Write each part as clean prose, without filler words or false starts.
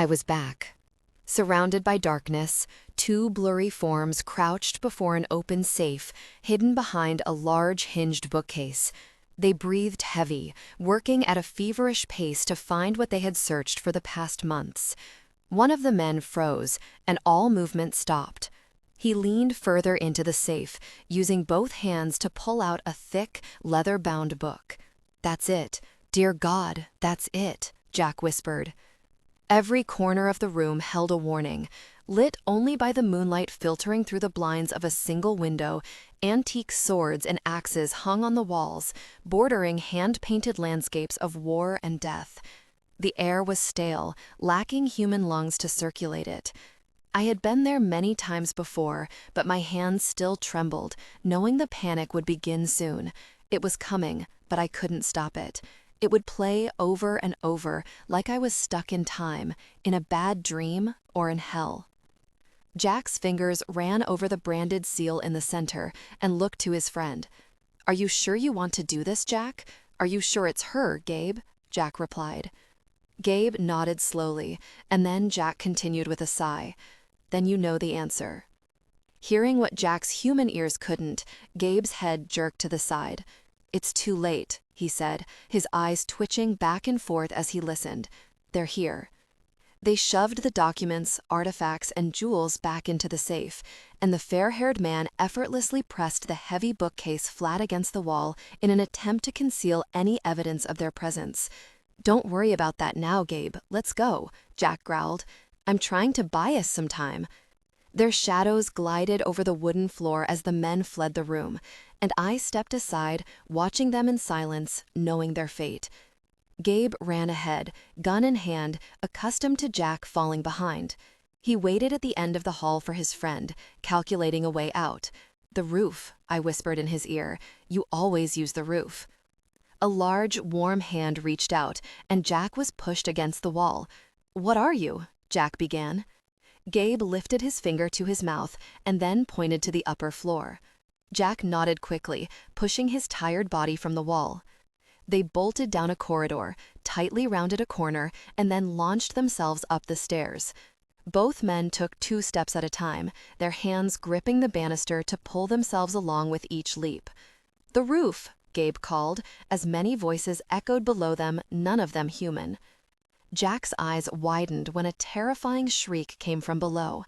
I was back. Surrounded by darkness, two blurry forms crouched before an open safe, hidden behind a large hinged bookcase. They breathed heavy, working at a feverish pace to find what they had searched for the past months. One of the men froze, and all movement stopped. He leaned further into the safe, using both hands to pull out a thick, leather-bound book. "That's it. Dear God, that's it," Jack whispered. Every corner of the room held a warning. Lit only by the moonlight filtering through the blinds of a single window, antique swords and axes hung on the walls, bordering hand-painted landscapes of war and death. The air was stale, lacking human lungs to circulate it. I had been there many times before, but my hands still trembled, knowing the panic would begin soon. It was coming, but I couldn't stop it. It would play over and over, like I was stuck in time, in a bad dream or in hell. Jack's fingers ran over the branded seal in the center and looked to his friend. "Are you sure you want to do this, Jack? Are you sure it's her, Gabe?" Jack replied. Gabe nodded slowly, and then Jack continued with a sigh. "Then you know the answer." Hearing what Jack's human ears couldn't, Gabe's head jerked to the side. "It's too late," he said, his eyes twitching back and forth as he listened. "They're here." They shoved the documents, artifacts, and jewels back into the safe, and the fair-haired man effortlessly pressed the heavy bookcase flat against the wall in an attempt to conceal any evidence of their presence. "Don't worry about that now, Gabe. Let's go," Jack growled. "I'm trying to buy us some time." Their shadows glided over the wooden floor as the men fled the room, and I stepped aside, watching them in silence, knowing their fate. Gabe ran ahead, gun in hand, accustomed to Jack falling behind. He waited at the end of the hall for his friend, calculating a way out. "The roof," I whispered in his ear. "You always use the roof." A large, warm hand reached out, and Jack was pushed against the wall. "What are you?" Jack began. Gabe lifted his finger to his mouth and then pointed to the upper floor. Jack nodded quickly, pushing his tired body from the wall. They bolted down a corridor, tightly rounded a corner, and then launched themselves up the stairs. Both men took 2 steps at a time, their hands gripping the banister to pull themselves along with each leap. "The roof," Gabe called, as many voices echoed below them, none of them human. Jack's eyes widened when a terrifying shriek came from below.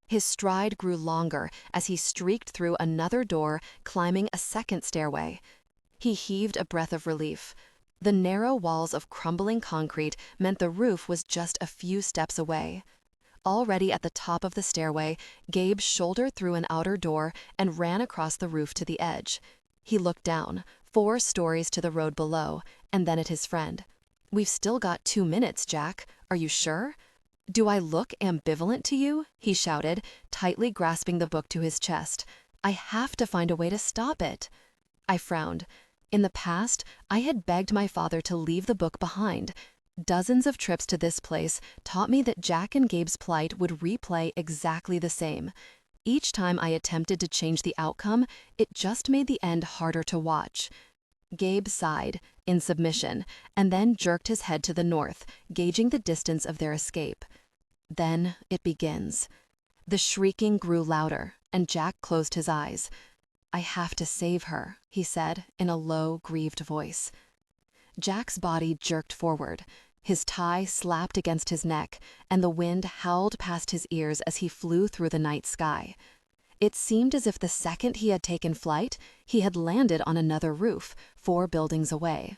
His stride grew longer as he streaked through another door, climbing a second stairway. He heaved a breath of relief. The narrow walls of crumbling concrete meant the roof was just a few steps away. Already at the top of the stairway, Gabe shouldered through an outer door and ran across the roof to the edge. He looked down, 4 stories to the road below, and then at his friend. "We've still got 2 minutes, Jack. Are you sure?" "Do I look ambivalent to you?" he shouted, tightly grasping the book to his chest. "I have to find a way to stop it." I frowned. In the past, I had begged my father to leave the book behind. Dozens of trips to this place taught me that Jack and Gabe's plight would replay exactly the same. Each time I attempted to change the outcome, it just made the end harder to watch. Gabe sighed, in submission, and then jerked his head to the north, gauging the distance of their escape. Then it begins. The shrieking grew louder, and Jack closed his eyes. "I have to save her," he said, in a low, grieved voice. Jack's body jerked forward. His tie slapped against his neck, and the wind howled past his ears as he flew through the night sky. It seemed as if the second he had taken flight, he had landed on another roof, 4 buildings away.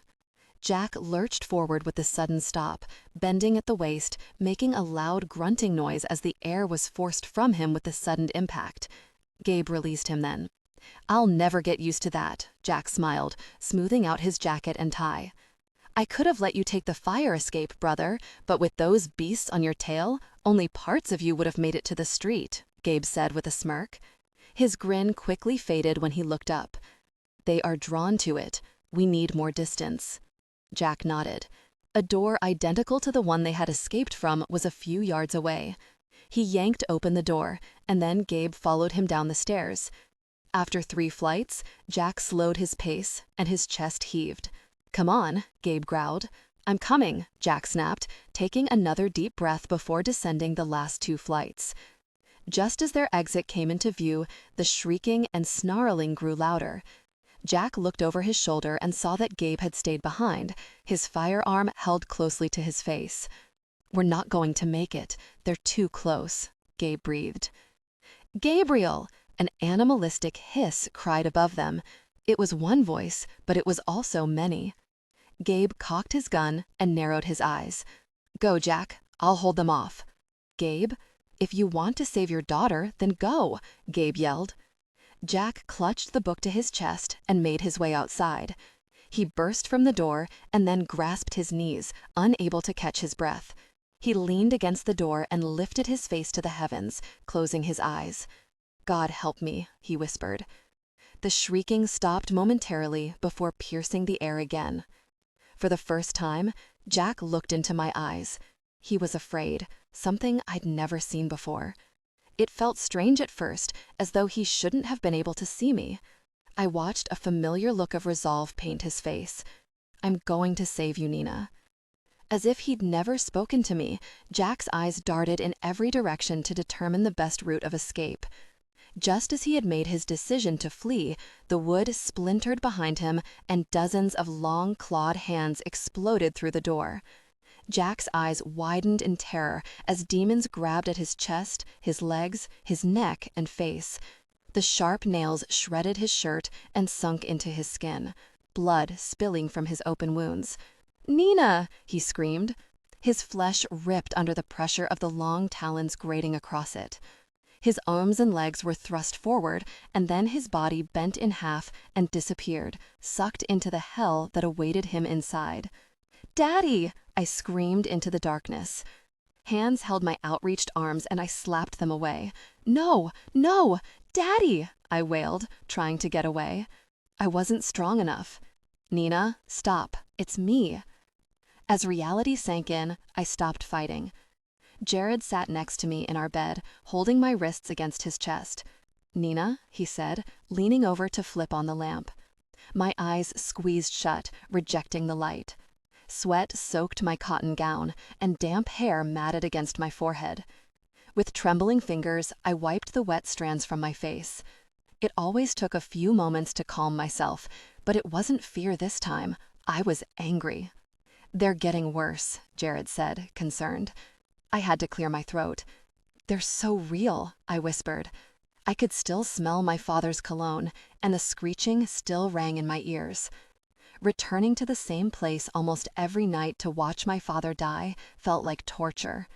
Jack lurched forward with a sudden stop, bending at the waist, making a loud grunting noise as the air was forced from him with the sudden impact. Gabe released him then. "I'll never get used to that," Jack smiled, smoothing out his jacket and tie. "I could have let you take the fire escape, brother, but with those beasts on your tail, only parts of you would have made it to the street," Gabe said with a smirk. His grin quickly faded when he looked up. "They are drawn to it. We need more distance." Jack nodded. A door identical to the one they had escaped from was a few yards away. He yanked open the door, and then Gabe followed him down the stairs. After 3 flights, Jack slowed his pace, and his chest heaved. "Come on," Gabe growled. I'm coming, Jack snapped, taking another deep breath before descending the last 2 flights. Just as their exit came into view, the shrieking and snarling grew louder. Jack looked over his shoulder and saw that Gabe had stayed behind, his firearm held closely to his face. "We're not going to make it. They're too close," Gabe breathed. "Gabriel!" An animalistic hiss cried above them. It was one voice, but it was also many. Gabe cocked his gun and narrowed his eyes. "Go, Jack. I'll hold them off." "Gabe, if you want to save your daughter, then go," Gabe yelled. Jack clutched the book to his chest and made his way outside. He burst from the door and then grasped his knees, unable to catch his breath. He leaned against the door and lifted his face to the heavens, closing his eyes. "God help me," he whispered. The shrieking stopped momentarily before piercing the air again. For the first time, Jack looked into my eyes. He was afraid, something I'd never seen before. It felt strange at first, as though he shouldn't have been able to see me. I watched a familiar look of resolve paint his face. "I'm going to save you, Nina." As if he'd never spoken to me, Jack's eyes darted in every direction to determine the best route of escape. Just as he had made his decision to flee, the wood splintered behind him and dozens of long clawed hands exploded through the door. Jack's eyes widened in terror as demons grabbed at his chest, his legs, his neck, and face. The sharp nails shredded his shirt and sunk into his skin, blood spilling from his open wounds. "Nina!" he screamed. His flesh ripped under the pressure of the long talons grating across it. His arms and legs were thrust forward, and then his body bent in half and disappeared, sucked into the hell that awaited him inside. "Daddy!" I screamed into the darkness. Hands held my outreached arms and I slapped them away. "No, no! Daddy!" I wailed, trying to get away. I wasn't strong enough. "Nina, stop. It's me." As reality sank in, I stopped fighting. Jared sat next to me in our bed, holding my wrists against his chest. "Nina," he said, leaning over to flip on the lamp. My eyes squeezed shut, rejecting the light. Sweat soaked my cotton gown, and damp hair matted against my forehead. With trembling fingers, I wiped the wet strands from my face. It always took a few moments to calm myself, but it wasn't fear this time. I was angry. "They're getting worse," Jared said, concerned. I had to clear my throat. "They're so real," I whispered. I could still smell my father's cologne, and the screeching still rang in my ears. Returning to the same place almost every night to watch my father die felt like torture.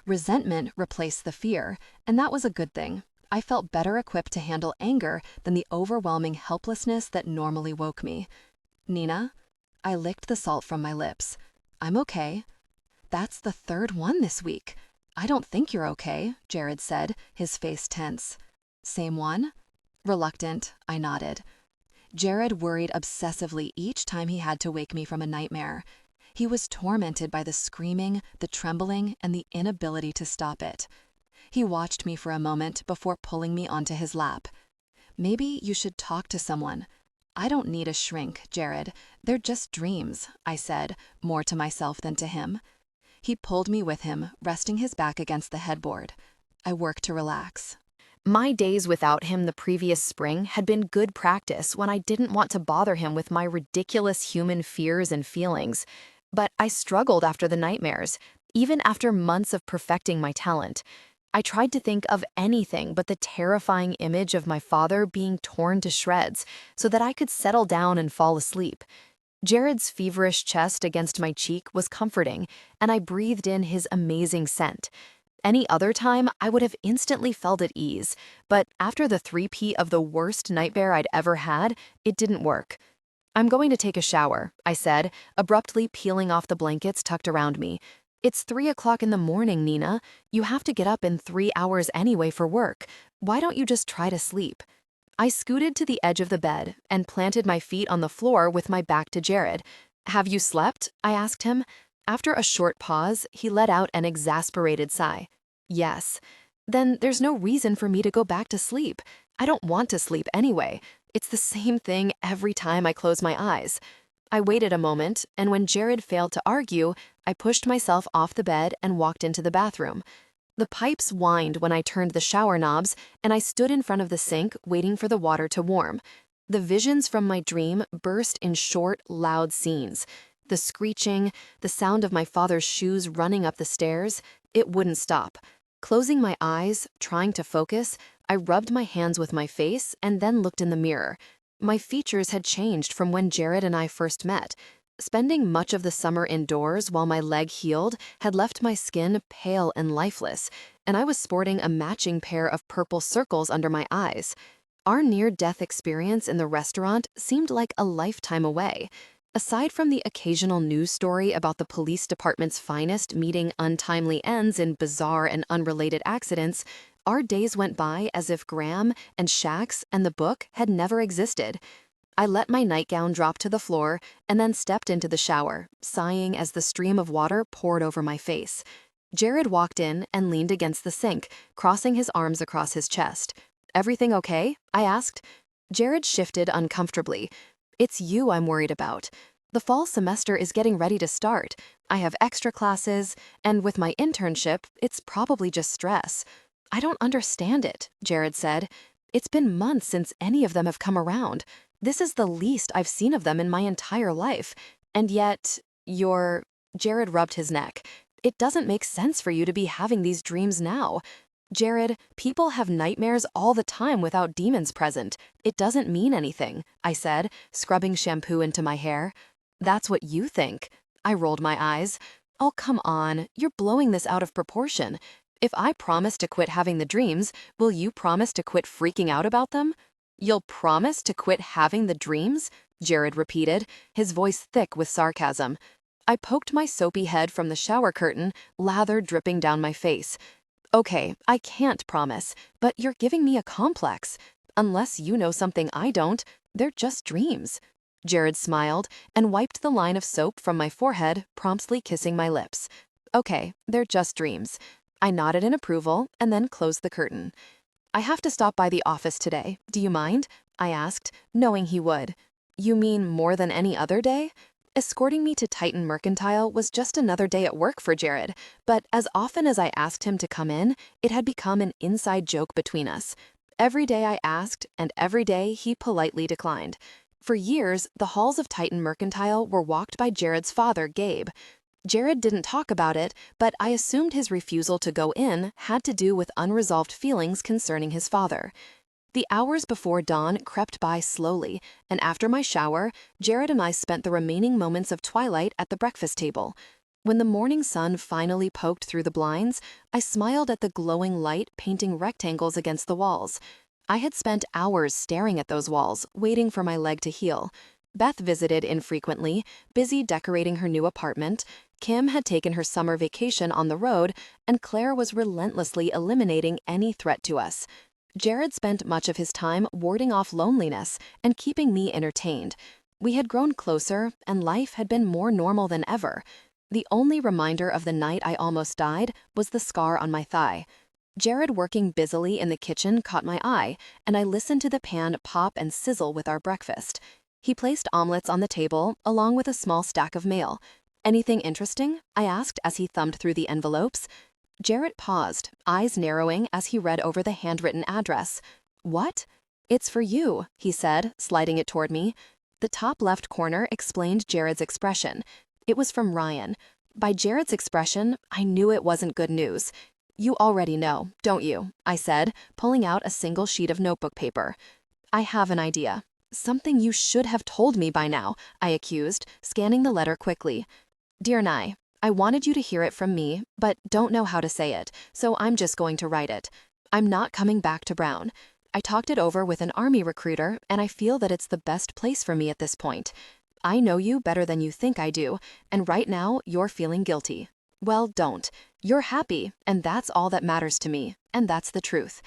Resentment replaced the fear, and that was a good thing. I felt better equipped to handle anger than the overwhelming helplessness that normally woke me. "Nina?" I licked the salt from my lips. "I'm okay." "That's the 3rd one this week." "I don't think you're okay," Jared said, his face tense. "Same one?" Reluctant, I nodded. Jared worried obsessively each time he had to wake me from a nightmare. He was tormented by the screaming, the trembling, and the inability to stop it. He watched me for a moment before pulling me onto his lap. "Maybe you should talk to someone." "I don't need a shrink, Jared. They're just dreams," I said, more to myself than to him. He pulled me with him, resting his back against the headboard. I worked to relax. My days without him the previous spring had been good practice when I didn't want to bother him with my ridiculous human fears and feelings. But I struggled after the nightmares, even after months of perfecting my talent. I tried to think of anything but the terrifying image of my father being torn to shreds so that I could settle down and fall asleep. Jared's feverish chest against my cheek was comforting, and I breathed in his amazing scent. Any other time, I would have instantly felt at ease, but after the three-peat of the worst nightmare I'd ever had, it didn't work. "I'm going to take a shower," I said, abruptly peeling off the blankets tucked around me. "It's 3 o'clock in the morning, Nina. You have to get up in 3 hours anyway for work. Why don't you just try to sleep?" I scooted to the edge of the bed and planted my feet on the floor with my back to Jared. "Have you slept?" I asked him. After a short pause, he let out an exasperated sigh. "Yes." "Then there's no reason for me to go back to sleep. I don't want to sleep anyway. It's the same thing every time I close my eyes." I waited a moment, and when Jared failed to argue, I pushed myself off the bed and walked into the bathroom. The pipes whined when I turned the shower knobs, and I stood in front of the sink waiting for the water to warm. The visions from my dream burst in short, loud scenes. The screeching, the sound of my father's shoes running up the stairs, it wouldn't stop. Closing my eyes, trying to focus, I rubbed my hands with my face and then looked in the mirror. My features had changed from when Jared and I first met. Spending much of the summer indoors while my leg healed had left my skin pale and lifeless, and I was sporting a matching pair of purple circles under my eyes. Our near-death experience in the restaurant seemed like a lifetime away. Aside from the occasional news story about the police department's finest meeting untimely ends in bizarre and unrelated accidents, our days went by as if Graham and Shax and the book had never existed. I let my nightgown drop to the floor and then stepped into the shower, sighing as the stream of water poured over my face. Jared walked in and leaned against the sink, crossing his arms across his chest. "Everything okay?" I asked. Jared shifted uncomfortably. "It's you I'm worried about. The fall semester is getting ready to start. I have extra classes, and with my internship, it's probably just stress." "I don't understand it," Jared said. "It's been months since any of them have come around. This is the least I've seen of them in my entire life. And yet, you're—" Jared rubbed his neck. "It doesn't make sense for you to be having these dreams now." "Jared, people have nightmares all the time without demons present. It doesn't mean anything," I said, scrubbing shampoo into my hair. "That's what you think." I rolled my eyes. "Oh, come on, you're blowing this out of proportion. If I promise to quit having the dreams, will you promise to quit freaking out about them?" "You'll promise to quit having the dreams?" Jared repeated, his voice thick with sarcasm. I poked my soapy head from the shower curtain, lather dripping down my face. "Okay, I can't promise, but you're giving me a complex. Unless you know something I don't, they're just dreams." Jared smiled and wiped the line of soap from my forehead, promptly kissing my lips. "Okay, they're just dreams." I nodded in approval and then closed the curtain. "I have to stop by the office today. Do you mind?" I asked, knowing he would. "You mean more than any other day?" Escorting me to Titan Mercantile was just another day at work for Jared, but as often as I asked him to come in, it had become an inside joke between us. Every day I asked, and every day he politely declined. For years, the halls of Titan Mercantile were walked by Jared's father, Gabe. Jared didn't talk about it, but I assumed his refusal to go in had to do with unresolved feelings concerning his father. The hours before dawn crept by slowly, and after my shower, Jared and I spent the remaining moments of twilight at the breakfast table. When the morning sun finally poked through the blinds, I smiled at the glowing light painting rectangles against the walls. I had spent hours staring at those walls, waiting for my leg to heal. Beth visited infrequently, busy decorating her new apartment. Kim had taken her summer vacation on the road, and Claire was relentlessly eliminating any threat to us. Jared spent much of his time warding off loneliness and keeping me entertained. We had grown closer, and life had been more normal than ever. The only reminder of the night I almost died was the scar on my thigh. Jared working busily in the kitchen caught my eye, and I listened to the pan pop and sizzle with our breakfast. He placed omelets on the table, along with a small stack of mail. "Anything interesting?" I asked as he thumbed through the envelopes. Jared paused, eyes narrowing as he read over the handwritten address. "What?" "It's for you," he said, sliding it toward me. The top left corner explained Jared's expression. It was from Ryan. By Jared's expression, I knew it wasn't good news. "You already know, don't you?" I said, pulling out a single sheet of notebook paper. "I have an idea." "Something you should have told me by now," I accused, scanning the letter quickly. "Dear Nye, I wanted you to hear it from me, but don't know how to say it, so I'm just going to write it. I'm not coming back to Brown. I talked it over with an Army recruiter, and I feel that it's the best place for me at this point. I know you better than you think I do, and right now you're feeling guilty. Well, don't. You're happy, and that's all that matters to me, and that's the truth.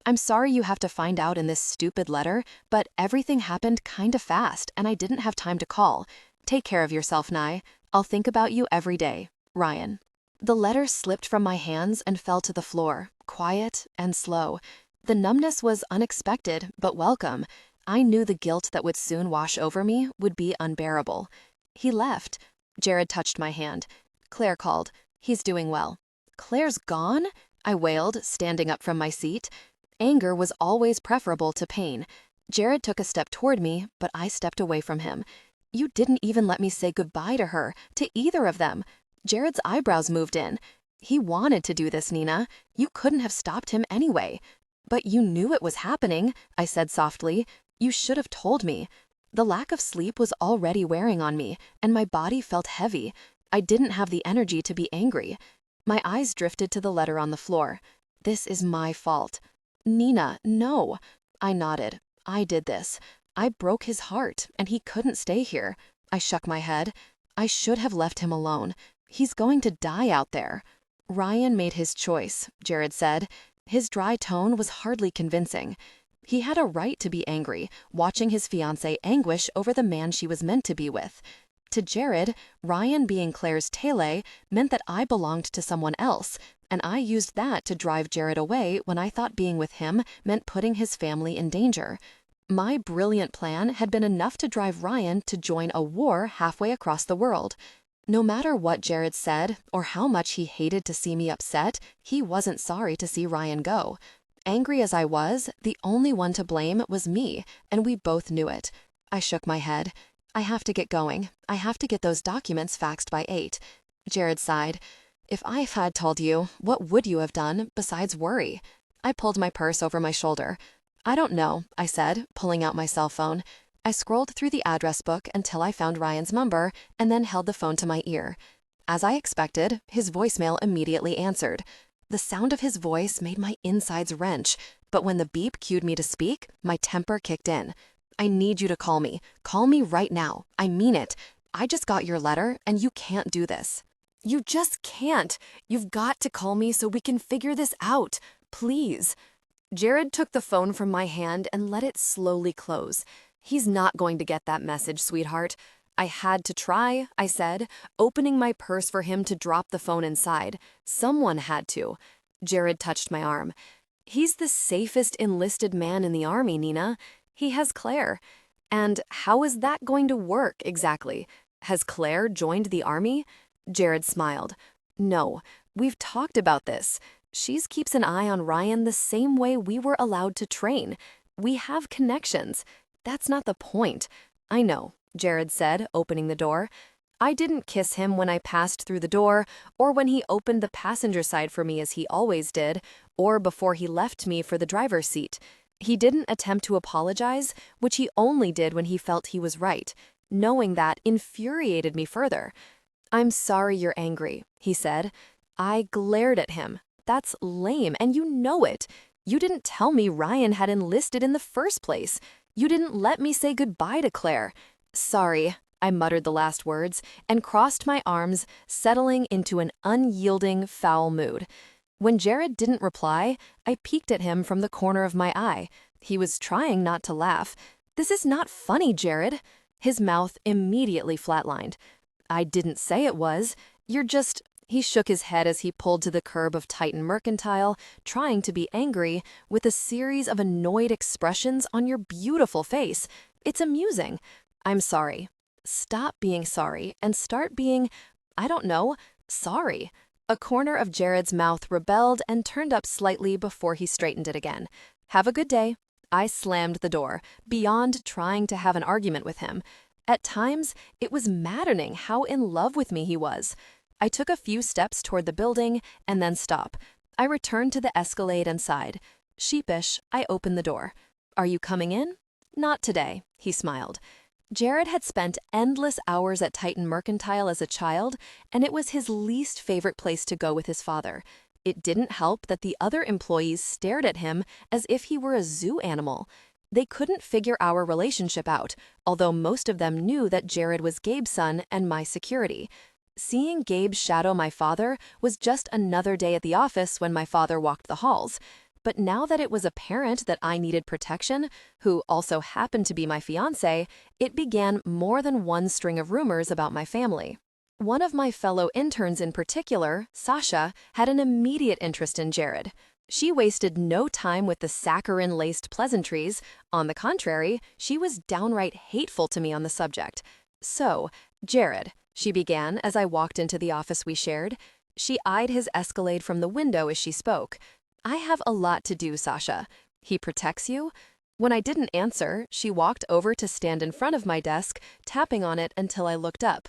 I'm sorry you have to find out in this stupid letter, but everything happened kinda fast, and I didn't have time to call. Take care of yourself, Nye. I'll think about you every day. Ryan." The letter slipped from my hands and fell to the floor, quiet and slow. The numbness was unexpected, but welcome. I knew the guilt that would soon wash over me would be unbearable. He left. Jared touched my hand. Claire called. He's doing well. Claire's gone? I wailed, standing up from my seat. Anger was always preferable to pain. Jared took a step toward me, but I stepped away from him. You didn't even let me say goodbye to her, to either of them. Jared's eyebrows moved in. He wanted to do this, Nina. You couldn't have stopped him anyway. But you knew it was happening, I said softly. You should have told me. The lack of sleep was already wearing on me, and my body felt heavy. I didn't have the energy to be angry. My eyes drifted to the letter on the floor. This is my fault. Nina, no. I nodded. I did this. I broke his heart, and he couldn't stay here. I shook my head. I should have left him alone. He's going to die out there. Ryan made his choice, Jared said. His dry tone was hardly convincing. He had a right to be angry, watching his fiancé anguish over the man she was meant to be with. To Jared, Ryan being Claire's tele meant that I belonged to someone else, and I used that to drive Jared away when I thought being with him meant putting his family in danger. My brilliant plan had been enough to drive Ryan to join a war halfway across the world. No matter what Jared said or how much he hated to see me upset, he wasn't sorry to see Ryan go. Angry as I was, the only one to blame was me, and we both knew it. I shook my head. I have to get going. I have to get those documents faxed by 8. Jared sighed. If I had told you, what would you have done besides worry? I pulled my purse over my shoulder. I don't know, I said, pulling out my cell phone. I scrolled through the address book until I found Ryan's number and then held the phone to my ear. As I expected, his voicemail immediately answered. The sound of his voice made my insides wrench, but when the beep cued me to speak, my temper kicked in. I need you to call me. Call me right now. I mean it. I just got your letter, and you can't do this. You just can't. You've got to call me so we can figure this out. Please. Jared took the phone from my hand and let it slowly close. He's not going to get that message, sweetheart. I had to try, I said, opening my purse for him to drop the phone inside. Someone had to. Jared touched my arm. He's the safest enlisted man in the army, Nina. He has Claire. And how is that going to work exactly? Has Claire joined the army? Jared smiled. No, we've talked about this. She keeps an eye on Ryan the same way we were allowed to train. We have connections. That's not the point. I know, Jared said, opening the door. I didn't kiss him when I passed through the door, or when he opened the passenger side for me as he always did, or before he left me for the driver's seat. He didn't attempt to apologize, which he only did when he felt he was right. Knowing that infuriated me further. I'm sorry you're angry, he said. I glared at him. That's lame, and you know it. You didn't tell me Ryan had enlisted in the first place. You didn't let me say goodbye to Claire. Sorry, I muttered the last words and crossed my arms, settling into an unyielding, foul mood. When Jared didn't reply, I peeked at him from the corner of my eye. He was trying not to laugh. This is not funny, Jared. His mouth immediately flatlined. I didn't say it was. You're just... He shook his head as he pulled to the curb of Titan Mercantile, trying to be angry, with a series of annoyed expressions on your beautiful face. It's amusing. I'm sorry. Stop being sorry and start being, I don't know, sorry. A corner of Jared's mouth rebelled and turned up slightly before he straightened it again. Have a good day. I slammed the door, beyond trying to have an argument with him. At times, it was maddening how in love with me he was. I took a few steps toward the building and then stopped. I returned to the Escalade and sighed. Sheepish, I opened the door. Are you coming in? Not today, he smiled. Jared had spent endless hours at Titan Mercantile as a child, and it was his least favorite place to go with his father. It didn't help that the other employees stared at him as if he were a zoo animal. They couldn't figure our relationship out, although most of them knew that Jared was Gabe's son and my security. Seeing Gabe shadow my father was just another day at the office when my father walked the halls. But now that it was apparent that I needed protection, who also happened to be my fiancé, it began more than one string of rumors about my family. One of my fellow interns in particular, Sasha, had an immediate interest in Jared. She wasted no time with the saccharin-laced pleasantries. On the contrary, she was downright hateful to me on the subject. So, Jared, she began as I walked into the office we shared. She eyed his Escalade from the window as she spoke. I have a lot to do, Sasha. He protects you? When I didn't answer, she walked over to stand in front of my desk, tapping on it until I looked up.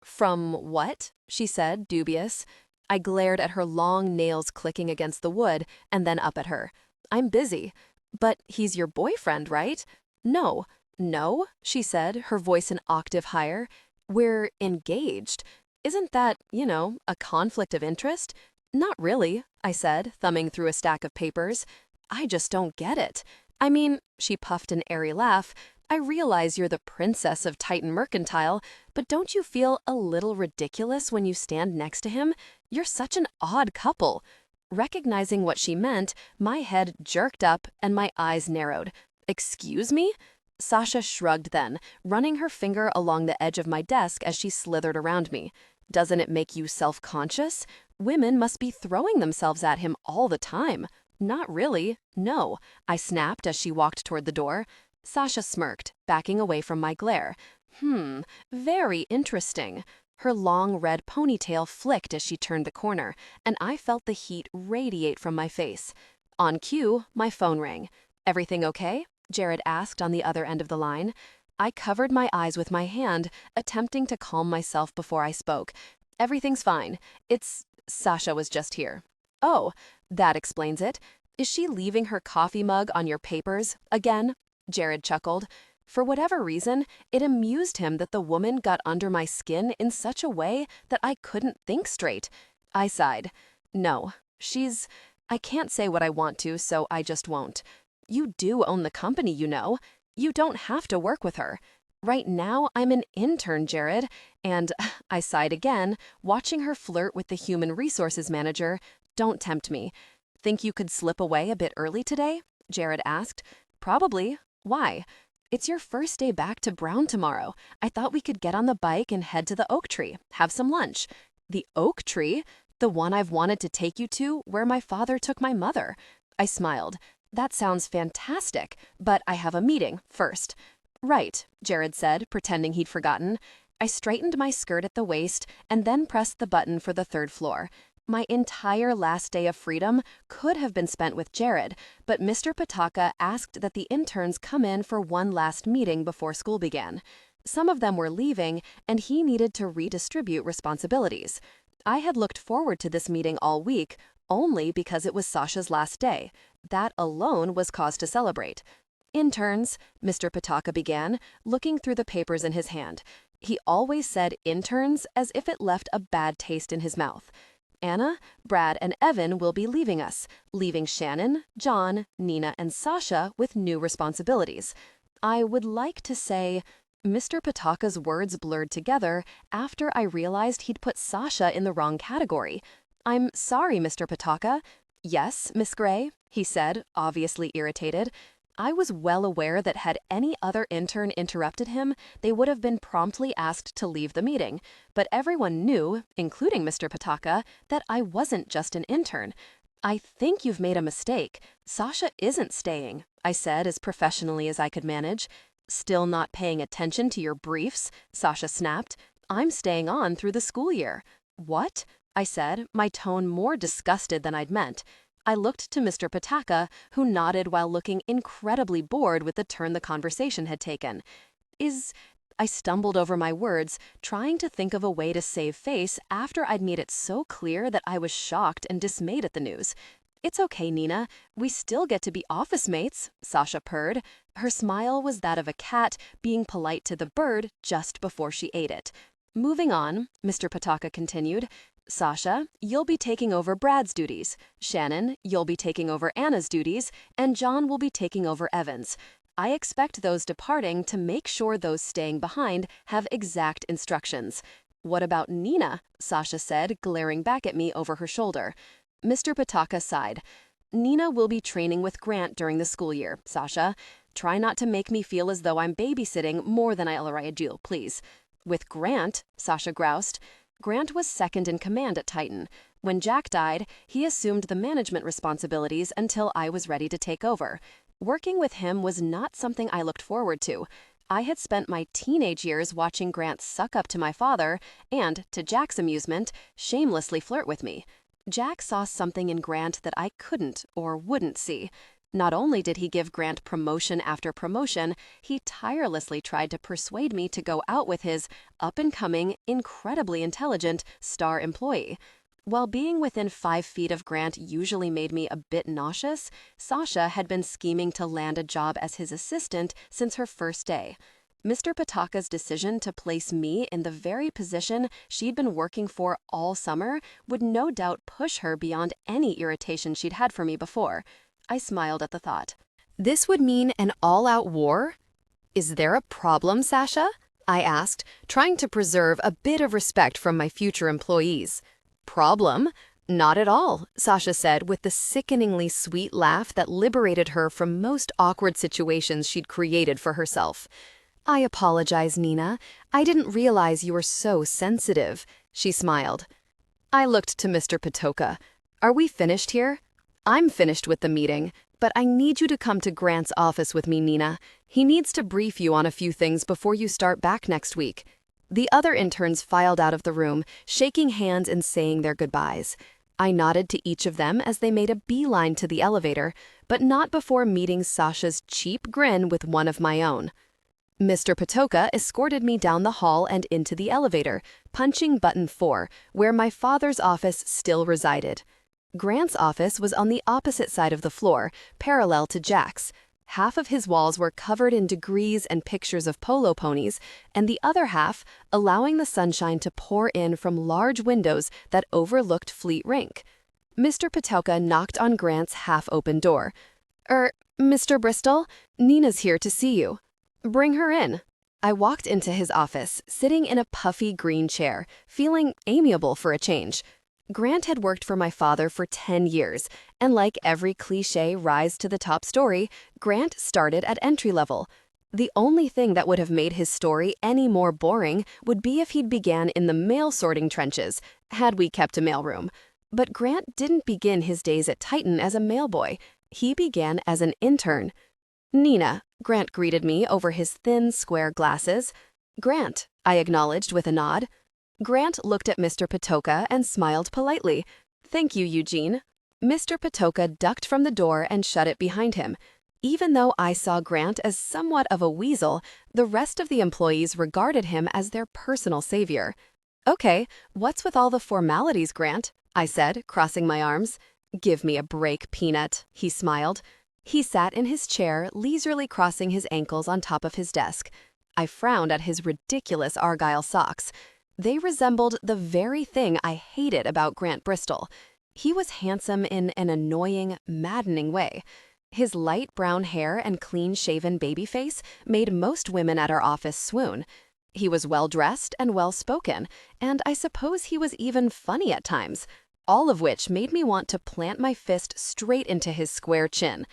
From what? She said, dubious. I glared at her long nails clicking against the wood and then up at her. I'm busy. But he's your boyfriend, right? No. No, she said, her voice an octave higher. We're engaged. Isn't that, a conflict of interest? Not really, I said, thumbing through a stack of papers. I just don't get it. I mean, she puffed an airy laugh. I realize you're the princess of Titan Mercantile, but don't you feel a little ridiculous when you stand next to him? You're such an odd couple. Recognizing what she meant, my head jerked up and my eyes narrowed. Excuse me? Sasha shrugged then, running her finger along the edge of my desk as she slithered around me. Doesn't it make you self-conscious? Women must be throwing themselves at him all the time. Not really, no, I snapped as she walked toward the door. Sasha smirked, backing away from my glare. Very interesting. Her long red ponytail flicked as she turned the corner, and I felt the heat radiate from my face. On cue, my phone rang. Everything okay? Jared asked on the other end of the line. I covered my eyes with my hand, attempting to calm myself before I spoke. Everything's fine. Sasha was just here. Oh, that explains it. Is she leaving her coffee mug on your papers again? Jared chuckled. For whatever reason, it amused him that the woman got under my skin in such a way that I couldn't think straight. I sighed. No, I can't say what I want to, so I just won't. You do own the company, you know. You don't have to work with her. Right now, I'm an intern, Jared, and I sighed again, watching her flirt with the human resources manager. Don't tempt me. Think you could slip away a bit early today? Jared asked. Probably. Why? It's your first day back to Brown tomorrow. I thought we could get on the bike and head to the oak tree, have some lunch. The oak tree? The one I've wanted to take you to, where my father took my mother. I smiled. That sounds fantastic, but I have a meeting first. Right, Jared said, pretending he'd forgotten. I straightened my skirt at the waist and then pressed the button for the third floor. My entire last day of freedom could have been spent with Jared, but Mr. Pataka asked that the interns come in for one last meeting before school began. Some of them were leaving, and he needed to redistribute responsibilities. I had looked forward to this meeting all week, only because it was Sasha's last day. That alone was cause to celebrate. Interns, Mr. Pataka began, looking through the papers in his hand. He always said interns as if it left a bad taste in his mouth. Anna, Brad, and Evan will be leaving us, leaving Shannon, John, Nina, and Sasha with new responsibilities. I would like to say... Mr. Pataka's words blurred together after I realized he'd put Sasha in the wrong category. I'm sorry, Mr. Pataka. Yes, Miss Gray, he said, obviously irritated. I was well aware that had any other intern interrupted him, they would have been promptly asked to leave the meeting. But everyone knew, including Mr. Pataka, that I wasn't just an intern. I think you've made a mistake. Sasha isn't staying, I said as professionally as I could manage. Still not paying attention to your briefs, Sasha snapped. I'm staying on through the school year. What? I said, my tone more disgusted than I'd meant. I looked to Mr. Pataka, who nodded while looking incredibly bored with the turn the conversation had taken. I stumbled over my words, trying to think of a way to save face after I'd made it so clear that I was shocked and dismayed at the news. It's okay, Nina. We still get to be office mates, Sasha purred. Her smile was that of a cat being polite to the bird just before she ate it. Moving on, Mr. Pataka continued. Sasha, you'll be taking over Brad's duties. Shannon, you'll be taking over Anna's duties. And John will be taking over Evan's. I expect those departing to make sure those staying behind have exact instructions. What about Nina? Sasha said, glaring back at me over her shoulder. Mr. Pataka sighed. Nina will be training with Grant during the school year, Sasha. Try not to make me feel as though I'm babysitting more than I already do, please. With Grant, Sasha groused. Grant was second in command at Titan. When Jack died, he assumed the management responsibilities until I was ready to take over. Working with him was not something I looked forward to. I had spent my teenage years watching Grant suck up to my father and, to Jack's amusement, shamelessly flirt with me. Jack saw something in Grant that I couldn't or wouldn't see. Not only did he give Grant promotion after promotion, he tirelessly tried to persuade me to go out with his up-and-coming, incredibly intelligent star employee. While being within 5 feet of Grant usually made me a bit nauseous, Sasha had been scheming to land a job as his assistant since her first day. Mr. Pataka's decision to place me in the very position she'd been working for all summer would no doubt push her beyond any irritation she'd had for me before. I smiled at the thought. This would mean an all-out war? Is there a problem, Sasha? I asked, trying to preserve a bit of respect from my future employees. Problem? Not at all, Sasha said with the sickeningly sweet laugh that liberated her from most awkward situations she'd created for herself. I apologize, Nina. I didn't realize you were so sensitive, she smiled. I looked to Mr. Patoka. Are we finished here? I'm finished with the meeting, but I need you to come to Grant's office with me, Nina. He needs to brief you on a few things before you start back next week. The other interns filed out of the room, shaking hands and saying their goodbyes. I nodded to each of them as they made a beeline to the elevator, but not before meeting Sasha's cheap grin with one of my own. Mr. Patoka escorted me down the hall and into the elevator, punching button 4, where my father's office still resided. Grant's office was on the opposite side of the floor, parallel to Jack's. Half of his walls were covered in degrees and pictures of polo ponies, and the other half allowing the sunshine to pour in from large windows that overlooked Fleet Rink. Mr. Patoka knocked on Grant's half-open door. Mr. Bristol, Nina's here to see you. Bring her in. I walked into his office, sitting in a puffy green chair, feeling amiable for a change. Grant had worked for my father for 10 years, and like every cliché rise to the top story, Grant started at entry level. The only thing that would have made his story any more boring would be if he'd began in the mail sorting trenches, had we kept a mailroom. But Grant didn't begin his days at Titan as a mailboy. He began as an intern. Nina, Grant greeted me over his thin, square glasses. Grant, I acknowledged with a nod. Grant looked at Mr. Patoka and smiled politely. Thank you, Eugene. Mr. Patoka ducked from the door and shut it behind him. Even though I saw Grant as somewhat of a weasel, the rest of the employees regarded him as their personal savior. Okay, what's with all the formalities, Grant? I said, crossing my arms. Give me a break, Peanut, he smiled. He sat in his chair, leisurely crossing his ankles on top of his desk. I frowned at his ridiculous Argyle socks. They resembled the very thing I hated about Grant Bristol. He was handsome in an annoying, maddening way. His light brown hair and clean-shaven baby face made most women at our office swoon. He was well-dressed and well-spoken, and I suppose he was even funny at times, all of which made me want to plant my fist straight into his square chin.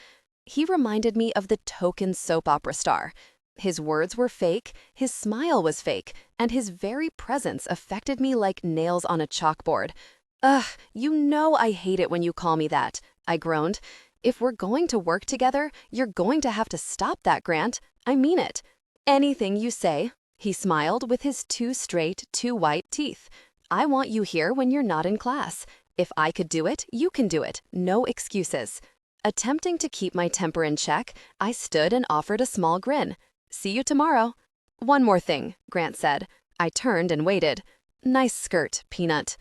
He reminded me of the token soap opera star. His words were fake, his smile was fake, and his very presence affected me like nails on a chalkboard. Ugh, you know I hate it when you call me that, I groaned. If we're going to work together, you're going to have to stop that, Grant. I mean it. Anything you say, he smiled with his 2 straight, 2 white teeth. I want you here when you're not in class. If I could do it, you can do it. No excuses. Attempting to keep my temper in check, I stood and offered a small grin. See you tomorrow. One more thing, Grant said. I turned and waited. Nice skirt, Peanut.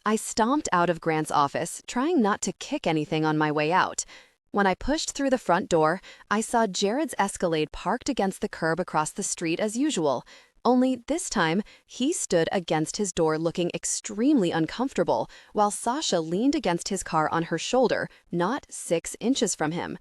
I stomped out of Grant's office, trying not to kick anything on my way out. When I pushed through the front door, I saw Jared's Escalade parked against the curb across the street as usual. Only this time, he stood against his door looking extremely uncomfortable, while Sasha leaned against his car on her shoulder, not 6 inches from him.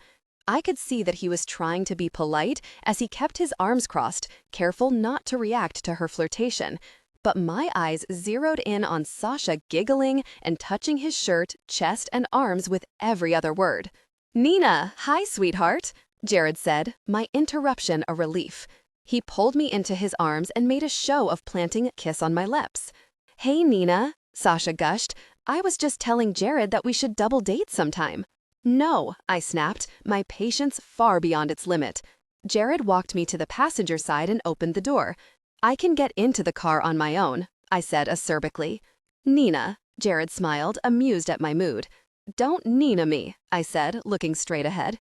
I could see that he was trying to be polite as he kept his arms crossed, careful not to react to her flirtation. But my eyes zeroed in on Sasha giggling and touching his shirt, chest, and arms with every other word. Nina, hi, sweetheart, Jared said, my interruption a relief. He pulled me into his arms and made a show of planting a kiss on my lips. Hey, Nina, Sasha gushed. I was just telling Jared that we should double date sometime. No, I snapped, my patience far beyond its limit. Jared walked me to the passenger side and opened the door. "I can get into the car on my own," I said acerbically. "Nina," Jared smiled, amused at my mood. "Don't Nina me," I said, looking straight ahead.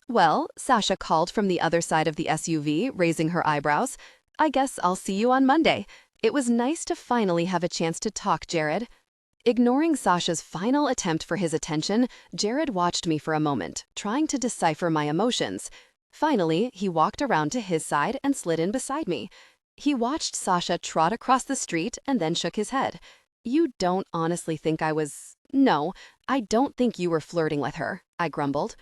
"Well," Sasha called from the other side of the SUV, raising her eyebrows, "I guess I'll see you on Monday. It was nice to finally have a chance to talk, Jared." Ignoring Sasha's final attempt for his attention, Jared watched me for a moment, trying to decipher my emotions. Finally, he walked around to his side and slid in beside me. He watched Sasha trot across the street and then shook his head. "You don't honestly think I was—" "No, I don't think you were flirting with her," I grumbled.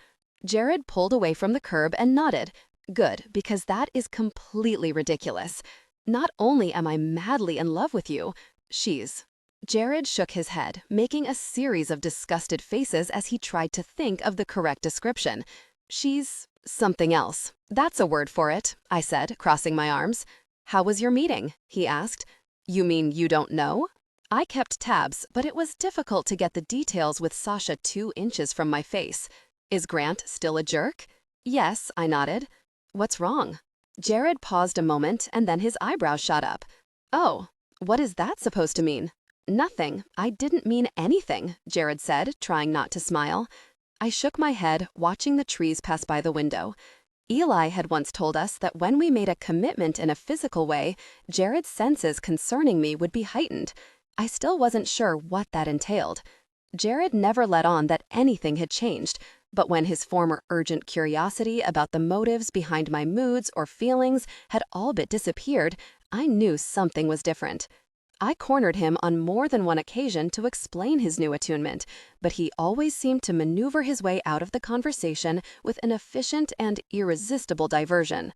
Jared pulled away from the curb and nodded. "Good, because that is completely ridiculous. Not only am I madly in love with you, she's—" Jared shook his head, making a series of disgusted faces as he tried to think of the correct description. "She's something else. That's a word for it," I said, crossing my arms. "How was your meeting?" he asked. "You mean you don't know?" I kept tabs, but it was difficult to get the details with Sasha 2 inches from my face. "Is Grant still a jerk?" "Yes," I nodded. "What's wrong?" Jared paused a moment and then his eyebrows shot up. "Oh, what is that supposed to mean?" "Nothing. I didn't mean anything," Jared said, trying not to smile. I shook my head, watching the trees pass by the window. Eli had once told us that when we made a commitment in a physical way, Jared's senses concerning me would be heightened. I still wasn't sure what that entailed. Jared never let on that anything had changed, but when his former urgent curiosity about the motives behind my moods or feelings had all but disappeared, I knew something was different. I cornered him on more than one occasion to explain his new attunement, but he always seemed to maneuver his way out of the conversation with an efficient and irresistible diversion.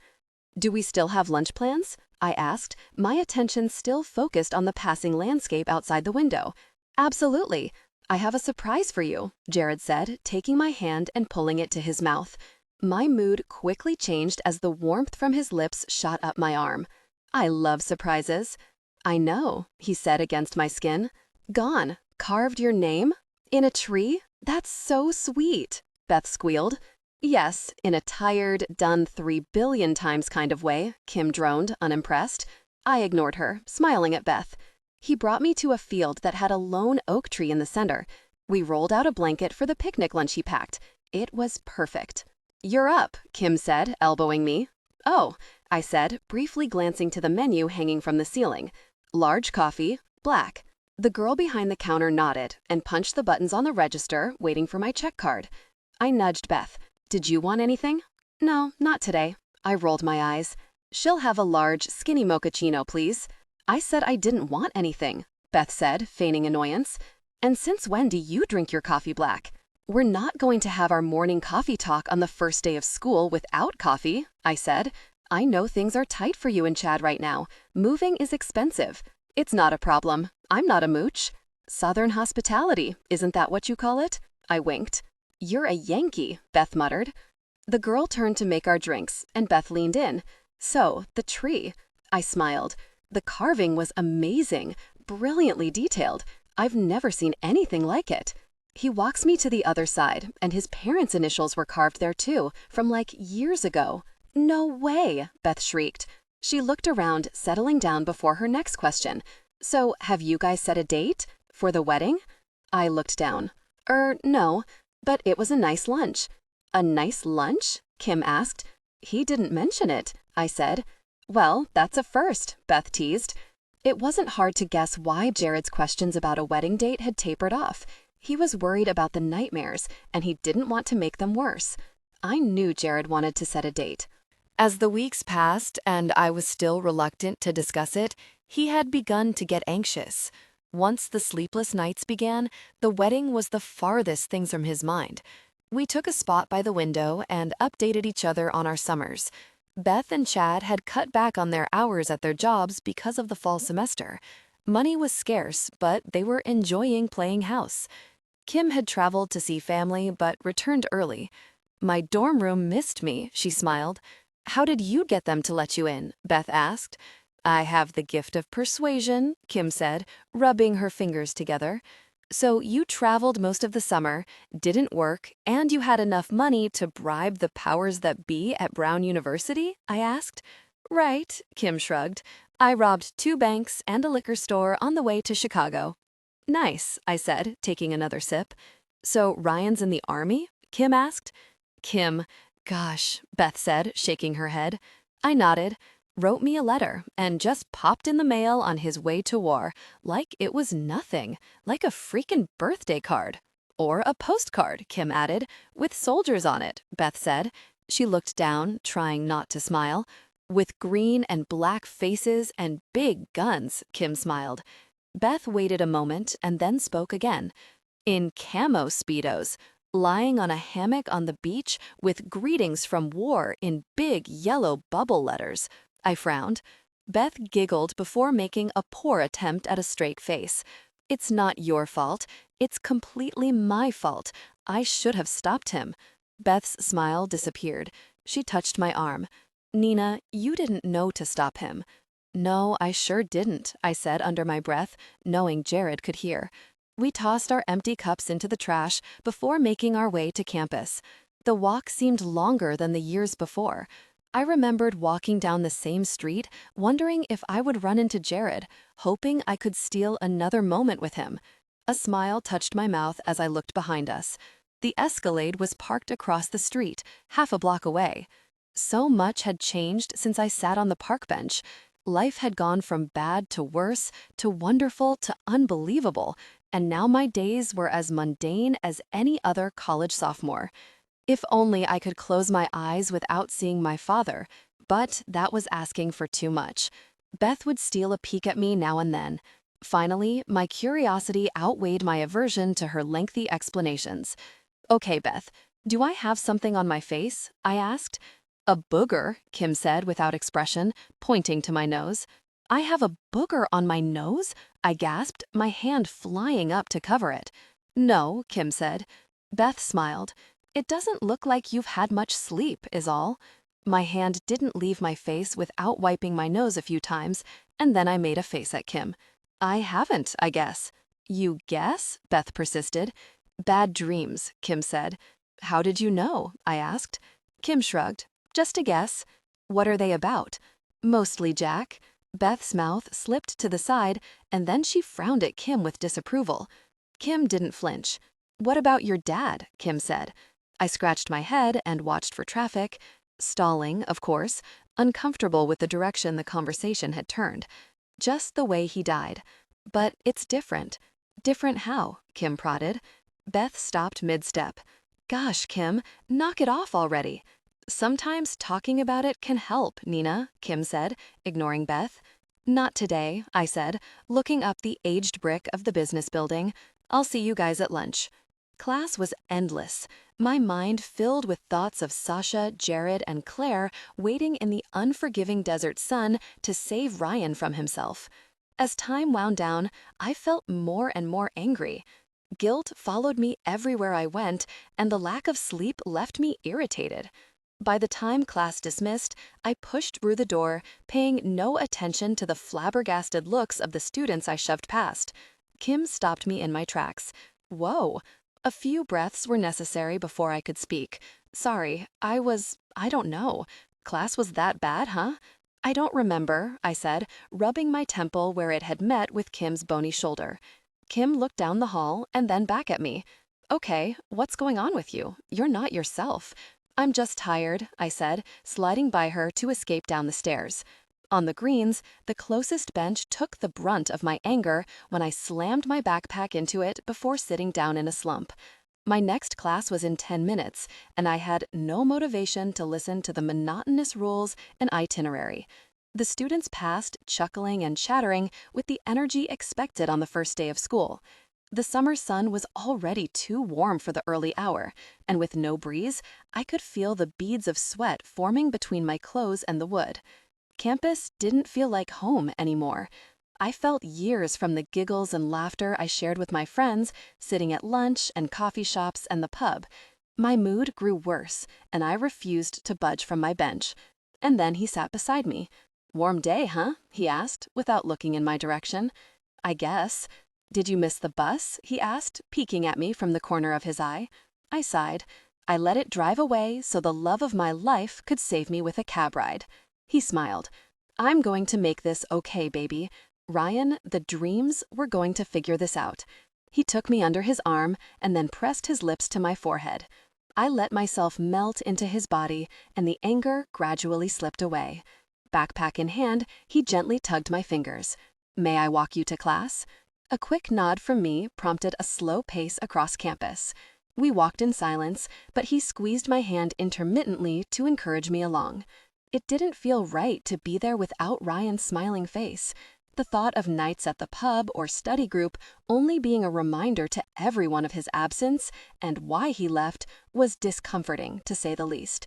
"Do we still have lunch plans?" I asked, my attention still focused on the passing landscape outside the window. "Absolutely. I have a surprise for you," Jared said, taking my hand and pulling it to his mouth. My mood quickly changed as the warmth from his lips shot up my arm. "I love surprises." "I know," he said against my skin. "Gone. Carved your name? In a tree? That's so sweet," Beth squealed. "Yes, in a tired, done 3 billion times kind of way," Kim droned, unimpressed. I ignored her, smiling at Beth. He brought me to a field that had a lone oak tree in the center. We rolled out a blanket for the picnic lunch he packed. It was perfect. "You're up," Kim said, elbowing me. "Oh," I said, briefly glancing to the menu hanging from the ceiling. "Large coffee, black." The girl behind the counter nodded and punched the buttons on the register, waiting for my check card. I nudged Beth. "Did you want anything?" "No, not today." I rolled my eyes. "She'll have a large, skinny mochaccino, please." "I said I didn't want anything," Beth said, feigning annoyance. "And since when do you drink your coffee black?" "We're not going to have our morning coffee talk on the first day of school without coffee," I said. "I know things are tight for you and Chad right now. Moving is expensive." "It's not a problem. I'm not a mooch." "Southern hospitality, isn't that what you call it?" I winked. "You're a Yankee," Beth muttered. The girl turned to make our drinks, and Beth leaned in. "So, the tree." I smiled. The carving was amazing, brilliantly detailed. I've never seen anything like it. He walks me to the other side, and his parents' initials were carved there too, from like years ago. "No way," Beth shrieked. She looked around, settling down before her next question. "So, have you guys set a date? For the wedding?" I looked down. No, but it was a nice lunch." "A nice lunch?" Kim asked. "He didn't mention it," I said. "Well, that's a first," Beth teased. It wasn't hard to guess why Jared's questions about a wedding date had tapered off. He was worried about the nightmares, and he didn't want to make them worse. I knew Jared wanted to set a date. As the weeks passed and I was still reluctant to discuss it, he had begun to get anxious. Once the sleepless nights began, the wedding was the farthest things from his mind. We took a spot by the window and updated each other on our summers. Beth and Chad had cut back on their hours at their jobs because of the fall semester. Money was scarce, but they were enjoying playing house. Kim had traveled to see family but returned early. "My dorm room missed me," she smiled. "How did you get them to let you in?" Beth asked. "I have the gift of persuasion," Kim said, rubbing her fingers together. So you traveled most of the summer, didn't work, and you had enough money to bribe the powers that be at Brown University? I asked. Right, Kim shrugged. I robbed 2 banks and a liquor store on the way to Chicago. Nice, I said, taking another sip. So Ryan's in the army? Kim asked. Kim, gosh, Beth said, shaking her head. I nodded. Wrote me a letter and just popped in the mail on his way to war, like it was nothing, like a freaking birthday card. Or a postcard, Kim added, with soldiers on it, Beth said. She looked down, trying not to smile. With green and black faces and big guns, Kim smiled. Beth waited a moment and then spoke again. In camo Speedos, lying on a hammock on the beach with greetings from war in big yellow bubble letters. I frowned. Beth giggled before making a poor attempt at a straight face. It's not your fault. It's completely my fault. I should have stopped him. Beth's smile disappeared. She touched my arm. Nina, you didn't know to stop him. No, I sure didn't, I said under my breath, knowing Jared could hear. We tossed our empty cups into the trash before making our way to campus. The walk seemed longer than the years before. I remembered walking down the same street, wondering if I would run into Jared, hoping I could steal another moment with him. A smile touched my mouth as I looked behind us. The Escalade was parked across the street, half a block away. So much had changed since I sat on the park bench. Life had gone from bad to worse, to wonderful to unbelievable, and now my days were as mundane as any other college sophomore. If only I could close my eyes without seeing my father, but that was asking for too much. Beth would steal a peek at me now and then. Finally, my curiosity outweighed my aversion to her lengthy explanations. Okay, Beth, do I have something on my face? I asked. A booger, Kim said without expression, pointing to my nose. I have a booger on my nose? I gasped, my hand flying up to cover it. No, Kim said. Beth smiled. It doesn't look like you've had much sleep, is all. My hand didn't leave my face without wiping my nose a few times, and then I made a face at Kim. I haven't, I guess. You guess? Beth persisted. Bad dreams, Kim said. How did you know? I asked. Kim shrugged. Just a guess. What are they about? Mostly Jack. Beth's mouth slipped to the side, and then she frowned at Kim with disapproval. Kim didn't flinch. What about your dad? Kim said. I scratched my head and watched for traffic. Stalling, of course, uncomfortable with the direction the conversation had turned. Just the way he died. But it's different. Different how? Kim prodded. Beth stopped mid-step. Gosh, Kim, knock it off already. Sometimes talking about it can help, Nina, Kim said, ignoring Beth. Not today, I said, looking up the aged brick of the business building. I'll see you guys at lunch. Class was endless, my mind filled with thoughts of Sasha, Jared, and Claire waiting in the unforgiving desert sun to save Ryan from himself. As time wound down, I felt more and more angry. Guilt followed me everywhere I went, and the lack of sleep left me irritated. By the time class dismissed, I pushed through the door, paying no attention to the flabbergasted looks of the students I shoved past. Kim stopped me in my tracks. Whoa. A few breaths were necessary before I could speak. Sorry, I don't know. Class was that bad, huh? I don't remember, I said, rubbing my temple where it had met with Kim's bony shoulder. Kim looked down the hall and then back at me. Okay, what's going on with you? You're not yourself. I'm just tired, I said, sliding by her to escape down the stairs. On the greens, the closest bench took the brunt of my anger when I slammed my backpack into it before sitting down in a slump. My next class was in 10 minutes, and I had no motivation to listen to the monotonous rules and itinerary. The students passed, chuckling and chattering with the energy expected on the first day of school. The summer sun was already too warm for the early hour, and with no breeze, I could feel the beads of sweat forming between my clothes and the wood. Campus didn't feel like home anymore. I felt years from the giggles and laughter I shared with my friends, sitting at lunch and coffee shops and the pub. My mood grew worse, and I refused to budge from my bench. And then he sat beside me. Warm day, huh? He asked, without looking in my direction. I guess. Did you miss the bus? He asked, peeking at me from the corner of his eye. I sighed. I let it drive away so the love of my life could save me with a cab ride. He smiled. I'm going to make this okay, baby. Ryan, the dreams, we're going to figure this out. He took me under his arm and then pressed his lips to my forehead. I let myself melt into his body, and the anger gradually slipped away. Backpack in hand, he gently tugged my fingers. May I walk you to class? A quick nod from me prompted a slow pace across campus. We walked in silence, but he squeezed my hand intermittently to encourage me along. It didn't feel right to be there without Ryan's smiling face. The thought of nights at the pub or study group only being a reminder to everyone of his absence and why he left was discomforting, to say the least.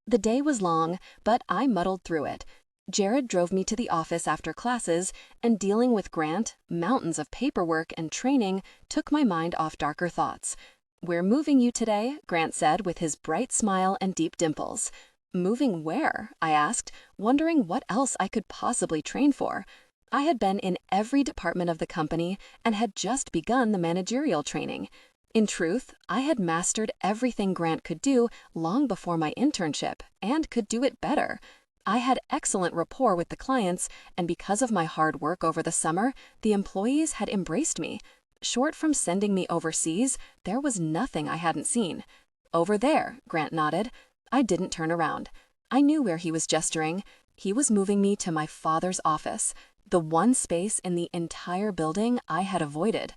The day was long, but I muddled through it. Jared drove me to the office after classes, and dealing with Grant, mountains of paperwork and training took my mind off darker thoughts. We're moving you today, Grant said with his bright smile and deep dimples. Moving where? I asked, wondering what else I could possibly train for. I had been in every department of the company and had just begun the managerial training. In truth, I had mastered everything Grant could do long before my internship and could do it better. I had excellent rapport with the clients, and because of my hard work over the summer, the employees had embraced me. Short from sending me overseas, there was nothing I hadn't seen. Over there, Grant nodded. I didn't turn around. I knew where he was gesturing. He was moving me to my father's office, the one space in the entire building I had avoided.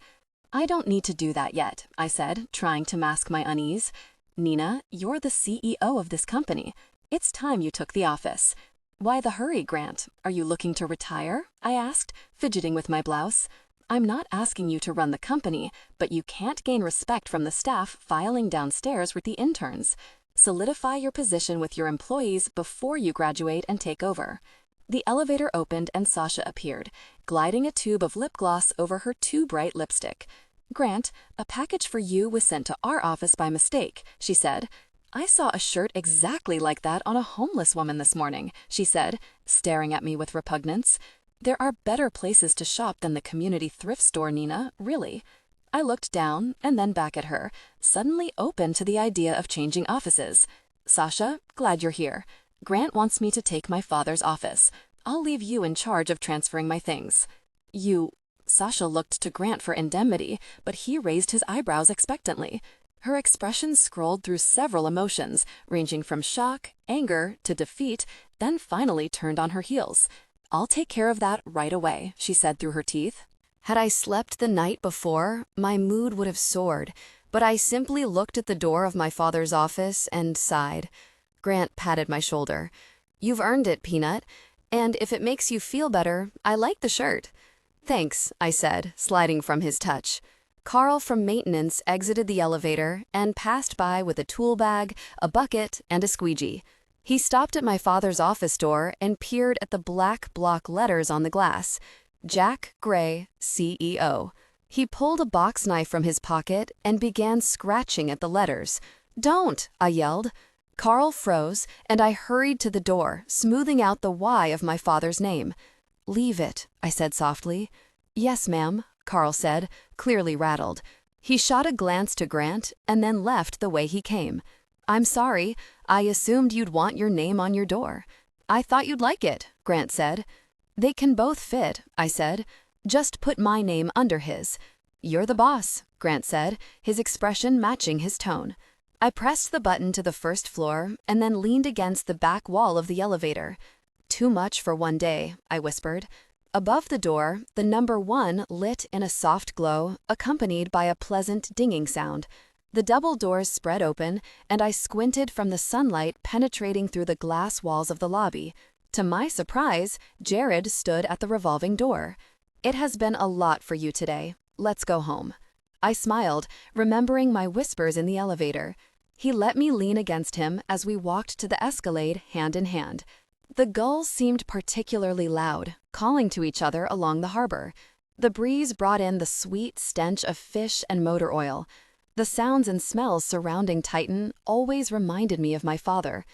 I don't need to do that yet, I said, trying to mask my unease. Nina, you're the CEO of this company. It's time you took the office. Why the hurry, Grant? Are you looking to retire? I asked, fidgeting with my blouse. I'm not asking you to run the company, but you can't gain respect from the staff filing downstairs with the interns. Solidify your position with your employees before you graduate and take over. The elevator opened and Sasha appeared, gliding a tube of lip gloss over her too bright lipstick. Grant, a package for you was sent to our office by mistake, she said. I saw a shirt exactly like that on a homeless woman this morning, she said, staring at me with repugnance. There are better places to shop than the community thrift store, Nina, really. I looked down and then back at her, suddenly open to the idea of changing offices. Sasha, glad you're here. Grant wants me to take my father's office. I'll leave you in charge of transferring my things. You... Sasha looked to Grant for indemnity, but he raised his eyebrows expectantly. Her expression scrolled through several emotions, ranging from shock, anger, to defeat, then finally turned on her heels. I'll take care of that right away, she said through her teeth. Had I slept the night before, my mood would have soared, but I simply looked at the door of my father's office and sighed. Grant patted my shoulder. You've earned it, Peanut, and if it makes you feel better, I like the shirt. Thanks, I said, sliding from his touch. Carl from maintenance exited the elevator and passed by with a tool bag, a bucket, and a squeegee. He stopped at my father's office door and peered at the black block letters on the glass. Jack Gray, CEO. He pulled a box knife from his pocket and began scratching at the letters. Don't, I yelled. Carl froze, and I hurried to the door, smoothing out the Y of my father's name. Leave it, I said softly. Yes, ma'am, Carl said, clearly rattled. He shot a glance to Grant and then left the way he came. I'm sorry, I assumed you'd want your name on your door. I thought you'd like it, Grant said. They can both fit, I said. Just put my name under his. You're the boss, Grant said, his expression matching his tone. I pressed the button to the first floor and then leaned against the back wall of the elevator. Too much for one day, I whispered. Above the door, the number 1 lit in a soft glow, accompanied by a pleasant dinging sound. The double doors spread open, and I squinted from the sunlight penetrating through the glass walls of the lobby. To my surprise, Jared stood at the revolving door. It has been a lot for you today. Let's go home. I smiled, remembering my whispers in the elevator. He let me lean against him as we walked to the Escalade hand in hand. The gulls seemed particularly loud, calling to each other along the harbor. The breeze brought in the sweet stench of fish and motor oil. The sounds and smells surrounding Titan always reminded me of my father.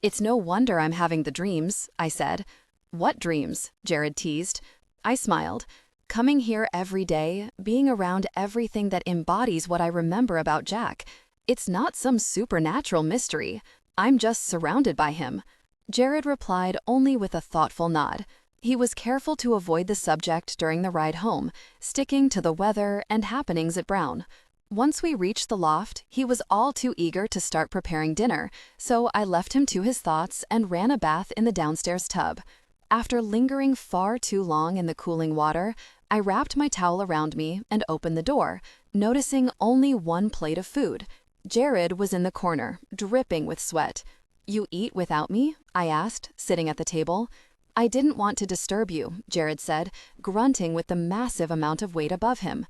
It's no wonder I'm having the dreams, I said. What dreams? Jared teased. I smiled. Coming here every day, being around everything that embodies what I remember about Jack. It's not some supernatural mystery. I'm just surrounded by him. Jared replied only with a thoughtful nod. He was careful to avoid the subject during the ride home, sticking to the weather and happenings at Brown. Once we reached the loft, he was all too eager to start preparing dinner, so I left him to his thoughts and ran a bath in the downstairs tub. After lingering far too long in the cooling water, I wrapped my towel around me and opened the door, noticing only one plate of food. Jared was in the corner, dripping with sweat. "You eat without me?" I asked, sitting at the table. "I didn't want to disturb you," Jared said, grunting with the massive amount of weight above him.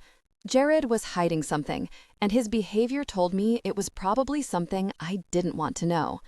Jared was hiding something, and his behavior told me it was probably something I didn't want to know.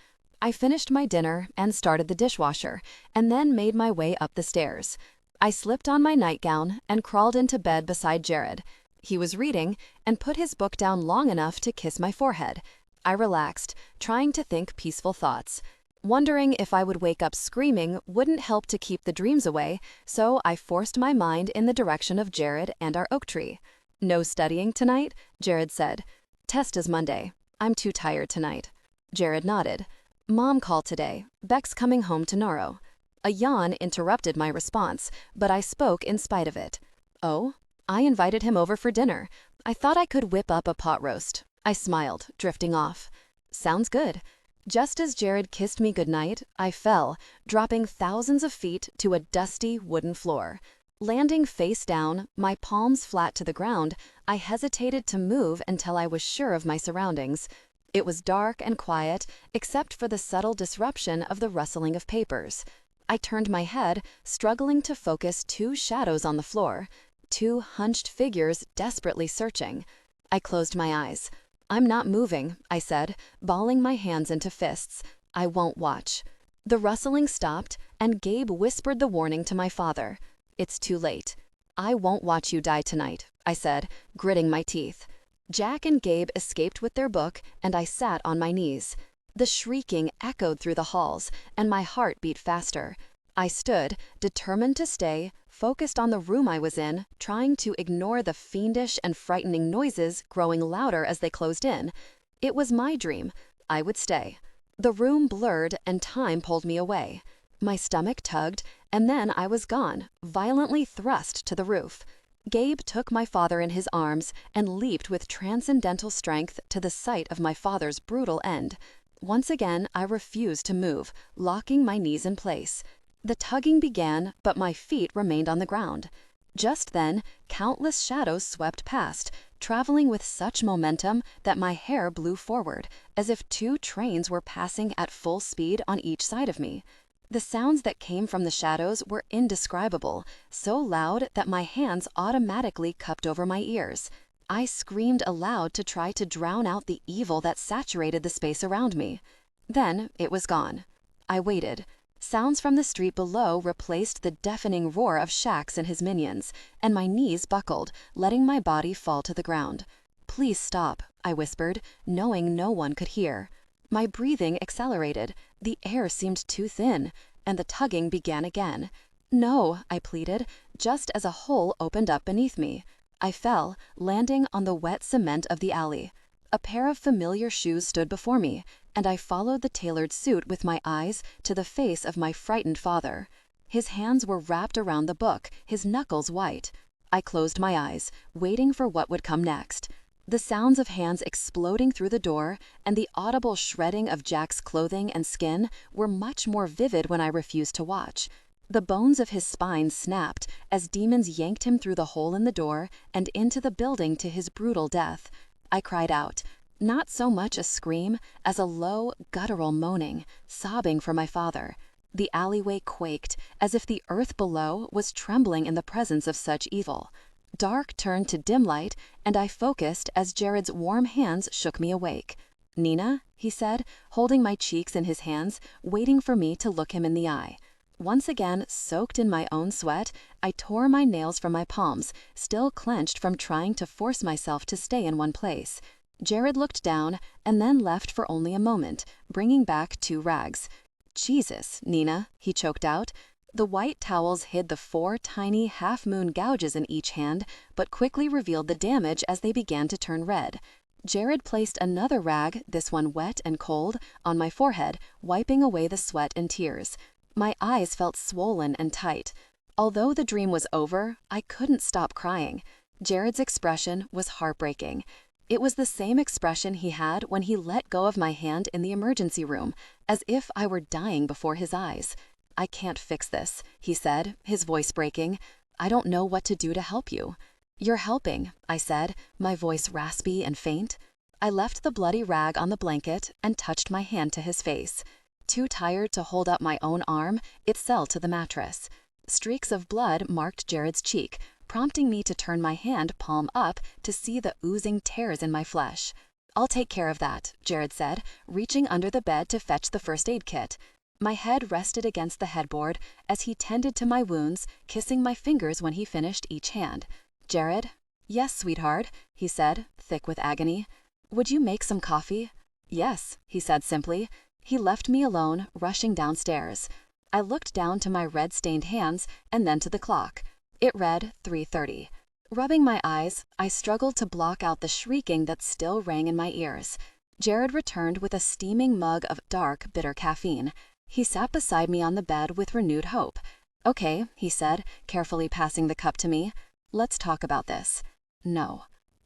I finished my dinner and started the dishwasher, and then made my way up the stairs. I slipped on my nightgown and crawled into bed beside Jared. He was reading and put his book down long enough to kiss my forehead. I relaxed, trying to think peaceful thoughts. Wondering if I would wake up screaming wouldn't help to keep the dreams away, so I forced my mind in the direction of Jared and our oak tree. "No studying tonight?" Jared said. "Test is Monday. I'm too tired tonight." Jared nodded. "Mom called today. Beck's coming home tomorrow." A yawn interrupted my response, but I spoke in spite of it. "Oh? I invited him over for dinner. I thought I could whip up a pot roast." I smiled, drifting off. "Sounds good." Just as Jared kissed me goodnight, I fell, dropping thousands of feet to a dusty wooden floor. Landing face down, my palms flat to the ground, I hesitated to move until I was sure of my surroundings. It was dark and quiet, except for the subtle disruption of the rustling of papers. I turned my head, struggling to focus two shadows on the floor, two hunched figures desperately searching. I closed my eyes. "I'm not moving," I said, balling my hands into fists. "I won't watch." The rustling stopped, and Gabe whispered the warning to my father. "It's too late." "I won't watch you die tonight," I said, gritting my teeth. Jack and Gabe escaped with their book, and I sat on my knees. The shrieking echoed through the halls, and my heart beat faster. I stood, determined to stay, focused on the room I was in, trying to ignore the fiendish and frightening noises growing louder as they closed in. It was my dream. I would stay. The room blurred and time pulled me away. My stomach tugged, and then I was gone, violently thrust to the roof. Gabe took my father in his arms and leaped with transcendental strength to the site of my father's brutal end. Once again, I refused to move, locking my knees in place. The tugging began, but my feet remained on the ground. Just then, countless shadows swept past, traveling with such momentum that my hair blew forward, as if two trains were passing at full speed on each side of me. The sounds that came from the shadows were indescribable, so loud that my hands automatically cupped over my ears. I screamed aloud to try to drown out the evil that saturated the space around me. Then it was gone. I waited. Sounds from the street below replaced the deafening roar of Shax and his minions, and my knees buckled, letting my body fall to the ground. "Please stop," I whispered, knowing no one could hear. My breathing accelerated, the air seemed too thin, and the tugging began again. "No," I pleaded, just as a hole opened up beneath me. I fell, landing on the wet cement of the alley. A pair of familiar shoes stood before me, and I followed the tailored suit with my eyes to the face of my frightened father. His hands were wrapped around the book, his knuckles white. I closed my eyes, waiting for what would come next. The sounds of hands exploding through the door and the audible shredding of Jack's clothing and skin were much more vivid when I refused to watch. The bones of his spine snapped as demons yanked him through the hole in the door and into the building to his brutal death. I cried out, not so much a scream as a low, guttural moaning, sobbing for my father. The alleyway quaked, as if the earth below was trembling in the presence of such evil. Dark turned to dim light, and I focused as Jared's warm hands shook me awake. "Nina," he said, holding my cheeks in his hands, waiting for me to look him in the eye. Once again, soaked in my own sweat, I tore my nails from my palms, still clenched from trying to force myself to stay in one place. Jared looked down and then left for only a moment, bringing back 2 rags. "Jesus, Nina," he choked out. The white towels hid the 4 tiny half-moon gouges in each hand, but quickly revealed the damage as they began to turn red. Jared placed another rag, this one wet and cold, on my forehead, wiping away the sweat and tears. My eyes felt swollen and tight. Although the dream was over, I couldn't stop crying. Jared's expression was heartbreaking. It was the same expression he had when he let go of my hand in the emergency room, as if I were dying before his eyes. "I can't fix this," he said, his voice breaking. "I don't know what to do to help you." "You're helping," I said, my voice raspy and faint. I left the bloody rag on the blanket and touched my hand to his face. Too tired to hold up my own arm, it fell to the mattress. Streaks of blood marked Jared's cheek, prompting me to turn my hand palm up to see the oozing tears in my flesh. "I'll take care of that," Jared said, reaching under the bed to fetch the first aid kit. My head rested against the headboard as he tended to my wounds, kissing my fingers when he finished each hand. "Jared?" "Yes, sweetheart," he said, thick with agony. "Would you make some coffee?" "Yes," he said simply. He left me alone, rushing downstairs. I looked down to my red-stained hands and then to the clock. It read 3:30. Rubbing my eyes, I struggled to block out the shrieking that still rang in my ears. Jared returned with a steaming mug of dark, bitter caffeine. He sat beside me on the bed with renewed hope. "Okay," he said, carefully passing the cup to me. "Let's talk about this." "No."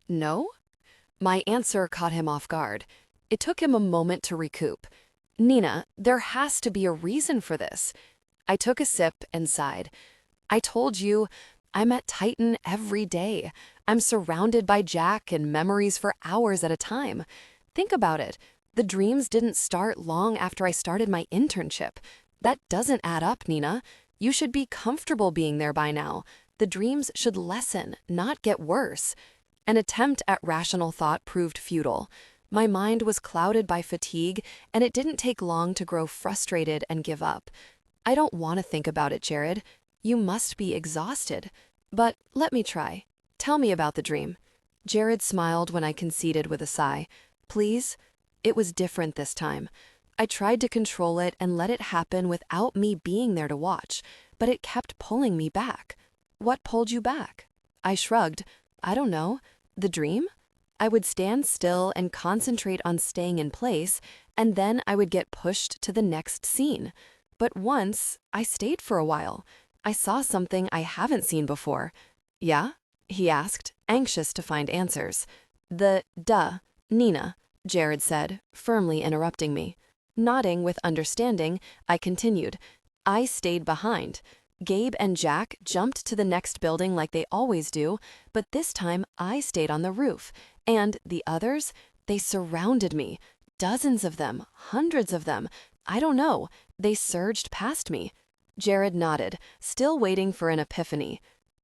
No? My answer caught him off guard. It took him a moment to recoup. "Nina, there has to be a reason for this." I took a sip and sighed. "I told you, I'm at Titan every day. I'm surrounded by Jack and memories for hours at a time. Think about it. The dreams didn't start long after I started my internship. That doesn't add up, Nina. You should be comfortable being there by now. The dreams should lessen, not get worse." An attempt at rational thought proved futile. My mind was clouded by fatigue, and it didn't take long to grow frustrated and give up. "I don't want to think about it, Jared. You must be exhausted. But let me try. Tell me about the dream." Jared smiled when I conceded with a sigh. "Please?" It was different this time. I tried to control it and let it happen without me being there to watch, but it kept pulling me back. "What pulled you back?" I shrugged. "I don't know. The dream?" I would stand still and concentrate on staying in place, and then I would get pushed to the next scene. But once, I stayed for a while. I saw something I haven't seen before. "Yeah?" he asked, anxious to find answers. Nina," Jared said, firmly interrupting me. Nodding with understanding, I continued. "I stayed behind. Gabe and Jack jumped to the next building like they always do, but this time I stayed on the roof. And the others, they surrounded me. Dozens of them, hundreds of them. I don't know. They surged past me." Jared nodded, still waiting for an epiphany.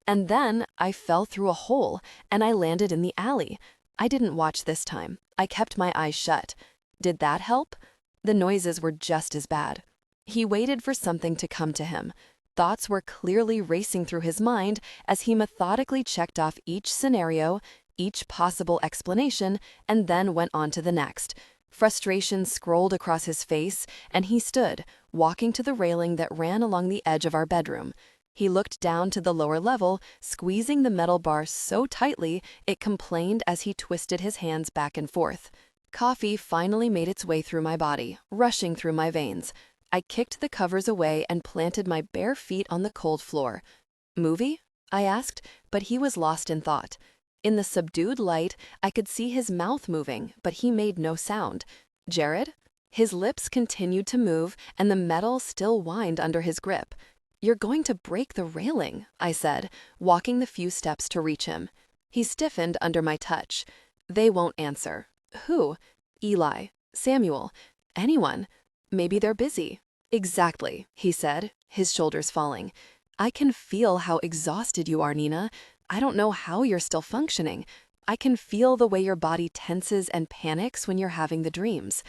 "And then I fell through a hole, and I landed in the alley. I didn't watch this time. I kept my eyes shut. Did that help?" The noises were just as bad. He waited for something to come to him. Thoughts were clearly racing through his mind as he methodically checked off each scenario, each possible explanation, and then went on to the next. Frustration scrolled across his face, and he stood, walking to the railing that ran along the edge of our bedroom. He looked down to the lower level, squeezing the metal bar so tightly it complained as he twisted his hands back and forth. Coffee finally made its way through my body, rushing through my veins. I kicked the covers away and planted my bare feet on the cold floor. "Movie?" I asked, but he was lost in thought. In the subdued light, I could see his mouth moving, but he made no sound. "Jared?" His lips continued to move, and the metal still whined under his grip. "You're going to break the railing," I said, walking the few steps to reach him. He stiffened under my touch. "They won't answer." "Who?" "Eli. Samuel. Anyone. Maybe they're busy." "Exactly," he said, his shoulders falling. "I can feel how exhausted you are, Nina. I don't know how you're still functioning. I can feel the way your body tenses and panics when you're having the dreams.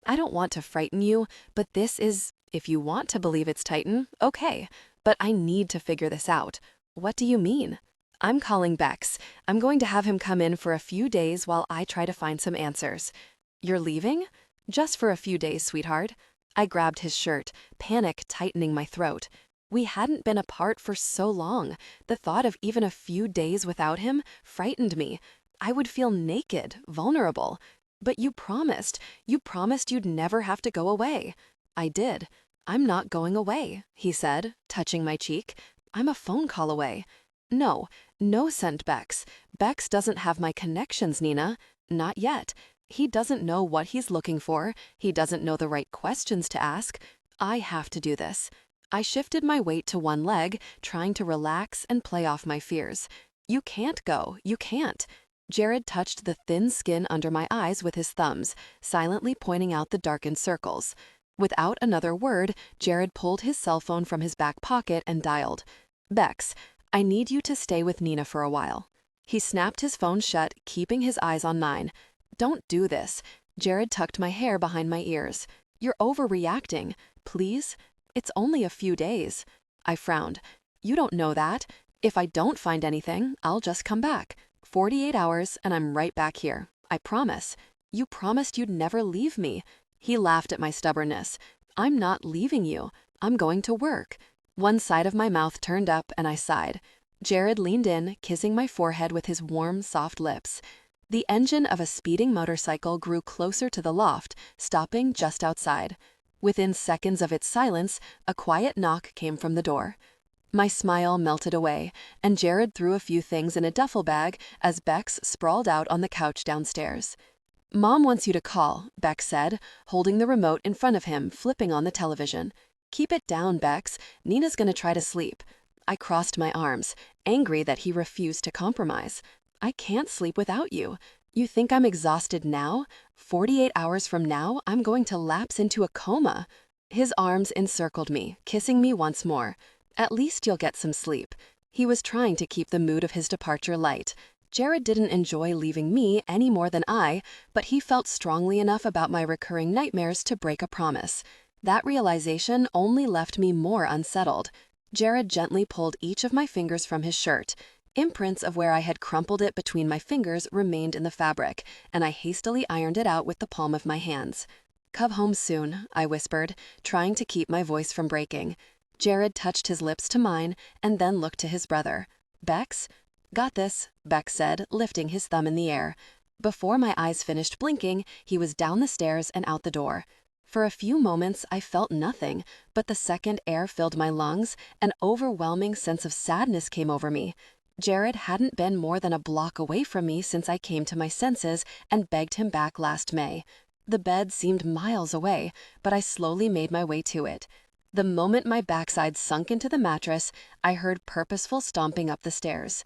I don't want to frighten you, but this is, if you want to believe it's Titan, okay. But I need to figure this out. What do you mean?" "I'm calling Bex. I'm going to have him come in for a few days while I try to find some answers." "You're leaving?" "Just for a few days, sweetheart." I grabbed his shirt, panic tightening my throat. We hadn't been apart for so long. The thought of even a few days without him frightened me. I would feel naked, vulnerable. But you promised you'd never have to go away. I did. I'm not going away, he said, touching my cheek. I'm a phone call away. No, no, sent Bex. Bex doesn't have my connections, Nina. Not yet. He doesn't know what he's looking for. He doesn't know the right questions to ask. I have to do this. I shifted my weight to one leg, trying to relax and play off my fears. You can't go. You can't. Jared touched the thin skin under my eyes with his thumbs, silently pointing out the darkened circles. Without another word, Jared pulled his cell phone from his back pocket and dialed. Bex, I need you to stay with Nina for a while. He snapped his phone shut, keeping his eyes on mine. Don't do this. Jared tucked my hair behind my ears. You're overreacting. Please? It's only a few days. I frowned. You don't know that. If I don't find anything, I'll just come back. 48 hours and I'm right back here. I promise. You promised you'd never leave me. He laughed at my stubbornness. I'm not leaving you. I'm going to work. One side of my mouth turned up and I sighed. Jared leaned in, kissing my forehead with his warm, soft lips. The engine of a speeding motorcycle grew closer to the loft, stopping just outside. Within seconds of its silence, a quiet knock came from the door. My smile melted away, and Jared threw a few things in a duffel bag as Bex sprawled out on the couch downstairs. Mom wants you to call, Bex said, holding the remote in front of him, flipping on the television. Keep it down, Bex. Nina's going to try to sleep. I crossed my arms, angry that he refused to compromise. I can't sleep without you. You think I'm exhausted now? 48 hours from now, I'm going to lapse into a coma. His arms encircled me, kissing me once more. At least you'll get some sleep. He was trying to keep the mood of his departure light. Jared didn't enjoy leaving me any more than I, but he felt strongly enough about my recurring nightmares to break a promise. That realization only left me more unsettled. Jared gently pulled each of my fingers from his shirt. Imprints of where I had crumpled it between my fingers remained in the fabric, and I hastily ironed it out with the palm of my hands. Come home soon, I whispered, trying to keep my voice from breaking. Jared touched his lips to mine and then looked to his brother. Bex? Got this, Bex said, lifting his thumb in the air. Before my eyes finished blinking, he was down the stairs and out the door. For a few moments, I felt nothing, but the second air filled my lungs, an overwhelming sense of sadness came over me. Jared hadn't been more than a block away from me since I came to my senses and begged him back last May. The bed seemed miles away, but I slowly made my way to it. The moment my backside sunk into the mattress, I heard purposeful stomping up the stairs.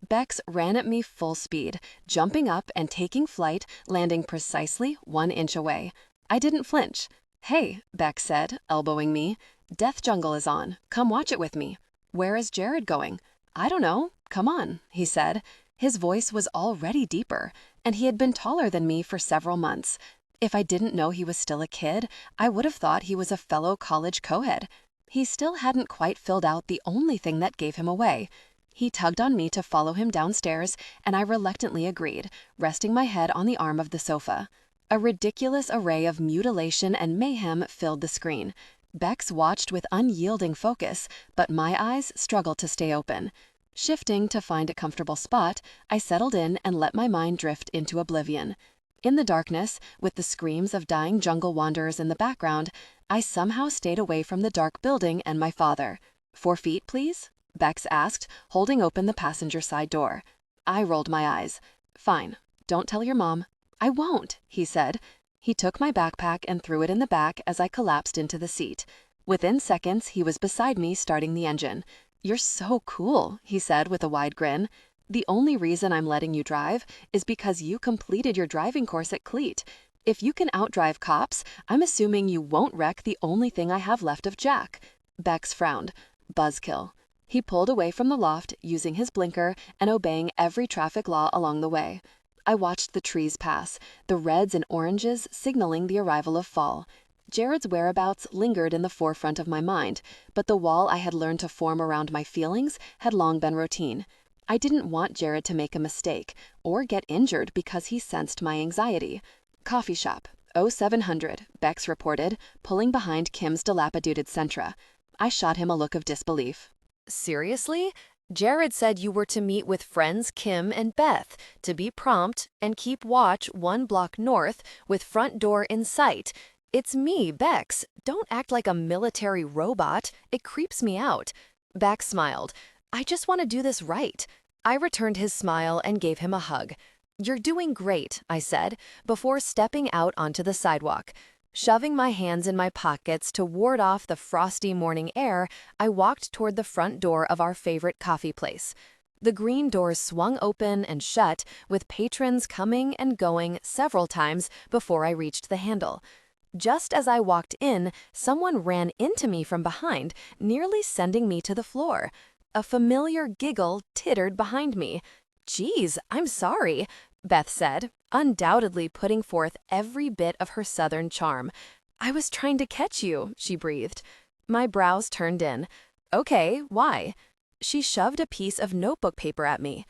Bex ran at me full speed, jumping up and taking flight, landing precisely 1 inch away. I didn't flinch. Hey, Bex said, elbowing me. Death Jungle is on. Come watch it with me. Where is Jared going? I don't know. Come on, he said. His voice was already deeper, and he had been taller than me for several months. If I didn't know he was still a kid, I would have thought he was a fellow college co-ed. He still hadn't quite filled out the only thing that gave him away. He tugged on me to follow him downstairs, and I reluctantly agreed, resting my head on the arm of the sofa. A ridiculous array of mutilation and mayhem filled the screen. Bex watched with unyielding focus, but my eyes struggled to stay open. Shifting to find a comfortable spot, I settled in and let my mind drift into oblivion. In the darkness, with the screams of dying jungle wanderers in the background, I somehow stayed away from the dark building and my father. 4 feet, please? Bex asked, holding open the passenger side door. I rolled my eyes. Fine. Don't tell your mom. I won't, he said. He took my backpack and threw it in the back as I collapsed into the seat. Within seconds, he was beside me starting the engine. You're so cool, he said with a wide grin. The only reason I'm letting you drive is because you completed your driving course at Cleat. If you can outdrive cops, I'm assuming you won't wreck the only thing I have left of Jack. Bex frowned. Buzzkill. He pulled away from the loft, using his blinker and obeying every traffic law along the way. I watched the trees pass, the reds and oranges signaling the arrival of fall. Jared's whereabouts lingered in the forefront of my mind, but the wall I had learned to form around my feelings had long been routine. I didn't want Jared to make a mistake or get injured because he sensed my anxiety. Coffee shop, 0700, Bex reported, pulling behind Kim's dilapidated Sentra. I shot him a look of disbelief. Seriously? Jared said you were to meet with friends Kim and Beth, to be prompt and keep watch 1 block north with front door in sight. It's me, Bex. Don't act like a military robot. It creeps me out. Bex smiled. I just want to do this right. I returned his smile and gave him a hug. You're doing great, I said, before stepping out onto the sidewalk. Shoving my hands in my pockets to ward off the frosty morning air, I walked toward the front door of our favorite coffee place. The green doors swung open and shut, with patrons coming and going several times before I reached the handle. Just as I walked in, someone ran into me from behind, nearly sending me to the floor. A familiar giggle tittered behind me. "Geez, I'm sorry," Beth said, undoubtedly putting forth every bit of her southern charm. "I was trying to catch you," she breathed. My brows turned in. "Okay, why?" She shoved a piece of notebook paper at me.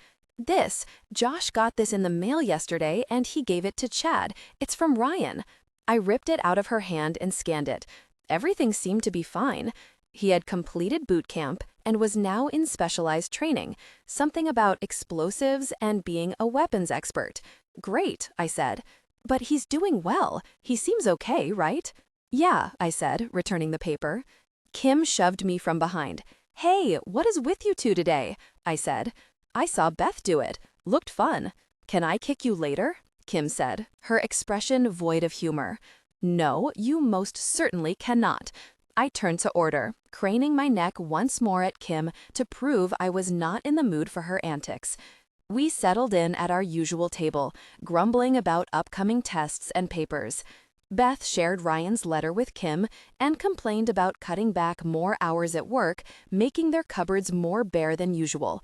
Josh got this in the mail yesterday and he gave it to Chad. It's from Ryan." I ripped it out of her hand and scanned it. Everything seemed to be fine. He had completed boot camp and was now in specialized training, something about explosives and being a weapons expert. "Great," I said. "But he's doing well. He seems okay, right?" "Yeah," I said, returning the paper. Kim shoved me from behind. "Hey, what is with you two today?" I said. "I saw Beth do it. Looked fun." "Can I kick you later?" Kim said, her expression void of humor. "No, you most certainly cannot." I turned to order, craning my neck once more at Kim to prove I was not in the mood for her antics. We settled in at our usual table, grumbling about upcoming tests and papers. Beth shared Ryan's letter with Kim and complained about cutting back more hours at work, making their cupboards more bare than usual.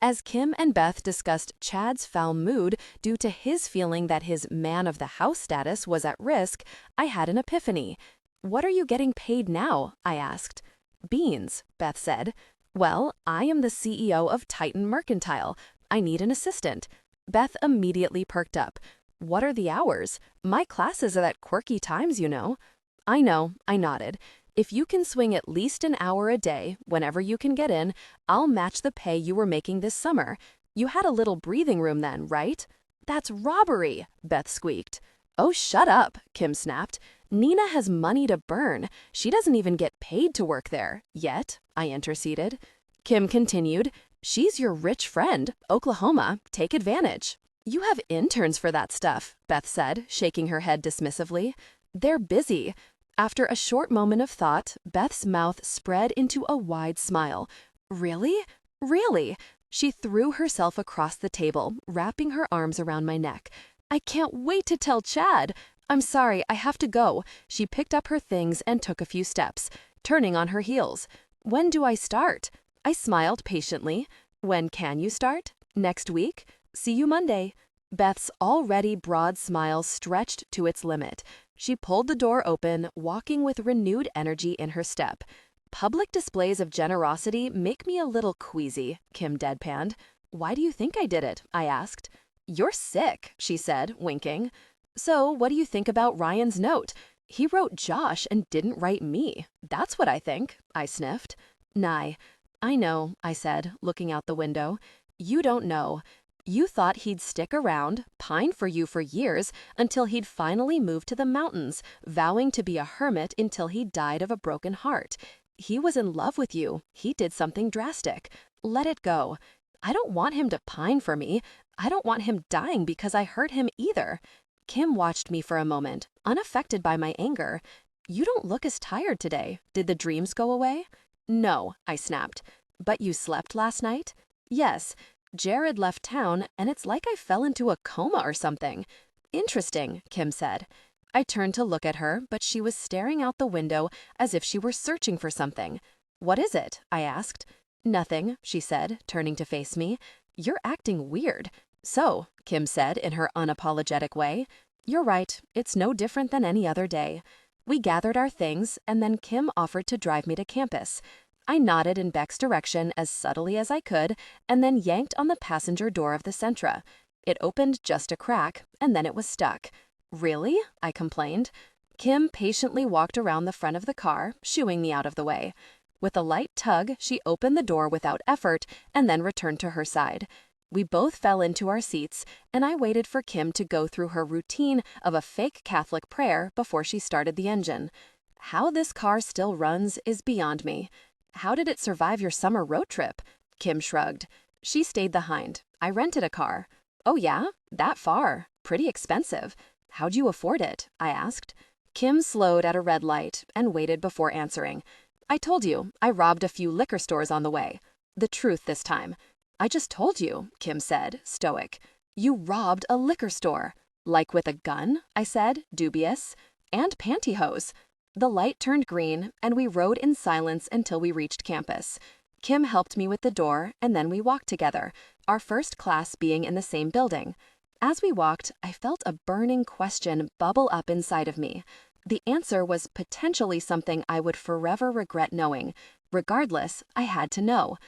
As Kim and Beth discussed Chad's foul mood due to his feeling that his man-of-the-house status was at risk, I had an epiphany. "What are you getting paid now?" I asked. "Beans," Beth said. "Well, I am the CEO of Titan Mercantile. I need an assistant." Beth immediately perked up. "What are the hours? My classes are at quirky times, you know." "I know," I nodded. "If you can swing at least an hour a day, whenever you can get in, I'll match the pay you were making this summer. You had a little breathing room then, right?" "That's robbery," Beth squeaked. "Oh, shut up," Kim snapped. "Nina has money to burn. She doesn't even get paid to work there, yet," I interceded. Kim continued, "She's your rich friend, Oklahoma. Take advantage." "You have interns for that stuff," Beth said, shaking her head dismissively. "They're busy." After a short moment of thought, Beth's mouth spread into a wide smile. "Really? Really?" She threw herself across the table, wrapping her arms around my neck. "I can't wait to tell Chad. I'm sorry, I have to go." She picked up her things and took a few steps, turning on her heels. "When do I start?" I smiled patiently. "When can you start? Next week? See you Monday." Beth's already broad smile stretched to its limit. She pulled the door open, walking with renewed energy in her step. "Public displays of generosity make me a little queasy," Kim deadpanned. "Why do you think I did it?" I asked. "You're sick," she said, winking. "So what do you think about Ryan's note? He wrote Josh and didn't write me. That's what I think," I sniffed. "Nye, I know," I said, looking out the window. "You don't know. You thought he'd stick around, pine for you for years, until he'd finally move to the mountains, vowing to be a hermit until he died of a broken heart. He was in love with you. He did something drastic. Let it go. I don't want him to pine for me. I don't want him dying because I hurt him either." Kim watched me for a moment, unaffected by my anger. "You don't look as tired today. Did the dreams go away?" "No," I snapped. "But you slept last night?" "Yes. Jared left town, and it's like I fell into a coma or something." "Interesting," Kim said. I turned to look at her, but she was staring out the window as if she were searching for something. "What is it?" I asked. "Nothing," she said, turning to face me. "You're acting weird." "So," Kim said in her unapologetic way, "you're right. It's no different than any other day." We gathered our things, and then Kim offered to drive me to campus. I nodded in Beck's direction as subtly as I could, and then yanked on the passenger door of the Sentra. It opened just a crack, and then it was stuck. "Really?" I complained. Kim patiently walked around the front of the car, shooing me out of the way. With a light tug, she opened the door without effort and then returned to her side. We both fell into our seats, and I waited for Kim to go through her routine of a fake Catholic prayer before she started the engine. How this car still runs is beyond me. How did it survive your summer road trip? Kim shrugged. She stayed behind. I rented a car. Oh yeah? That far? Pretty expensive. How'd you afford it? I asked. Kim slowed at a red light and waited before answering. I told you, I robbed a few liquor stores on the way. The truth this time. I just told you, Kim said, stoic. You robbed a liquor store. Like with a gun? I said, dubious. And pantyhose. The light turned green, and we rode in silence until we reached campus. Kim helped me with the door, and then we walked together, our first class being in the same building. As we walked, I felt a burning question bubble up inside of me. The answer was potentially something I would forever regret knowing. Regardless, I had to know.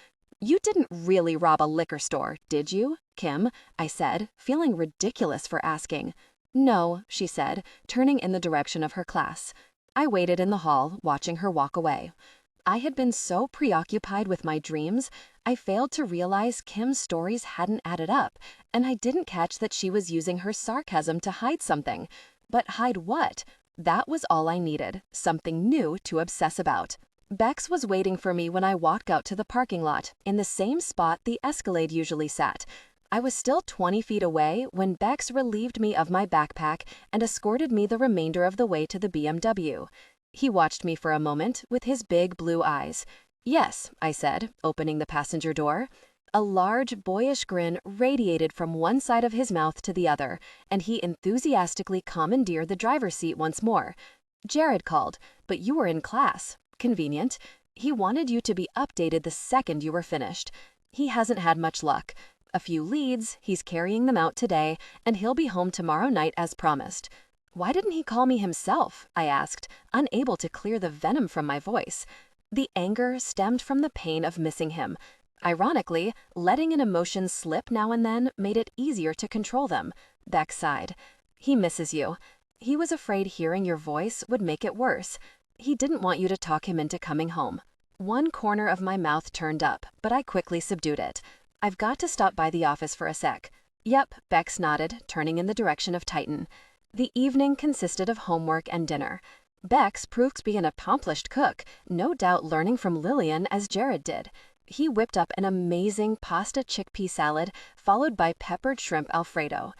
You didn't really rob a liquor store, did you, Kim? I said, feeling ridiculous for asking. No, she said, turning in the direction of her class. I waited in the hall, watching her walk away. I had been so preoccupied with my dreams, I failed to realize Kim's stories hadn't added up, and I didn't catch that she was using her sarcasm to hide something. But hide what? That was all I needed, something new to obsess about. Bex was waiting for me when I walked out to the parking lot, in the same spot the Escalade usually sat. I was still 20 feet away when Bex relieved me of my backpack and escorted me the remainder of the way to the BMW. He watched me for a moment with his big blue eyes. Yes, I said, opening the passenger door. A large, boyish grin radiated from one side of his mouth to the other, and he enthusiastically commandeered the driver's seat once more. Jared called, but you were in class. Convenient. He wanted you to be updated the second you were finished. He hasn't had much luck. A few leads, he's carrying them out today, and he'll be home tomorrow night as promised. Why didn't he call me himself? I asked, unable to clear the venom from my voice. The anger stemmed from the pain of missing him. Ironically, letting an emotion slip now and then made it easier to control them. Beck sighed. He misses you. He was afraid hearing your voice would make it worse. He didn't want you to talk him into coming home. One corner of my mouth turned up, but I quickly subdued it. I've got to stop by the office for a sec. Yep, Bex nodded, turning in the direction of Titan. The evening consisted of homework and dinner. Bex proved to be an accomplished cook, no doubt learning from Lillian as Jared did. He whipped up an amazing pasta chickpea salad, followed by peppered shrimp Alfredo.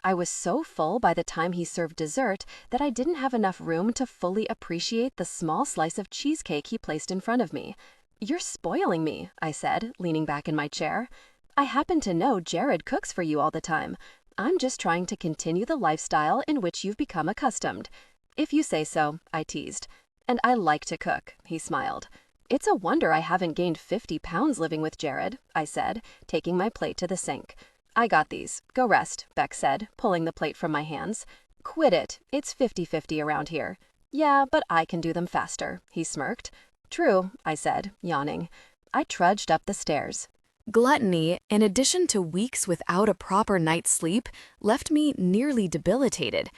I was so full by the time he served dessert that I didn't have enough room to fully appreciate the small slice of cheesecake he placed in front of me. You're spoiling me, I said, leaning back in my chair. I happen to know Jared cooks for you all the time. I'm just trying to continue the lifestyle in which you've become accustomed. If you say so, I teased. And I like to cook, he smiled. It's a wonder I haven't gained 50 pounds living with Jared, I said, taking my plate to the sink. I got these. Go rest, Beck said, pulling the plate from my hands. Quit it. It's 50-50 around here. Yeah, but I can do them faster, he smirked. True, I said, yawning. I trudged up the stairs. Gluttony, in addition to weeks without a proper night's sleep, left me nearly debilitated.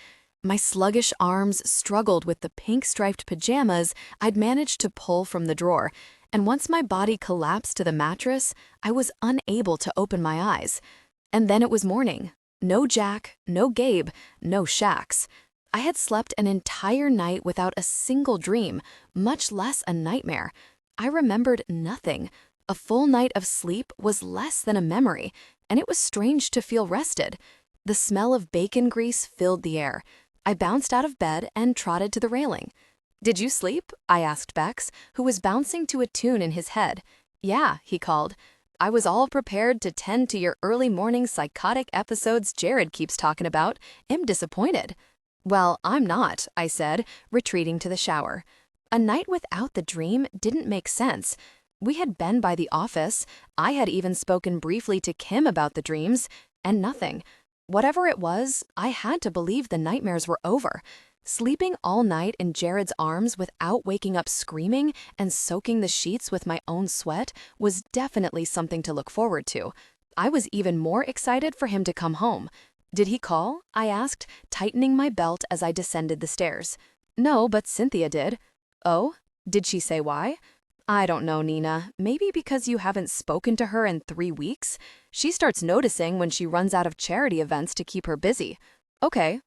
My sluggish arms struggled with the pink-striped pajamas I'd managed to pull from the drawer, and once my body collapsed to the mattress, I was unable to open my eyes. And then it was morning. No Jack, no Gabe, no Shax. I had slept an entire night without a single dream, much less a nightmare. I remembered nothing. A full night of sleep was less than a memory, and it was strange to feel rested. The smell of bacon grease filled the air. I bounced out of bed and trotted to the railing. "Did you sleep?" I asked Bex, who was bouncing to a tune in his head. "Yeah," he called. "I was all prepared to tend to your early morning psychotic episodes Jared keeps talking about. I'm disappointed." "Well, I'm not," I said, retreating to the shower. A night without the dream didn't make sense. We had been by the office. I had even spoken briefly to Kim about the dreams, and nothing. Whatever it was, I had to believe the nightmares were over. Sleeping all night in Jared's arms without waking up screaming and soaking the sheets with my own sweat was definitely something to look forward to. I was even more excited for him to come home. "Did he call?" I asked, tightening my belt as I descended the stairs. "No, but Cynthia did." "Oh? Did she say why?" I don't know, Nina. Maybe because you haven't spoken to her in 3 weeks? She starts noticing when she runs out of charity events to keep her busy. Okay,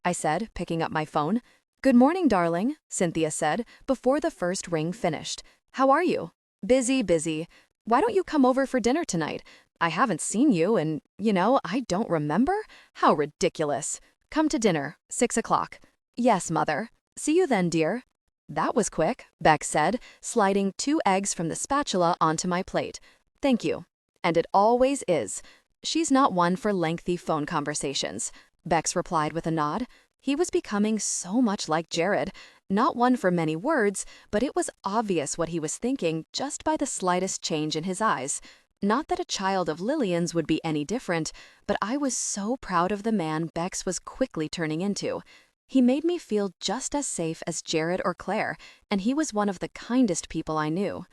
I said, picking up my phone. Good morning, darling, Cynthia said, before the first ring finished. How are you? Busy. Why don't you come over for dinner tonight? I haven't seen you and, I don't remember? How ridiculous. Come to dinner, 6 o'clock. Yes, mother. See you then, dear. That was quick, Beck said, sliding 2 eggs from the spatula onto my plate. Thank you. And it always is. She's not one for lengthy phone conversations. Bex replied with a nod. He was becoming so much like Jared. Not one for many words, but it was obvious what he was thinking just by the slightest change in his eyes. Not that a child of Lillian's would be any different, but I was so proud of the man Bex was quickly turning into. He made me feel just as safe as Jared or Claire, and he was one of the kindest people I knew.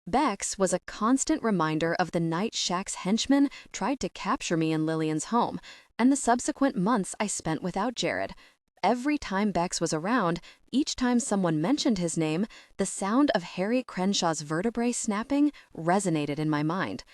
Bex was a constant reminder of the night Shax's henchmen tried to capture me in Lillian's home, and the subsequent months I spent without Jared. Every time Bex was around, each time someone mentioned his name, the sound of Harry Crenshaw's vertebrae snapping resonated in my mind.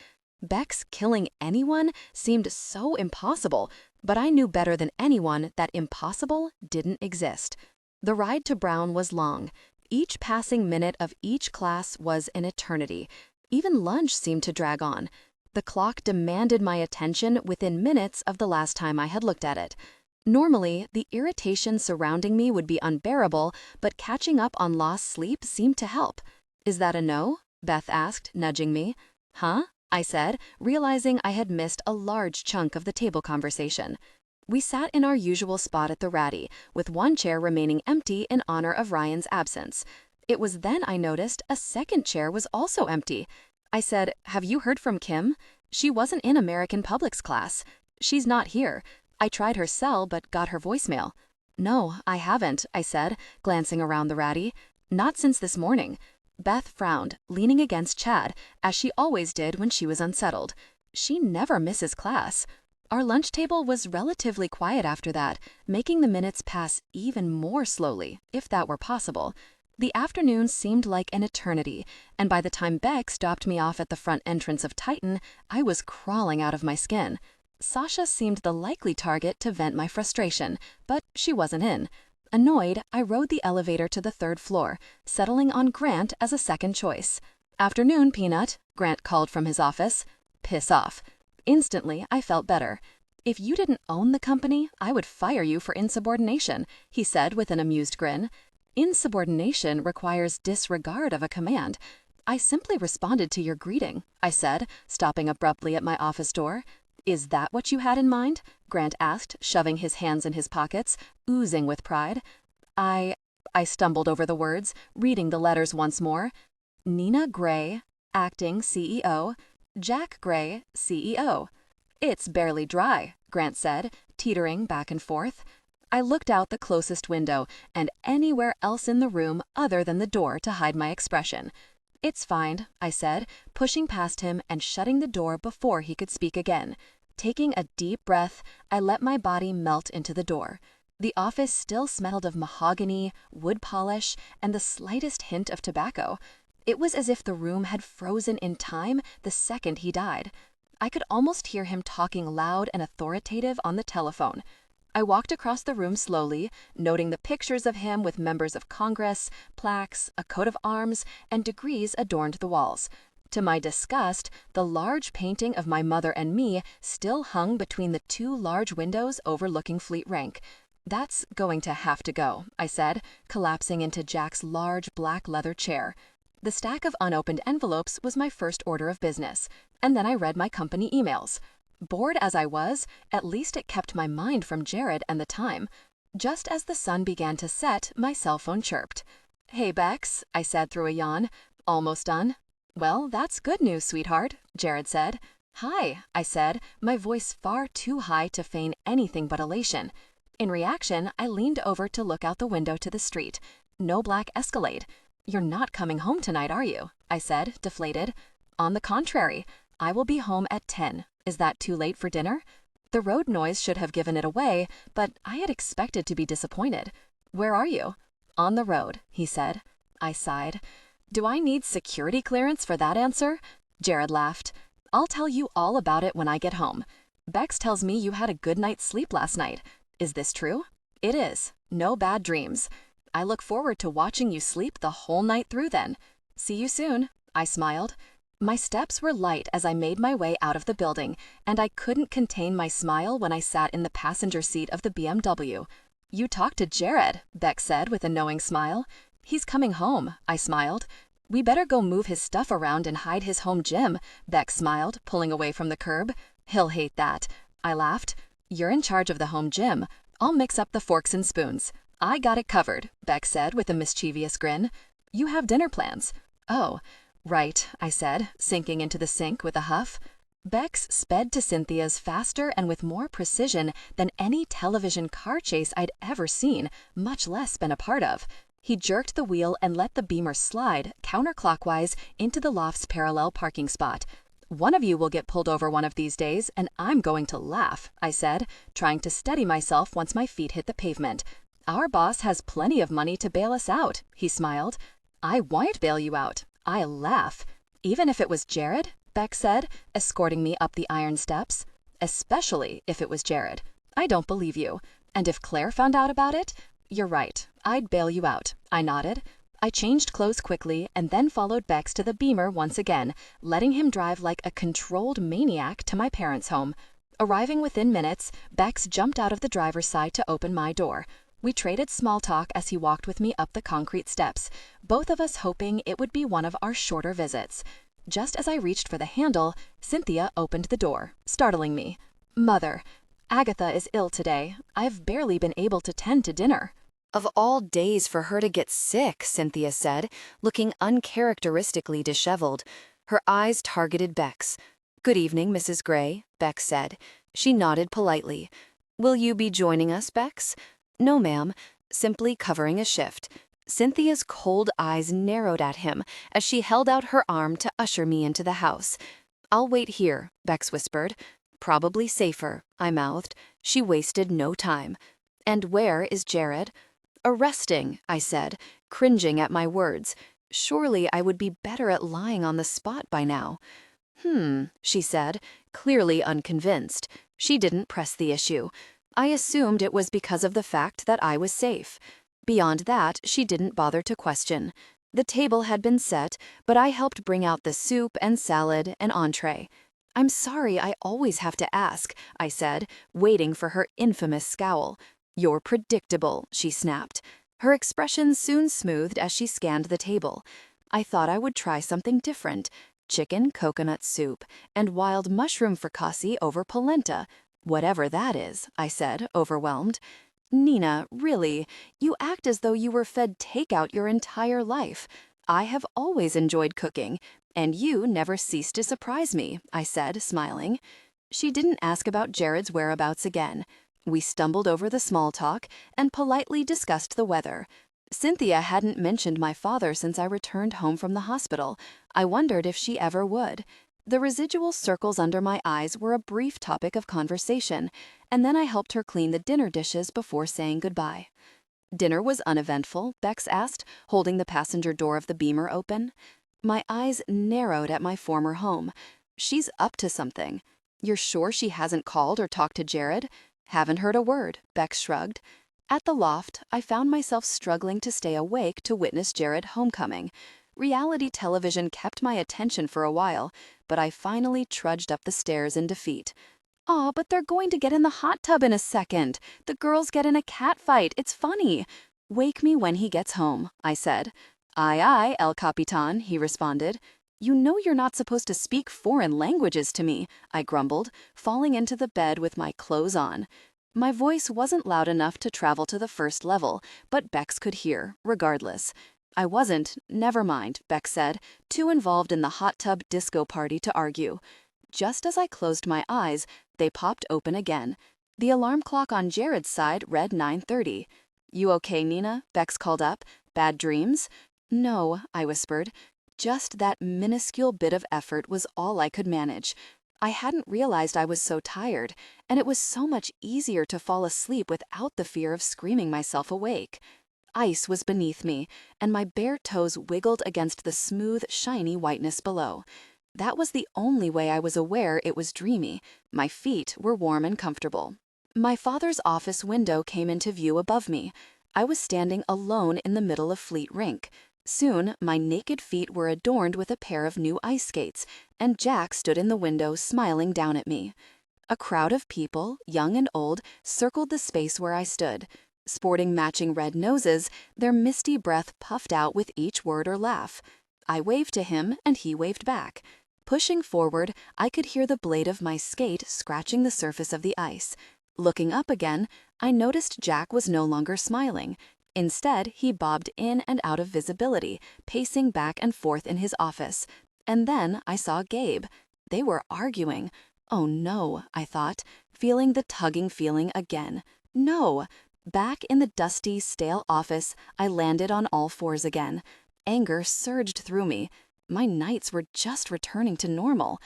Bex killing anyone seemed so impossible, but I knew better than anyone that impossible didn't exist. The ride to Brown was long. Each passing minute of each class was an eternity. Even lunch seemed to drag on. The clock demanded my attention within minutes of the last time I had looked at it. Normally, the irritation surrounding me would be unbearable, but catching up on lost sleep seemed to help. Is that a no? Beth asked, nudging me. Huh? I said, realizing I had missed a large chunk of the table conversation. We sat in our usual spot at the Ratty, with one chair remaining empty in honor of Ryan's absence. It was then I noticed a second chair was also empty. I said, have you heard from Kim? She wasn't in American Public's class. She's not here. I tried her cell but got her voicemail. No, I haven't, I said, glancing around the Ratty. Not since this morning. Beth frowned, leaning against Chad, as she always did when she was unsettled. She never misses class. Our lunch table was relatively quiet after that, making the minutes pass even more slowly, if that were possible. The afternoon seemed like an eternity, and by the time Beck stopped me off at the front entrance of Titan, I was crawling out of my skin. Sasha seemed the likely target to vent my frustration, but she wasn't in. Annoyed, I rode the elevator to the 3rd floor, settling on Grant as a second choice. Afternoon, Peanut, Grant called from his office. Piss off. Instantly, I felt better. If you didn't own the company, I would fire you for insubordination, he said with an amused grin. Insubordination requires disregard of a command. I simply responded to your greeting, I said, stopping abruptly at my office door. Is that what you had in mind? Grant asked, shoving his hands in his pockets, oozing with pride. I stumbled over the words, reading the letters once more. Nina Gray, acting CEO. Jack Gray, CEO. It's barely dry, Grant said, teetering back and forth. I looked out the closest window and anywhere else in the room other than the door to hide my expression. It's fine, I said, pushing past him and shutting the door before he could speak again. Taking a deep breath, I let my body melt into the door. The office still smelled of mahogany, wood polish, and the slightest hint of tobacco. It was as if the room had frozen in time the second he died. I could almost hear him talking loud and authoritative on the telephone. I walked across the room slowly, noting the pictures of him with members of Congress, plaques, a coat of arms, and degrees adorned the walls. To my disgust, the large painting of my mother and me still hung between the 2 large windows overlooking Fleet Rank. That's going to have to go, I said, collapsing into Jack's large black leather chair. The stack of unopened envelopes was my first order of business, and then I read my company emails. Bored as I was, at least it kept my mind from Jared and the time. Just as the sun began to set, my cell phone chirped. Hey, Bex, I said through a yawn. Almost done. Well, that's good news, sweetheart, Jared said. Hi, I said, my voice far too high to feign anything but elation. In reaction, I leaned over to look out the window to the street. No black Escalade. You're not coming home tonight, are you? I said, deflated. On the contrary, I will be home at 10. Is that too late for dinner? The road noise should have given it away, but I had expected to be disappointed. Where are you? On the road, he said. I sighed. Do I need security clearance for that answer? Jared laughed. I'll tell you all about it when I get home. Bex tells me you had a good night's sleep last night. Is this true? It is. No bad dreams. I look forward to watching you sleep the whole night through then. See you soon, I smiled. My steps were light as I made my way out of the building, and I couldn't contain my smile when I sat in the passenger seat of the BMW. You talked to Jared, Bex said with a knowing smile. He's coming home, I smiled. We better go move his stuff around and hide his home gym, Bex smiled, pulling away from the curb. He'll hate that. I laughed. You're in charge of the home gym. I'll mix up the forks and spoons. I got it covered, Bex said with a mischievous grin. You have dinner plans. Oh, right, I said, sinking into the sink with a huff. Bex sped to Cynthia's faster and with more precision than any television car chase I'd ever seen, much less been a part of. He jerked the wheel and let the Beamer slide, counterclockwise, into the loft's parallel parking spot. One of you will get pulled over one of these days, and I'm going to laugh, I said, trying to steady myself once my feet hit the pavement. Our boss has plenty of money to bail us out, he smiled. I won't bail you out. I'll laugh. Even if it was Jared, Bex said, escorting me up the iron steps. Especially if it was Jared. I don't believe you. And if Claire found out about it? You're right. I'd bail you out, I nodded. I changed clothes quickly and then followed Bex to the Beamer once again, letting him drive like a controlled maniac to my parents' home. Arriving within minutes, Bex jumped out of the driver's side to open my door. We traded small talk as he walked with me up the concrete steps, both of us hoping it would be one of our shorter visits. Just as I reached for the handle, Cynthia opened the door, startling me. Mother, Agatha is ill today. I've barely been able to tend to dinner. Of all days for her to get sick, Cynthia said, looking uncharacteristically disheveled. Her eyes targeted Bex. Good evening, Mrs. Gray, Bex said. She nodded politely. Will you be joining us, Bex? No, ma'am. Simply covering a shift. Cynthia's cold eyes narrowed at him as she held out her arm to usher me into the house. I'll wait here, Bex whispered. Probably safer, I mouthed. She wasted no time. And where is Jared? Arresting, I said, cringing at my words. Surely I would be better at lying on the spot by now. She said, clearly unconvinced. She didn't press the issue. I assumed it was because of the fact that I was safe. Beyond that, she didn't bother to question. The table had been set, but I helped bring out the soup and salad and entree. I'm sorry I always have to ask, I said, waiting for her infamous scowl. You're predictable, she snapped. Her expression soon smoothed as she scanned the table. I thought I would try something different. Chicken coconut soup and wild mushroom fricassee over polenta. Whatever that is, I said, overwhelmed. Nina, really, you act as though you were fed takeout your entire life. I have always enjoyed cooking, and you never cease to surprise me, I said, smiling. She didn't ask about Jared's whereabouts again. We stumbled over the small talk and politely discussed the weather. Cynthia hadn't mentioned my father since I returned home from the hospital. I wondered if she ever would. The residual circles under my eyes were a brief topic of conversation, and then I helped her clean the dinner dishes before saying goodbye. Dinner was uneventful, Bex asked, holding the passenger door of the Beamer open. My eyes narrowed at my former home. She's up to something. You're sure she hasn't called or talked to Jared? Haven't heard a word, Bex shrugged. At the loft, I found myself struggling to stay awake to witness Jared homecoming. Reality television kept my attention for a while, but I finally trudged up the stairs in defeat. Aw, but they're going to get in the hot tub in a second. The girls get in a cat fight. It's funny. Wake me when he gets home, I said. Aye, aye, El Capitan, he responded. You know you're not supposed to speak foreign languages to me, I grumbled, falling into the bed with my clothes on. My voice wasn't loud enough to travel to the first level, but Bex could hear, regardless. I wasn't, never mind, Bex said, too involved in the hot tub disco party to argue. Just as I closed my eyes, they popped open again. The alarm clock on Jared's side read 9:30. You okay, Nina? Bex called up. Bad dreams? No, I whispered. Just that minuscule bit of effort was all I could manage. I hadn't realized I was so tired, and it was so much easier to fall asleep without the fear of screaming myself awake. Ice was beneath me, and my bare toes wiggled against the smooth, shiny whiteness below. That was the only way I was aware it was dreamy. My feet were warm and comfortable. My father's office window came into view above me. I was standing alone in the middle of Fleet Rink. Soon, my naked feet were adorned with a pair of new ice skates, and Jack stood in the window smiling down at me. A crowd of people, young and old, circled the space where I stood. Sporting matching red noses, their misty breath puffed out with each word or laugh. I waved to him, and he waved back. Pushing forward, I could hear the blade of my skate scratching the surface of the ice. Looking up again, I noticed Jack was no longer smiling. Instead, he bobbed in and out of visibility, pacing back and forth in his office. And then I saw Gabe. They were arguing. Oh no, I thought, feeling the tugging feeling again. No! Back in the dusty, stale office, I landed on all fours again. Anger surged through me. My nights were just returning to normal.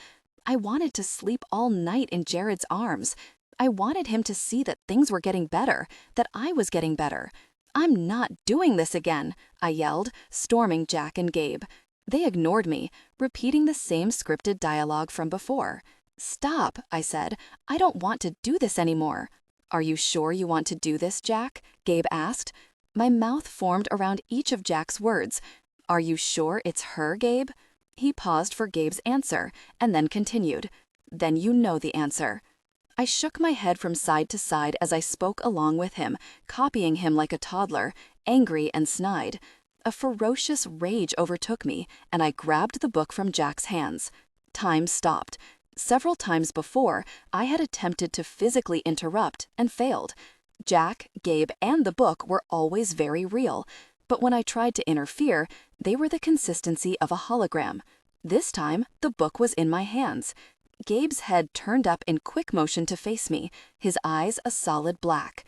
I wanted to sleep all night in Jared's arms. I wanted him to see that things were getting better, that I was getting better. "I'm not doing this again," I yelled, storming Jack and Gabe. They ignored me, repeating the same scripted dialogue from before. "Stop," I said. "I don't want to do this anymore." "Are you sure you want to do this, Jack?" Gabe asked. My mouth formed around each of Jack's words. "Are you sure it's her, Gabe?" He paused for Gabe's answer, and then continued. "Then you know the answer." I shook my head from side to side as I spoke along with him, copying him like a toddler, angry and snide. A ferocious rage overtook me, and I grabbed the book from Jack's hands. Time stopped. Several times before, I had attempted to physically interrupt and failed. Jack, Gabe, and the book were always very real, but when I tried to interfere, they were the consistency of a hologram. This time, the book was in my hands. Gabe's head turned up in quick motion to face me, his eyes a solid black.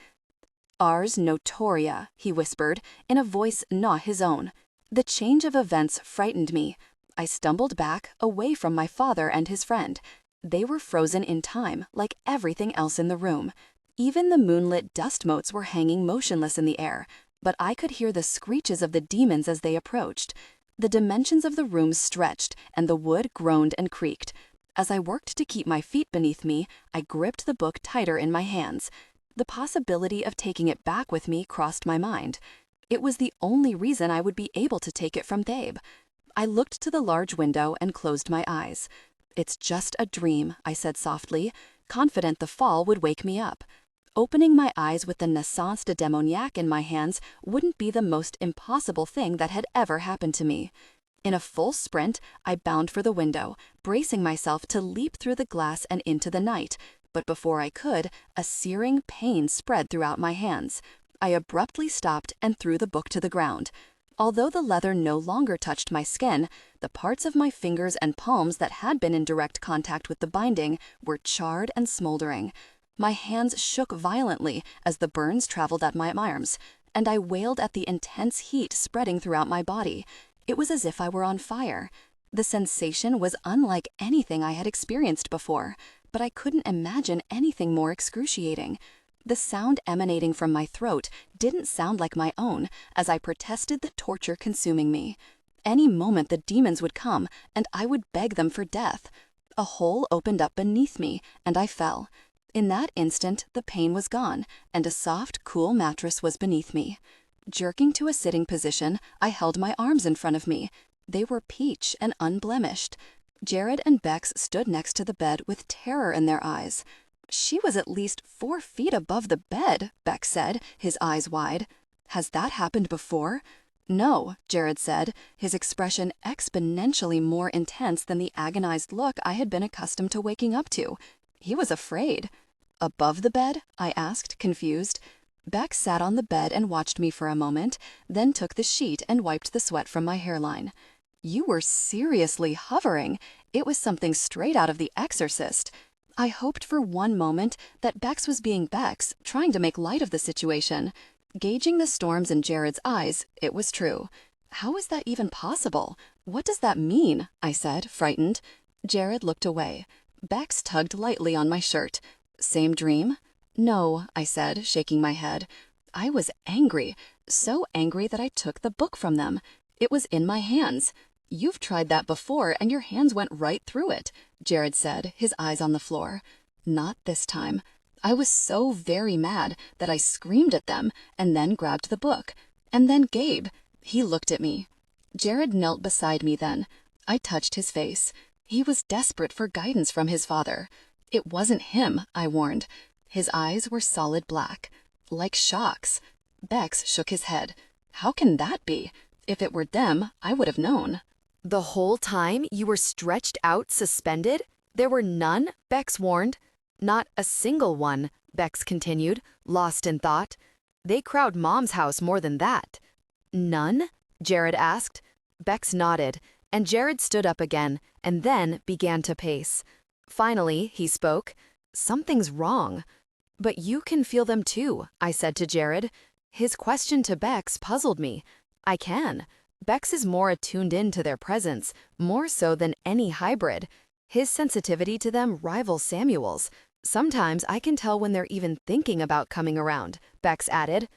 "Ars notoria," he whispered, in a voice not his own. The change of events frightened me. I stumbled back, away from my father and his friend. They were frozen in time, like everything else in the room. Even the moonlit dust motes were hanging motionless in the air, but I could hear the screeches of the demons as they approached. The dimensions of the room stretched, and the wood groaned and creaked. As I worked to keep my feet beneath me, I gripped the book tighter in my hands. The possibility of taking it back with me crossed my mind. It was the only reason I would be able to take it from Gabe. I looked to the large window and closed my eyes. "It's just a dream," I said softly, confident the fall would wake me up. Opening my eyes with the naissance de démoniaque in my hands wouldn't be the most impossible thing that had ever happened to me. In a full sprint, I bound for the window, bracing myself to leap through the glass and into the night. But before I could, a searing pain spread throughout my hands. I abruptly stopped and threw the book to the ground. Although the leather no longer touched my skin, the parts of my fingers and palms that had been in direct contact with the binding were charred and smoldering. My hands shook violently as the burns traveled at my arms, and I wailed at the intense heat spreading throughout my body. It was as if I were on fire. The sensation was unlike anything I had experienced before, but I couldn't imagine anything more excruciating. The sound emanating from my throat didn't sound like my own as I protested the torture consuming me. Any moment the demons would come, and I would beg them for death. A hole opened up beneath me, and I fell. In that instant, the pain was gone, and a soft, cool mattress was beneath me. Jerking to a sitting position, I held my arms in front of me. They were peach and unblemished. Jared and Bex stood next to the bed with terror in their eyes. "She was at least 4 feet above the bed," Bex said, his eyes wide. "Has that happened before?" "No," Jared said, his expression exponentially more intense than the agonized look I had been accustomed to waking up to. He was afraid. "Above the bed?" I asked, confused. Bex sat on the bed and watched me for a moment, then took the sheet and wiped the sweat from my hairline. "You were seriously hovering. It was something straight out of The Exorcist." I hoped for one moment that Bex was being Bex, trying to make light of the situation. Gauging the storms in Jared's eyes, it was true. "How is that even possible? What does that mean?" I said, frightened. Jared looked away. Bex tugged lightly on my shirt. "Same dream?" "No," I said, shaking my head. I was angry, so angry that I took the book from them. It was in my hands. "You've tried that before and your hands went right through it," Jared said, his eyes on the floor. "Not this time." I was so very mad that I screamed at them and then grabbed the book. And then Gabe. He looked at me. Jared knelt beside me then. I touched his face. He was desperate for guidance from his father. It wasn't him, I warned. His eyes were solid black, like Shax. Bex shook his head. "How can that be? If it were them, I would have known." "The whole time you were stretched out, suspended? There were none?" Bex warned. "Not a single one," Bex continued, lost in thought. "They crowd Mom's house more than that." "None?" Jared asked. Bex nodded, and Jared stood up again, and then began to pace. Finally, he spoke. "Something's wrong." "But you can feel them too," I said to Jared. His question to Bex puzzled me. "I can. Bex is more attuned in to their presence, more so than any hybrid. His sensitivity to them rivals Samuel's. Sometimes I can tell when they're even thinking about coming around," Bex added.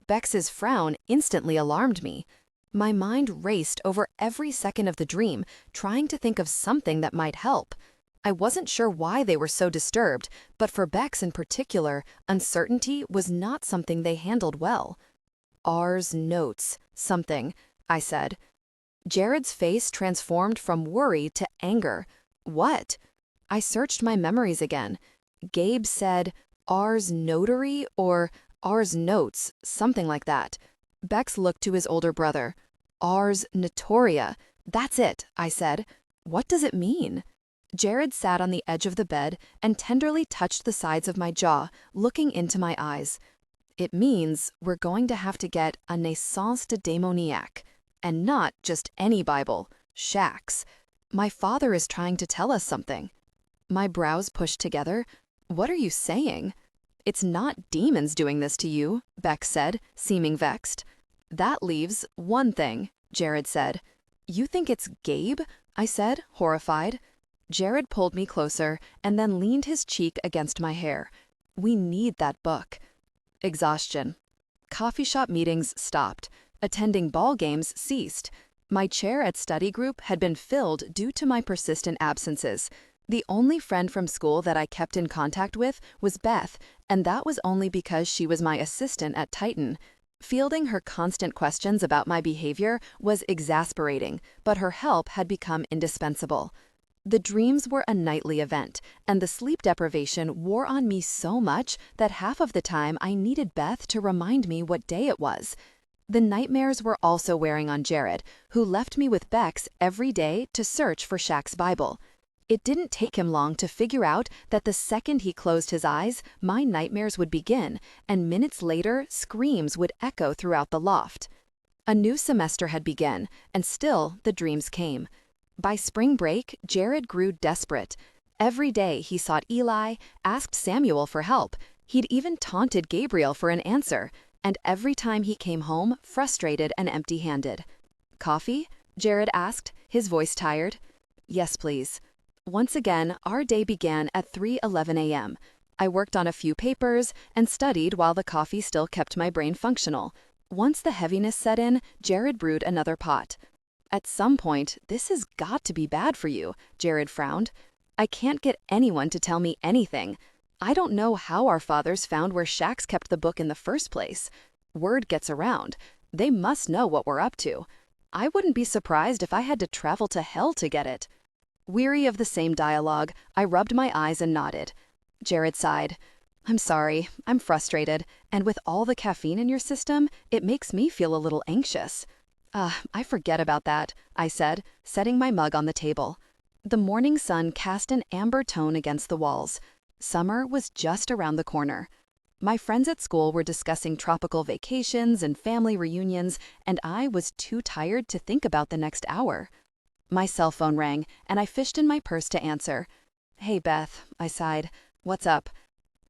Bex's frown instantly alarmed me. My mind raced over every second of the dream, trying to think of something that might help. I wasn't sure why they were so disturbed, but for Bex in particular, uncertainty was not something they handled well. "R's notes, something," I said. Jared's face transformed from worry to anger. "What?" I searched my memories again. Gabe said, "R's notary," or "R's notes," something like that. Bex looked to his older brother. "R's notoria. That's it," I said. "What does it mean?" Jared sat on the edge of the bed and tenderly touched the sides of my jaw, looking into my eyes. "It means we're going to have to get a naissance de démoniaque. And not just any Bible, Shax. My father is trying to tell us something." My brows pushed together. "What are you saying?" "It's not demons doing this to you," Bex said, seeming vexed. "That leaves one thing," Jared said. "You think it's Gabe?" I said, horrified. Jared pulled me closer and then leaned his cheek against my hair. "We need that book." Exhaustion. Coffee shop meetings stopped. Attending ball games ceased. My chair at study group had been filled due to my persistent absences. The only friend from school that I kept in contact with was Beth, and that was only because she was my assistant at Titan. Fielding her constant questions about my behavior was exasperating, but her help had become indispensable. The dreams were a nightly event, and the sleep deprivation wore on me so much that half of the time I needed Beth to remind me what day it was. The nightmares were also wearing on Jared, who left me with Bex every day to search for Shax's Bible. It didn't take him long to figure out that the second he closed his eyes, my nightmares would begin, and minutes later, screams would echo throughout the loft. A new semester had begun, and still the dreams came. By spring break, Jared grew desperate. Every day he sought Eli, asked Samuel for help. He'd even taunted Gabriel for an answer, and every time he came home, frustrated and empty-handed. "Coffee?" Jared asked, his voice tired. "Yes, please." Once again, our day began at 3:11 a.m. I worked on a few papers and studied while the coffee still kept my brain functional. Once the heaviness set in, Jared brewed another pot. "At some point, this has got to be bad for you," Jared frowned. "I can't get anyone to tell me anything. I don't know how our fathers found where Shax kept the book in the first place. Word gets around. They must know what we're up to. I wouldn't be surprised if I had to travel to hell to get it." Weary of the same dialogue, I rubbed my eyes and nodded. Jared sighed. "I'm sorry, I'm frustrated, and with all the caffeine in your system, it makes me feel a little anxious." I forget about that," I said, setting my mug on the table. The morning sun cast an amber tone against the walls. Summer was just around the corner. My friends at school were discussing tropical vacations and family reunions, and I was too tired to think about the next hour. My cell phone rang, and I fished in my purse to answer. "Hey, Beth," I sighed. "What's up?"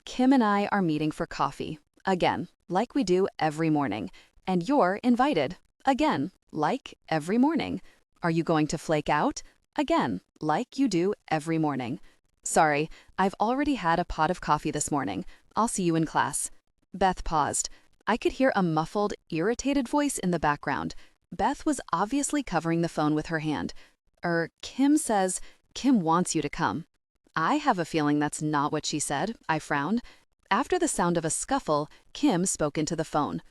"Kim and I are meeting for coffee. Again, like we do every morning. And you're invited. Again, like every morning. Are you going to flake out? Again, like you do every morning. Sorry, I've already had a pot of coffee this morning. I'll see you in class." Beth paused. I could hear a muffled, irritated voice in the background. Beth was obviously covering the phone with her hand. Kim says, Kim wants you to come. I have a feeling that's not what she said, I frowned. After the sound of a scuffle, Kim spoke into the phone.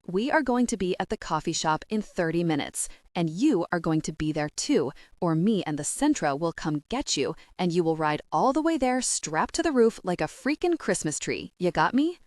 We are going to be at the coffee shop in 30 minutes, and you are going to be there too, or me and the Sentra will come get you, and you will ride all the way there strapped to the roof like a freaking Christmas tree. You got me?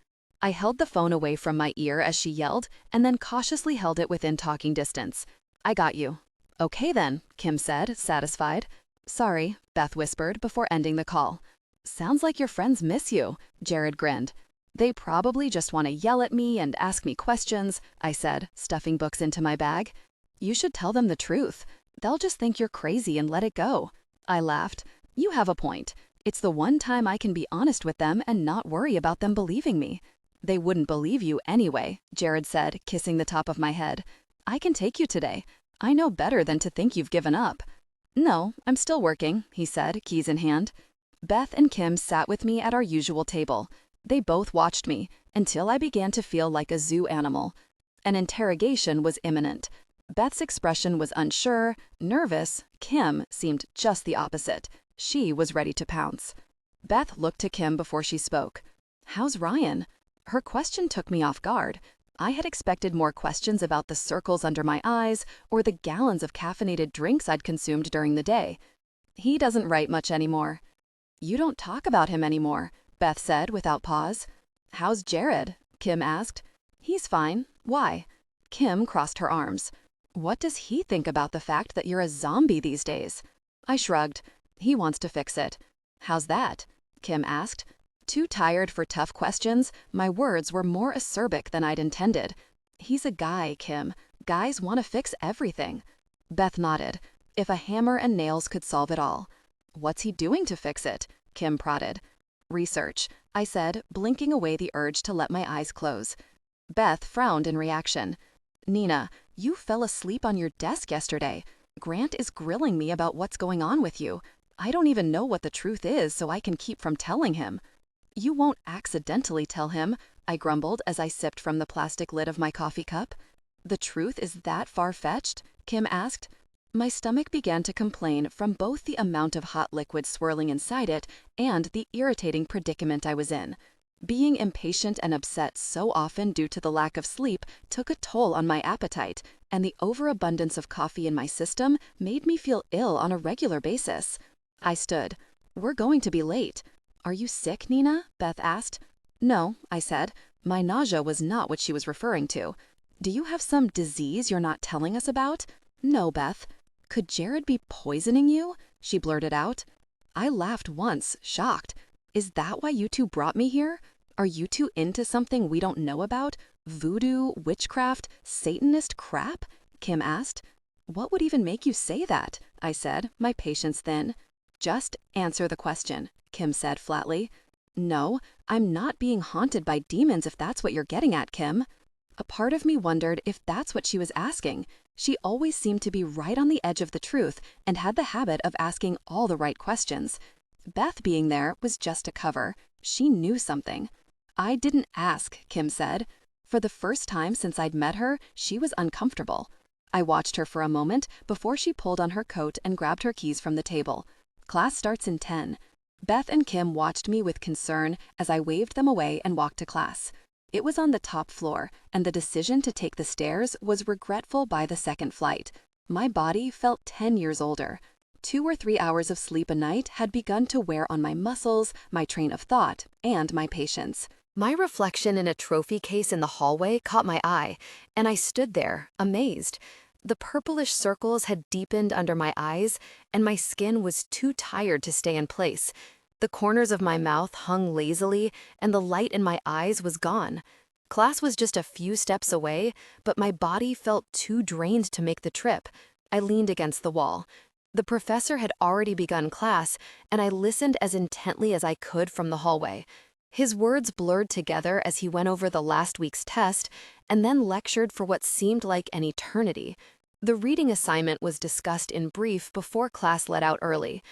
I held the phone away from my ear as she yelled, and then cautiously held it within talking distance. I got you. Okay then, Kim said, satisfied. Sorry, Beth whispered before ending the call. Sounds like your friends miss you, Jared grinned. They probably just want to yell at me and ask me questions, I said, stuffing books into my bag. You should tell them the truth. They'll just think you're crazy and let it go. I laughed. You have a point. It's the one time I can be honest with them and not worry about them believing me. They wouldn't believe you anyway, Jared said, kissing the top of my head. I can take you today. I know better than to think you've given up. No, I'm still working, he said, keys in hand. Beth and Kim sat with me at our usual table. They both watched me until I began to feel like a zoo animal. An interrogation was imminent. Beth's expression was unsure, nervous. Kim seemed just the opposite. She was ready to pounce. Beth looked to Kim before she spoke. How's Ryan? Her question took me off guard. I had expected more questions about the circles under my eyes or the gallons of caffeinated drinks I'd consumed during the day. He doesn't write much anymore. You don't talk about him anymore, Beth said without pause. How's Jared? Kim asked. He's fine. Why? Kim crossed her arms. What does he think about the fact that you're a zombie these days? I shrugged. He wants to fix it. How's that? Kim asked. Too tired for tough questions, my words were more acerbic than I'd intended. He's a guy, Kim. Guys want to fix everything. Beth nodded. If a hammer and nails could solve it all. What's he doing to fix it? Kim prodded. Research, I said, blinking away the urge to let my eyes close. Beth frowned in reaction. Nina, you fell asleep on your desk yesterday. Grant is grilling me about what's going on with you. I don't even know what the truth is, so I can keep from telling him. You won't accidentally tell him, I grumbled as I sipped from the plastic lid of my coffee cup. The truth is that far-fetched? Kim asked. My stomach began to complain from both the amount of hot liquid swirling inside it and the irritating predicament I was in. Being impatient and upset so often due to the lack of sleep took a toll on my appetite, and the overabundance of coffee in my system made me feel ill on a regular basis. I stood. We're going to be late. Are you sick, Nina? Beth asked. No, I said. My nausea was not what she was referring to. Do you have some disease you're not telling us about? No, Beth. Could Jared be poisoning you? She blurted out. I laughed once, shocked. Is that why you two brought me here? Are you two into something we don't know about? Voodoo, witchcraft, Satanist crap? Kim asked. What would even make you say that? I said, my patience thin. Just answer the question, Kim said flatly. No, I'm not being haunted by demons if that's what you're getting at, Kim. A part of me wondered if that's what she was asking. She always seemed to be right on the edge of the truth and had the habit of asking all the right questions. Beth being there was just a cover. She knew something. I didn't ask, Kim said. For the first time since I'd met her, she was uncomfortable. I watched her for a moment before she pulled on her coat and grabbed her keys from the table. Class starts in 10. Beth and Kim watched me with concern as I waved them away and walked to class. It was on the top floor, and the decision to take the stairs was regretful by the second flight. My body felt 10 years older. 2 or 3 hours of sleep a night had begun to wear on my muscles, my train of thought, and my patience. My reflection in a trophy case in the hallway caught my eye, and I stood there, amazed. The purplish circles had deepened under my eyes, and my skin was too tired to stay in place. The corners of my mouth hung lazily, and the light in my eyes was gone. Class was just a few steps away, but my body felt too drained to make the trip. I leaned against the wall. The professor had already begun class, and I listened as intently as I could from the hallway. His words blurred together as he went over the last week's test and then lectured for what seemed like an eternity. The reading assignment was discussed in brief before class let out early.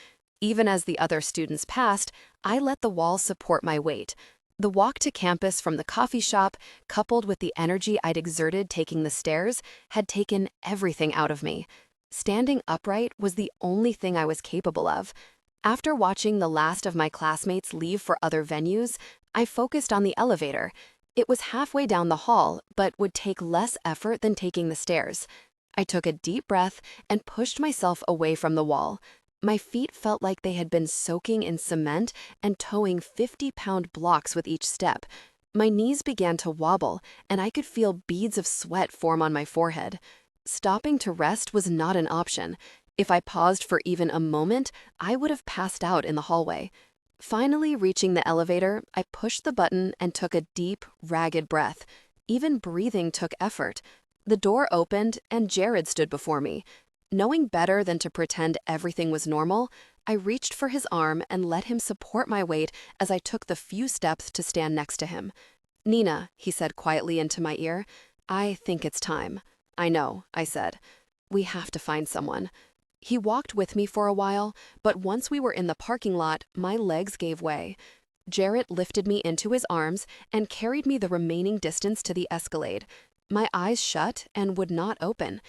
Even as the other students passed, I let the wall support my weight. The walk to campus from the coffee shop, coupled with the energy I'd exerted taking the stairs, had taken everything out of me. Standing upright was the only thing I was capable of. After watching the last of my classmates leave for other venues, I focused on the elevator. It was halfway down the hall, but would take less effort than taking the stairs. I took a deep breath and pushed myself away from the wall. My feet felt like they had been soaking in cement and towing 50-pound blocks with each step. My knees began to wobble, and I could feel beads of sweat form on my forehead. Stopping to rest was not an option. If I paused for even a moment, I would have passed out in the hallway. Finally reaching the elevator, I pushed the button and took a deep, ragged breath. Even breathing took effort. The door opened, and Jared stood before me. Knowing better than to pretend everything was normal, I reached for his arm and let him support my weight as I took the few steps to stand next to him. "Nina," he said quietly into my ear, "I think it's time." "I know," I said. "We have to find someone." He walked with me for a while, but once we were in the parking lot, my legs gave way. Jarrett lifted me into his arms and carried me the remaining distance to the Escalade. My eyes shut and would not open.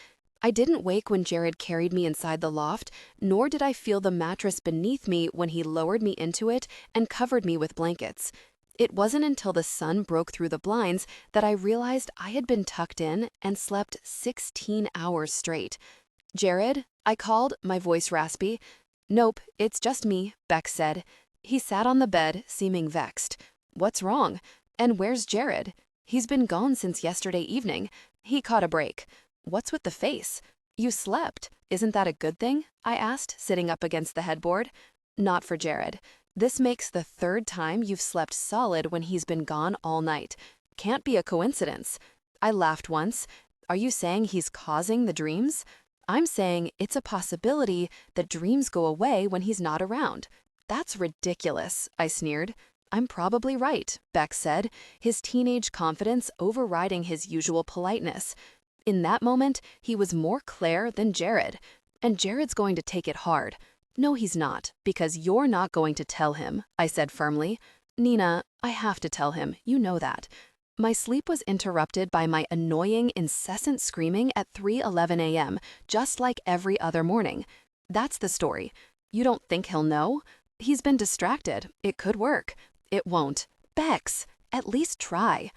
I didn't wake when Jared carried me inside the loft, nor did I feel the mattress beneath me when he lowered me into it and covered me with blankets. It wasn't until the sun broke through the blinds that I realized I had been tucked in and slept 16 hours straight. "Jared?" I called, my voice raspy. "Nope, it's just me," Bex said. He sat on the bed, seeming vexed. "What's wrong? And where's Jared? He's been gone since yesterday evening. He caught a break. What's with the face? You slept. Isn't that a good thing?" I asked, sitting up against the headboard. "Not for Jared. This makes the third time you've slept solid when he's been gone all night. Can't be a coincidence." I laughed once. "Are you saying he's causing the dreams?" "I'm saying it's a possibility that dreams go away when he's not around." "That's ridiculous," I sneered. "I'm probably right," Bex said, his teenage confidence overriding his usual politeness. In that moment, he was more Claire than Jared. And Jared's going to take it hard. "No, he's not, because you're not going to tell him," I said firmly. "Nina, I have to tell him, you know that." My sleep was interrupted by my annoying, incessant screaming at 3:11 a.m., just like every other morning. That's the story. You don't think he'll know? He's been distracted. It could work. It won't. Bex, at least try.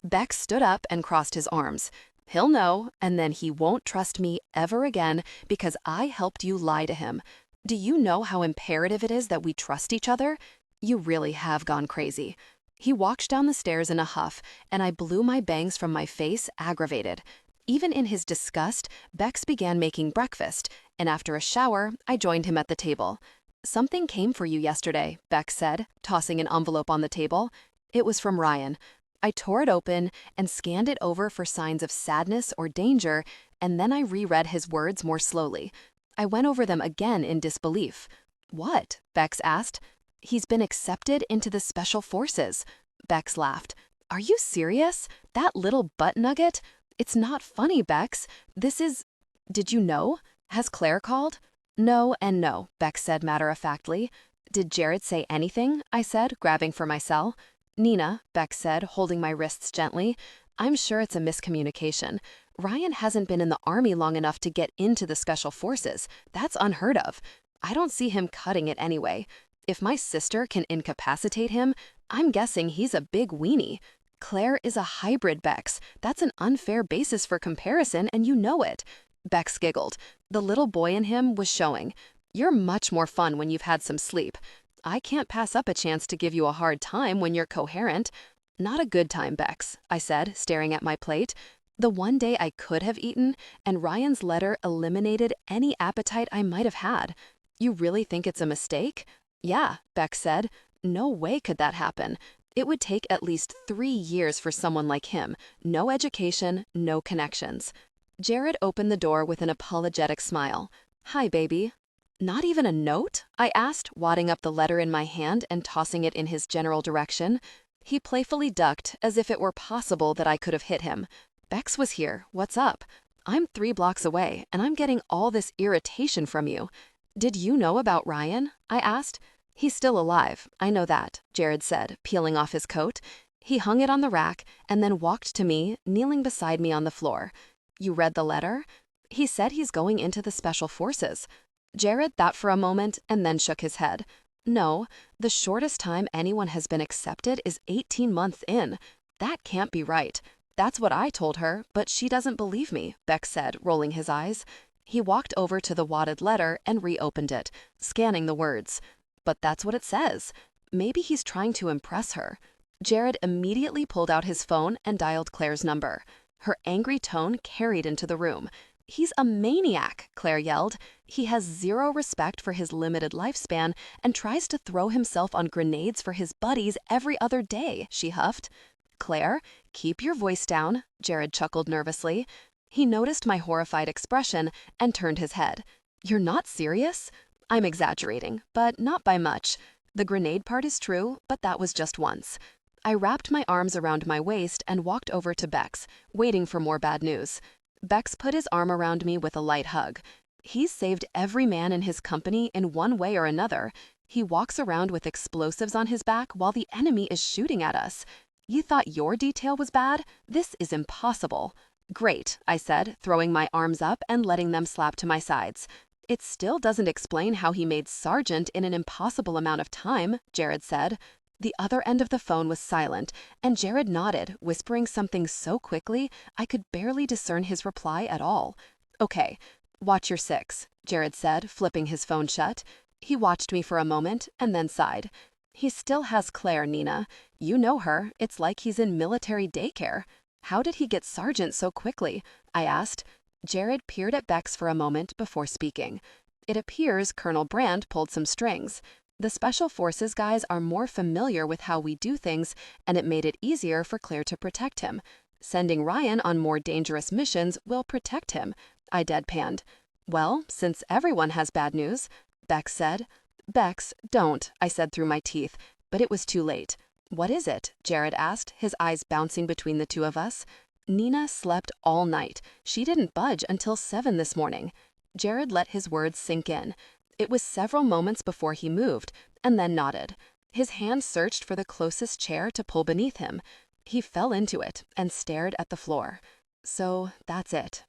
Bex stood up and crossed his arms. "He'll know, and then he won't trust me ever again because I helped you lie to him. Do you know how imperative it is that we trust each other? You really have gone crazy." He walked down the stairs in a huff, and I blew my bangs from my face, aggravated. Even in his disgust, Bex began making breakfast, and after a shower, I joined him at the table. "Something came for you yesterday," Bex said, tossing an envelope on the table. It was from Ryan. I tore it open and scanned it over for signs of sadness or danger, and then I reread his words more slowly. I went over them again in disbelief. "What?" Bex asked. "He's been accepted into the Special Forces." Bex laughed. "Are you serious? That little butt nugget? It's not funny, Bex. This is... Did you know? Has Claire called?" "No and no," Bex said matter-of-factly. "Did Jared say anything?" I said, grabbing for my cell. "Nina," Bex said, holding my wrists gently, "I'm sure it's a miscommunication. Ryan hasn't been in the Army long enough to get into the Special Forces. That's unheard of. I don't see him cutting it anyway. If my sister can incapacitate him, I'm guessing he's a big weenie. Claire is a hybrid, Bex. That's an unfair basis for comparison, and you know it." Bex giggled. The little boy in him was showing. "You're much more fun when you've had some sleep. I can't pass up a chance to give you a hard time when you're coherent." "Not a good time, Bex," I said, staring at my plate. The one day I could have eaten, and Ryan's letter eliminated any appetite I might have had. "You really think it's a mistake?" "Yeah," Bex said. "No way could that happen. It would take at least 3 years for someone like him. No education, no connections." Jared opened the door with an apologetic smile. "Hi, baby." "Not even a note?" I asked, wadding up the letter in my hand and tossing it in his general direction. He playfully ducked, as if it were possible that I could have hit him. "Bex was here. What's up? I'm 3 blocks away, and I'm getting all this irritation from you." "Did you know about Ryan?" I asked. He's still alive, I know that, Jared said, peeling off his coat. He hung it on the rack and then walked to me, kneeling beside me on the floor. You read the letter? He said he's going into the Special Forces. Jared thought for a moment and then shook his head. No, the shortest time anyone has been accepted is 18 months in. That can't be right. That's what I told her, but she doesn't believe me, Beck said, rolling his eyes. He walked over to the wadded letter and reopened it, scanning the words. But that's what it says. Maybe he's trying to impress her. Jared immediately pulled out his phone and dialed Claire's number. Her angry tone carried into the room. He's a maniac, Claire yelled. He has zero respect for his limited lifespan and tries to throw himself on grenades for his buddies every other day, she huffed. Claire, keep your voice down, Jared chuckled nervously. He noticed my horrified expression and turned his head. You're not serious? I'm exaggerating, but not by much. The grenade part is true, but that was just once. I wrapped my arms around my waist and walked over to Bex, waiting for more bad news. Bex put his arm around me with a light hug. He's saved every man in his company in one way or another. He walks around with explosives on his back while the enemy is shooting at us. You thought your detail was bad? This is impossible. Great, I said, throwing my arms up and letting them slap to my sides. It still doesn't explain how he made sergeant in an impossible amount of time, Jared said. The other end of the phone was silent, and Jared nodded, whispering something so quickly I could barely discern his reply at all. Okay, watch your six, Jared said, flipping his phone shut. He watched me for a moment and then sighed. He still has Claire, Nina. You know her. It's like he's in military daycare. How did he get sergeant so quickly? I asked. Jared peered at Bex for a moment before speaking. It appears Colonel Brandt pulled some strings. The Special Forces guys are more familiar with how we do things, and it made it easier for Claire to protect him. Sending Ryan on more dangerous missions will protect him, I deadpanned. Well, since everyone has bad news, Bex said. Bex, don't, I said through my teeth, but it was too late. What is it? Jared asked, his eyes bouncing between the two of us. Nina slept all night. She didn't budge until 7 this morning. Jared let his words sink in. It was several moments before he moved, and then nodded. His hand searched for the closest chair to pull beneath him. He fell into it and stared at the floor. So that's it.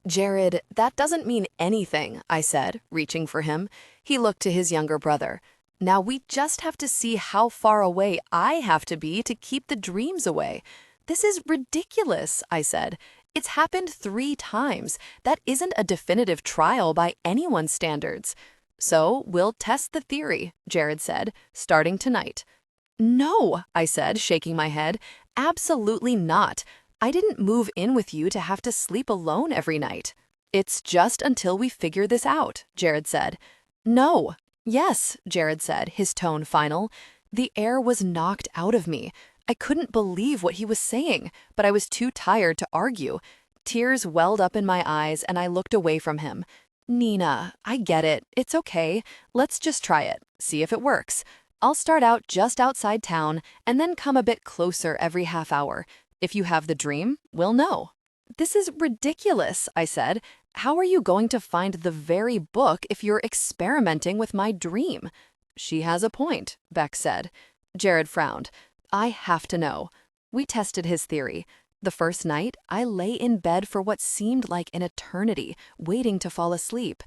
Jared, that doesn't mean anything, I said, reaching for him. He looked to his younger brother. Now we just have to see how far away I have to be to keep the dreams away. This is ridiculous, I said. It's happened 3 times. That isn't a definitive trial by anyone's standards. So we'll test the theory, Jared said, starting tonight. No, I said, shaking my head. Absolutely not. I didn't move in with you to have to sleep alone every night. It's just until we figure this out, Jared said. No. Yes, Jared said, his tone final. The air was knocked out of me. I couldn't believe what he was saying, but I was too tired to argue. Tears welled up in my eyes and I looked away from him. Nina, I get it. It's okay. Let's just try it. See if it works. I'll start out just outside town and then come a bit closer every half hour. If you have the dream, we'll know. This is ridiculous, I said. How are you going to find the very book if you're experimenting with my dream? She has a point, Beck said. Jared frowned. I have to know. We tested his theory. The first night, I lay in bed for what seemed like an eternity, waiting to fall asleep.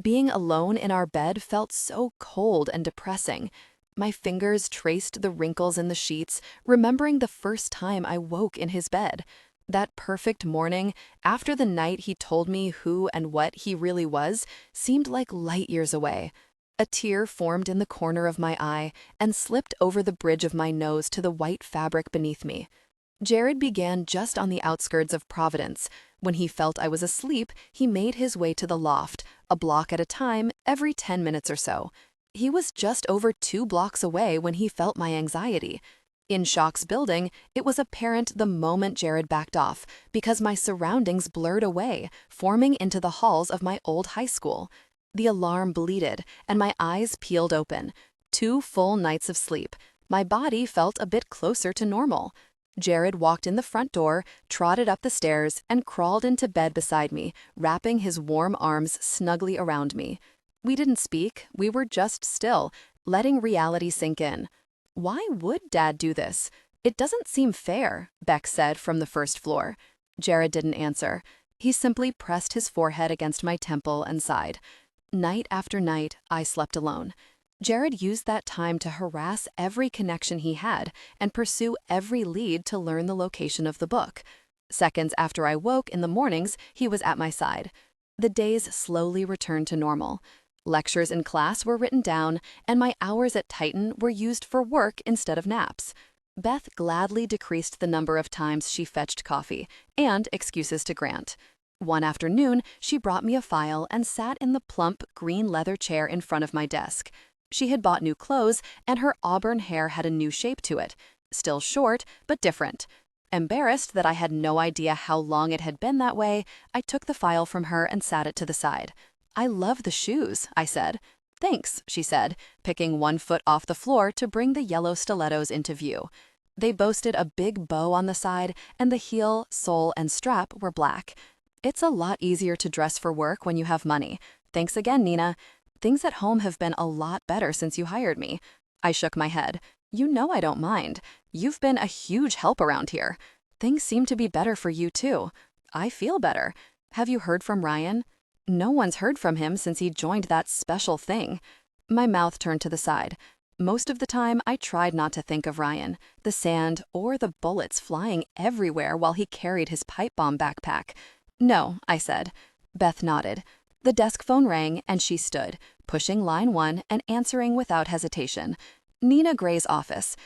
Being alone in our bed felt so cold and depressing. My fingers traced the wrinkles in the sheets, remembering the first time I woke in his bed. That perfect morning, after the night he told me who and what he really was, seemed like light years away. A tear formed in the corner of my eye and slipped over the bridge of my nose to the white fabric beneath me. Jared began just on the outskirts of Providence. When he felt I was asleep, he made his way to the loft, a block at a time, every 10 minutes or so. He was just over 2 blocks away when he felt my anxiety. In Shax's building, it was apparent the moment Jared backed off, because my surroundings blurred away, forming into the halls of my old high school. The alarm bleated, and my eyes peeled open. 2 full nights of sleep. My body felt a bit closer to normal. Jared walked in the front door, trotted up the stairs, and crawled into bed beside me, wrapping his warm arms snugly around me. We didn't speak, we were just still, letting reality sink in. Why would Dad do this? It doesn't seem fair, Beck said from the first floor. Jared didn't answer. He simply pressed his forehead against my temple and sighed. Night after night, I slept alone. Jared used that time to harass every connection he had and pursue every lead to learn the location of the book. Seconds after I woke in the mornings, he was at my side. The days slowly returned to normal. Lectures in class were written down, and my hours at Titan were used for work instead of naps. Beth gladly decreased the number of times she fetched coffee and excuses to Grant. One afternoon, she brought me a file and sat in the plump green leather chair in front of my desk. She had bought new clothes, and her auburn hair had a new shape to it, still short, but different. Embarrassed that I had no idea how long it had been that way, I took the file from her and sat it to the side. "I love the shoes," I said. "Thanks," she said, picking one foot off the floor to bring the yellow stilettos into view. They boasted a big bow on the side, and the heel, sole, and strap were black. "It's a lot easier to dress for work when you have money. Thanks again, Nina. Things at home have been a lot better since you hired me." I shook my head. "You know I don't mind. You've been a huge help around here. Things seem to be better for you, too. I feel better. Have you heard from Ryan?" "No one's heard from him since he joined that special thing." My mouth turned to the side. Most of the time, I tried not to think of Ryan, the sand, or the bullets flying everywhere while he carried his pipe bomb backpack. "No," I said. Beth nodded. The desk phone rang, and she stood, pushing line 1 and answering without hesitation. "Nina Gray's office.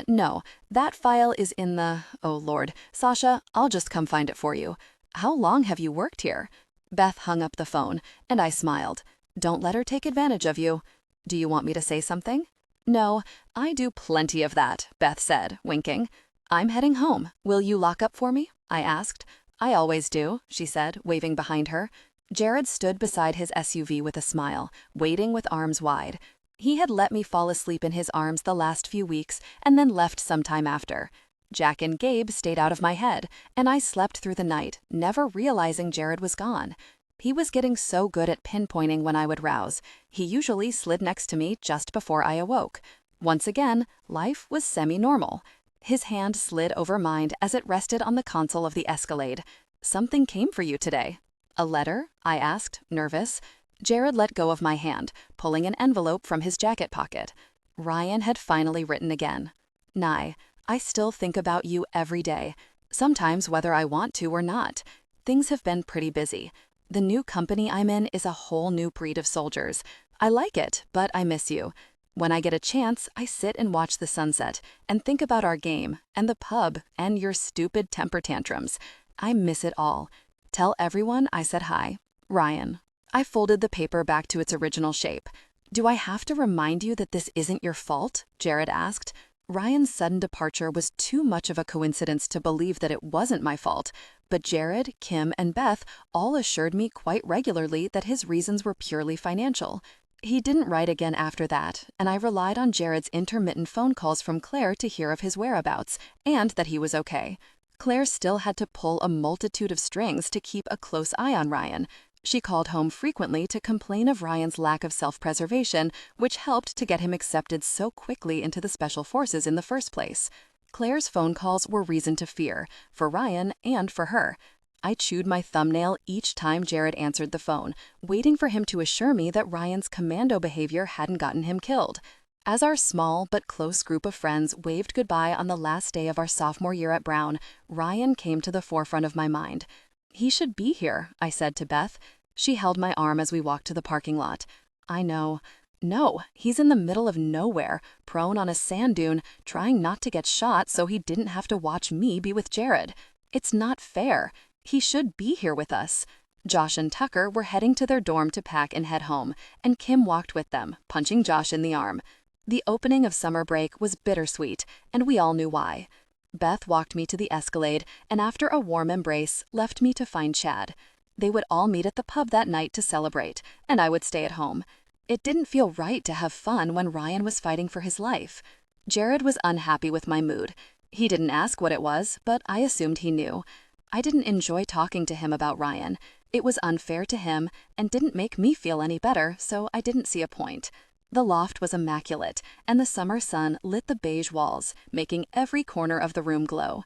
No, that file is in the... Oh, Lord. Sasha, I'll just come find it for you. How long have you worked here?" Beth hung up the phone, and I smiled. "Don't let her take advantage of you. Do you want me to say something?" "No, I do plenty of that," Beth said, winking. "I'm heading home. Will you lock up for me?" I asked. "I always do," she said, waving behind her. Jared stood beside his SUV with a smile, waiting with arms wide. He had let me fall asleep in his arms the last few weeks and then left sometime after. Jack and Gabe stayed out of my head, and I slept through the night, never realizing Jared was gone. He was getting so good at pinpointing when I would rouse. He usually slid next to me just before I awoke. Once again, life was semi-normal. His hand slid over mine as it rested on the console of the Escalade. "Something came for you today." "A letter?" I asked, nervous. Jared let go of my hand, pulling an envelope from his jacket pocket. Ryan had finally written again. "Nye, I still think about you every day, sometimes whether I want to or not. Things have been pretty busy. The new company I'm in is a whole new breed of soldiers. I like it, but I miss you. When I get a chance, I sit and watch the sunset and think about our game and the pub and your stupid temper tantrums. I miss it all. Tell everyone I said hi. Ryan." I folded the paper back to its original shape. "Do I have to remind you that this isn't your fault?" Jared asked. Ryan's sudden departure was too much of a coincidence to believe that it wasn't my fault, but Jared, Kim, and Beth all assured me quite regularly that his reasons were purely financial. He didn't write again after that, and I relied on Jared's intermittent phone calls from Claire to hear of his whereabouts, and that he was okay. Claire still had to pull a multitude of strings to keep a close eye on Ryan. She called home frequently to complain of Ryan's lack of self-preservation, which helped to get him accepted so quickly into the Special Forces in the first place. Claire's phone calls were reason to fear, for Ryan and for her. I chewed my thumbnail each time Jared answered the phone, waiting for him to assure me that Ryan's commando behavior hadn't gotten him killed. As our small but close group of friends waved goodbye on the last day of our sophomore year at Brown, Ryan came to the forefront of my mind. "He should be here," I said to Beth. She held my arm as we walked to the parking lot. "I know." "No, he's in the middle of nowhere, prone on a sand dune, trying not to get shot so he didn't have to watch me be with Jared. It's not fair. He should be here with us." Josh and Tucker were heading to their dorm to pack and head home, and Kim walked with them, punching Josh in the arm. The opening of summer break was bittersweet, and we all knew why. Beth walked me to the Escalade, and after a warm embrace, left me to find Chad. They would all meet at the pub that night to celebrate, and I would stay at home. It didn't feel right to have fun when Ryan was fighting for his life. Jared was unhappy with my mood. He didn't ask what it was, but I assumed he knew. I didn't enjoy talking to him about Ryan. It was unfair to him and didn't make me feel any better, so I didn't see a point. The loft was immaculate, and the summer sun lit the beige walls, making every corner of the room glow.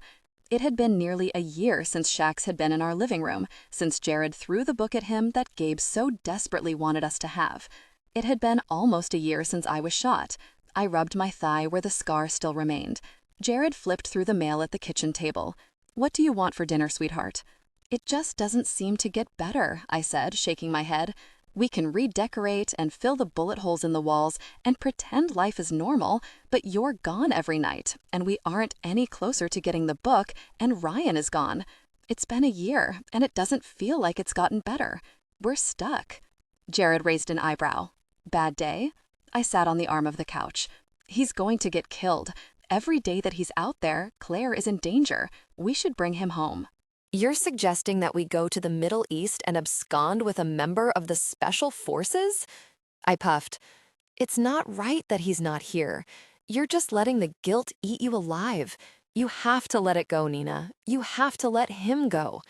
It had been nearly a year since Shax had been in our living room, since Jared threw the book at him that Gabe so desperately wanted us to have. It had been almost a year since I was shot. I rubbed my thigh where the scar still remained. Jared flipped through the mail at the kitchen table. "What do you want for dinner, sweetheart?" "It just doesn't seem to get better," I said, shaking my head. "We can redecorate and fill the bullet holes in the walls and pretend life is normal, but you're gone every night, and we aren't any closer to getting the book, and Ryan is gone. It's been a year, and it doesn't feel like it's gotten better. We're stuck." Jared raised an eyebrow. "Bad day?" I sat on the arm of the couch. "He's going to get killed. Every day that he's out there, Claire is in danger. We should bring him home." You're suggesting that we go to the Middle East and abscond with a member of the Special Forces? I puffed. It's not right that he's not here. You're just letting the guilt eat you alive. You have to let it go, Nina. You have to let him go.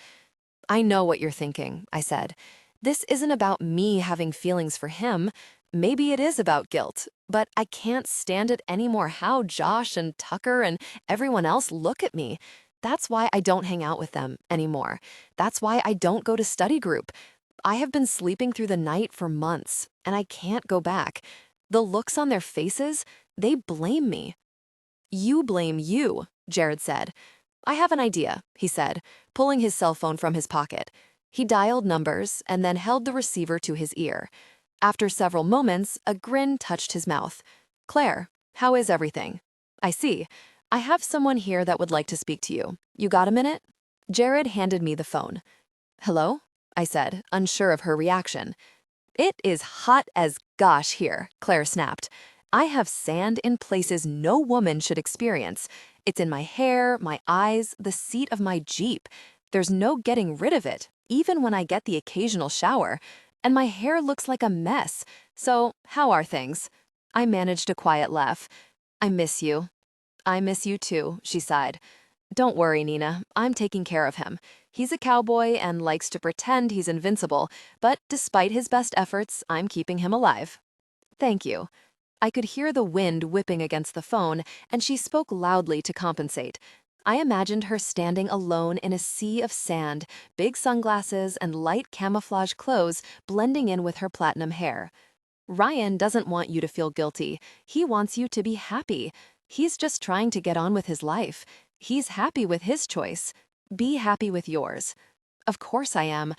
I know what you're thinking, I said. This isn't about me having feelings for him. Maybe it is about guilt, but I can't stand it anymore how Josh and Tucker and everyone else look at me. That's why I don't hang out with them anymore. That's why I don't go to study group. I have been sleeping through the night for months, and I can't go back. The looks on their faces, they blame me. You blame you, Jared said. I have an idea, he said, pulling his cell phone from his pocket. He dialed numbers and then held the receiver to his ear. After several moments, a grin touched his mouth. "Claire, how is everything?" "I see. I have someone here that would like to speak to you. You got a minute?" Jared handed me the phone. "Hello?" I said, unsure of her reaction. "It is hot as gosh here," Claire snapped. "I have sand in places no woman should experience. It's in my hair, my eyes, the seat of my Jeep. There's no getting rid of it, even when I get the occasional shower. And my hair looks like a mess. So, how are things?" I managed a quiet laugh. "I miss you." "I miss you too," she sighed. "Don't worry, Nina. I'm taking care of him. He's a cowboy and likes to pretend he's invincible, but despite his best efforts, I'm keeping him alive." "Thank you." I could hear the wind whipping against the phone, and she spoke loudly to compensate. I imagined her standing alone in a sea of sand, big sunglasses and light camouflage clothes blending in with her platinum hair. "Ryan doesn't want you to feel guilty. He wants you to be happy. He's just trying to get on with his life. He's happy with his choice. Be happy with yours." "Of course I am.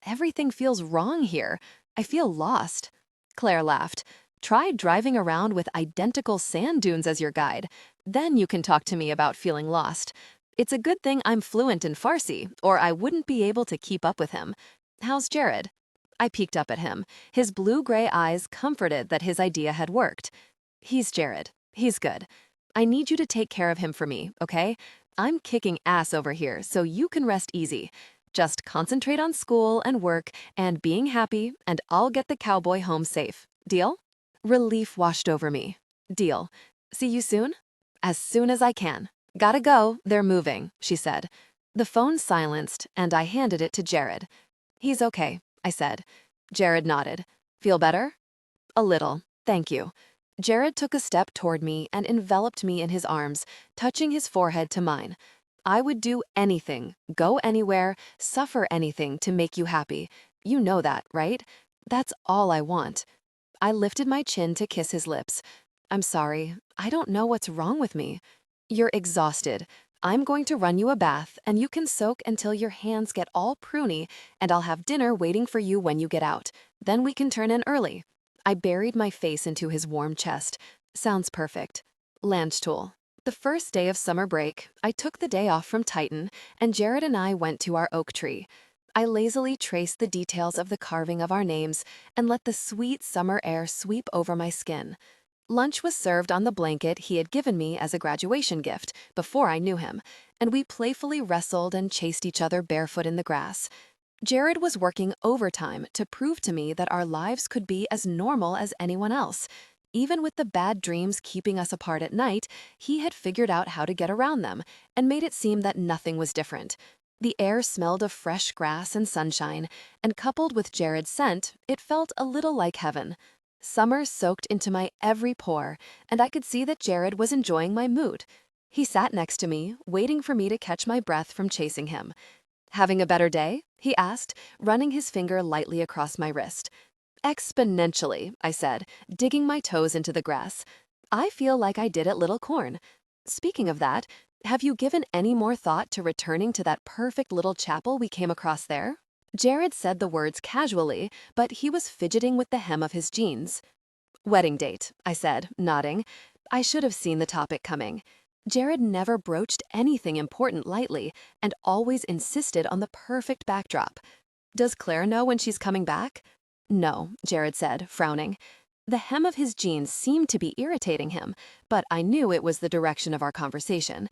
Everything feels wrong here. I feel lost." Claire laughed. "Try driving around with identical sand dunes as your guide. Then you can talk to me about feeling lost. It's a good thing I'm fluent in Farsi, or I wouldn't be able to keep up with him. How's Jared?" I peeked up at him, his blue-gray eyes comforted that his idea had worked. "He's Jared. He's good. I need you to take care of him for me, okay? I'm kicking ass over here, so you can rest easy. Just concentrate on school and work and being happy, and I'll get the cowboy home safe. Deal?" Relief washed over me. "Deal. See you soon?" "As soon as I can. Gotta go, they're moving," she said. The phone silenced, and I handed it to Jared. "He's okay," I said. Jared nodded. "Feel better?" "A little, thank you." Jared took a step toward me and enveloped me in his arms, touching his forehead to mine. "I would do anything, go anywhere, suffer anything to make you happy. You know that, right? That's all I want." I lifted my chin to kiss his lips. "I'm sorry. I don't know what's wrong with me." "You're exhausted. I'm going to run you a bath, and you can soak until your hands get all pruny, and I'll have dinner waiting for you when you get out. Then we can turn in early." I buried my face into his warm chest. "Sounds perfect." Landstuhl. The first day of summer break, I took the day off from Titan, and Jared and I went to our oak tree. I lazily traced the details of the carving of our names and let the sweet summer air sweep over my skin. Lunch was served on the blanket he had given me as a graduation gift before I knew him, and we playfully wrestled and chased each other barefoot in the grass. Jared was working overtime to prove to me that our lives could be as normal as anyone else. Even with the bad dreams keeping us apart at night, he had figured out how to get around them and made it seem that nothing was different. The air smelled of fresh grass and sunshine, and coupled with Jared's scent, it felt a little like heaven. Summer soaked into my every pore, and I could see that Jared was enjoying my mood. He sat next to me, waiting for me to catch my breath from chasing him. "Having a better day?" he asked, running his finger lightly across my wrist. "Exponentially," I said, digging my toes into the grass. "I feel like I did at Little Corn. Speaking of that, have you given any more thought to returning to that perfect little chapel we came across there?" Jared said the words casually, but he was fidgeting with the hem of his jeans. "Wedding date," I said, nodding. I should have seen the topic coming. Jared never broached anything important lightly and always insisted on the perfect backdrop. "Does Claire know when she's coming back?" "No," Jared said, frowning. The hem of his jeans seemed to be irritating him, but I knew it was the direction of our conversation.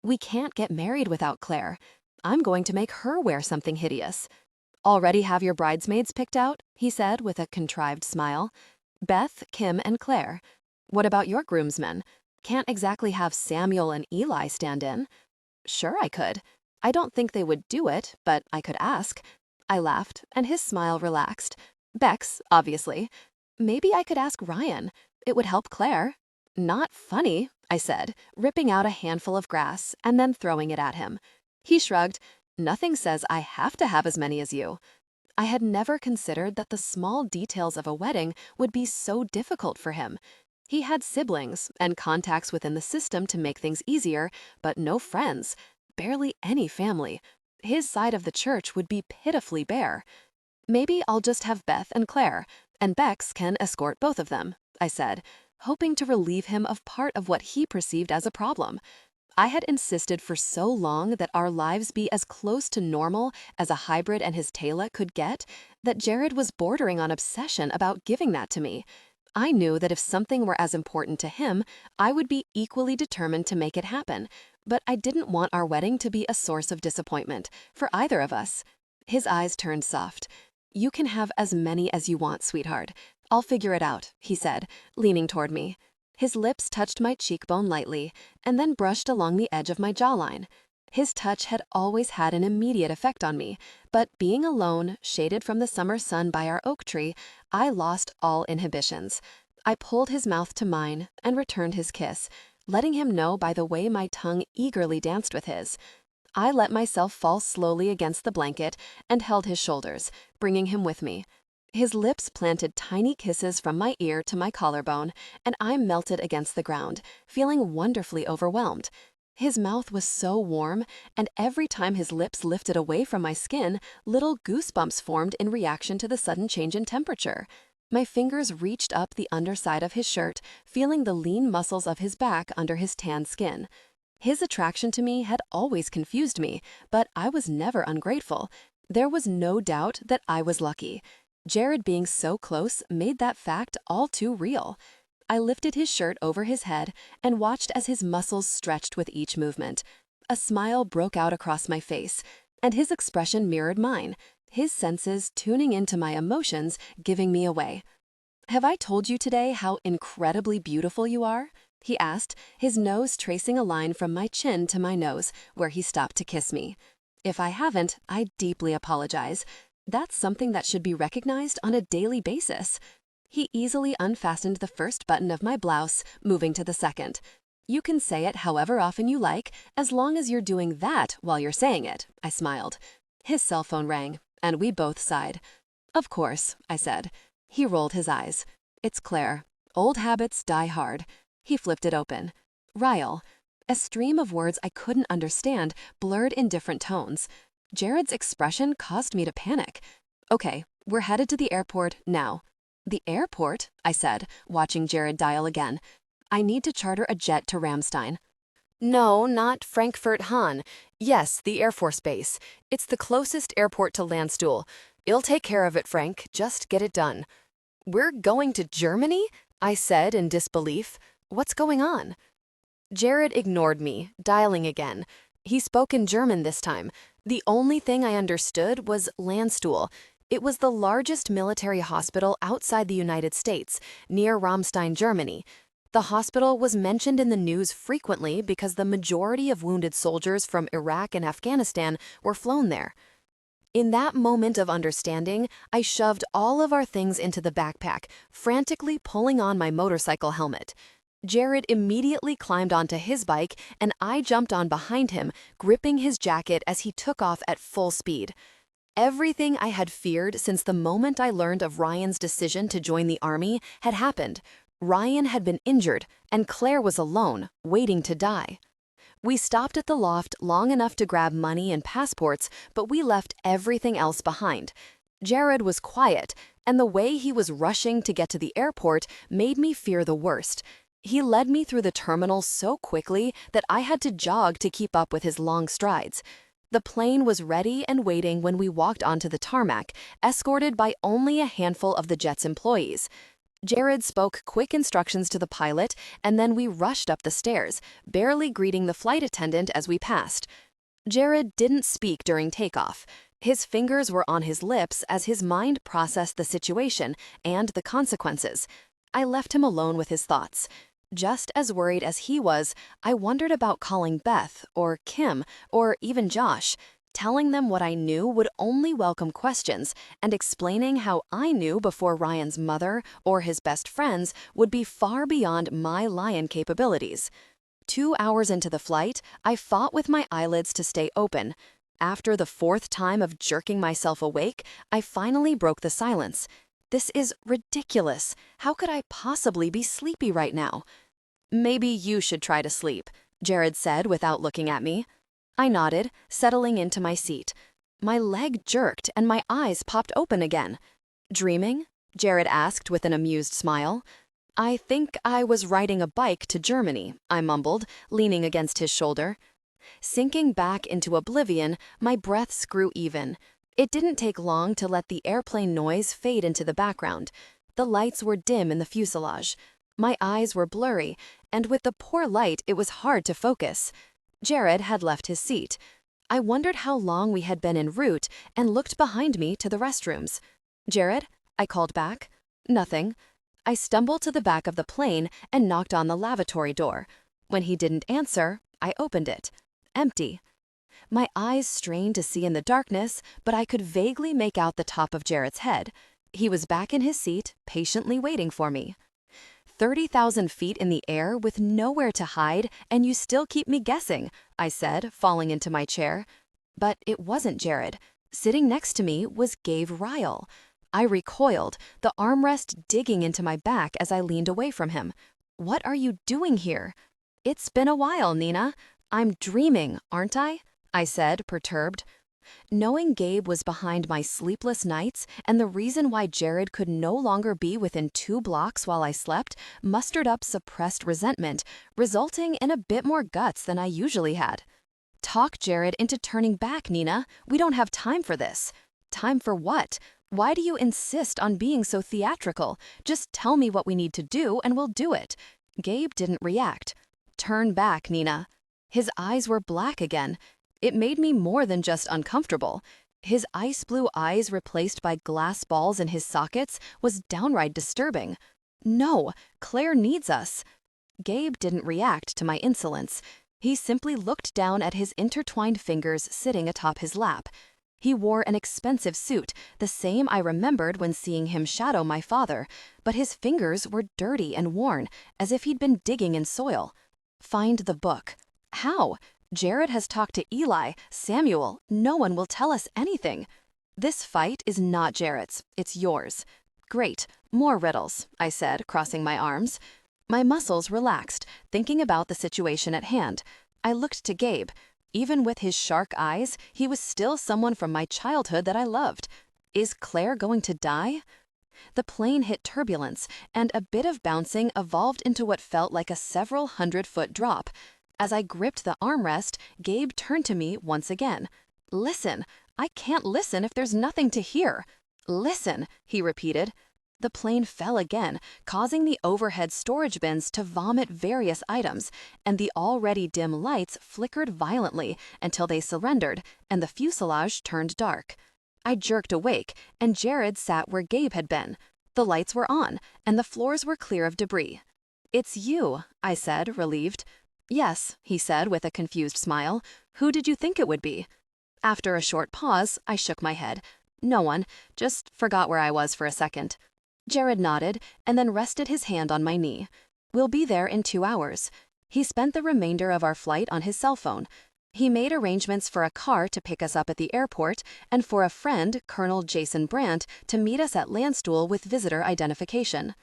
"We can't get married without Claire. I'm going to make her wear something hideous." "Already have your bridesmaids picked out?" he said with a contrived smile. "Beth, Kim, and Claire. What about your groomsmen? Can't exactly have Samuel and Eli stand in." "Sure I could. I don't think they would do it, but I could ask." I laughed, and his smile relaxed. "Bex, obviously. Maybe I could ask Ryan. It would help Claire." "Not funny," I said, ripping out a handful of grass and then throwing it at him. He shrugged. "Nothing says I have to have as many as you." I had never considered that the small details of a wedding would be so difficult for him. He had siblings and contacts within the system to make things easier, but no friends, barely any family. His side of the church would be pitifully bare. "Maybe I'll just have Beth and Claire, and Bex can escort both of them," I said, hoping to relieve him of part of what he perceived as a problem. I had insisted for so long that our lives be as close to normal as a hybrid and his Taylor could get that Jared was bordering on obsession about giving that to me. I knew that if something were as important to him, I would be equally determined to make it happen, but I didn't want our wedding to be a source of disappointment for either of us. His eyes turned soft. "You can have as many as you want, sweetheart. I'll figure it out," he said, leaning toward me. His lips touched my cheekbone lightly and then brushed along the edge of my jawline. His touch had always had an immediate effect on me, but being alone, shaded from the summer sun by our oak tree, I lost all inhibitions. I pulled his mouth to mine and returned his kiss, letting him know by the way my tongue eagerly danced with his. I let myself fall slowly against the blanket and held his shoulders, bringing him with me. His lips planted tiny kisses from my ear to my collarbone, and I melted against the ground, feeling wonderfully overwhelmed. His mouth was so warm, and every time his lips lifted away from my skin, little goosebumps formed in reaction to the sudden change in temperature. My fingers reached up the underside of his shirt, feeling the lean muscles of his back under his tan skin. His attraction to me had always confused me, but I was never ungrateful. There was no doubt that I was lucky. Jared being so close made that fact all too real. I lifted his shirt over his head and watched as his muscles stretched with each movement. A smile broke out across my face, and his expression mirrored mine, his senses tuning into my emotions, giving me away. "Have I told you today how incredibly beautiful you are?" he asked, his nose tracing a line from my chin to my nose, where he stopped to kiss me. "If I haven't, I deeply apologize. That's something that should be recognized on a daily basis." He easily unfastened the first button of my blouse, moving to the second. "You can say it however often you like, as long as you're doing that while you're saying it," I smiled. His cell phone rang, and we both sighed. "Of course," I said. He rolled his eyes. "It's Claire. Old habits die hard." He flipped it open. "Ryle." A stream of words I couldn't understand, blurred in different tones. Jared's expression caused me to panic. "Okay, we're headed to the airport now." "The airport?" I said, watching Jared dial again. "I need to charter a jet to Ramstein." No, not Frankfurt Hahn. Yes, the Air Force Base. It's the closest airport to Landstuhl. You'll take care of it, Frank. Just get it done. "We're going to Germany?" I said in disbelief. "What's going on?" Jared ignored me, dialing again. He spoke in German this time. The only thing I understood was Landstuhl. It was the largest military hospital outside the United States, near Ramstein, Germany. The hospital was mentioned in the news frequently because the majority of wounded soldiers from Iraq and Afghanistan were flown there. In that moment of understanding, I shoved all of our things into the backpack, frantically pulling on my motorcycle helmet. Jared immediately climbed onto his bike, and I jumped on behind him, gripping his jacket as he took off at full speed. Everything I had feared since the moment I learned of Ryan's decision to join the army had happened. Ryan had been injured, and Claire was alone, waiting to die. We stopped at the loft long enough to grab money and passports, but we left everything else behind. Jared was quiet, and the way he was rushing to get to the airport made me fear the worst. He led me through the terminal so quickly that I had to jog to keep up with his long strides. The plane was ready and waiting when we walked onto the tarmac, escorted by only a handful of the jet's employees. Jared spoke quick instructions to the pilot, and then we rushed up the stairs, barely greeting the flight attendant as we passed. Jared didn't speak during takeoff. His fingers were on his lips as his mind processed the situation and the consequences. I left him alone with his thoughts. Just as worried as he was, I wondered about calling Beth, or Kim, or even Josh. Telling them what I knew would only welcome questions, and explaining how I knew before Ryan's mother or his best friends would be far beyond my lion capabilities. 2 hours into the flight, I fought with my eyelids to stay open. After the 4th time of jerking myself awake, I finally broke the silence. This is ridiculous. How could I possibly be sleepy right now? Maybe you should try to sleep, Jared said without looking at me. I nodded, settling into my seat. My leg jerked and my eyes popped open again. Dreaming? Jared asked with an amused smile. I think I was riding a bike to Germany, I mumbled, leaning against his shoulder. Sinking back into oblivion, my breaths grew even. It didn't take long to let the airplane noise fade into the background. The lights were dim in the fuselage. My eyes were blurry, and with the poor light it was hard to focus. Jared had left his seat. I wondered how long we had been en route and looked behind me to the restrooms. Jared? I called back. Nothing. I stumbled to the back of the plane and knocked on the lavatory door. When he didn't answer, I opened it. Empty. My eyes strained to see in the darkness, but I could vaguely make out the top of Jared's head. He was back in his seat, patiently waiting for me. 30,000 feet in the air with nowhere to hide, and you still keep me guessing, I said, falling into my chair. But it wasn't Jared. Sitting next to me was Gabe Ryle. I recoiled, the armrest digging into my back as I leaned away from him. What are you doing here? It's been a while, Nina. I'm dreaming, aren't I? I said, perturbed. Knowing Gabe was behind my sleepless nights and the reason why Jared could no longer be within 2 blocks while I slept mustered up suppressed resentment, resulting in a bit more guts than I usually had. Talk Jared into turning back, Nina. We don't have time for this. Time for what? Why do you insist on being so theatrical? Just tell me what we need to do and we'll do it. Gabe didn't react. Turn back, Nina. His eyes were black again. It made me more than just uncomfortable. His ice blue eyes replaced by glass balls in his sockets was downright disturbing. No, Claire needs us. Gabe didn't react to my insolence. He simply looked down at his intertwined fingers sitting atop his lap. He wore an expensive suit, the same I remembered when seeing him shadow my father, but his fingers were dirty and worn, as if he'd been digging in soil. Find the book. How? Jared has talked to Eli, Samuel. No one will tell us anything. This fight is not Jared's. It's yours. Great. More riddles, I said, crossing my arms. My muscles relaxed, thinking about the situation at hand. I looked to Gabe. Even with his shark eyes, he was still someone from my childhood that I loved. Is Claire going to die? The plane hit turbulence, and a bit of bouncing evolved into what felt like a several 100-foot drop. As I gripped the armrest, Gabe turned to me once again. Listen. I can't listen if there's nothing to hear. Listen, he repeated. The plane fell again, causing the overhead storage bins to vomit various items, and the already dim lights flickered violently until they surrendered and the fuselage turned dark. I jerked awake, and Jared sat where Gabe had been. The lights were on, and the floors were clear of debris. It's you, I said, relieved. Yes, he said with a confused smile. Who did you think it would be? After a short pause, I shook my head. No one, just forgot where I was for a second. Jared nodded and then rested his hand on my knee. We'll be there in 2 hours. He spent the remainder of our flight on his cell phone. He made arrangements for a car to pick us up at the airport and for a friend, Colonel Jason Brandt, to meet us at Landstuhl with visitor identification.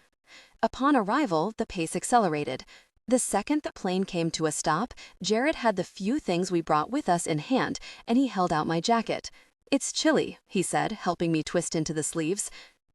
Upon arrival, the pace accelerated. The second the plane came to a stop, Jared had the few things we brought with us in hand, and he held out my jacket. "It's chilly," he said, helping me twist into the sleeves.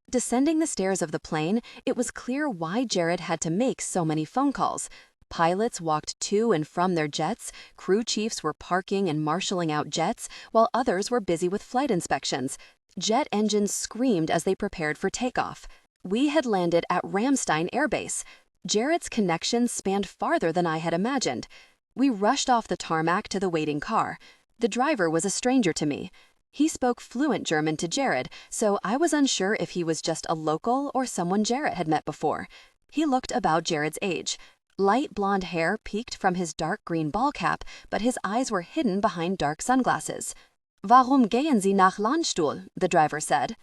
Descending the stairs of the plane, it was clear why Jared had to make so many phone calls. Pilots walked to and from their jets, crew chiefs were parking and marshalling out jets, while others were busy with flight inspections. Jet engines screamed as they prepared for takeoff. We had landed at Ramstein Air Base. Jared's connections spanned farther than I had imagined. We rushed off the tarmac to the waiting car. The driver was a stranger to me. He spoke fluent German to Jared, so I was unsure if he was just a local or someone Jared had met before. He looked about Jared's age. Light blonde hair peeked from his dark green ball cap, but his eyes were hidden behind dark sunglasses. "Warum gehen Sie nach Landstuhl?" the driver said.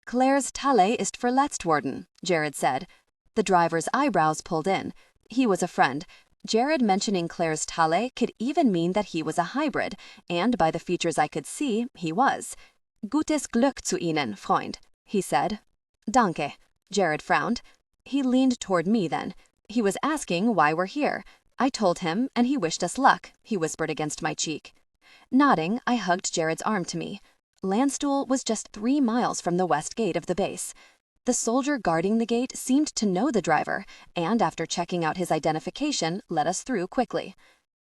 "Claire's Talle ist verletzt worden," Jared said. The driver's eyebrows pulled in. He was a friend. Jared mentioning Claire's Talle could even mean that he was a hybrid, and by the features I could see, he was. "Gutes Glück zu Ihnen, Freund," he said. "Danke." Jared frowned. He leaned toward me then. He was asking why we're here. I told him, and he wished us luck, he whispered against my cheek. Nodding, I hugged Jared's arm to me. Landstuhl was just 3 miles from the west gate of the base. The soldier guarding the gate seemed to know the driver, and after checking out his identification, let us through quickly.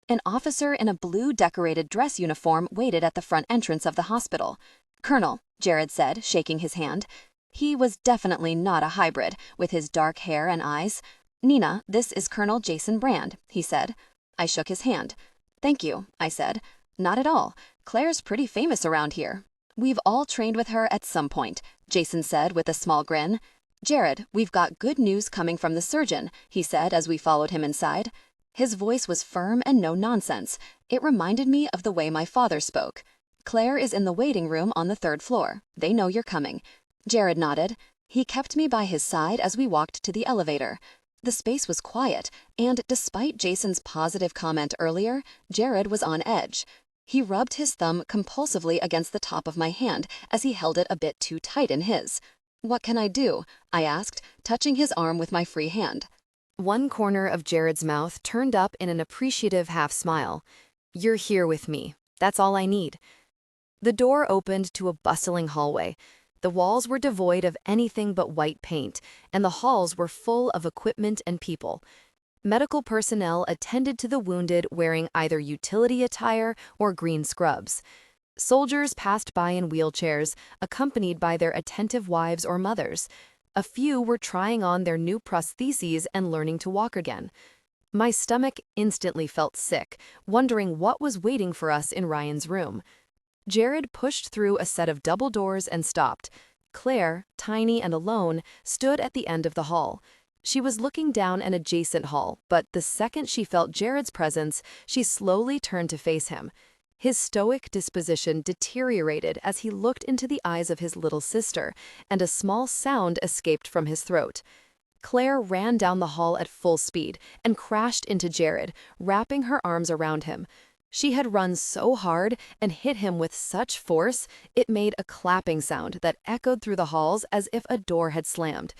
An officer in a blue decorated dress uniform waited at the front entrance of the hospital. "Colonel," Jared said, shaking his hand. He was definitely not a hybrid, with his dark hair and eyes. "Nina, this is Colonel Jason Brand," he said. I shook his hand. "Thank you," I said. "Not at all. Claire's pretty famous around here." "We've all trained with her at some point," Jason said with a small grin. "Jared, we've got good news coming from the surgeon," he said as we followed him inside. His voice was firm and no nonsense. It reminded me of the way my father spoke. "Claire is in the waiting room on the 3rd floor. They know you're coming." Jared nodded. He kept me by his side as we walked to the elevator. The space was quiet, and despite Jason's positive comment earlier, Jared was on edge. He rubbed his thumb compulsively against the top of my hand as he held it a bit too tight in his. "What can I do?" I asked, touching his arm with my free hand. One corner of Jared's mouth turned up in an appreciative half smile. "You're here with me. That's all I need." The door opened to a bustling hallway. The walls were devoid of anything but white paint, and the halls were full of equipment and people. Medical personnel attended to the wounded wearing either utility attire or green scrubs. Soldiers passed by in wheelchairs, accompanied by their attentive wives or mothers. A few were trying on their new prostheses and learning to walk again. My stomach instantly felt sick, wondering what was waiting for us in Ryan's room. Jared pushed through a set of double doors and stopped. Claire, tiny and alone, stood at the end of the hall. She was looking down an adjacent hall, but the second she felt Jared's presence, she slowly turned to face him. His stoic disposition deteriorated as he looked into the eyes of his little sister, and a small sound escaped from his throat. Claire ran down the hall at full speed and crashed into Jared, wrapping her arms around him. She had run so hard and hit him with such force, it made a clapping sound that echoed through the halls as if a door had slammed.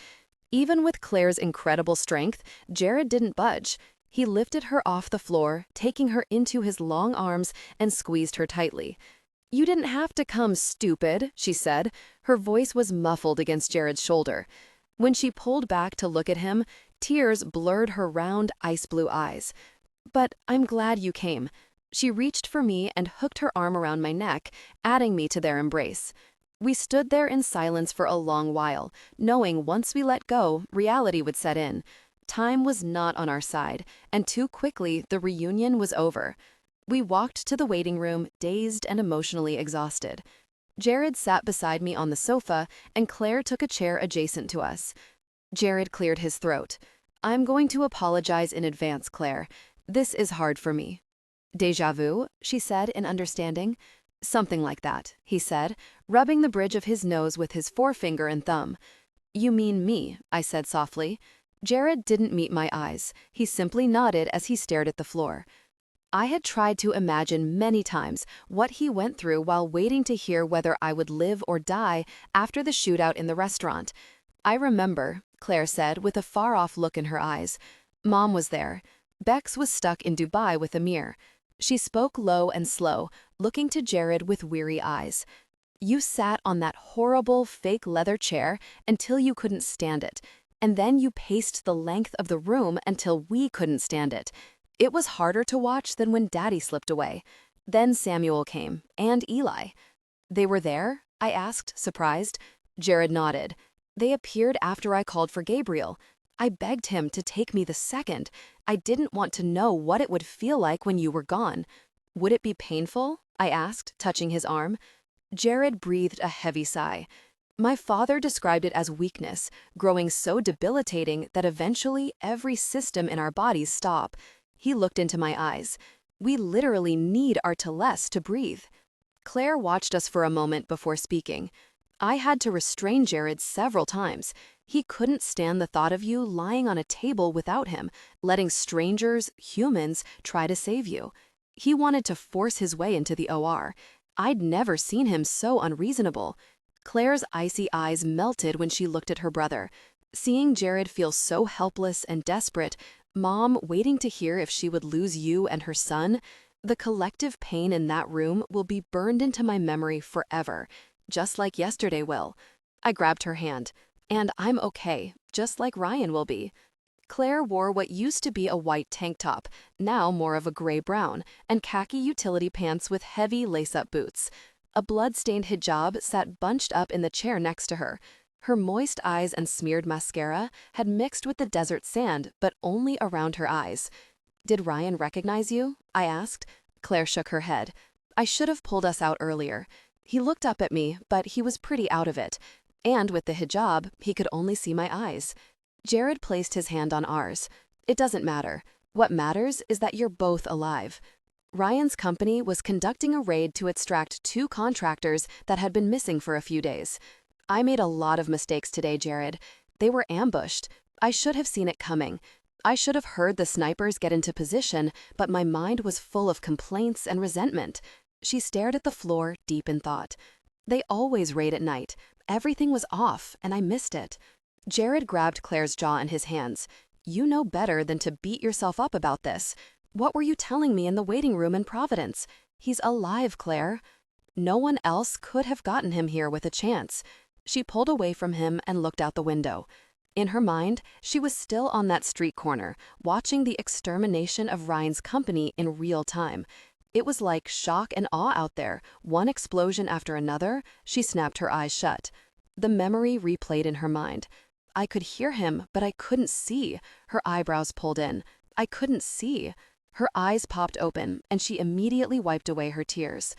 Even with Claire's incredible strength, Jared didn't budge. He lifted her off the floor, taking her into his long arms and squeezed her tightly. "You didn't have to come, stupid," she said. Her voice was muffled against Jared's shoulder. When she pulled back to look at him, tears blurred her round, ice-blue eyes. "But I'm glad you came." She reached for me and hooked her arm around my neck, adding me to their embrace. We stood there in silence for a long while, knowing once we let go, reality would set in. Time was not on our side, and too quickly the reunion was over. We walked to the waiting room, dazed and emotionally exhausted. Jared sat beside me on the sofa, and Claire took a chair adjacent to us. Jared cleared his throat. "I'm going to apologize in advance, Claire. This is hard for me." "Déjà vu?" she said in understanding. Something like that, he said, rubbing the bridge of his nose with his forefinger and thumb. You mean me, I said softly. Jared didn't meet my eyes. He simply nodded as he stared at the floor. I had tried to imagine many times what he went through while waiting to hear whether I would live or die after the shootout in the restaurant. I remember, Claire said with a far-off look in her eyes. Mom was there. Bex was stuck in Dubai with Amir. She spoke low and slow, looking to Jared with weary eyes. You sat on that horrible fake leather chair until you couldn't stand it, and then you paced the length of the room until we couldn't stand it. It was harder to watch than when Daddy slipped away. Then Samuel came, and Eli. They were there? I asked, surprised. Jared nodded. They appeared after I called for Gabriel. I begged him to take me the second. I didn't want to know what it would feel like when you were gone. Would it be painful? I asked, touching his arm. Jared breathed a heavy sigh. My father described it as weakness, growing so debilitating that eventually every system in our bodies stop. He looked into my eyes. We literally need our Télès to breathe. Claire watched us for a moment before speaking. I had to restrain Jared several times. He couldn't stand the thought of you lying on a table without him, letting strangers, humans, try to save you. He wanted to force his way into the OR. I'd never seen him so unreasonable. Claire's icy eyes melted when she looked at her brother. Seeing Jared feel so helpless and desperate, Mom waiting to hear if she would lose you and her son, the collective pain in that room will be burned into my memory forever, just like yesterday will. I grabbed her hand. And I'm okay, just like Ryan will be. Claire wore what used to be a white tank top, now more of a gray-brown, and khaki utility pants with heavy lace-up boots. A blood-stained hijab sat bunched up in the chair next to her. Her moist eyes and smeared mascara had mixed with the desert sand, but only around her eyes. Did Ryan recognize you? I asked. Claire shook her head. I should have pulled us out earlier. He looked up at me, but he was pretty out of it. And with the hijab, he could only see my eyes. Jared placed his hand on ours. It doesn't matter. What matters is that you're both alive. Ryan's company was conducting a raid to extract 2 contractors that had been missing for a few days. I made a lot of mistakes today, Jared. They were ambushed. I should have seen it coming. I should have heard the snipers get into position, but my mind was full of complaints and resentment. She stared at the floor, deep in thought. They always raid at night. Everything was off, and I missed it. Jared grabbed Claire's jaw in his hands. You know better than to beat yourself up about this. What were you telling me in the waiting room in Providence? He's alive, Claire. No one else could have gotten him here with a chance. She pulled away from him and looked out the window. In her mind, she was still on that street corner, watching the extermination of Ryan's company in real time. It was like shock and awe out there, one explosion after another. She snapped her eyes shut. The memory replayed in her mind. I could hear him, but I couldn't see. Her eyebrows pulled in. I couldn't see. Her eyes popped open, and she immediately wiped away her tears.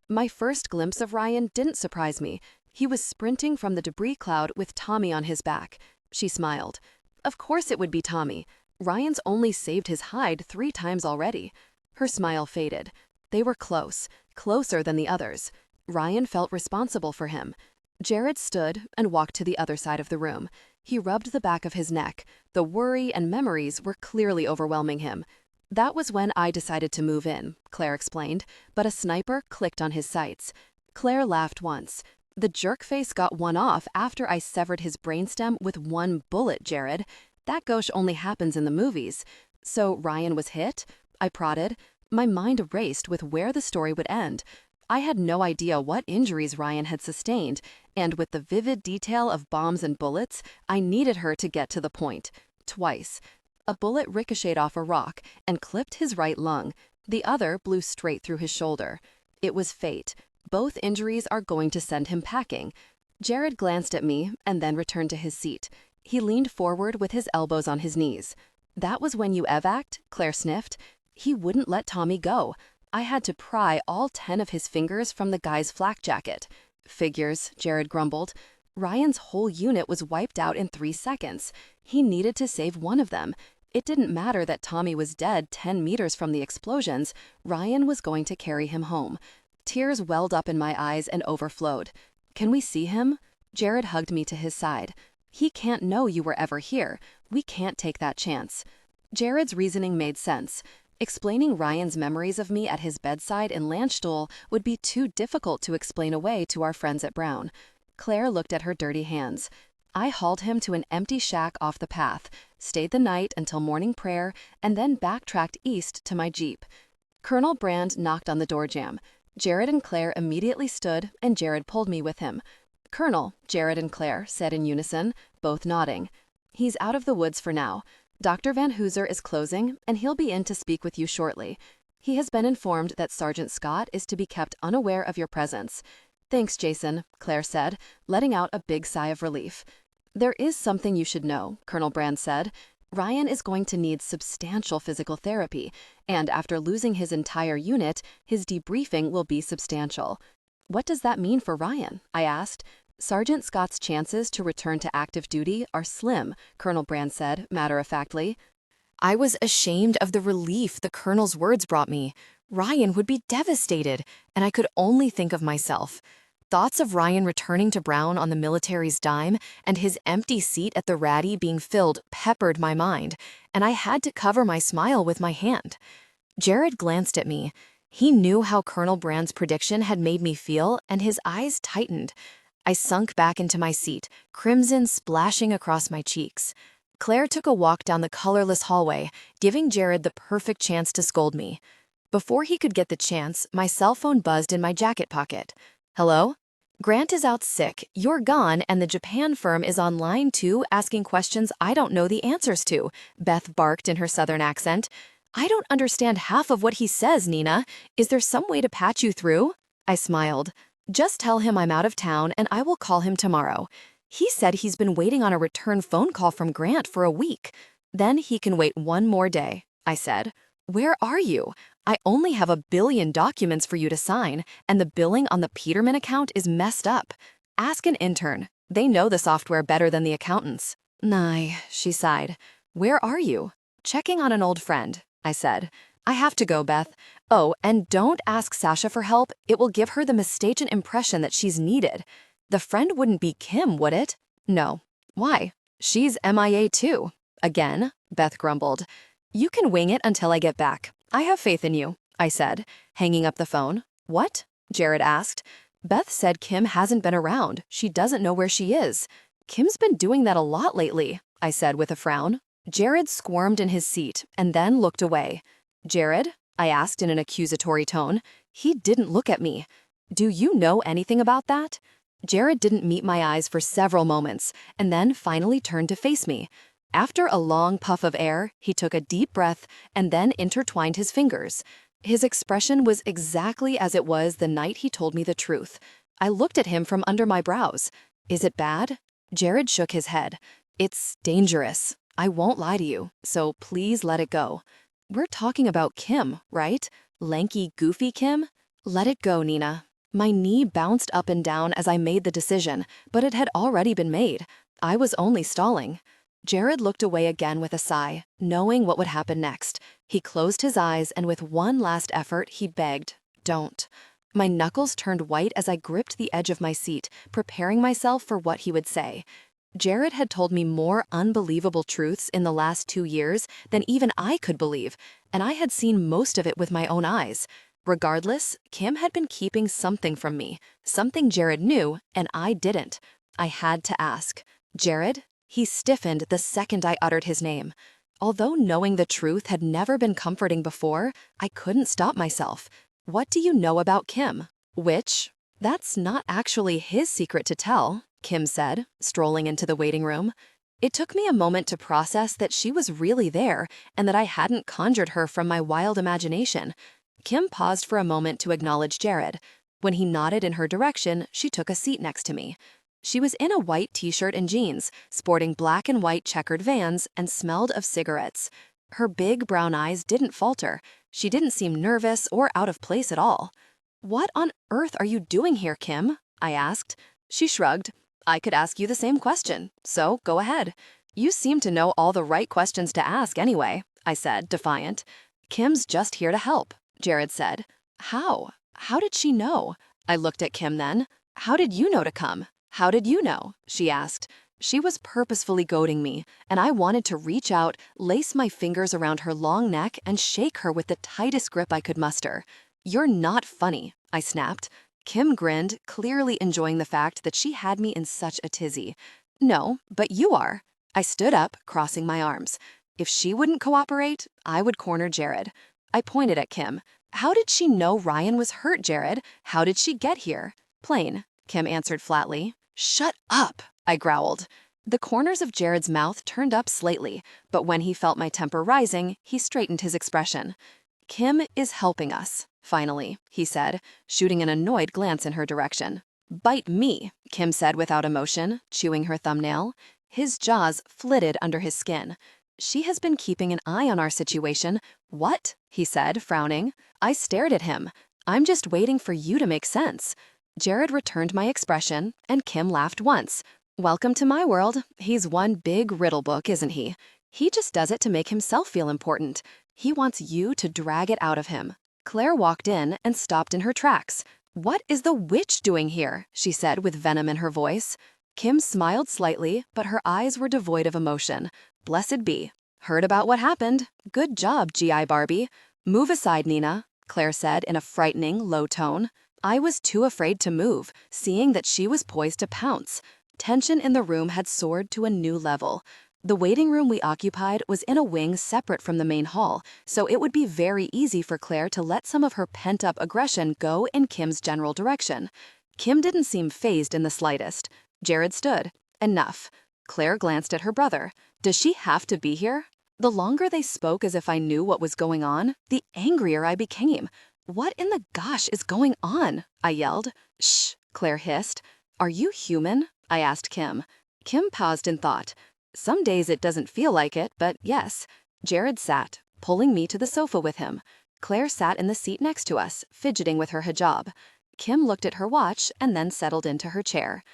My first glimpse of Ryan didn't surprise me. He was sprinting from the debris cloud with Tommy on his back. She smiled. Of course it would be Tommy. Ryan's only saved his hide 3 times already. Her smile faded. They were close, closer than the others. Ryan felt responsible for him. Jared stood and walked to the other side of the room. He rubbed the back of his neck. The worry and memories were clearly overwhelming him. That was when I decided to move in, Claire explained, but a sniper clicked on his sights. Claire laughed once. The jerkface got one off after I severed his brainstem with 1 bullet, Jared. That gauche only happens in the movies. So Ryan was hit? I prodded. My mind raced with where the story would end. I had no idea what injuries Ryan had sustained, and with the vivid detail of bombs and bullets, I needed her to get to the point. Twice. A bullet ricocheted off a rock and clipped his right lung. The other blew straight through his shoulder. It was fate. Both injuries are going to send him packing. Jared glanced at me and then returned to his seat. He leaned forward with his elbows on his knees. That was when you evac'd? Claire sniffed. He wouldn't let Tommy go. I had to pry all 10 of his fingers from the guy's flak jacket. Figures, Jared grumbled. Ryan's whole unit was wiped out in 3 seconds. He needed to save one of them. It didn't matter that Tommy was dead 10 meters from the explosions. Ryan was going to carry him home. Tears welled up in my eyes and overflowed. "Can we see him?" Jared hugged me to his side. "He can't know you were ever here. We can't take that chance." Jared's reasoning made sense. Explaining Ryan's memories of me at his bedside in Landstuhl would be too difficult to explain away to our friends at Brown. Claire looked at her dirty hands. I hauled him to an empty shack off the path, stayed the night until morning prayer, and then backtracked east to my Jeep. Colonel Brand knocked on the door jamb. Jared and Claire immediately stood, and Jared pulled me with him. "Colonel," Jared and Claire said in unison, both nodding. "He's out of the woods for now. Dr. Van Hooser is closing, and he'll be in to speak with you shortly. He has been informed that Sergeant Scott is to be kept unaware of your presence." "Thanks, Jason," Claire said, letting out a big sigh of relief. "There is something you should know," Colonel Brand said. "Ryan is going to need substantial physical therapy, and after losing his entire unit, his debriefing will be substantial." "What does that mean for Ryan?" I asked. "Sergeant Scott's chances to return to active duty are slim," Colonel Brand said, matter-of-factly. I was ashamed of the relief the colonel's words brought me. Ryan would be devastated, and I could only think of myself. Thoughts of Ryan returning to Brown on the military's dime and his empty seat at the Ratty being filled peppered my mind, and I had to cover my smile with my hand. Jared glanced at me. He knew how Colonel Brand's prediction had made me feel, and his eyes tightened. I sunk back into my seat, crimson splashing across my cheeks. Claire took a walk down the colorless hallway, giving Jared the perfect chance to scold me. Before he could get the chance, my cell phone buzzed in my jacket pocket. "Hello? Grant is out sick, you're gone, and the Japan firm is on line 2 asking questions I don't know the answers to," Beth barked in her southern accent. "I don't understand half of what he says, Nina. Is there some way to patch you through?" I smiled. "Just tell him I'm out of town and I will call him tomorrow. He said he's been waiting on a return phone call from Grant for a week. Then he can wait one more day," I said. "Where are you? I only have 1 billion documents for you to sign, and the billing on the Peterman account is messed up. Ask an intern. They know the software better than the accountants." "Nah," she sighed. "Where are you?" "Checking on an old friend," I said. "I have to go, Beth. Oh, and don't ask Sasha for help. It will give her the mistaken impression that she's needed. The friend wouldn't be Kim, would it?" "No." "Why? She's MIA too." "Again?" Beth grumbled. "You can wing it until I get back. I have faith in you," I said, hanging up the phone. "What?" Jared asked. "Beth said Kim hasn't been around. She doesn't know where she is." "Kim's been doing that a lot lately," I said with a frown. Jared squirmed in his seat and then looked away. "Jared?" I asked in an accusatory tone. He didn't look at me. "Do you know anything about that?" Jared didn't meet my eyes for several moments, and then finally turned to face me. After a long puff of air, he took a deep breath and then intertwined his fingers. His expression was exactly as it was the night he told me the truth. I looked at him from under my brows. "Is it bad?" Jared shook his head. "It's dangerous. I won't lie to you, so please let it go." "We're talking about Kim, right? Lanky, goofy Kim?" "Let it go, Nina." My knee bounced up and down as I made the decision, but it had already been made. I was only stalling. Jared looked away again with a sigh, knowing what would happen next. He closed his eyes and with one last effort, he begged, "Don't." My knuckles turned white as I gripped the edge of my seat, preparing myself for what he would say. Jared had told me more unbelievable truths in the last 2 years than even I could believe, and I had seen most of it with my own eyes. Regardless, Kim had been keeping something from me, something Jared knew, and I didn't. I had to ask. "Jared?" He stiffened the second I uttered his name. Although knowing the truth had never been comforting before, I couldn't stop myself. "What do you know about Kim?" "Which?" "That's not actually his secret to tell," Kim said, strolling into the waiting room. It took me a moment to process that she was really there and that I hadn't conjured her from my wild imagination. Kim paused for a moment to acknowledge Jared. When he nodded in her direction, she took a seat next to me. She was in a white t-shirt and jeans, sporting black and white checkered Vans, and smelled of cigarettes. Her big brown eyes didn't falter. She didn't seem nervous or out of place at all. "What on earth are you doing here, Kim?" I asked. She shrugged. "I could ask you the same question, so go ahead. You seem to know all the right questions to ask anyway," I said, defiant. "Kim's just here to help," Jared said. "How? How did she know? I looked at Kim then. How did you know to come? How did you know? She asked. She was purposefully goading me, and I wanted to reach out, lace my fingers around her long neck, and shake her with the tightest grip I could muster. You're not funny, I snapped. Kim grinned, clearly enjoying the fact that she had me in such a tizzy. No, but you are. I stood up, crossing my arms. If she wouldn't cooperate, I would corner Jared. I pointed at Kim. How did she know Ryan was hurt, Jared? How did she get here? Plain, Kim answered flatly. Shut up, I growled. The corners of Jared's mouth turned up slightly, but when he felt my temper rising, he straightened his expression. Kim is helping us, finally, he said, shooting an annoyed glance in her direction. Bite me, Kim said without emotion, chewing her thumbnail. His jaws flitted under his skin. She has been keeping an eye on our situation. What? He said, frowning. I stared at him. I'm just waiting for you to make sense. Jared returned my expression, and Kim laughed once. Welcome to my world. He's one big riddle book, isn't he? He just does it to make himself feel important. He wants you to drag it out of him. Claire walked in and stopped in her tracks. What is the witch doing here? She said with venom in her voice. Kim smiled slightly, but her eyes were devoid of emotion. Blessed be. Heard about what happened. Good job, G.I. Barbie. Move aside, Nina, Claire said in a frightening, low tone. I was too afraid to move, seeing that she was poised to pounce. Tension in the room had soared to a new level. The waiting room we occupied was in a wing separate from the main hall, so it would be very easy for Claire to let some of her pent-up aggression go in Kim's general direction. Kim didn't seem fazed in the slightest. Jared stood. Enough. Claire glanced at her brother. Does she have to be here? The longer they spoke as if I knew what was going on, the angrier I became. What in the gosh is going on? I yelled. Shh, Claire hissed. Are you human? I asked Kim. Kim paused in thought. Some days it doesn't feel like it, but yes. Jared sat, pulling me to the sofa with him. Claire sat in the seat next to us, fidgeting with her hijab. Kim looked at her watch and then settled into her chair.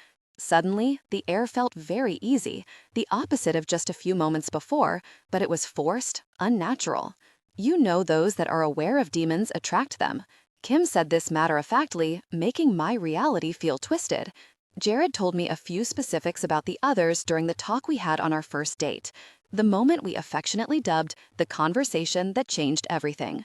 Suddenly, the air felt very easy, the opposite of just a few moments before, but it was forced, unnatural. You know those that are aware of demons attract them. Kim said this matter-of-factly, making my reality feel twisted. Jared told me a few specifics about the others during the talk we had on our first date, the moment we affectionately dubbed the conversation that changed everything.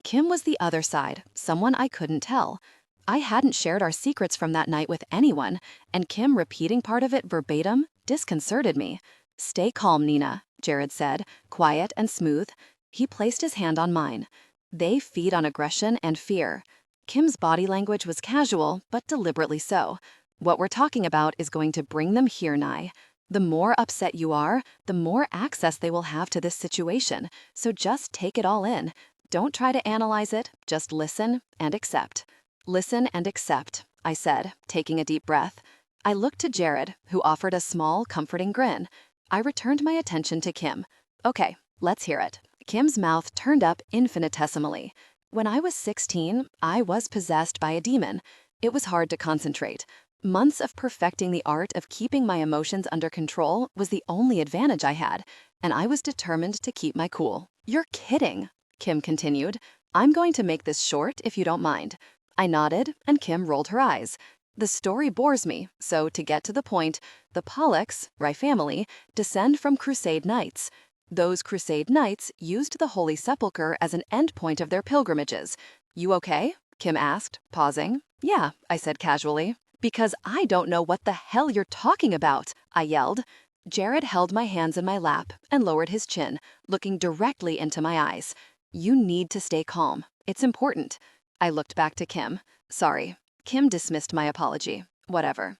Kim was the other side, someone I couldn't tell. I hadn't shared our secrets from that night with anyone, and Kim repeating part of it verbatim disconcerted me. Stay calm, Nina, Jared said, quiet and smooth. He placed his hand on mine. They feed on aggression and fear. Kim's body language was casual, but deliberately so. What we're talking about is going to bring them here, Nye. The more upset you are, the more access they will have to this situation, so just take it all in. Don't try to analyze it, just listen and accept. Listen and accept, I said, taking a deep breath. I looked to Jared, who offered a small, comforting grin. I returned my attention to Kim. Okay, let's hear it. Kim's mouth turned up infinitesimally. When I was 16, I was possessed by a demon. It was hard to concentrate. Months of perfecting the art of keeping my emotions under control was the only advantage I had, and I was determined to keep my cool. You're kidding, Kim continued. I'm going to make this short if you don't mind. I nodded, and Kim rolled her eyes. The story bores me, so to get to the point, the Pollocks, Rye family, descend from Crusade knights. Those Crusade knights used the Holy Sepulchre as an endpoint of their pilgrimages. You okay? Kim asked, pausing. Yeah, I said casually. Because I don't know what the hell you're talking about, I yelled. Jared held my hands in my lap and lowered his chin, looking directly into my eyes. You need to stay calm. It's important. I looked back to Kim. Sorry. Kim dismissed my apology. Whatever.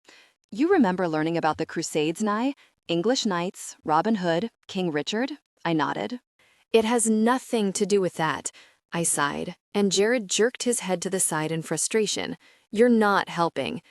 You remember learning about the Crusades, Nye? English knights, Robin Hood, King Richard? I nodded. It has nothing to do with that, I sighed, and Jared jerked his head to the side in frustration. You're not helping.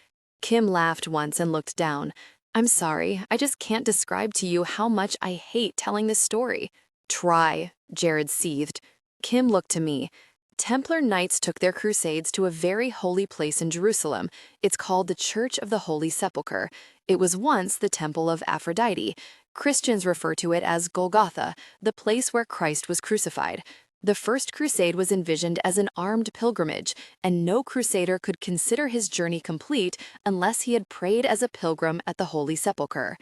Kim laughed once and looked down. I'm sorry, I just can't describe to you how much I hate telling this story. Try, Jared seethed. Kim looked to me. Templar knights took their crusades to a very holy place in Jerusalem. It's called the Church of the Holy Sepulchre. It was once the Temple of Aphrodite. Christians refer to it as Golgotha, the place where Christ was crucified. The First Crusade was envisioned as an armed pilgrimage, and no crusader could consider his journey complete unless he had prayed as a pilgrim at the Holy Sepulchre.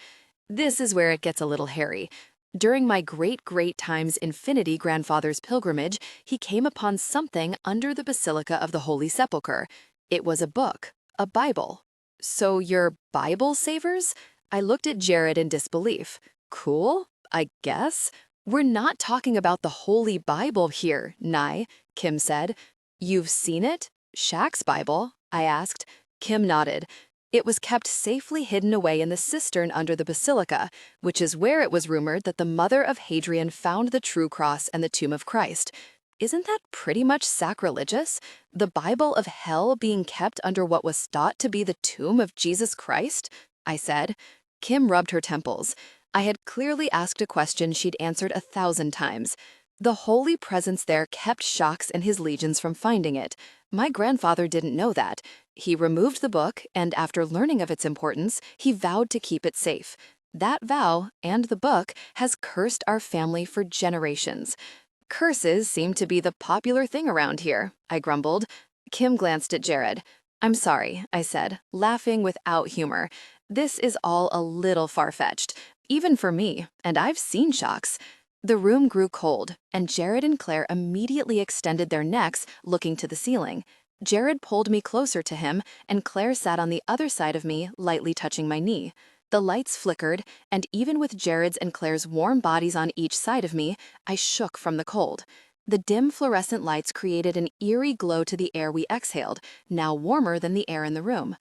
This is where it gets a little hairy. During my great times infinity grandfather's pilgrimage, he came upon something under the Basilica of the Holy Sepulchre. It was a book, a Bible. So you're Bible savers? I looked at Jared in disbelief. Cool, I guess. We're not talking about the Holy Bible here, Nye, Kim said. You've seen it? Shax's Bible? I asked. Kim nodded. It was kept safely hidden away in the cistern under the basilica, which is where it was rumored that the mother of Hadrian found the true cross and the tomb of Christ. Isn't that pretty much sacrilegious? The Bible of hell being kept under what was thought to be the tomb of Jesus Christ? I said. Kim rubbed her temples. I had clearly asked a question she'd answered 1,000 times. The holy presence there kept Shax and his legions from finding it. My grandfather didn't know that. He removed the book, and after learning of its importance, he vowed to keep it safe. That vow, and the book, has cursed our family for generations. Curses seem to be the popular thing around here, I grumbled. Kim glanced at Jared. I'm sorry, I said, laughing without humor. This is all a little far-fetched, even for me, and I've seen Shax. The room grew cold, and Jared and Claire immediately extended their necks, looking to the ceiling. Jared pulled me closer to him, and Claire sat on the other side of me, lightly touching my knee. The lights flickered, and even with Jared's and Claire's warm bodies on each side of me, I shook from the cold. The dim fluorescent lights created an eerie glow to the air we exhaled, now warmer than the air in the room.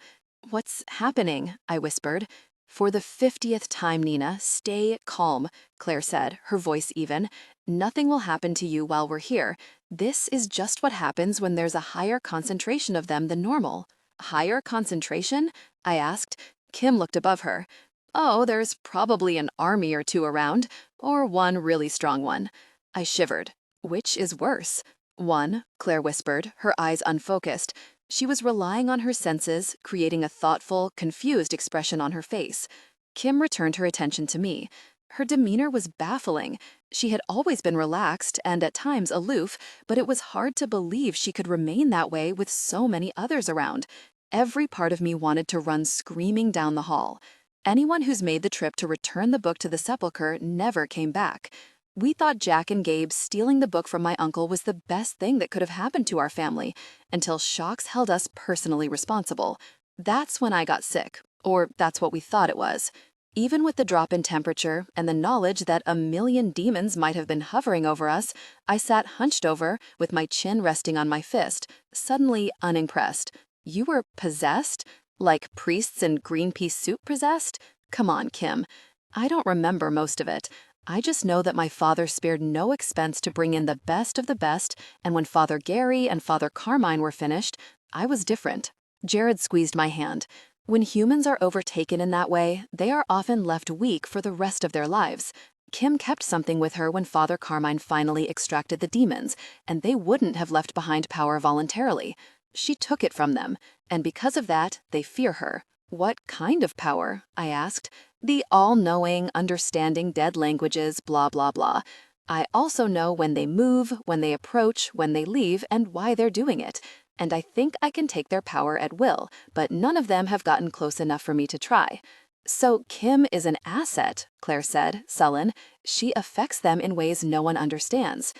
What's happening? I whispered. For the 50th time, Nina, stay calm, Claire said, her voice even. Nothing will happen to you while we're here. This is just what happens when there's a higher concentration of them than normal. Higher concentration? I asked. Kim looked above her. Oh, there's probably an army or two around, or one really strong one. I shivered. Which is worse? One, Claire whispered, her eyes unfocused. She was relying on her senses, creating a thoughtful, confused expression on her face. Kim returned her attention to me. Her demeanor was baffling. She had always been relaxed and at times aloof, but it was hard to believe she could remain that way with so many others around. Every part of me wanted to run screaming down the hall. Anyone who's made the trip to return the book to the sepulchre never came back. We thought Jack and Gabe stealing the book from my uncle was the best thing that could have happened to our family, until Shax held us personally responsible. That's when I got sick, or that's what we thought it was. Even with the drop in temperature and the knowledge that 1,000,000 demons might have been hovering over us, I sat hunched over, with my chin resting on my fist, suddenly unimpressed. You were possessed? Like priests in green pea soup possessed? Come on, Kim. I don't remember most of it. I just know that my father spared no expense to bring in the best of the best, and when Father Gary and Father Carmine were finished, I was different. Jared squeezed my hand. When humans are overtaken in that way, they are often left weak for the rest of their lives. Kim kept something with her when Father Carmine finally extracted the demons, and they wouldn't have left behind power voluntarily. She took it from them, and because of that, they fear her. What kind of power? I asked. The all-knowing, understanding dead languages, blah, blah, blah. I also know when they move, when they approach, when they leave, and why they're doing it. And I think I can take their power at will, but none of them have gotten close enough for me to try. So Kim is an asset, Claire said, sullen. She affects them in ways no one understands.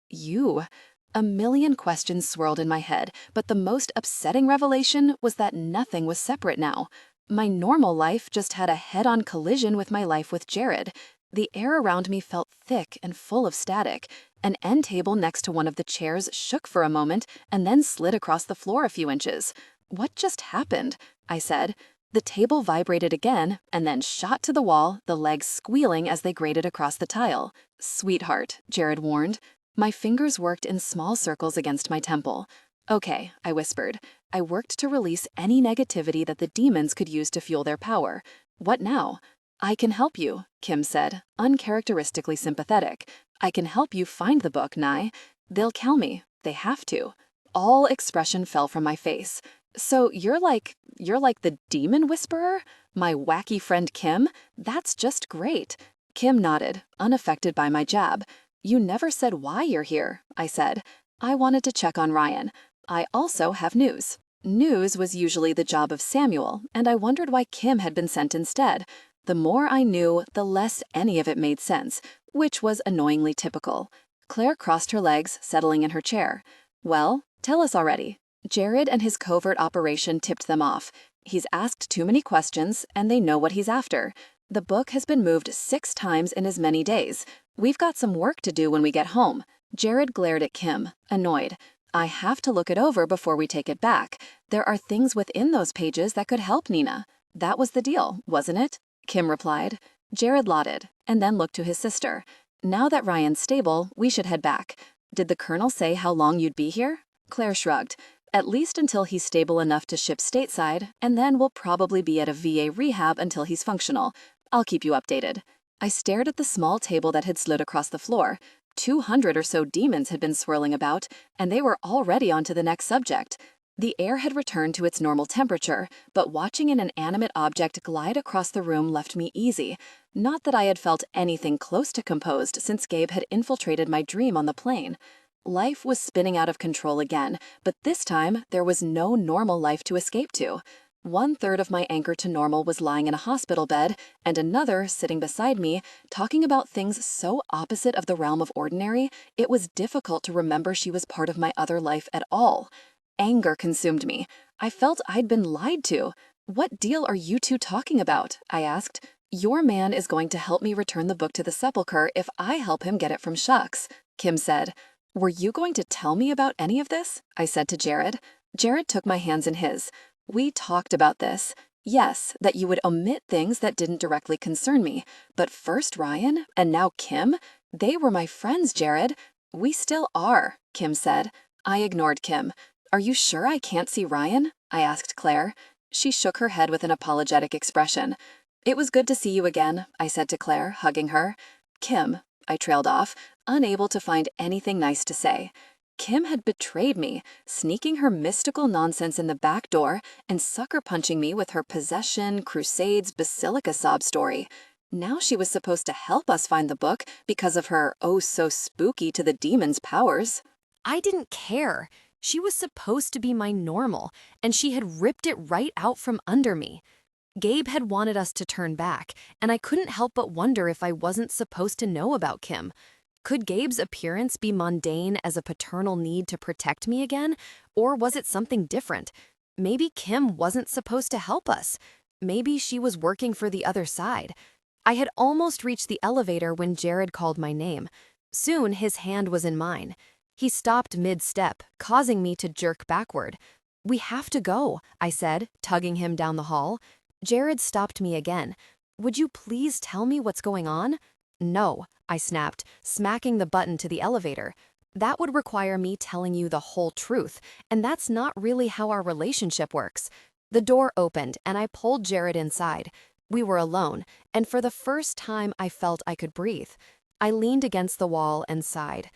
You. 1,000,000 questions swirled in my head, but the most upsetting revelation was that nothing was separate now. My normal life just had a head-on collision with my life with Jared. The air around me felt thick and full of static. An end table next to one of the chairs shook for a moment and then slid across the floor a few inches. What just happened? I said. The table vibrated again and then shot to the wall, the legs squealing as they grated across the tile. Sweetheart, Jared warned. My fingers worked in small circles against my temple. Okay, I whispered. I worked to release any negativity that the demons could use to fuel their power. What now? I can help you, Kim said, uncharacteristically sympathetic. I can help you find the book, Nye. They'll kill me. They have to. All expression fell from my face. So you're like the demon whisperer? My wacky friend Kim? That's just great. Kim nodded, unaffected by my jab. You never said why you're here, I said. I wanted to check on Ryan. I also have news. News was usually the job of Samuel, and I wondered why Kim had been sent instead. The more I knew, the less any of it made sense, which was annoyingly typical. Claire crossed her legs, settling in her chair. Well, tell us already. Jared and his covert operation tipped them off. He's asked too many questions, and they know what he's after. The book has been moved 6 times in as many days. We've got some work to do when we get home. Jared glared at Kim, annoyed. I have to look it over before we take it back. There are things within those pages that could help Nina. That was the deal, wasn't it? Kim replied. Jared nodded, and then looked to his sister. Now that Ryan's stable, we should head back. Did the colonel say how long you'd be here? Claire shrugged. At least until he's stable enough to ship stateside, and then we'll probably be at a VA rehab until he's functional. I'll keep you updated. I stared at the small table that had slid across the floor. 200 or so demons had been swirling about, and they were already on to the next subject. The air had returned to its normal temperature, but watching an inanimate object glide across the room left me easy. Not that I had felt anything close to composed since Gabe had infiltrated my dream on the plane. Life was spinning out of control again, but this time there was no normal life to escape to. 1/3 of my anchor to normal was lying in a hospital bed, and another sitting beside me, talking about things so opposite of the realm of ordinary, it was difficult to remember she was part of my other life at all. Anger consumed me. I felt I'd been lied to. What deal are you two talking about? I asked. Your man is going to help me return the book to the sepulchre if I help him get it from Shax, Kim said. Were you going to tell me about any of this? I said to Jared. Jared took my hands in his. We talked about this. Yes, that you would omit things that didn't directly concern me. But first Ryan, and now Kim? They were my friends, Jared. We still are, Kim said. I ignored Kim. Are you sure I can't see Ryan? I asked Claire. She shook her head with an apologetic expression. It was good to see you again, I said to Claire, hugging her. Kim, I trailed off, unable to find anything nice to say. Kim had betrayed me, sneaking her mystical nonsense in the back door and sucker punching me with her possession, crusades, basilica sob story. Now she was supposed to help us find the book because of her oh-so-spooky to the demons powers. I didn't care. She was supposed to be my normal, and she had ripped it right out from under me. Gabe had wanted us to turn back, and I couldn't help but wonder if I wasn't supposed to know about Kim. Could Gabe's appearance be mundane as a paternal need to protect me again, or was it something different? Maybe Kim wasn't supposed to help us. Maybe she was working for the other side. I had almost reached the elevator when Jared called my name. Soon his hand was in mine. He stopped mid-step, causing me to jerk backward. We have to go, I said, tugging him down the hall. Jared stopped me again. Would you please tell me what's going on? No, I snapped, smacking the button to the elevator. That would require me telling you the whole truth, and that's not really how our relationship works. The door opened, and I pulled Jared inside. We were alone, and for the first time I felt I could breathe. I leaned against the wall and sighed.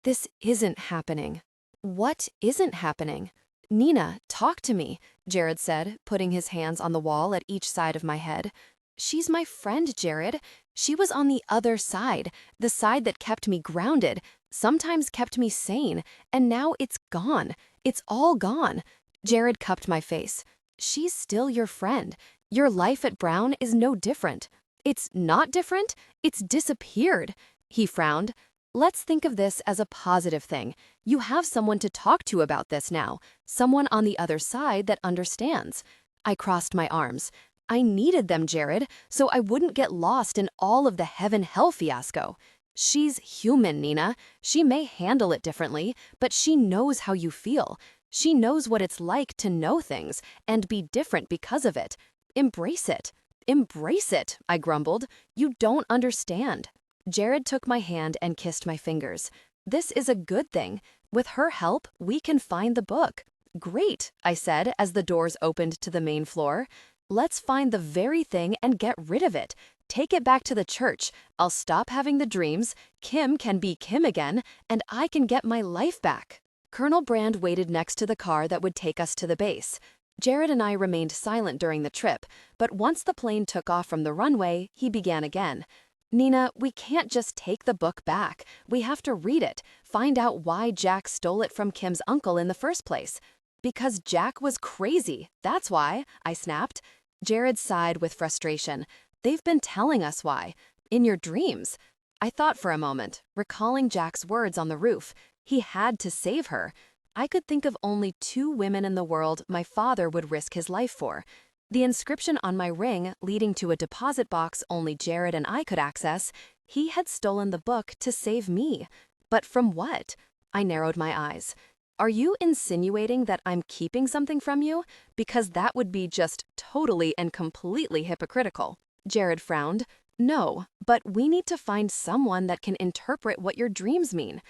This isn't happening. What isn't happening? Nina, talk to me, Jared said, putting his hands on the wall at each side of my head. She's my friend, Jared. She was on the other side, the side that kept me grounded, sometimes kept me sane, and now it's gone. It's all gone. Jared cupped my face. She's still your friend. Your life at Brown is no different. It's not different. It's disappeared. He frowned. Let's think of this as a positive thing. You have someone to talk to about this now, someone on the other side that understands. I crossed my arms. I needed them, Jared, so I wouldn't get lost in all of the heaven-hell fiasco. She's human, Nina. She may handle it differently, but she knows how you feel. She knows what it's like to know things and be different because of it. Embrace it. Embrace it, I grumbled. You don't understand. Jared took my hand and kissed my fingers. This is a good thing. With her help, we can find the book. Great, I said as the doors opened to the main floor. Let's find the very thing and get rid of it. Take it back to the church. I'll stop having the dreams. Kim can be Kim again, and I can get my life back. Colonel Brand waited next to the car that would take us to the base. Jared and I remained silent during the trip, but once the plane took off from the runway, he began again. Nina, we can't just take the book back. We have to read it, find out why Jack stole it from Kim's uncle in the first place. Because Jack was crazy, that's why, I snapped. Jared sighed with frustration. They've been telling us why. In your dreams. I thought for a moment, recalling Jack's words on the roof. He had to save her. I could think of only 2 women in the world my father would risk his life for. The inscription on my ring, leading to a deposit box only Jared and I could access, he had stolen the book to save me. But from what? I narrowed my eyes. Are you insinuating that I'm keeping something from you? Because that would be just totally and completely hypocritical. Jared frowned. No, but we need to find someone that can interpret what your dreams mean.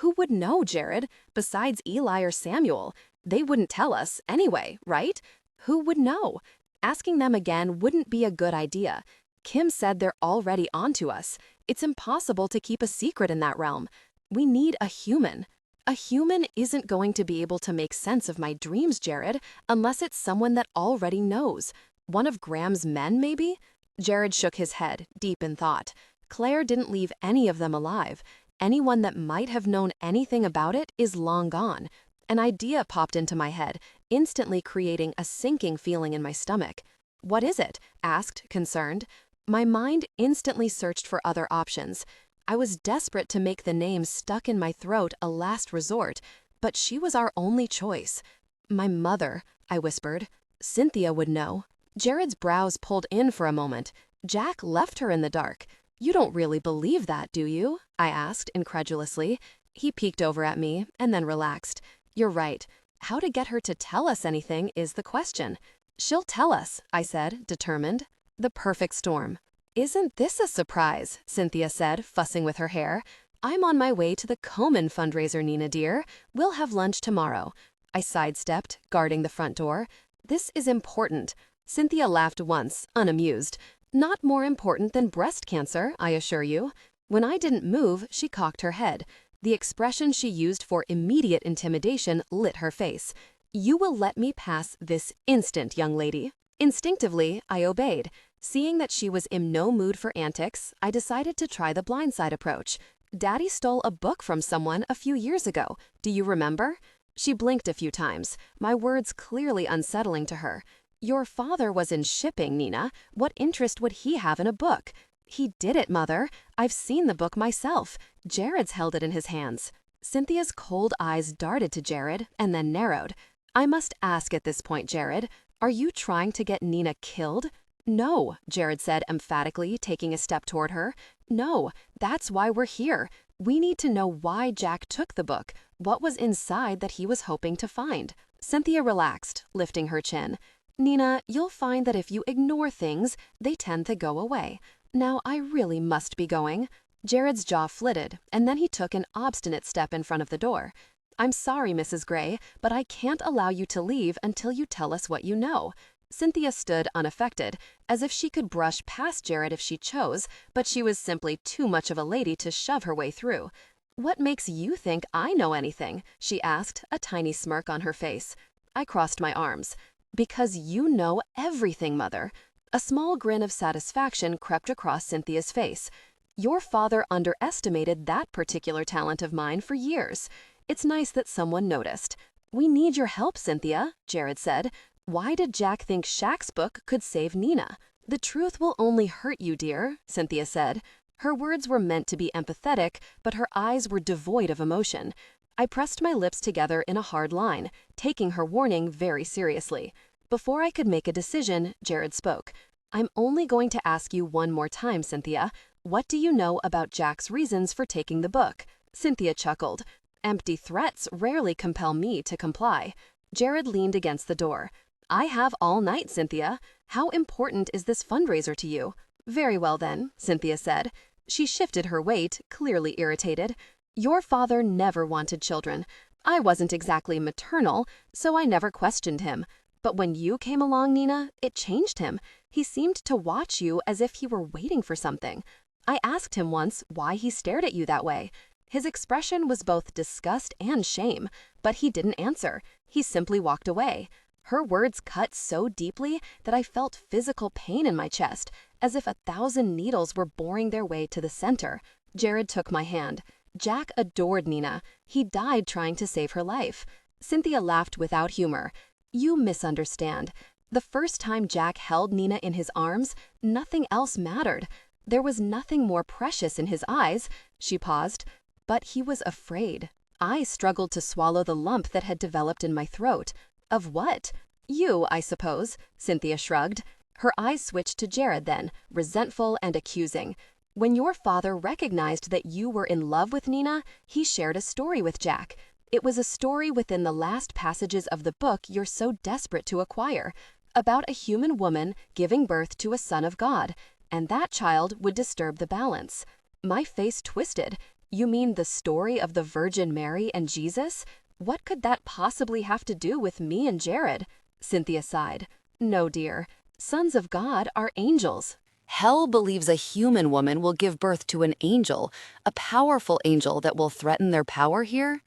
Who would know, Jared, besides Eli or Samuel? They wouldn't tell us anyway, right? Who would know? Asking them again wouldn't be a good idea. Kim said they're already onto us. It's impossible to keep a secret in that realm. We need a human. A human isn't going to be able to make sense of my dreams, Jared, unless it's someone that already knows. One of Graham's men, maybe? Jared shook his head, deep in thought. Claire didn't leave any of them alive. Anyone that might have known anything about it is long gone. An idea popped into my head, instantly creating a sinking feeling in my stomach. What is it? Asked, concerned. My mind instantly searched for other options. I was desperate to make the name stuck in my throat a last resort, but she was our only choice. My mother, I whispered. Cynthia would know. Jared's brows pulled in for a moment. Jack left her in the dark. You don't really believe that, do you? I asked, incredulously. He peeked over at me and then relaxed. You're right. How to get her to tell us anything is the question. She'll tell us, I said, determined. The perfect storm. Isn't this a surprise? Cynthia said, fussing with her hair. I'm on my way to the Komen fundraiser, Nina dear. We'll have lunch tomorrow. I sidestepped, guarding the front door. This is important. Cynthia laughed once, unamused. Not more important than breast cancer, I assure you. When I didn't move, she cocked her head. The expression she used for immediate intimidation lit her face. You will let me pass this instant, young lady. Instinctively, I obeyed. Seeing that she was in no mood for antics, I decided to try the blindside approach. Daddy stole a book from someone a few years ago. Do you remember? She blinked a few times, my words clearly unsettling to her. Your father was in shipping, Nina. What interest would he have in a book? He did it, Mother. I've seen the book myself. Jared's held it in his hands. Cynthia's cold eyes darted to Jared and then narrowed. I must ask at this point, Jared, are you trying to get Nina killed? No, Jared said emphatically, taking a step toward her. No, that's why we're here. We need to know why Jack took the book, what was inside that he was hoping to find. Cynthia relaxed, lifting her chin. Nina, you'll find that if you ignore things, they tend to go away. Now I really must be going. Jared's jaw flitted, and then he took an obstinate step in front of the door. I'm sorry, Mrs. Gray, but I can't allow you to leave until you tell us what you know. Cynthia stood unaffected, as if she could brush past Jared if she chose, but she was simply too much of a lady to shove her way through. What makes you think I know anything? She asked, a tiny smirk on her face. I crossed my arms. Because you know everything, Mother. A small grin of satisfaction crept across Cynthia's face. Your father underestimated that particular talent of mine for years. It's nice that someone noticed. We need your help, Cynthia, Jared said. Why did Jack think Shax's book could save Nina? The truth will only hurt you, dear, Cynthia said. Her words were meant to be empathetic, but her eyes were devoid of emotion. I pressed my lips together in a hard line, taking her warning very seriously. Before I could make a decision, Jared spoke. I'm only going to ask you one more time, Cynthia. What do you know about Jack's reasons for taking the book? Cynthia chuckled. Empty threats rarely compel me to comply. Jared leaned against the door. I have all night, Cynthia. How important is this fundraiser to you? Very well then, Cynthia said. She shifted her weight, clearly irritated. Your father never wanted children. I wasn't exactly maternal, so I never questioned him. But when you came along, Nina, it changed him. He seemed to watch you as if he were waiting for something. I asked him once why he stared at you that way. His expression was both disgust and shame, but he didn't answer. He simply walked away. Her words cut so deeply that I felt physical pain in my chest, as if 1,000 needles were boring their way to the center. Jared took my hand. Jack adored Nina. He died trying to save her life. Cynthia laughed without humor. You misunderstand. The first time Jack held Nina in his arms, nothing else mattered. There was nothing more precious in his eyes. She paused. But he was afraid. I struggled to swallow the lump that had developed in my throat. Of what? You, I suppose, Cynthia shrugged. Her eyes switched to Jared then, resentful and accusing. When your father recognized that you were in love with Nina, he shared a story with Jack. It was a story within the last passages of the book you're so desperate to acquire, about a human woman giving birth to a son of God, and that child would disturb the balance. My face twisted. You mean the story of the Virgin Mary and Jesus? What could that possibly have to do with me and Jared? Cynthia sighed. No, dear. Sons of God are angels. Hell believes a human woman will give birth to an angel, a powerful angel that will threaten their power here?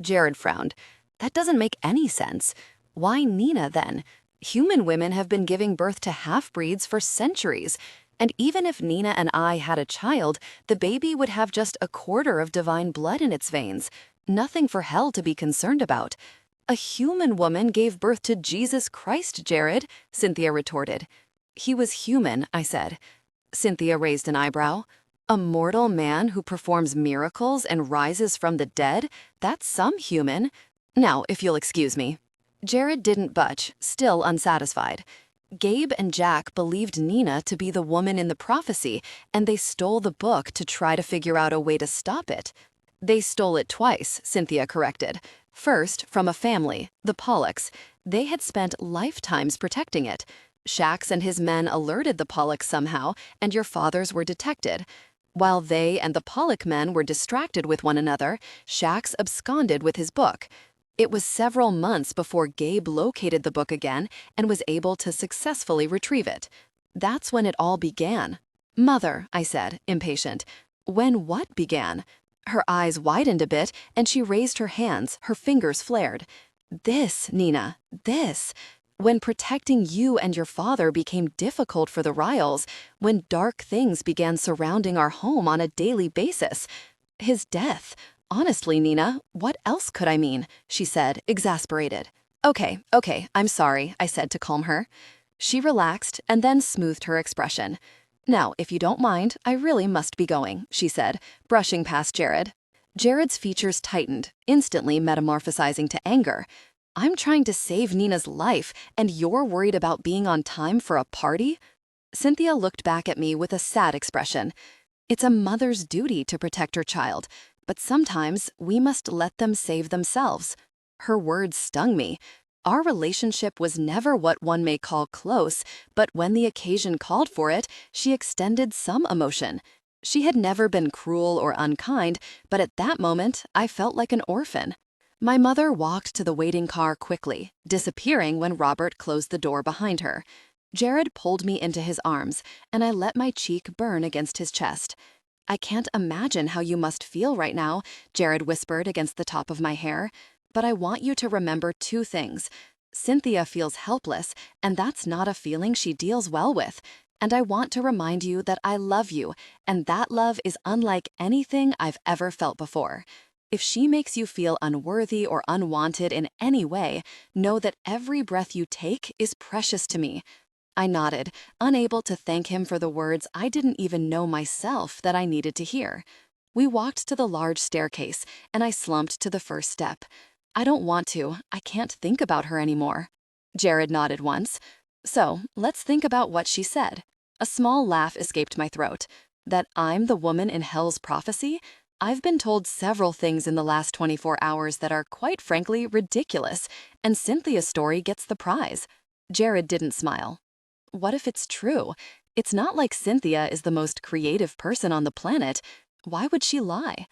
Jared frowned. That doesn't make any sense. Why Nina, then? Human women have been giving birth to half-breeds for centuries, and even if Nina and I had a child, the baby would have just a quarter of divine blood in its veins. Nothing for hell to be concerned about. A human woman gave birth to Jesus Christ, Jared, Cynthia retorted. He was human, I said. Cynthia raised an eyebrow. A mortal man who performs miracles and rises from the dead? That's some human. Now, if you'll excuse me. Jared didn't budge, still unsatisfied. Gabe and Jack believed Nina to be the woman in the prophecy, and they stole the book to try to figure out a way to stop it. They stole it twice, Cynthia corrected. First, from a family, the Pollocks. They had spent lifetimes protecting it. Shax and his men alerted the Pollocks somehow, and your fathers were detected. While they and the Pollock men were distracted with one another, Shax absconded with his book. It was several months before Gabe located the book again and was able to successfully retrieve it. That's when it all began. Mother, I said, impatient. When what began? Her eyes widened a bit, and she raised her hands, her fingers flared. This, Nina, this. When protecting you and your father became difficult for the Riles, when dark things began surrounding our home on a daily basis. His death. Honestly, Nina, what else could I mean? She said, exasperated. Okay, I'm sorry, I said to calm her. She relaxed and then smoothed her expression. Now, if you don't mind, I really must be going, she said, brushing past Jared. Jared's features tightened, instantly metamorphosizing to anger. I'm trying to save Nina's life, and you're worried about being on time for a party? Cynthia looked back at me with a sad expression. It's a mother's duty to protect her child, but sometimes we must let them save themselves. Her words stung me. Our relationship was never what one may call close, but when the occasion called for it, she extended some emotion. She had never been cruel or unkind, but at that moment, I felt like an orphan. My mother walked to the waiting car quickly, disappearing when Robert closed the door behind her. Jared pulled me into his arms, and I let my cheek burn against his chest. I can't imagine how you must feel right now, Jared whispered against the top of my hair. But I want you to remember two things. Cynthia feels helpless, and that's not a feeling she deals well with. And I want to remind you that I love you, and that love is unlike anything I've ever felt before. If she makes you feel unworthy or unwanted in any way, know that every breath you take is precious to me. I nodded, unable to thank him for the words I didn't even know myself that I needed to hear. We walked to the large staircase, and I slumped to the first step. I don't want to. I can't think about her anymore. Jared nodded once. So, let's think about what she said. A small laugh escaped my throat. That I'm the woman in Hell's prophecy? I've been told several things in the last 24 hours that are quite frankly ridiculous, and Cynthia's story gets the prize. Jared didn't smile. What if it's true? It's not like Cynthia is the most creative person on the planet. Why would she lie?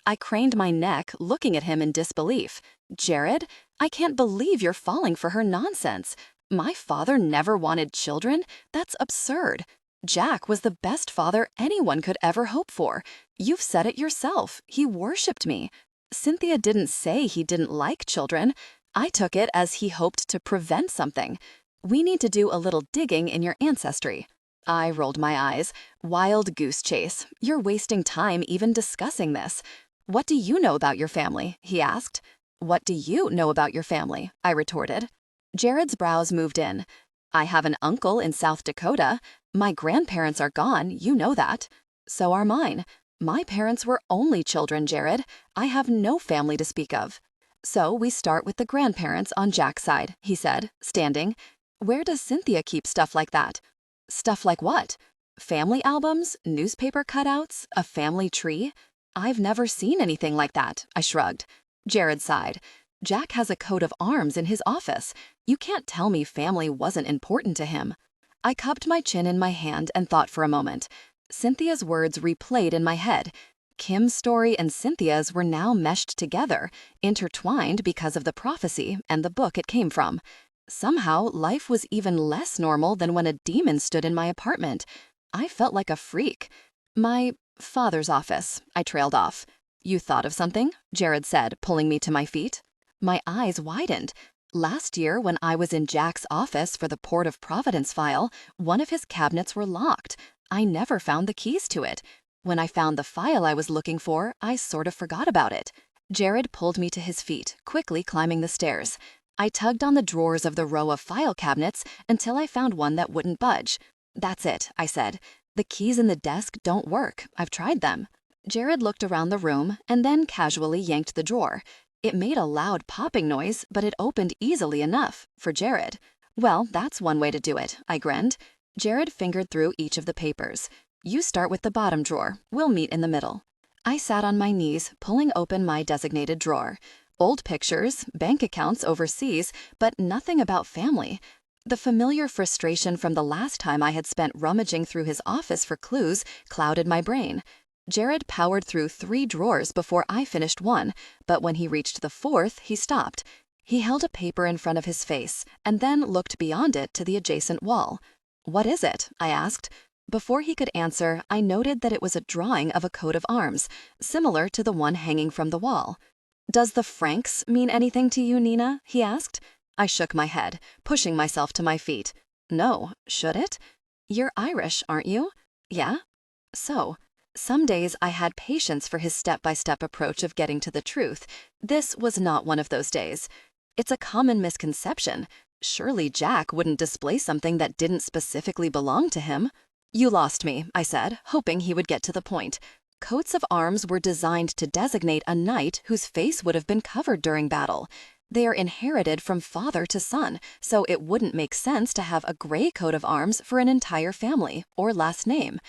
I craned my neck, looking at him in disbelief. Jared, I can't believe you're falling for her nonsense. My father never wanted children? That's absurd. Jack was the best father anyone could ever hope for. You've said it yourself. He worshipped me. Cynthia didn't say he didn't like children. I took it as he hoped to prevent something. We need to do a little digging in your ancestry. I rolled my eyes. Wild goose chase. You're wasting time even discussing this. What do you know about your family? He asked. What do you know about your family? I retorted. Jared's brows moved in. I have an uncle in South Dakota. My grandparents are gone, you know that. So are mine. My parents were only children, Jared. I have no family to speak of. So we start with the grandparents on Jack's side, he said, standing. Where does Cynthia keep stuff like that? Stuff like what? Family albums? Newspaper cutouts? A family tree? I've never seen anything like that, I shrugged. Jared sighed. Jack has a coat of arms in his office. You can't tell me family wasn't important to him. I cupped my chin in my hand and thought for a moment. Cynthia's words replayed in my head. Kim's story and Cynthia's were now meshed together, intertwined because of the prophecy and the book it came from. Somehow, life was even less normal than when a demon stood in my apartment. I felt like a freak. My father's office, I trailed off. You thought of something? Jared said, pulling me to my feet. My eyes widened. Last year, when I was in Jack's office for the Port of Providence file, one of his cabinets were locked. I never found the keys to it. When I found the file I was looking for, I sort of forgot about it. Jared pulled me to his feet, quickly climbing the stairs. I tugged on the drawers of the row of file cabinets until I found one that wouldn't budge. That's it, I said. The keys in the desk don't work. I've tried them. Jared looked around the room and then casually yanked the drawer. It made a loud popping noise, but it opened easily enough for Jared. Well, that's one way to do it, I grinned. Jared fingered through each of the papers. You start with the bottom drawer. We'll meet in the middle. I sat on my knees, pulling open my designated drawer. Old pictures, bank accounts overseas, but nothing about family. The familiar frustration from the last time I had spent rummaging through his office for clues clouded my brain. Jared powered through 3 drawers before I finished one, but when he reached the 4th, he stopped. He held a paper in front of his face and then looked beyond it to the adjacent wall. What is it? I asked. Before he could answer, I noted that it was a drawing of a coat of arms, similar to the one hanging from the wall. Does the Franks mean anything to you, Nina? He asked. I shook my head, pushing myself to my feet. No, should it? You're Irish, aren't you? Yeah. So, some days I had patience for his step-by-step approach of getting to the truth. This was not one of those days. It's a common misconception. Surely Jack wouldn't display something that didn't specifically belong to him. You lost me, I said, hoping he would get to the point. Coats of arms were designed to designate a knight whose face would have been covered during battle. They are inherited from father to son, so it wouldn't make sense to have a gray coat of arms for an entire family or last name.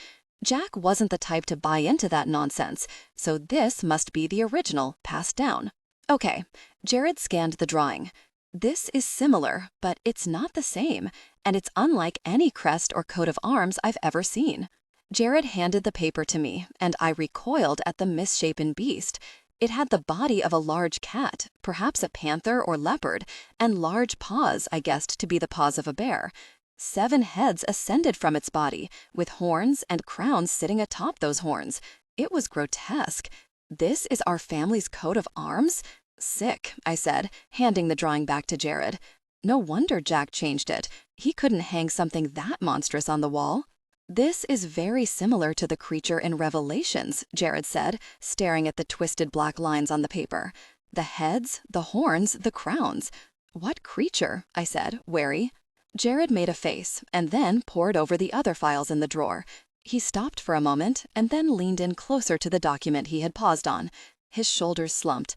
Jack wasn't the type to buy into that nonsense, so this must be the original passed down. Okay, Jared scanned the drawing. This is similar, but it's not the same, and it's unlike any crest or coat of arms I've ever seen. Jared handed the paper to me, and I recoiled at the misshapen beast. It had the body of a large cat, perhaps a panther or leopard, and large paws I guessed to be the paws of a bear. 7 heads ascended from its body, with horns and crowns sitting atop those horns. It was grotesque. This is our family's coat of arms? Sick, I said, handing the drawing back to Jared. No wonder Jack changed it. He couldn't hang something that monstrous on the wall. This is very similar to the creature in Revelations, Jared said, staring at the twisted black lines on the paper. The heads, the horns, the crowns. What creature? I said, wary. Jared made a face and then pored over the other files in the drawer. He stopped for a moment and then leaned in closer to the document he had paused on. His shoulders slumped.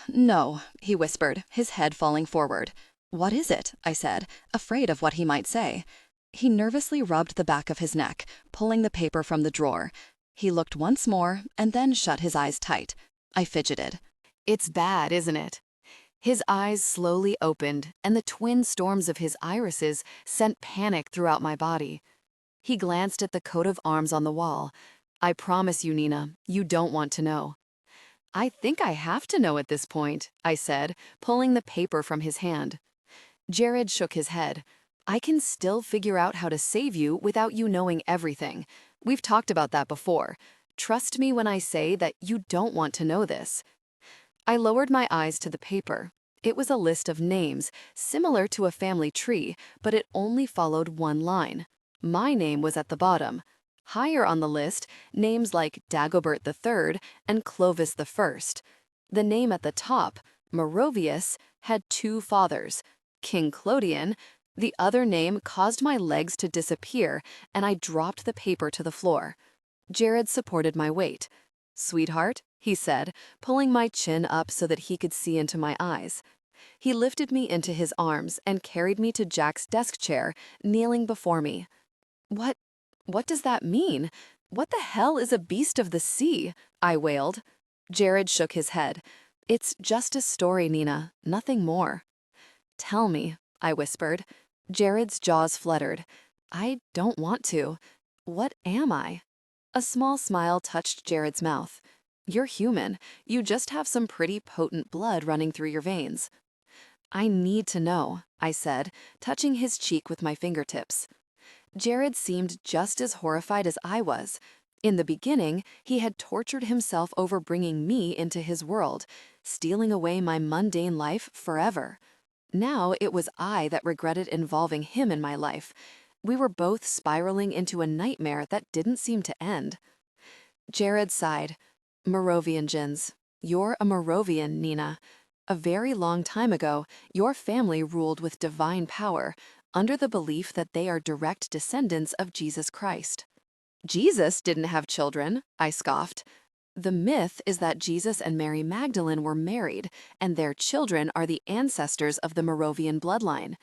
No, he whispered, his head falling forward. What is it? I said, afraid of what he might say. He nervously rubbed the back of his neck, pulling the paper from the drawer. He looked once more and then shut his eyes tight. I fidgeted. It's bad, isn't it? His eyes slowly opened, and the twin storms of his irises sent panic throughout my body. He glanced at the coat of arms on the wall. I promise you, Nina, you don't want to know. I think I have to know at this point, I said, pulling the paper from his hand. Jared shook his head. I can still figure out how to save you without you knowing everything. We've talked about that before. Trust me when I say that you don't want to know this. I lowered my eyes to the paper. It was a list of names, similar to a family tree, but it only followed one line. My name was at the bottom. Higher on the list, names like Dagobert III and Clovis I. The name at the top, Merovius, had two fathers, King Clodion. The other name caused my legs to disappear, and I dropped the paper to the floor. Jared supported my weight. "Sweetheart," he said, pulling my chin up so that he could see into my eyes. He lifted me into his arms and carried me to Jack's desk chair, kneeling before me. What does that mean? What the hell is a beast of the sea?" I wailed. Jared shook his head. "It's just a story, Nina, nothing more." "Tell me," I whispered. Jared's jaws fluttered. "I don't want to. What am I?" A small smile touched Jared's mouth. "You're human. You just have some pretty potent blood running through your veins." "I need to know," I said, touching his cheek with my fingertips. Jared seemed just as horrified as I was. In the beginning, he had tortured himself over bringing me into his world, stealing away my mundane life forever. Now it was I that regretted involving him in my life. We were both spiraling into a nightmare that didn't seem to end. Jared sighed. "Merovian Jins. You're a Merovian, Nina. A very long time ago, your family ruled with divine power, under the belief that they are direct descendants of Jesus Christ." "Jesus didn't have children," I scoffed. "The myth is that Jesus and Mary Magdalene were married, and their children are the ancestors of the Merovian bloodline.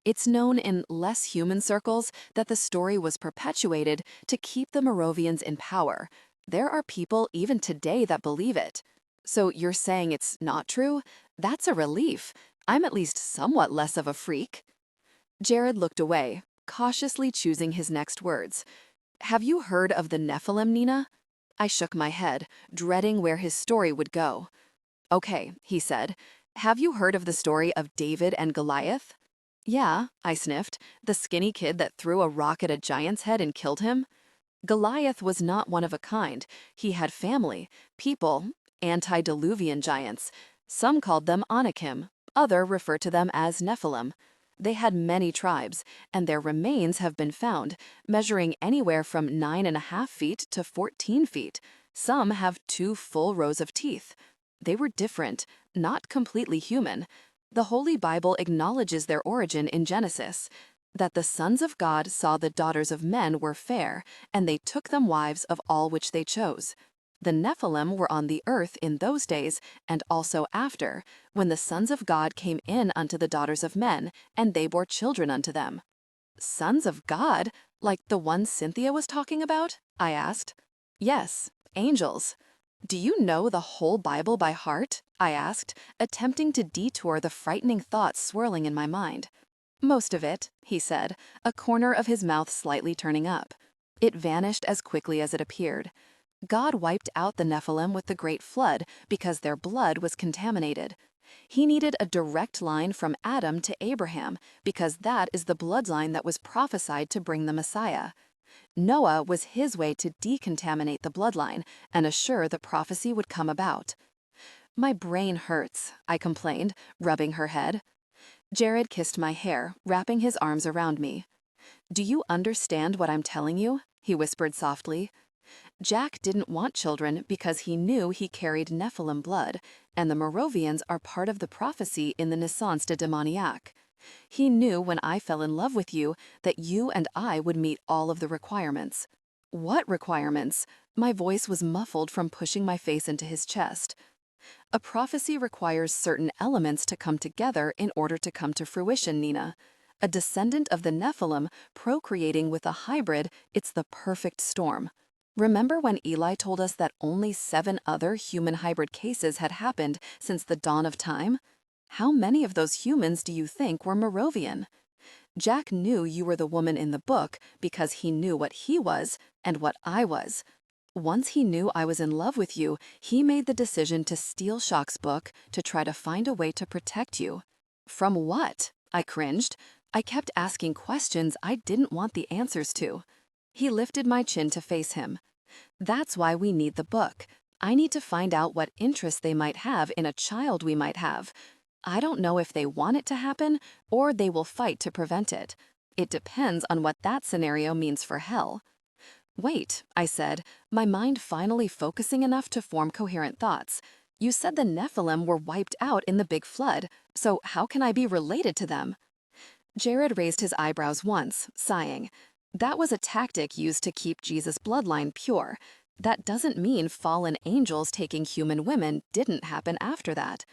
It's known in less human circles that the story was perpetuated to keep the Merovians in power. There are people even today that believe it. So you're saying it's not true? That's a relief. I'm at least somewhat less of a freak." Jared looked away, cautiously choosing his next words. "Have you heard of the Nephilim, Nina?" I shook my head, dreading where his story would go. "Okay," he said. "Have you heard of the story of David and Goliath?" "Yeah," I sniffed. "The skinny kid that threw a rock at a giant's head and killed him?" "Goliath was not one of a kind. He had family, people, antediluvian giants. Some called them Anakim, others refer to them as Nephilim. They had many tribes, and their remains have been found, measuring anywhere from 9.5 feet to 14 feet. Some have 2 full rows of teeth. They were different, not completely human. The Holy Bible acknowledges their origin in Genesis, that the sons of God saw the daughters of men were fair, and they took them wives of all which they chose. The Nephilim were on the earth in those days, and also after, when the sons of God came in unto the daughters of men, and they bore children unto them." "Sons of God? Like the ones Cynthia was talking about?" I asked. "Yes, angels." "Do you know the whole Bible by heart?" I asked, attempting to detour the frightening thoughts swirling in my mind. "Most of it," he said, a corner of his mouth slightly turning up. It vanished as quickly as it appeared. God wiped out the Nephilim with the Great Flood because their blood was contaminated. He needed a direct line from Adam to Abraham because that is the bloodline that was prophesied to bring the Messiah. Noah was his way to decontaminate the bloodline and assure the prophecy would come about. "My brain hurts," I complained, rubbing her head. Jared kissed my hair, wrapping his arms around me. "Do you understand what I'm telling you?" he whispered softly. Jack didn't want children because he knew he carried Nephilim blood, and the Merovians are part of the prophecy in the Naissance de Demoniac. He knew when I fell in love with you that you and I would meet all of the requirements. "What requirements?" My voice was muffled from pushing my face into his chest. "A prophecy requires certain elements to come together in order to come to fruition, Nina. A descendant of the Nephilim procreating with a hybrid, it's the perfect storm. Remember when Eli told us that only 7 other human hybrid cases had happened since the dawn of time? How many of those humans do you think were Merovian? Jack knew you were the woman in the book because he knew what he was and what I was. Once he knew I was in love with you, he made the decision to steal Shax's book to try to find a way to protect you." "From what?" I cringed. I kept asking questions I didn't want the answers to. He lifted my chin to face him. "That's why we need the book. I need to find out what interest they might have in a child we might have. I don't know if they want it to happen or they will fight to prevent it. It depends on what that scenario means for hell. Wait, I said, my mind finally focusing enough to form coherent thoughts. You said the Nephilim were wiped out in the big flood, so how can I be related to them? Jared raised his eyebrows once, sighing. That was a tactic used to keep Jesus' bloodline pure. That doesn't mean fallen angels taking human women didn't happen after that.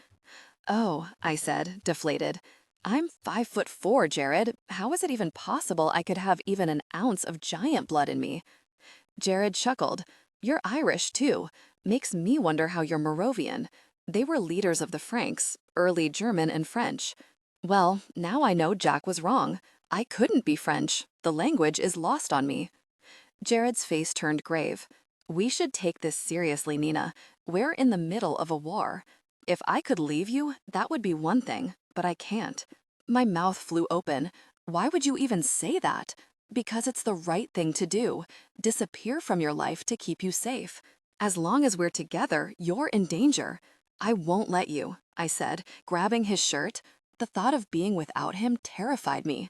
Oh, I said, deflated. I'm 5'4", Jared. How is it even possible I could have even an ounce of giant blood in me? Jared chuckled. You're Irish, too. Makes me wonder how you're Moravian. They were leaders of the Franks, early German and French. Well, now I know Jack was wrong. I couldn't be French. The language is lost on me. Jared's face turned grave. We should take this seriously, Nina. We're in the middle of a war. If I could leave you, that would be one thing, but I can't. My mouth flew open. Why would you even say that? Because it's the right thing to do. Disappear from your life to keep you safe. As long as we're together, you're in danger. I won't let you, I said, grabbing his shirt. The thought of being without him terrified me.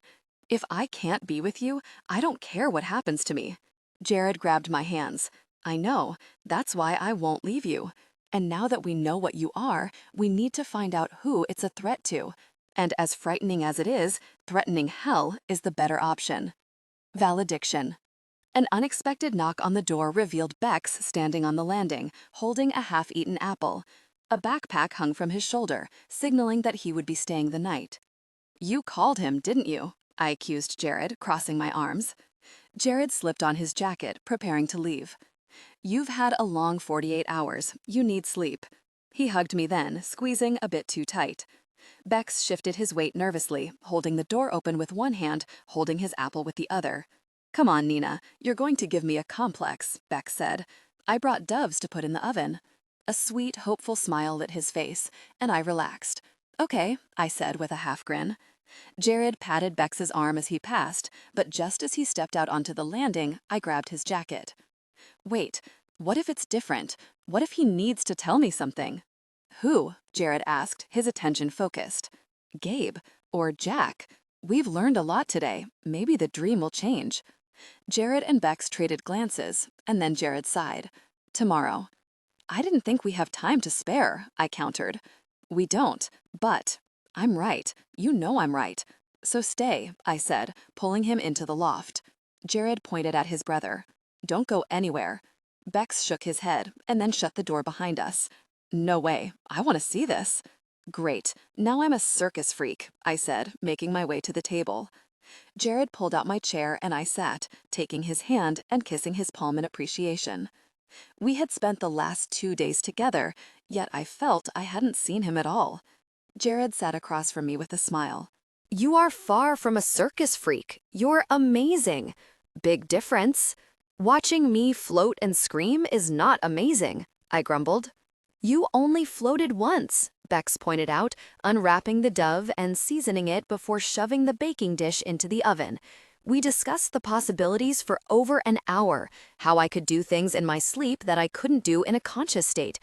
If I can't be with you, I don't care what happens to me. Jared grabbed my hands. I know. That's why I won't leave you. And now that we know what you are, we need to find out who it's a threat to. And as frightening as it is, threatening hell is the better option. Valediction. An unexpected knock on the door revealed Bex standing on the landing, holding a half-eaten apple. A backpack hung from his shoulder, signaling that he would be staying the night. You called him, didn't you? I accused Jared, crossing my arms. Jared slipped on his jacket, preparing to leave. You've had a long 48 hours. You need sleep. He hugged me then, squeezing a bit too tight. Bex shifted his weight nervously, holding the door open with one hand, holding his apple with the other. Come on, Nina, you're going to give me a complex, Bex said. I brought doves to put in the oven. A sweet, hopeful smile lit his face, and I relaxed. Okay, I said with a half grin. Jared patted Bex's arm as he passed, but just as he stepped out onto the landing, I grabbed his jacket. Wait, what if it's different? What if he needs to tell me something? Who? Jared asked, his attention focused. Gabe, or Jack. We've learned a lot today. Maybe the dream will change. Jared and Bex traded glances, and then Jared sighed. Tomorrow. I didn't think we have time to spare, I countered. We don't, but I'm right. You know I'm right. So stay, I said, pulling him into the loft. Jared pointed at his brother. Don't go anywhere. Bex shook his head and then shut the door behind us. No way. I want to see this. Great. Now I'm a circus freak, I said, making my way to the table. Jared pulled out my chair and I sat, taking his hand and kissing his palm in appreciation. We had spent the last 2 days together, yet I felt I hadn't seen him at all. Jared sat across from me with a smile. You are far from a circus freak. You're amazing. Big difference. Watching me float and scream is not amazing, I grumbled. You only floated once, Bex pointed out, unwrapping the dove and seasoning it before shoving the baking dish into the oven. We discussed the possibilities for over an hour, how I could do things in my sleep that I couldn't do in a conscious state.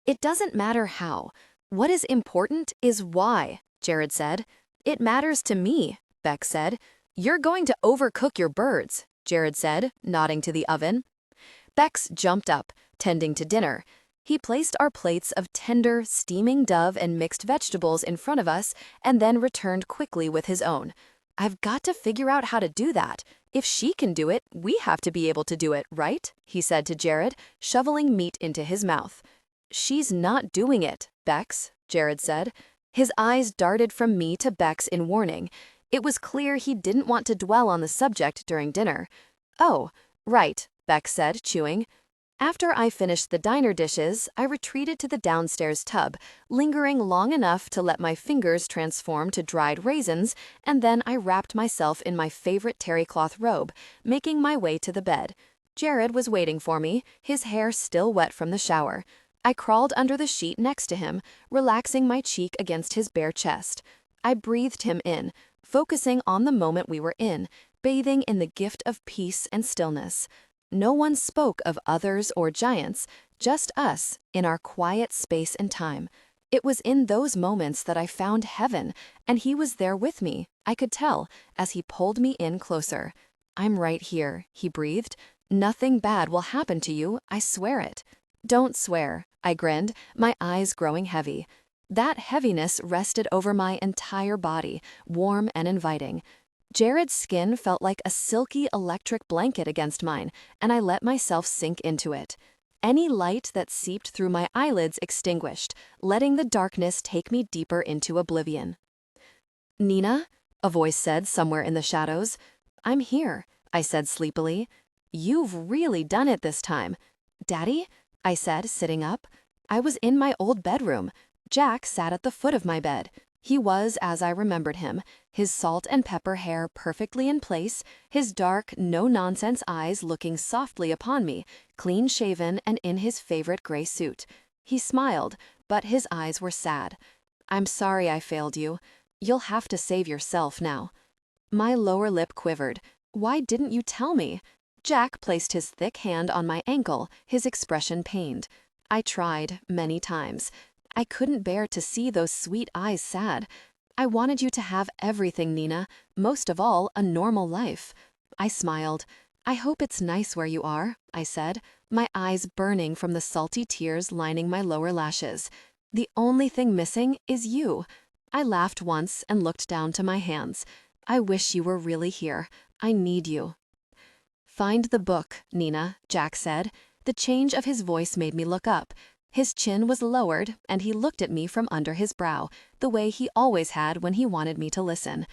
It doesn't matter how. What is important is why, Jared said. It matters to me, Bex said. You're going to overcook your birds, Jared said, nodding to the oven. Bex jumped up, tending to dinner. He placed our plates of tender, steaming dove and mixed vegetables in front of us and then returned quickly with his own. I've got to figure out how to do that. If she can do it, we have to be able to do it, right? He said to Jared, shoveling meat into his mouth. She's not doing it, Bex, Jared said. His eyes darted from me to Bex in warning. It was clear he didn't want to dwell on the subject during dinner. Oh, right, Bex said, chewing. After I finished the diner dishes, I retreated to the downstairs tub, lingering long enough to let my fingers transform to dried raisins, and then I wrapped myself in my favorite terry cloth robe, making my way to the bed. Jared was waiting for me, his hair still wet from the shower. I crawled under the sheet next to him, relaxing my cheek against his bare chest. I breathed him in, focusing on the moment we were in, bathing in the gift of peace and stillness. No one spoke of others or giants, just us in our quiet space and time. It was in those moments that I found heaven, and he was there with me, I could tell, as he pulled me in closer. "I'm right here," he breathed. "Nothing bad will happen to you, I swear it." "Don't swear," I grinned, my eyes growing heavy. That heaviness rested over my entire body, warm and inviting. Jared's skin felt like a silky electric blanket against mine, and I let myself sink into it. Any light that seeped through my eyelids extinguished, letting the darkness take me deeper into oblivion. "Nina?" a voice said somewhere in the shadows. "I'm here," I said sleepily. "You've really done it this time." "Daddy?" I said, sitting up. I was in my old bedroom. Jack sat at the foot of my bed. He was as I remembered him, his salt and pepper hair perfectly in place, his dark, no-nonsense eyes looking softly upon me, clean-shaven and in his favorite gray suit. He smiled, but his eyes were sad. "I'm sorry I failed you. You'll have to save yourself now." My lower lip quivered. "Why didn't you tell me?" Jack placed his thick hand on my ankle, his expression pained. "I tried, many times. I couldn't bear to see those sweet eyes sad. I wanted you to have everything, Nina, most of all, a normal life." I smiled. "I hope it's nice where you are," I said, my eyes burning from the salty tears lining my lower lashes. "The only thing missing is you." I laughed once and looked down to my hands. "I wish you were really here. I need you." "Find the book, Nina," Jack said. The change of his voice made me look up. His chin was lowered, and he looked at me from under his brow, the way he always had when he wanted me to listen.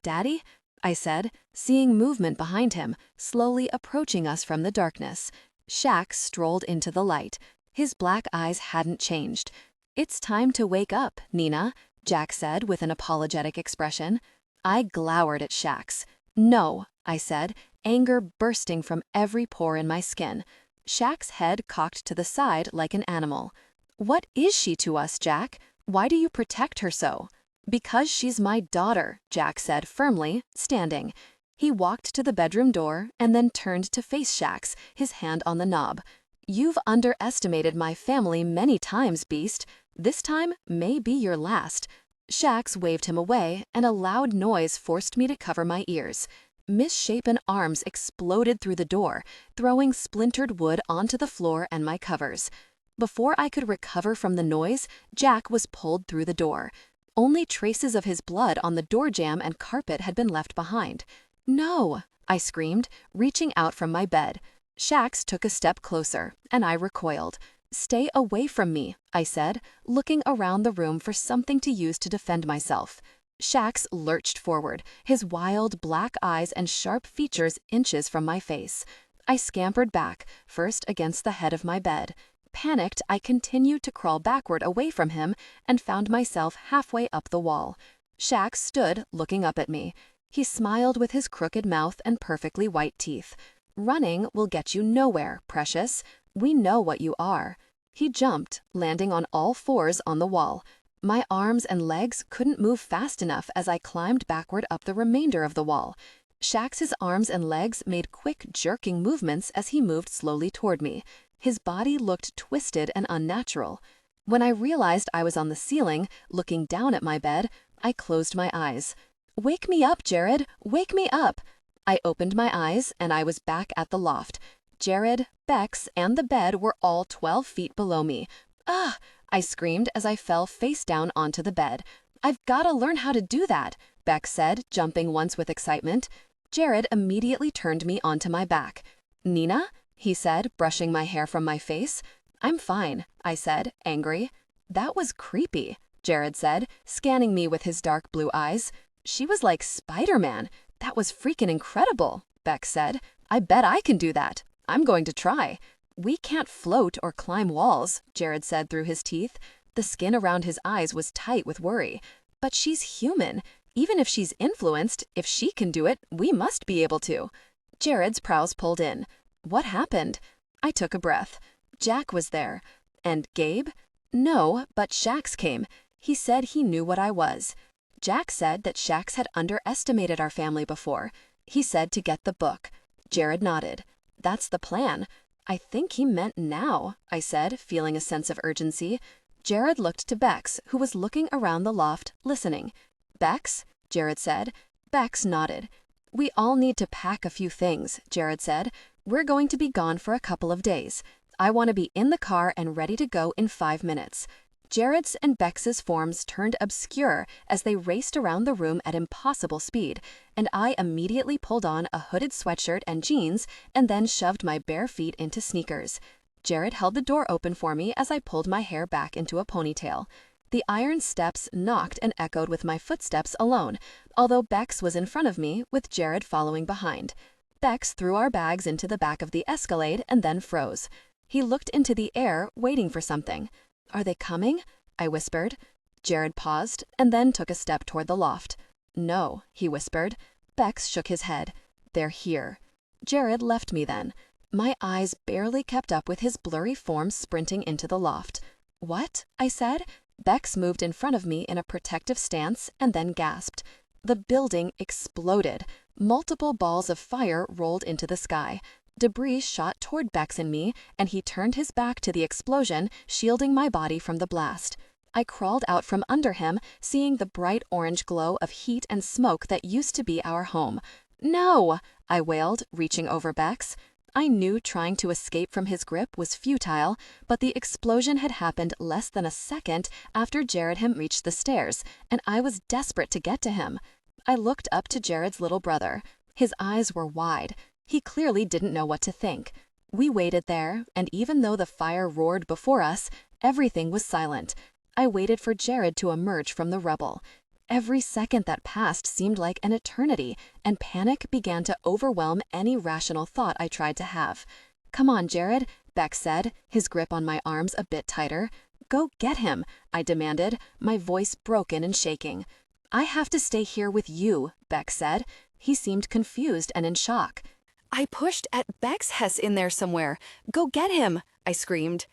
"Daddy?" I said, seeing movement behind him, slowly approaching us from the darkness. Shax strolled into the light. His black eyes hadn't changed. "It's time to wake up, Nina," Jack said with an apologetic expression. I glowered at Shax. "No," I said, anger bursting from every pore in my skin. Shax's head cocked to the side like an animal. "What is she to us, Jack? Why do you protect her so?" "Because she's my daughter," Jack said firmly, standing. He walked to the bedroom door and then turned to face Shax, his hand on the knob. "You've underestimated my family many times, Beast. This time may be your last." Shax waved him away, and a loud noise forced me to cover my ears. Misshapen arms exploded through the door, throwing splintered wood onto the floor and my covers. Before I could recover from the noise, Jack was pulled through the door. Only traces of his blood on the door jamb and carpet had been left behind. "No!" I screamed, reaching out from my bed. Shax took a step closer, and I recoiled. "Stay away from me," I said, looking around the room for something to use to defend myself. Shax lurched forward, his wild black eyes and sharp features inches from my face. I scampered back, first against the head of my bed. Panicked, I continued to crawl backward away from him and found myself halfway up the wall. Shax stood, looking up at me. He smiled with his crooked mouth and perfectly white teeth. "Running will get you nowhere, precious. We know what you are." He jumped, landing on all fours on the wall. My arms and legs couldn't move fast enough as I climbed backward up the remainder of the wall. Shax's arms and legs made quick, jerking movements as he moved slowly toward me. His body looked twisted and unnatural. When I realized I was on the ceiling, looking down at my bed, I closed my eyes. "Wake me up, Jared! Wake me up!" I opened my eyes, and I was back at the loft. Jared, Bex, and the bed were all 12 feet below me. "Ah!" I screamed as I fell face down onto the bed. "I've got to learn how to do that," Bex said, jumping once with excitement. Jared immediately turned me onto my back. "Nina?" he said, brushing my hair from my face. "I'm fine," I said, angry. "That was creepy," Jared said, scanning me with his dark blue eyes. "She was like Spider-Man. That was freaking incredible," Bex said. "I bet I can do that. I'm going to try." "We can't float or climb walls," Jared said through his teeth. The skin around his eyes was tight with worry. "But she's human. Even if she's influenced, if she can do it, we must be able to." Jared's brows pulled in. "What happened?" I took a breath. Jack was there. And Gabe? No, but Shax came. He said he knew what I was. Jack said that Shax had underestimated our family before. He said to get the book. Jared nodded. "That's the plan." "I think he meant now," I said, feeling a sense of urgency. Jared looked to Bex, who was looking around the loft, listening. "Bex?" Jared said. Bex nodded. "We all need to pack a few things," Jared said. "We're going to be gone for a couple of days. I want to be in the car and ready to go in 5 minutes." Jared's and Bex's forms turned obscure as they raced around the room at impossible speed, and I immediately pulled on a hooded sweatshirt and jeans and then shoved my bare feet into sneakers. Jared held the door open for me as I pulled my hair back into a ponytail. The iron steps knocked and echoed with my footsteps alone, although Bex was in front of me, with Jared following behind. Bex threw our bags into the back of the Escalade and then froze. He looked into the air, waiting for something. "Are they coming?" I whispered. Jared paused and then took a step toward the loft. "No," he whispered. Bex shook his head. "They're here." Jared left me then. My eyes barely kept up with his blurry form sprinting into the loft. "What?" I said. Bex moved in front of me in a protective stance and then gasped. The building exploded. Multiple balls of fire rolled into the sky. Debris shot toward Bex and me, and he turned his back to the explosion, shielding my body from the blast. I crawled out from under him, seeing the bright orange glow of heat and smoke that used to be our home. "No!" I wailed, reaching over Bex. I knew trying to escape from his grip was futile, but the explosion had happened less than a second after Jared had reached the stairs, and I was desperate to get to him. I looked up to Jared's little brother. His eyes were wide. He clearly didn't know what to think. We waited there, and even though the fire roared before us, everything was silent. I waited for Jared to emerge from the rubble. Every second that passed seemed like an eternity, and panic began to overwhelm any rational thought I tried to have. "Come on, Jared," Bex said, his grip on my arms a bit tighter. "Go get him," I demanded, my voice broken and shaking. "I have to stay here with you," Bex said. He seemed confused and in shock. "I pushed at Bex Hess in there somewhere. Go get him," I screamed.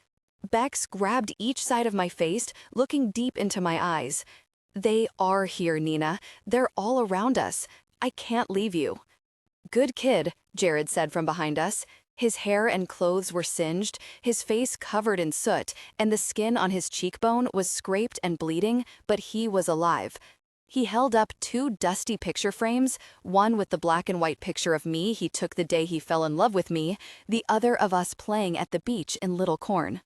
Bex grabbed each side of my face, looking deep into my eyes. "They are here, Nina. They're all around us. I can't leave you." "Good kid," Jared said from behind us. His hair and clothes were singed, his face covered in soot, and the skin on his cheekbone was scraped and bleeding, but he was alive. He held up 2 dusty picture frames, one with the black and white picture of me he took the day he fell in love with me, the other of us playing at the beach in Little Corn.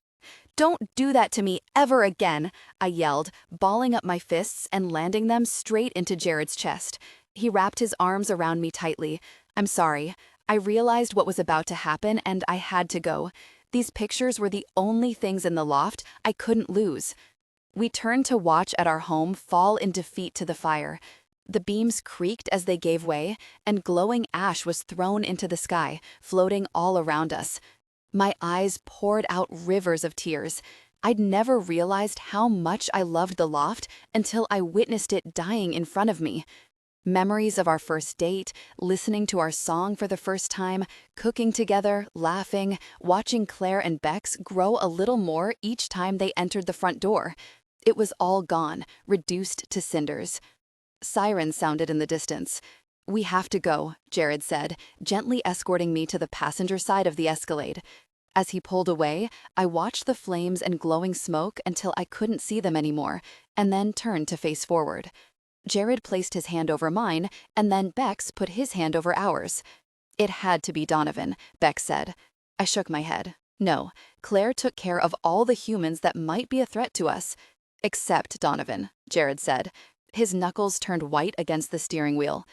"Don't do that to me ever again," I yelled, balling up my fists and landing them straight into Jared's chest. He wrapped his arms around me tightly. "I'm sorry. I realized what was about to happen and I had to go. These pictures were the only things in the loft I couldn't lose." We turned to watch at our home fall in defeat to the fire. The beams creaked as they gave way, and glowing ash was thrown into the sky, floating all around us. My eyes poured out rivers of tears. I'd never realized how much I loved the loft until I witnessed it dying in front of me. Memories of our first date, listening to our song for the first time, cooking together, laughing, watching Claire and Bex grow a little more each time they entered the front door. It was all gone, reduced to cinders. Sirens sounded in the distance. "We have to go," Jared said, gently escorting me to the passenger side of the Escalade. As he pulled away, I watched the flames and glowing smoke until I couldn't see them anymore, and then turned to face forward. Jared placed his hand over mine, and then Bex put his hand over ours. "It had to be Donovan," Bex said. I shook my head. "No, Claire took care of all the humans that might be a threat to us." "Except Donovan," Jared said. His knuckles turned white against the steering wheel.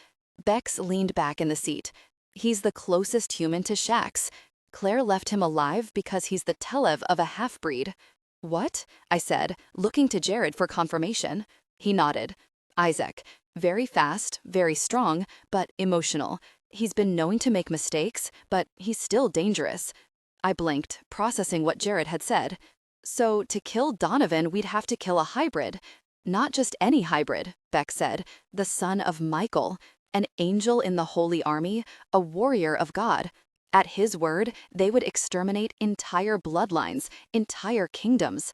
Bex leaned back in the seat. "He's the closest human to Shax. Claire left him alive because he's the Telev of a half-breed." "What?" I said, looking to Jared for confirmation. He nodded. "Isaac. Very fast, very strong, but emotional. He's been known to make mistakes, but he's still dangerous." I blinked, processing what Jared had said. "So to kill Donovan, we'd have to kill a hybrid." "Not just any hybrid," Beck said. "The son of Michael, an angel in the Holy Army, a warrior of God. At his word, they would exterminate entire bloodlines, entire kingdoms."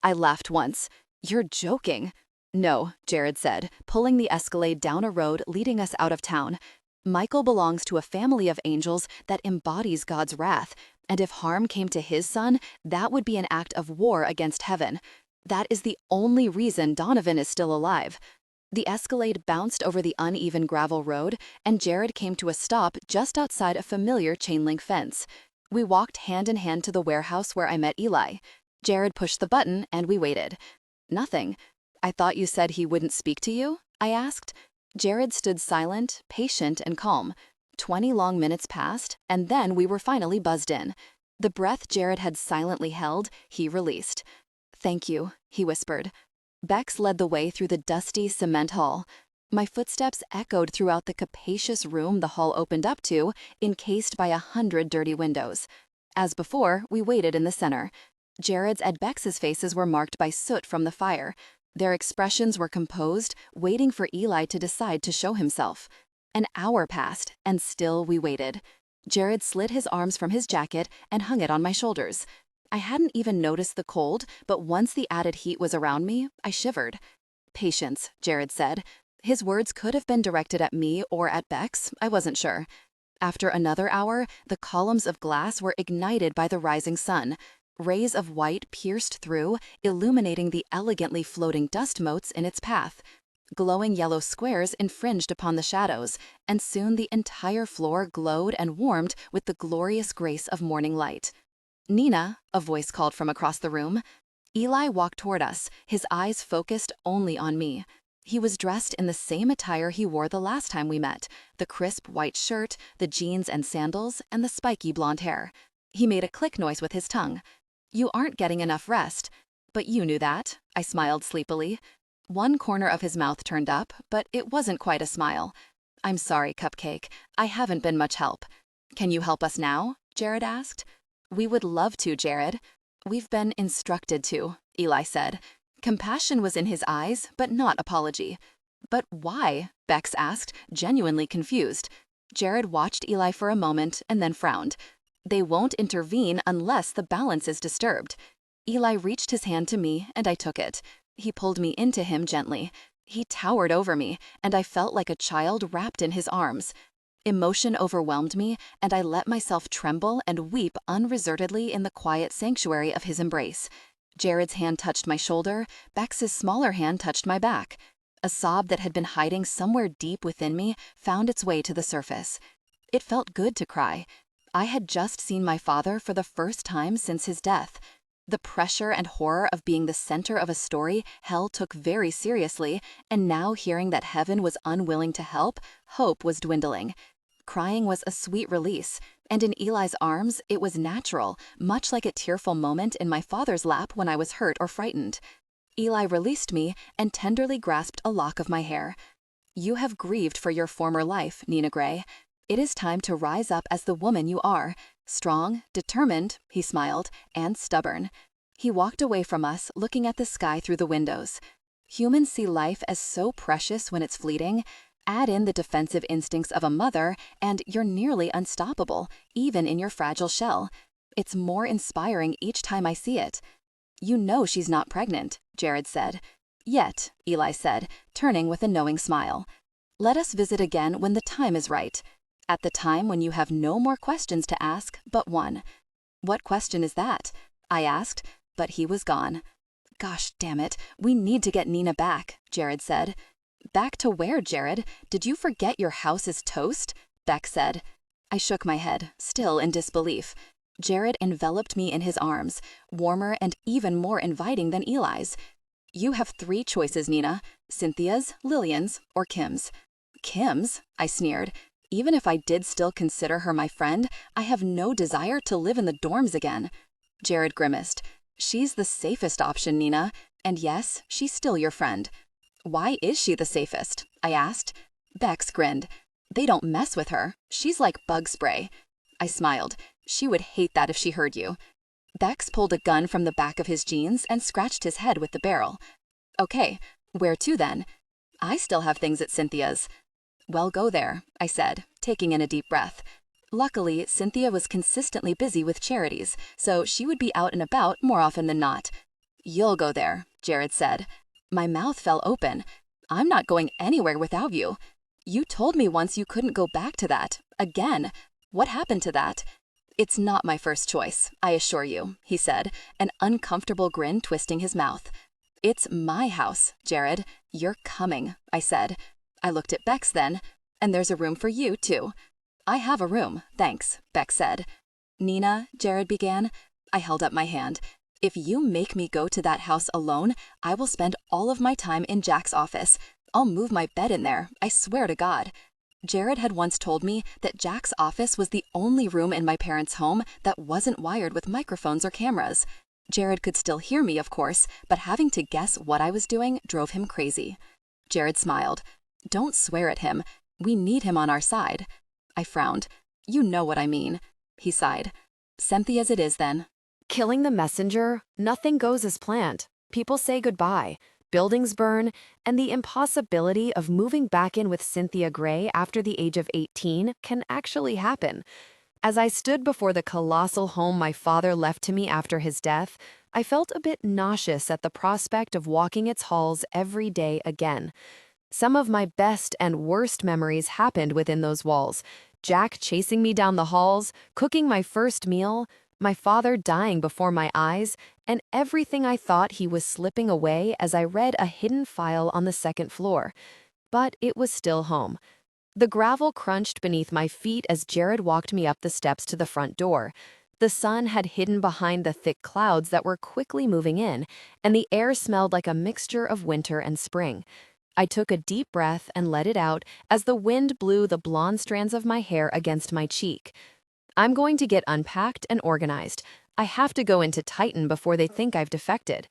I laughed once. "You're joking." "No," Jared said, pulling the Escalade down a road leading us out of town. "Michael belongs to a family of angels that embodies God's wrath, and if harm came to his son, that would be an act of war against heaven. That is the only reason Donovan is still alive. The Escalade bounced over the uneven gravel road, and Jared came to a stop just outside a familiar chain-link fence. We walked hand in hand to the warehouse where I met Eli. Jared pushed the button, and we waited. Nothing. "I thought you said he wouldn't speak to you?" I asked. Jared stood silent, patient, and calm. 20 long minutes passed, and then we were finally buzzed in. The breath Jared had silently held, he released. "Thank you," he whispered. Bex led the way through the dusty cement hall. My footsteps echoed throughout the capacious room the hall opened up to, encased by 100 dirty windows. As before, we waited in the center. Jared's and Bex's faces were marked by soot from the fire. Their expressions were composed, waiting for Eli to decide to show himself. An hour passed, and still we waited. Jared slid his arms from his jacket and hung it on my shoulders. I hadn't even noticed the cold, but once the added heat was around me, I shivered. "Patience," Jared said. His words could have been directed at me or at Bex, I wasn't sure. After another hour, the columns of glass were ignited by the rising sun. Rays of white pierced through, illuminating the elegantly floating dust motes in its path. Glowing yellow squares infringed upon the shadows, and soon the entire floor glowed and warmed with the glorious grace of morning light. "Nina," a voice called from across the room. Eli walked toward us, his eyes focused only on me. He was dressed in the same attire he wore the last time we met, the crisp white shirt, the jeans and sandals, and the spiky blonde hair. He made a click noise with his tongue. "You aren't getting enough rest." "But you knew that," I smiled sleepily. One corner of his mouth turned up, but it wasn't quite a smile. "I'm sorry, Cupcake. I haven't been much help." "Can you help us now?" Jared asked. "We would love to, Jared." "We've been instructed to," Eli said. Compassion was in his eyes, but not apology. "But why?" Bex asked, genuinely confused. Jared watched Eli for a moment and then frowned. "They won't intervene unless the balance is disturbed." Eli reached his hand to me, and I took it. He pulled me into him gently. He towered over me, and I felt like a child wrapped in his arms. Emotion overwhelmed me, and I let myself tremble and weep unreservedly in the quiet sanctuary of his embrace. Jared's hand touched my shoulder, Bex's smaller hand touched my back. A sob that had been hiding somewhere deep within me found its way to the surface. It felt good to cry. I had just seen my father for the first time since his death. The pressure and horror of being the center of a story hell took very seriously, and now hearing that heaven was unwilling to help, hope was dwindling. Crying was a sweet release, and in Eli's arms it was natural, much like a tearful moment in my father's lap when I was hurt or frightened. Eli released me and tenderly grasped a lock of my hair. "You have grieved for your former life, Nina Gray. It is time to rise up as the woman you are. Strong, determined," he smiled, "and stubborn." He walked away from us, looking at the sky through the windows. Humans see life as so precious when it's fleeting. Add in the defensive instincts of a mother, and you're nearly unstoppable, even in your fragile shell. It's more inspiring each time I see it. "You know she's not pregnant," Jared said. "Yet," Eli said, turning with a knowing smile. "Let us visit again when the time is right. At the time when you have no more questions to ask but one." "What question is that?" I asked, but he was gone. "Gosh damn it, we need to get Nina back," Jared said. "Back to where, Jared? Did you forget your house is toast?" Bex said. I shook my head, still in disbelief. Jared enveloped me in his arms, warmer and even more inviting than Eli's. "You have 3 choices, Nina. Cynthia's, Lillian's, or Kim's." "Kim's?" I sneered. "Even if I did still consider her my friend, I have no desire to live in the dorms again." Jared grimaced. "She's the safest option, Nina. And yes, she's still your friend." "Why is she the safest?" I asked. Bex grinned. "They don't mess with her. She's like bug spray." I smiled. "She would hate that if she heard you." Bex pulled a gun from the back of his jeans and scratched his head with the barrel. "Okay, where to then?" "I still have things at Cynthia's." "Well, go there," I said, taking in a deep breath. Luckily, Cynthia was consistently busy with charities, so she would be out and about more often than not. "You'll go there," Jared said. My mouth fell open. "I'm not going anywhere without you. You told me once you couldn't go back to that. Again. What happened to that?" "It's not my first choice, I assure you," he said, an uncomfortable grin twisting his mouth. It's my house, Jared. You're coming, I said. I looked at Bex then, and there's a room for you, too. I have a room, thanks, Bex said. Nina, Jared began. I held up my hand. If you make me go to that house alone, I will spend all of my time in Jack's office. I'll move my bed in there, I swear to God. Jared had once told me that Jack's office was the only room in my parents' home that wasn't wired with microphones or cameras. Jared could still hear me, of course, but having to guess what I was doing drove him crazy. Jared smiled. Don't swear at him. We need him on our side. I frowned. You know what I mean. He sighed. Cynthia's it is then. Killing the messenger, nothing goes as planned. People say goodbye, buildings burn, and the impossibility of moving back in with Cynthia Gray after the age of 18 can actually happen. As I stood before the colossal home my father left to me after his death, I felt a bit nauseous at the prospect of walking its halls every day again. Some of my best and worst memories happened within those walls. Jack chasing me down the halls, cooking my first meal, my father dying before my eyes, and everything I thought he was slipping away as I read a hidden file on the second floor. But it was still home. The gravel crunched beneath my feet as Jared walked me up the steps to the front door. The sun had hidden behind the thick clouds that were quickly moving in, and the air smelled like a mixture of winter and spring. I took a deep breath and let it out as the wind blew the blonde strands of my hair against my cheek. I'm going to get unpacked and organized. I have to go into Titan before they think I've defected.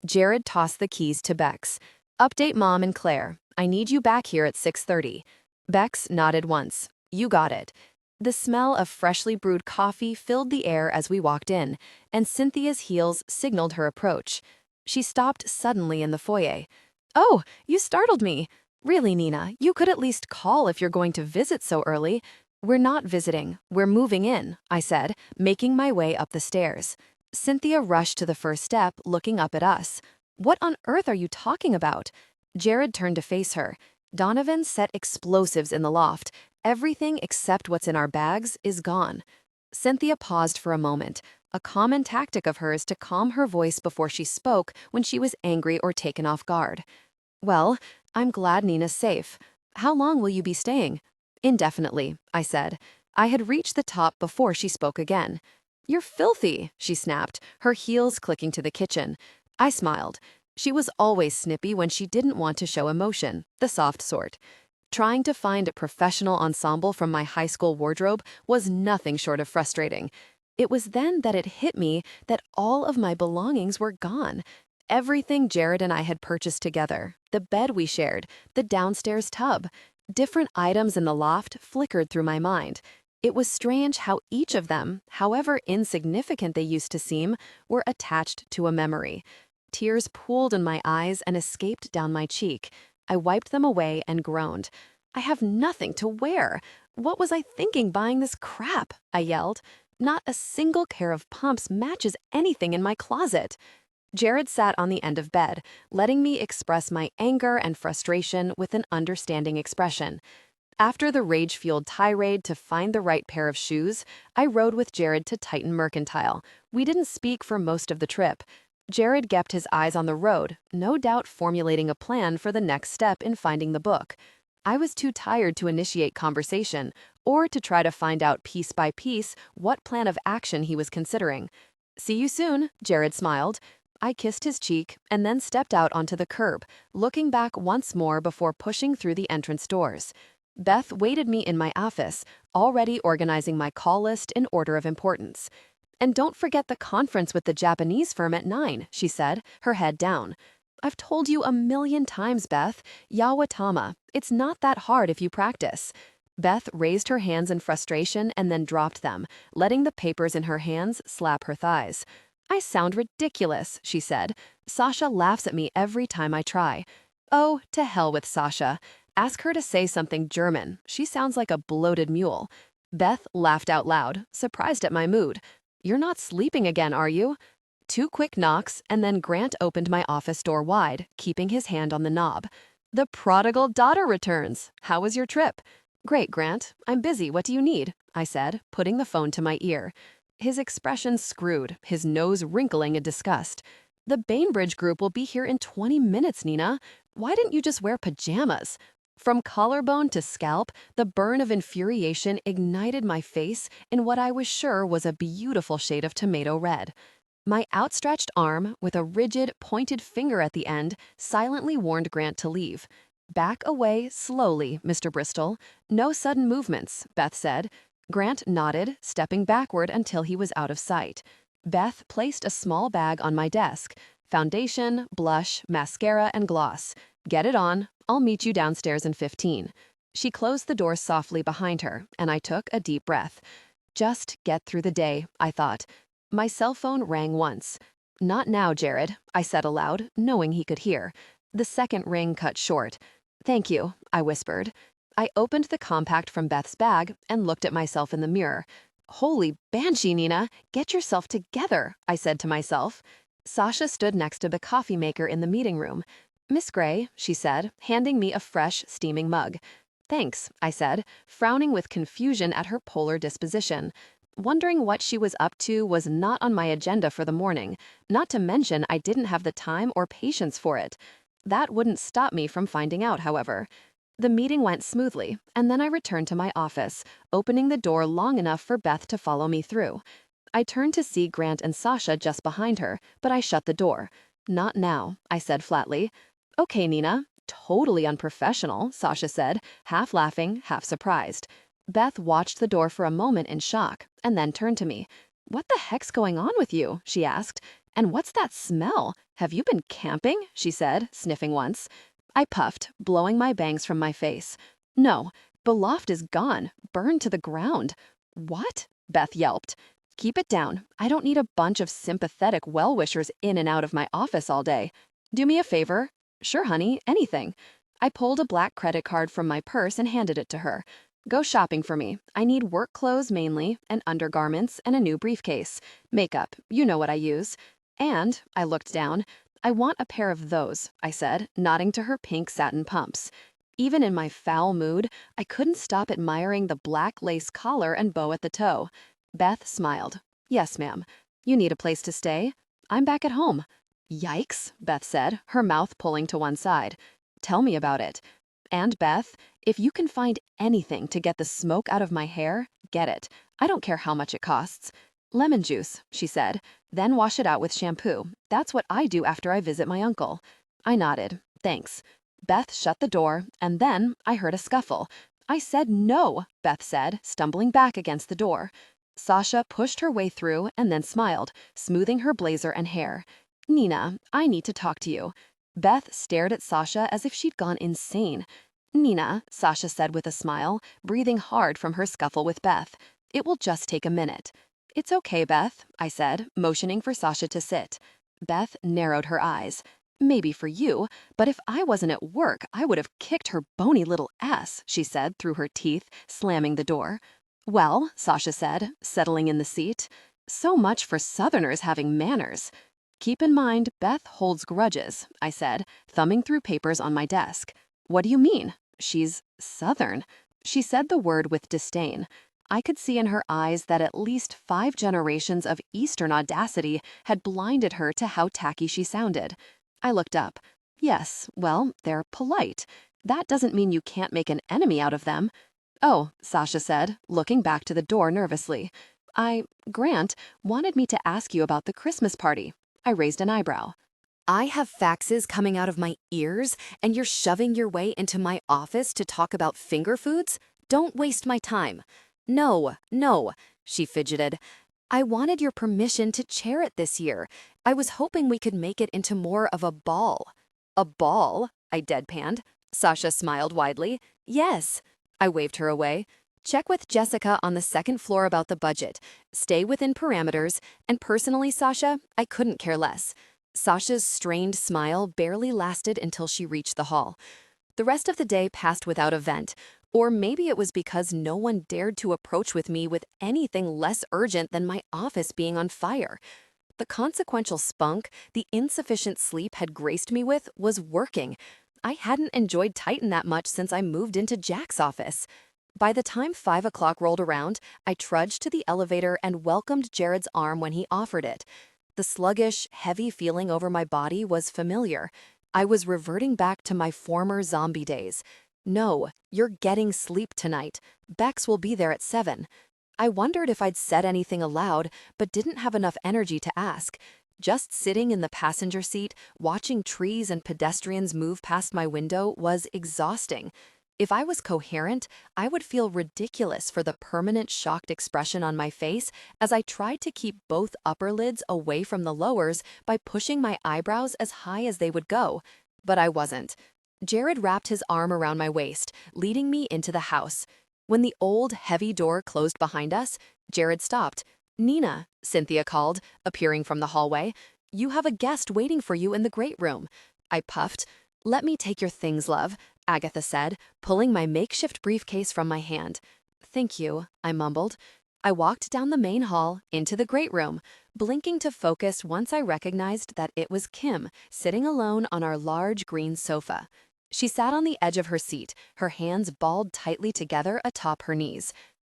Jared tossed the keys to Bex. Update Mom and Claire. I need you back here at 6:30. Bex nodded once. You got it. The smell of freshly brewed coffee filled the air as we walked in, and Cynthia's heels signaled her approach. She stopped suddenly in the foyer. Oh, you startled me. Really, Nina, you could at least call if you're going to visit so early. We're not visiting, we're moving in, I said, making my way up the stairs. Cynthia rushed to the first step, looking up at us. What on earth are you talking about? Jared turned to face her. Donovan set explosives in the loft. Everything except what's in our bags is gone. Cynthia paused for a moment, a common tactic of hers to calm her voice before she spoke when she was angry or taken off guard. Well, I'm glad Nina's safe. How long will you be staying? Indefinitely, I said. I had reached the top before she spoke again. You're filthy, she snapped, her heels clicking to the kitchen. I smiled. She was always snippy when she didn't want to show emotion, the soft sort. Trying to find a professional ensemble from my high school wardrobe was nothing short of frustrating. It was then that it hit me that all of my belongings were gone. Everything Jared and I had purchased together, the bed we shared, the downstairs tub. Different items in the loft flickered through my mind. It was strange how each of them, however insignificant they used to seem, were attached to a memory. Tears pooled in my eyes and escaped down my cheek. I wiped them away and groaned. I have nothing to wear. What was I thinking buying this crap? I yelled. Not a single pair of pumps matches anything in my closet. Jared sat on the end of bed, letting me express my anger and frustration with an understanding expression. After the rage-fueled tirade to find the right pair of shoes, I rode with Jared to Titan Mercantile. We didn't speak for most of the trip. Jared kept his eyes on the road, no doubt formulating a plan for the next step in finding the book. I was too tired to initiate conversation, or to try to find out piece by piece what plan of action he was considering. See you soon, Jared smiled. I kissed his cheek and then stepped out onto the curb, looking back once more before pushing through the entrance doors. Beth waited me in my office, already organizing my call list in order of importance. And don't forget the conference with the Japanese firm at 9, she said, her head down. I've told you a million times, Beth. Yawatama. It's not that hard if you practice. Beth raised her hands in frustration and then dropped them, letting the papers in her hands slap her thighs. I sound ridiculous, she said. Sasha laughs at me every time I try. Oh, to hell with Sasha. Ask her to say something German. She sounds like a bloated mule. Beth laughed out loud, surprised at my mood. You're not sleeping again, are you? 2 quick knocks, and then Grant opened my office door wide, keeping his hand on the knob. The prodigal daughter returns. How was your trip? Great, Grant. I'm busy. What do you need? I said, putting the phone to my ear. His expression screwed, his nose wrinkling in disgust. The Bainbridge group will be here in 20 minutes, Nina. Why didn't you just wear pajamas? From collarbone to scalp, the burn of infuriation ignited my face in what I was sure was a beautiful shade of tomato red. My outstretched arm, with a rigid, pointed finger at the end, silently warned Grant to leave. Back away slowly, Mr. Bristol. No sudden movements, Beth said. Grant nodded, stepping backward until he was out of sight. Beth placed a small bag on my desk. Foundation, blush, mascara, and gloss. Get it on. I'll meet you downstairs in 15. She closed the door softly behind her, and I took a deep breath. Just get through the day, I thought. My cell phone rang once. Not now, Jared, I said aloud, knowing he could hear. The second ring cut short. Thank you, I whispered. I opened the compact from Beth's bag and looked at myself in the mirror. Holy banshee, Nina, get yourself together, I said to myself. Sasha stood next to the coffee maker in the meeting room. Miss Gray, she said, handing me a fresh, steaming mug. Thanks, I said, frowning with confusion at her polar disposition. Wondering what she was up to was not on my agenda for the morning, not to mention I didn't have the time or patience for it. That wouldn't stop me from finding out, however. The meeting went smoothly, and then I returned to my office, opening the door long enough for Beth to follow me through. I turned to see Grant and Sasha just behind her, but I shut the door. Not now, I said flatly. Okay, Nina. Totally unprofessional, Sasha said, half laughing, half surprised. Beth watched the door for a moment in shock, and then turned to me. What the heck's going on with you? She asked. And what's that smell? Have you been camping? She said, sniffing once. I puffed, blowing my bangs from my face. No, the loft is gone, burned to the ground. What? Beth yelped. Keep it down. I don't need a bunch of sympathetic well-wishers in and out of my office all day. Do me a favor. Sure, honey, anything. I pulled a black credit card from my purse and handed it to her. Go shopping for me. I need work clothes mainly, and undergarments, and a new briefcase. Makeup, you know what I use. And, I looked down, I want a pair of those, I said, nodding to her pink satin pumps. Even in my foul mood, I couldn't stop admiring the black lace collar and bow at the toe. Beth smiled. Yes, ma'am. You need a place to stay? I'm back at home. Yikes, Beth said, her mouth pulling to one side. Tell me about it. And Beth, if you can find anything to get the smoke out of my hair, get it. I don't care how much it costs. Lemon juice, she said, then wash it out with shampoo. That's what I do after I visit my uncle. I nodded. Thanks. Beth shut the door, and then I heard a scuffle. I said no, Beth said, stumbling back against the door. Sasha pushed her way through and then smiled, smoothing her blazer and hair. Nina, I need to talk to you. Beth stared at Sasha as if she'd gone insane. Nina, Sasha said with a smile, breathing hard from her scuffle with Beth. It will just take a minute. It's okay, Beth, I said, motioning for Sasha to sit. Beth narrowed her eyes. Maybe for you, but if I wasn't at work, I would have kicked her bony little ass, she said through her teeth, slamming the door. Well, Sasha said, settling in the seat. So much for Southerners having manners. Keep in mind, Beth holds grudges, I said, thumbing through papers on my desk. What do you mean? She's Southern. She said the word with disdain. I could see in her eyes that at least 5 generations of Eastern audacity had blinded her to how tacky she sounded. I looked up. Yes, well, they're polite. That doesn't mean you can't make an enemy out of them. Oh, Sasha said, looking back to the door nervously. Grant, wanted me to ask you about the Christmas party. I raised an eyebrow. I have faxes coming out of my ears, and you're shoving your way into my office to talk about finger foods? Don't waste my time. No, she fidgeted. I wanted your permission to chair it this year. I was hoping we could make it into more of a ball. A ball? I deadpanned. Sasha smiled widely. Yes. I waved her away. Check with Jessica on the second floor about the budget. Stay within parameters, and personally, Sasha, I couldn't care less. Sasha's strained smile barely lasted until she reached the hall. The rest of the day passed without event, or maybe it was because no one dared to approach with me with anything less urgent than my office being on fire. The consequential spunk the insufficient sleep had graced me with was working. I hadn't enjoyed Titan that much since I moved into Jack's office. By the time 5 o'clock rolled around, I trudged to the elevator and welcomed Jared's arm when he offered it. The sluggish, heavy feeling over my body was familiar. I was reverting back to my former zombie days. No, you're getting sleep tonight. Bex will be there at 7. I wondered if I'd said anything aloud, but didn't have enough energy to ask. Just sitting in the passenger seat, watching trees and pedestrians move past my window was exhausting. If I was coherent, I would feel ridiculous for the permanent shocked expression on my face as I tried to keep both upper lids away from the lowers by pushing my eyebrows as high as they would go. But I wasn't. Jared wrapped his arm around my waist, leading me into the house. When the old, heavy door closed behind us, Jared stopped. "Nina," Cynthia called, appearing from the hallway. "You have a guest waiting for you in the great room." I puffed. "Let me take your things, love," Agatha said, pulling my makeshift briefcase from my hand. "Thank you," I mumbled. I walked down the main hall, into the great room, blinking to focus once I recognized that it was Kim, sitting alone on our large green sofa. She sat on the edge of her seat, her hands balled tightly together atop her knees.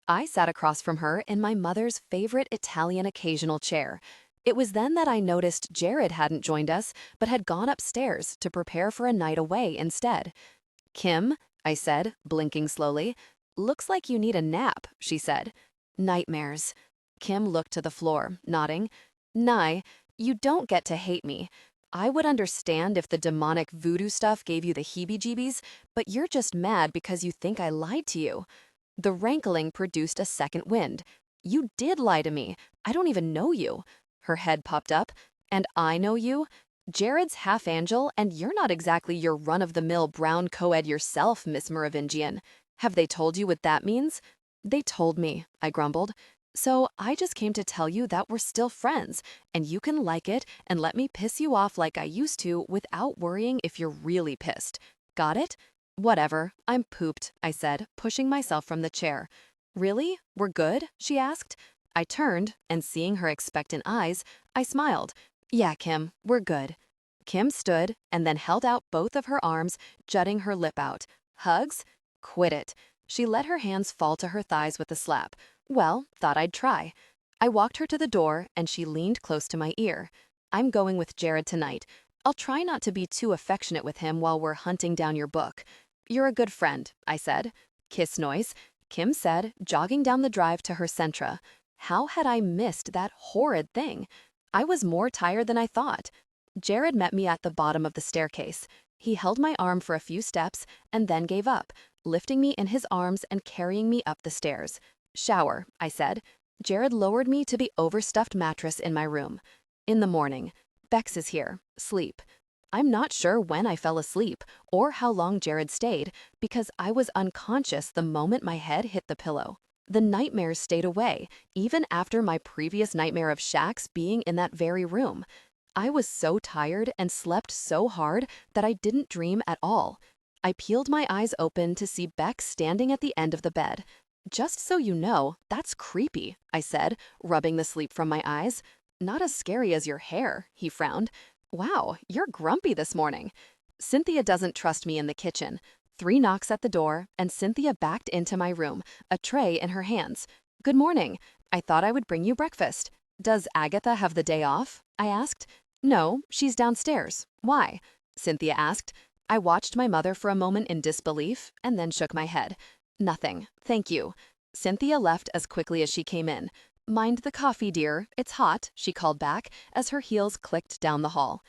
I sat across from her in my mother's favorite Italian occasional chair. It was then that I noticed Jared hadn't joined us, but had gone upstairs to prepare for a night away instead. "Kim," I said, blinking slowly. "Looks like you need a nap," she said. "Nightmares." Kim looked to the floor, nodding. "Nye, you don't get to hate me. I would understand if the demonic voodoo stuff gave you the heebie-jeebies, but you're just mad because you think I lied to you." The rankling produced a second wind. "You did lie to me. I don't even know you." Her head popped up. "And I know you? Jared's half angel, and you're not exactly your run-of-the-mill brown co-ed yourself, Miss Merovingian. Have they told you what that means?" "They told me," I grumbled. "So I just came to tell you that we're still friends, and you can like it and let me piss you off like I used to without worrying if you're really pissed. Got it?" "Whatever, I'm pooped," I said, pushing myself from the chair. "Really? We're good?" she asked. I turned, and seeing her expectant eyes, I smiled. "Yeah, Kim, we're good." Kim stood and then held out both of her arms, jutting her lip out. "Hugs? Quit it." She let her hands fall to her thighs with a slap. "Well, thought I'd try." I walked her to the door, and she leaned close to my ear. "I'm going with Jared tonight. I'll try not to be too affectionate with him while we're hunting down your book." "You're a good friend," I said. "Kiss noise," Kim said, jogging down the drive to her Sentra. How had I missed that horrid thing? I was more tired than I thought. Jared met me at the bottom of the staircase. He held my arm for a few steps and then gave up, lifting me in his arms and carrying me up the stairs. "Shower," I said. Jared lowered me to the overstuffed mattress in my room. "In the morning. Bex is here. Sleep." I'm not sure when I fell asleep or how long Jared stayed because I was unconscious the moment my head hit the pillow. The nightmares stayed away, even after my previous nightmare of Shax being in that very room. I was so tired and slept so hard that I didn't dream at all. I peeled my eyes open to see Bex standing at the end of the bed. "Just so you know, that's creepy," I said, rubbing the sleep from my eyes. "Not as scary as your hair," he frowned. "Wow, you're grumpy this morning." Cynthia doesn't trust me in the kitchen. 3 knocks at the door, and Cynthia backed into my room, a tray in her hands. "Good morning. I thought I would bring you breakfast." "Does Agatha have the day off?" I asked. "No, she's downstairs. Why?" Cynthia asked. I watched my mother for a moment in disbelief, and then shook my head. "Nothing, thank you." Cynthia left as quickly as she came in. "Mind the coffee, dear. It's hot," she called back as her heels clicked down the hall.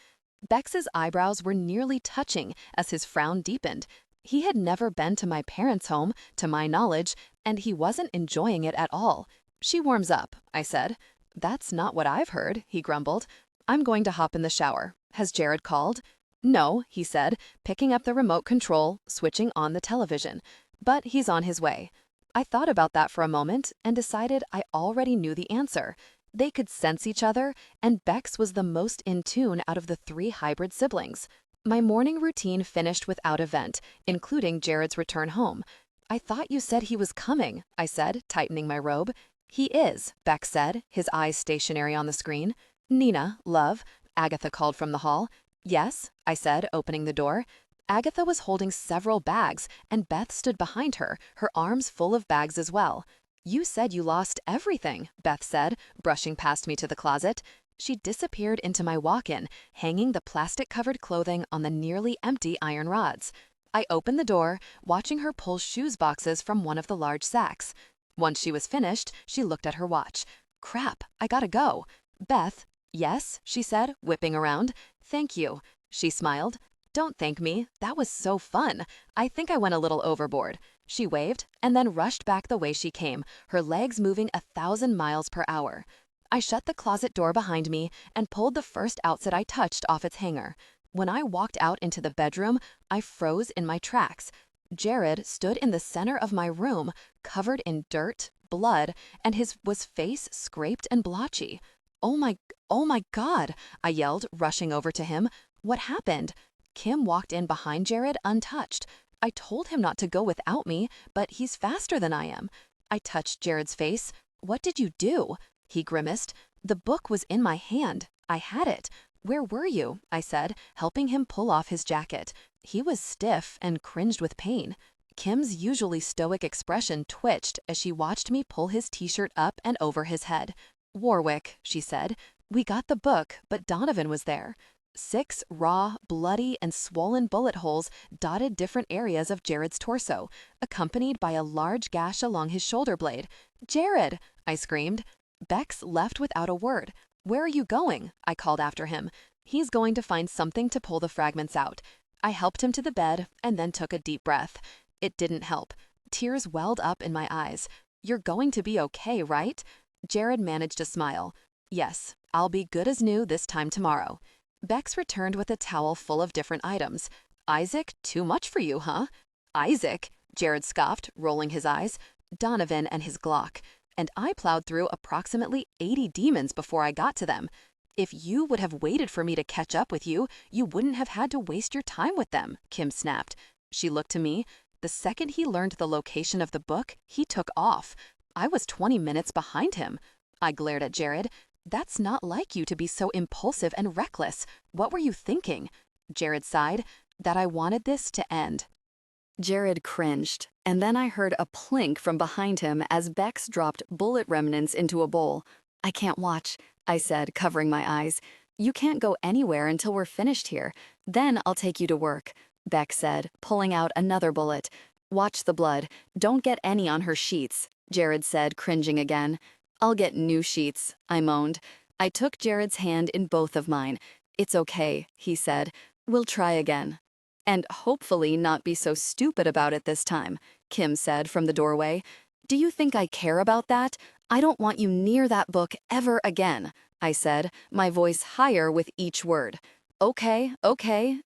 Bex's eyebrows were nearly touching as his frown deepened. He had never been to my parents' home, to my knowledge, and he wasn't enjoying it at all. "She warms up," I said. "That's not what I've heard," he grumbled. "I'm going to hop in the shower. Has Jared called?" "No," he said, picking up the remote control, switching on the television. "But he's on his way." I thought about that for a moment and decided I already knew the answer. They could sense each other, and Bex was the most in tune out of the 3 hybrid siblings. My morning routine finished without event, including Jared's return home. "I thought you said he was coming," I said, tightening my robe. "He is," Bex said, his eyes stationary on the screen. "Nina, love," Agatha called from the hall. "Yes," I said, opening the door. Agatha was holding several bags, and Beth stood behind her, her arms full of bags as well. "You said you lost everything," Beth said, brushing past me to the closet. She disappeared into my walk-in, hanging the plastic-covered clothing on the nearly empty iron rods. I opened the door, watching her pull shoes boxes from one of the large sacks. Once she was finished, she looked at her watch. Crap, I gotta go. Beth, yes, she said, whipping around. Thank you. She smiled. Don't thank me. That was so fun. I think I went a little overboard. She waved and then rushed back the way she came, her legs moving 1,000 miles per hour. I shut the closet door behind me and pulled the first outfit I touched off its hanger. When I walked out into the bedroom, I froze in my tracks. Jared stood in the center of my room, covered in dirt, blood, and his face scraped and blotchy. Oh my God, I yelled, rushing over to him. What happened? Kim walked in behind Jared untouched. I told him not to go without me, but he's faster than I am. I touched Jared's face. What did you do? He grimaced. The book was in my hand. I had it. Where were you? I said, helping him pull off his jacket. He was stiff and cringed with pain. Kim's usually stoic expression twitched as she watched me pull his t-shirt up and over his head. Warwick, she said. We got the book, but Donovan was there. 6 raw, bloody, and swollen bullet holes dotted different areas of Jared's torso, accompanied by a large gash along his shoulder blade. Jared! I screamed. Bex left without a word. Where are you going? I called after him. He's going to find something to pull the fragments out. I helped him to the bed and then took a deep breath. It didn't help. Tears welled up in my eyes. You're going to be okay, right? Jared managed a smile. Yes, I'll be good as new this time tomorrow. Bex returned with a towel full of different items. Isaac, too much for you, huh? Isaac, Jared scoffed, rolling his eyes. Donovan and his Glock. And I plowed through approximately 80 demons before I got to them. If you would have waited for me to catch up with you, you wouldn't have had to waste your time with them, Kim snapped. She looked to me. The second he learned the location of the book, he took off. I was 20 minutes behind him. I glared at Jared. That's not like you to be so impulsive and reckless. What were you thinking? Jared sighed. That I wanted this to end. Jared cringed, and then I heard a plink from behind him as Bex dropped bullet remnants into a bowl. I can't watch, I said, covering my eyes. You can't go anywhere until we're finished here. Then I'll take you to work, Bex said, pulling out another bullet. Watch the blood. Don't get any on her sheets, Jared said, cringing again. I'll get new sheets, I moaned. I took Jared's hand in both of mine. It's okay, he said. We'll try again. And hopefully not be so stupid about it this time, Kim said from the doorway. Do you think I care about that? I don't want you near that book ever again, I said, my voice higher with each word. Okay,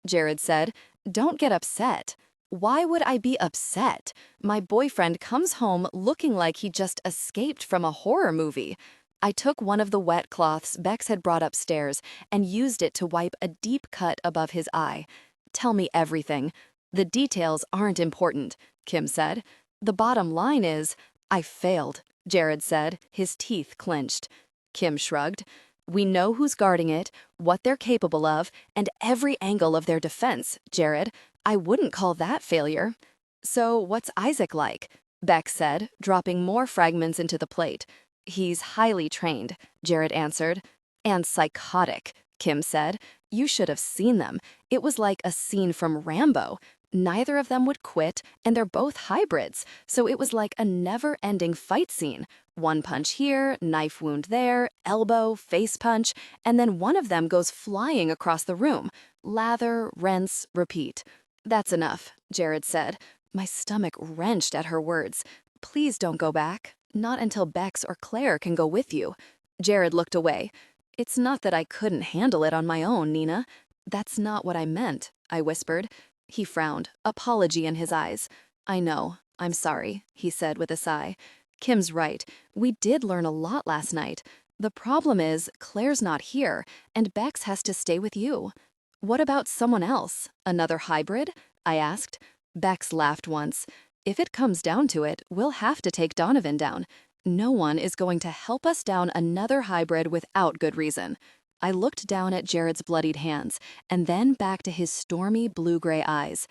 Jared said. Don't get upset. Why would I be upset? My boyfriend comes home looking like he just escaped from a horror movie. I took one of the wet cloths Bex had brought upstairs and used it to wipe a deep cut above his eye. Tell me everything. The details aren't important, Kim said. The bottom line is, I failed, Jared said, his teeth clenched. Kim shrugged. We know who's guarding it, what they're capable of, and every angle of their defense, Jared. I wouldn't call that failure. So what's Isaac like? Bex said, dropping more fragments into the plate. He's highly trained, Jared answered. And psychotic, Kim said. You should have seen them. It was like a scene from Rambo. Neither of them would quit, and they're both hybrids, so it was like a never-ending fight scene. One punch here, knife wound there, elbow, face punch, and then one of them goes flying across the room. Lather, rinse, repeat. That's enough, Jared said. My stomach wrenched at her words. Please don't go back. Not until Bex or Claire can go with you. Jared looked away. It's not that I couldn't handle it on my own, Nina. That's not what I meant, I whispered. He frowned, apology in his eyes. I know, I'm sorry, he said with a sigh. Kim's right. We did learn a lot last night. The problem is, Claire's not here, and Bex has to stay with you. What about someone else? Another hybrid? I asked. Bex laughed once. If it comes down to it, we'll have to take Donovan down. No one is going to help us down another hybrid without good reason. I looked down at Jared's bloodied hands, and then back to his stormy blue-gray eyes.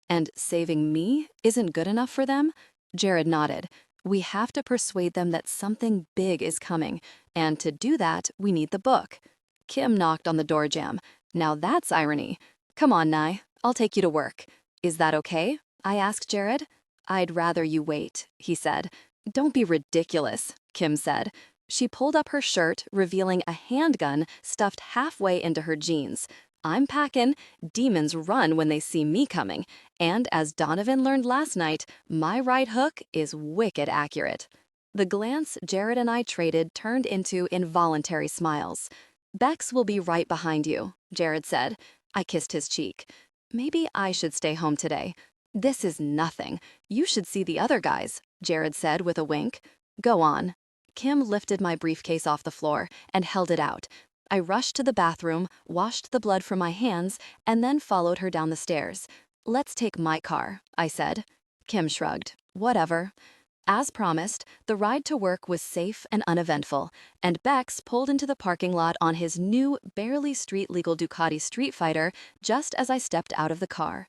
And saving me isn't good enough for them? Jared nodded. We have to persuade them that something big is coming, and to do that, we need the book. Kim knocked on the door jamb. Now that's irony. Come on, Nye. I'll take you to work. Is that okay? I asked Jared. I'd rather you wait, he said. Don't be ridiculous, Kim said. She pulled up her shirt, revealing a handgun stuffed halfway into her jeans. I'm packing. Demons run when they see me coming. And as Donovan learned last night, my right hook is wicked accurate. The glance Jared and I traded turned into involuntary smiles. Bex will be right behind you, Jared said. I kissed his cheek. Maybe I should stay home today. This is nothing. You should see the other guys, Jared said with a wink. Go on. Kim lifted my briefcase off the floor and held it out. I rushed to the bathroom, washed the blood from my hands, and then followed her down the stairs. Let's take my car, I said. Kim shrugged. Whatever. As promised, the ride to work was safe and uneventful, and Bex pulled into the parking lot on his new, barely street-legal Ducati Street Fighter just as I stepped out of the car.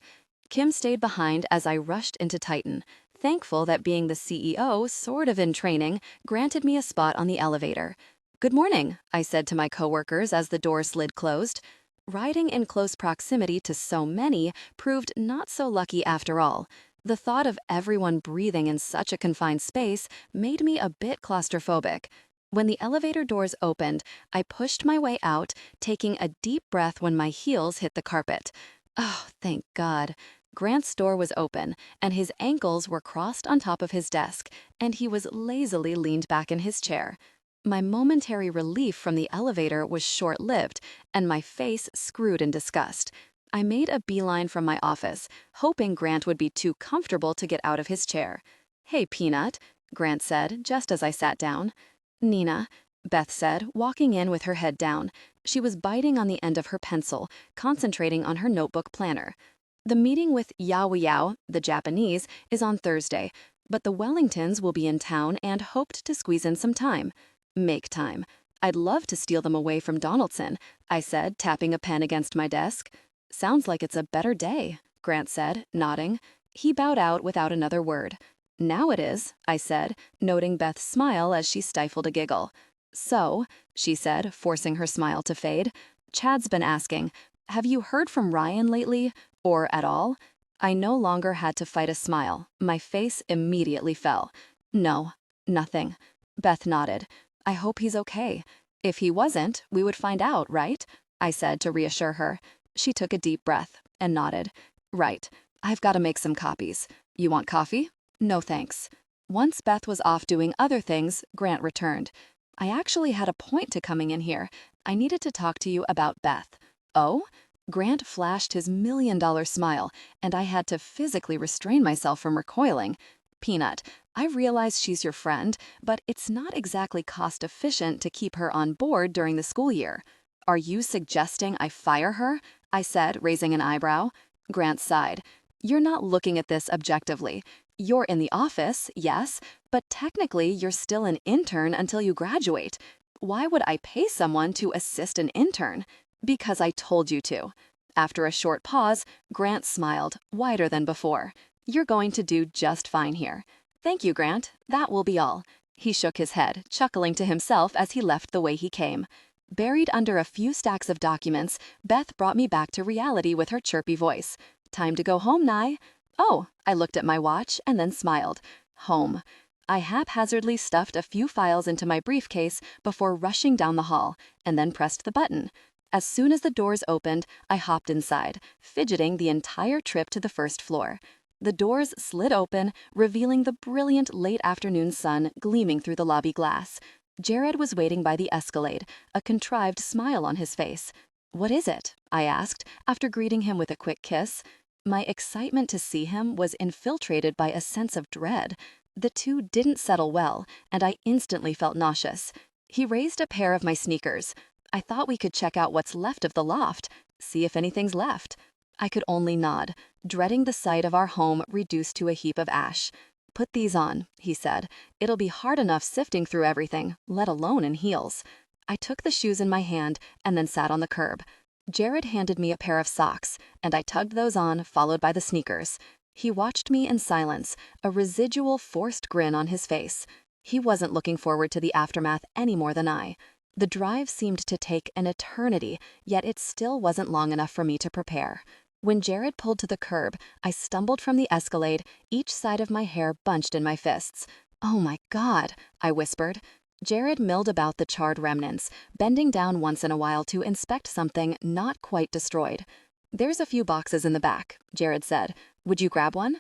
Kim stayed behind as I rushed into Titan, thankful that being the CEO, sort of in training, granted me a spot on the elevator. Good morning, I said to my coworkers as the door slid closed. Riding in close proximity to so many proved not so lucky after all. The thought of everyone breathing in such a confined space made me a bit claustrophobic. When the elevator doors opened, I pushed my way out, taking a deep breath when my heels hit the carpet. Oh, thank God. Grant's door was open, and his ankles were crossed on top of his desk, and he was lazily leaned back in his chair. My momentary relief from the elevator was short-lived, and my face screwed in disgust. I made a beeline from my office, hoping Grant would be too comfortable to get out of his chair. Hey, Peanut, Grant said, just as I sat down. Nina, Beth said, walking in with her head down. She was biting on the end of her pencil, concentrating on her notebook planner. The meeting with Yao Yao, the Japanese, is on Thursday, but the Wellingtons will be in town and hoped to squeeze in some time. Make time. I'd love to steal them away from Donaldson, I said, tapping a pen against my desk. Sounds like it's a better day, Grant said, nodding. He bowed out without another word. Now it is, I said, noting Beth's smile as she stifled a giggle. So, she said, forcing her smile to fade, Chad's been asking, have you heard from Ryan lately, or at all? I no longer had to fight a smile. My face immediately fell. No, nothing. Beth nodded. I hope he's okay. If he wasn't, we would find out, right? I said to reassure her. She took a deep breath and nodded. Right. I've got to make some copies. You want coffee? No thanks. Once Beth was off doing other things, Grant returned. I actually had a point to coming in here. I needed to talk to you about Beth. Oh? Grant flashed his $1,000,000 smile, and I had to physically restrain myself from recoiling. Peanut, I realize she's your friend, but it's not exactly cost-efficient to keep her on board during the school year. Are you suggesting I fire her? I said, raising an eyebrow. Grant sighed. You're not looking at this objectively. You're in the office, yes, but technically you're still an intern until you graduate. Why would I pay someone to assist an intern? Because I told you to. After a short pause, Grant smiled, wider than before. You're going to do just fine here. Thank you, Grant. That will be all. He shook his head, chuckling to himself as he left the way he came. Buried under a few stacks of documents, Beth brought me back to reality with her chirpy voice. Time to go home, Nye. Oh, I looked at my watch and then smiled. Home. I haphazardly stuffed a few files into my briefcase before rushing down the hall, and then pressed the button. As soon as the doors opened, I hopped inside, fidgeting the entire trip to the first floor. The doors slid open, revealing the brilliant late afternoon sun gleaming through the lobby glass. Jared was waiting by the escalade, a contrived smile on his face. What is it? I asked, after greeting him with a quick kiss. My excitement to see him was infiltrated by a sense of dread. The two didn't settle well, and I instantly felt nauseous. He raised a pair of my sneakers. I thought we could check out what's left of the loft, see if anything's left. I could only nod, dreading the sight of our home reduced to a heap of ash. Put these on, he said. It'll be hard enough sifting through everything, let alone in heels. I took the shoes in my hand and then sat on the curb. Jared handed me a pair of socks, and I tugged those on, followed by the sneakers. He watched me in silence, a residual forced grin on his face. He wasn't looking forward to the aftermath any more than I. The drive seemed to take an eternity, yet it still wasn't long enough for me to prepare. When Jared pulled to the curb, I stumbled from the Escalade, each side of my hair bunched in my fists. "Oh my God," I whispered. Jared milled about the charred remnants, bending down once in a while to inspect something not quite destroyed. "There's a few boxes in the back," Jared said. "Would you grab one?"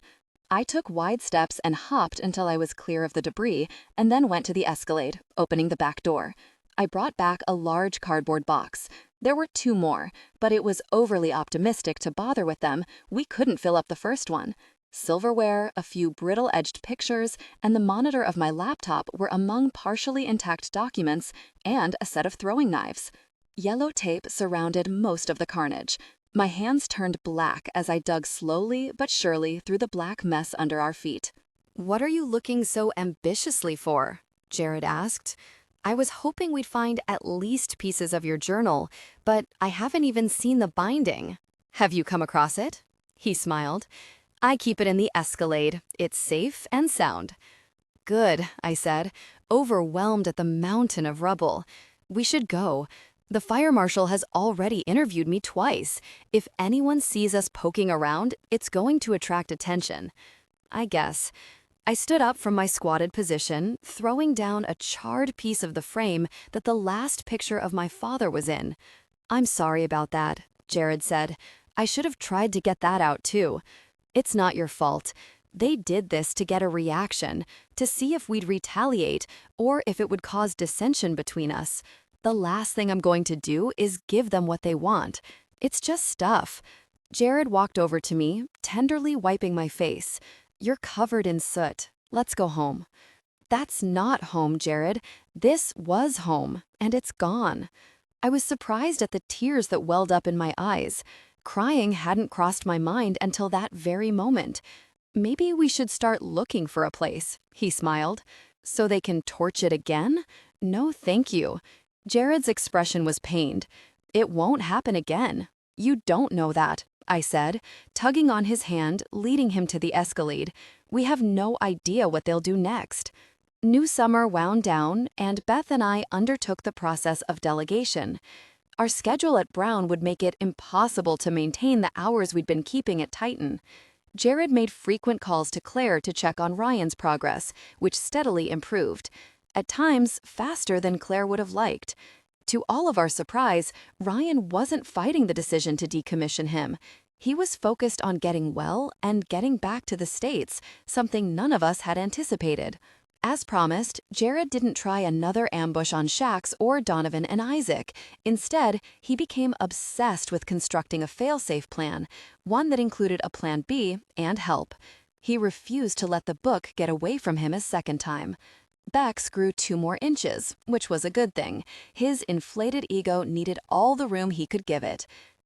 I took wide steps and hopped until I was clear of the debris, and then went to the Escalade, opening the back door. I brought back a large cardboard box. There were 2 more, but it was overly optimistic to bother with them. We couldn't fill up the first one. Silverware, a few brittle-edged pictures, and the monitor of my laptop were among partially intact documents and a set of throwing knives. Yellow tape surrounded most of the carnage. My hands turned black as I dug slowly but surely through the black mess under our feet. "What are you looking so ambitiously for?" Jared asked. "I was hoping we'd find at least pieces of your journal, but I haven't even seen the binding." "Have you come across it?" He smiled. "I keep it in the Escalade. It's safe and sound." "Good," I said, overwhelmed at the mountain of rubble. "We should go. The fire marshal has already interviewed me twice. If anyone sees us poking around, it's going to attract attention." "I guess." I stood up from my squatted position, throwing down a charred piece of the frame that the last picture of my father was in. "I'm sorry about that," Jared said. "I should have tried to get that out too." "It's not your fault. They did this to get a reaction, to see if we'd retaliate or if it would cause dissension between us. The last thing I'm going to do is give them what they want. It's just stuff." Jared walked over to me, tenderly wiping my face. "You're covered in soot. Let's go home." "That's not home, Jared. This was home, and it's gone." I was surprised at the tears that welled up in my eyes. Crying hadn't crossed my mind until that very moment. "Maybe we should start looking for a place," he smiled. "So they can torch it again? No, thank you." Jared's expression was pained. "It won't happen again. You don't know that," I said, tugging on his hand, leading him to the Escalade. "We have no idea what they'll do next." New summer wound down, and Beth and I undertook the process of delegation. Our schedule at Brown would make it impossible to maintain the hours we'd been keeping at Titan. Jared made frequent calls to Claire to check on Ryan's progress, which steadily improved. At times, faster than Claire would have liked. To all of our surprise, Ryan wasn't fighting the decision to decommission him. He was focused on getting well and getting back to the States, something none of us had anticipated. As promised, Jared didn't try another ambush on Shax or Donovan and Isaac. Instead, he became obsessed with constructing a fail-safe plan, one that included a plan B and help. He refused to let the book get away from him a second time. Bex grew 2 more inches, which was a good thing. His inflated ego needed all the room he could give it.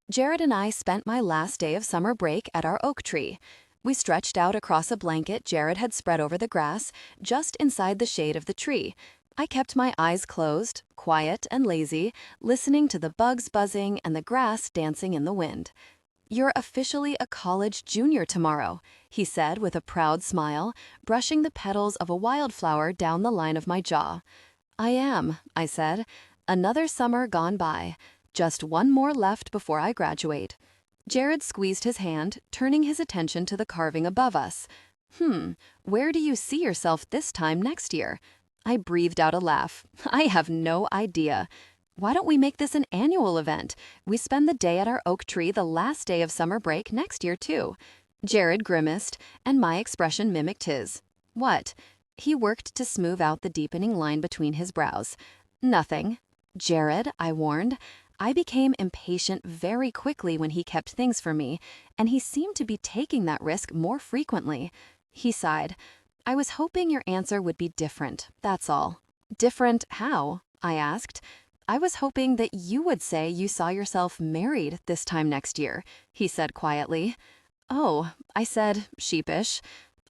Jared and I spent my last day of summer break at our oak tree. We stretched out across a blanket Jared had spread over the grass, just inside the shade of the tree. I kept my eyes closed, quiet and lazy, listening to the bugs buzzing and the grass dancing in the wind. "You're officially a college junior tomorrow," he said with a proud smile, brushing the petals of a wildflower down the line of my jaw. "I am," I said. "Another summer gone by. Just 1 more left before I graduate." Jared squeezed his hand, turning his attention to the carving above us. Where do you see yourself this time next year?" I breathed out a laugh. "I have no idea." "Why don't we make this an annual event? We spend the day at our oak tree the last day of summer break next year, too." Jared grimaced, and my expression mimicked his. "What?" He worked to smooth out the deepening line between his brows. "Nothing." "Jared," I warned. I became impatient very quickly when he kept things from me, and he seemed to be taking that risk more frequently. He sighed. "I was hoping your answer would be different, that's all." "Different how?" I asked. "I was hoping that you would say you saw yourself married this time next year," he said quietly. "Oh," I said, sheepish.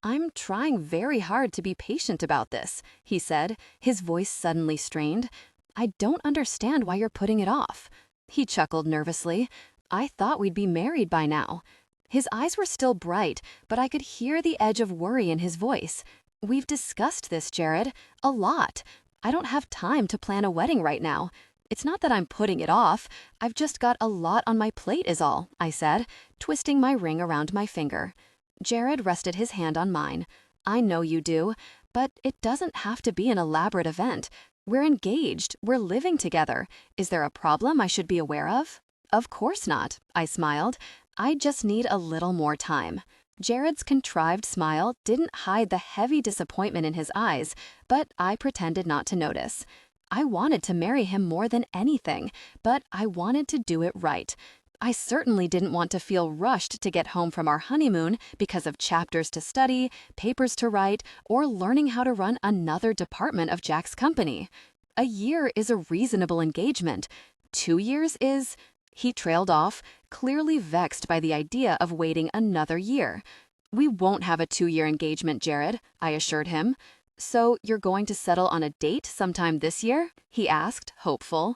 "I'm trying very hard to be patient about this," he said, his voice suddenly strained. "I don't understand why you're putting it off." He chuckled nervously. "I thought we'd be married by now." His eyes were still bright, but I could hear the edge of worry in his voice. "We've discussed this, Jared, a lot. I don't have time to plan a wedding right now." It's not that I'm putting it off. I've just got a lot on my plate is all, I said, twisting my ring around my finger. Jared rested his hand on mine. I know you do, but it doesn't have to be an elaborate event. We're engaged. We're living together. Is there a problem I should be aware of? Of course not, I smiled. I just need a little more time. Jared's contrived smile didn't hide the heavy disappointment in his eyes, but I pretended not to notice. I wanted to marry him more than anything, but I wanted to do it right. I certainly didn't want to feel rushed to get home from our honeymoon because of chapters to study, papers to write, or learning how to run another department of Jack's company. A year is a reasonable engagement. 2 years is... He trailed off, clearly vexed by the idea of waiting another year. We won't have a 2-year engagement, Jared, I assured him. So you're going to settle on a date sometime this year? He asked, hopeful.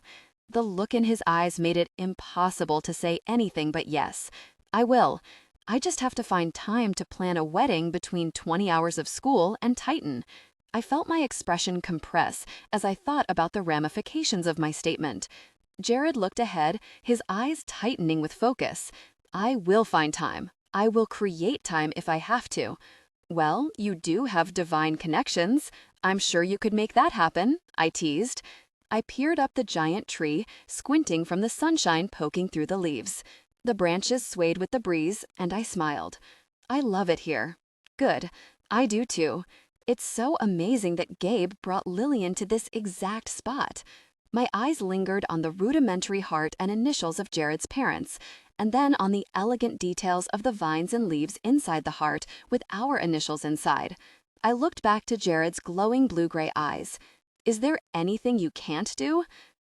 The look in his eyes made it impossible to say anything but yes. I will. I just have to find time to plan a wedding between 20 hours of school and Titan. I felt my expression compress as I thought about the ramifications of my statement. Jared looked ahead, his eyes tightening with focus. I will find time. I will create time if I have to. Well, you do have divine connections. I'm sure you could make that happen, I teased. I peered up the giant tree, squinting from the sunshine poking through the leaves. The branches swayed with the breeze, and I smiled. I love it here. Good. I do too. It's so amazing that Gabe brought Lillian to this exact spot. My eyes lingered on the rudimentary heart and initials of Jared's parents, and then on the elegant details of the vines and leaves inside the heart with our initials inside. I looked back to Jared's glowing blue-gray eyes. Is there anything you can't do?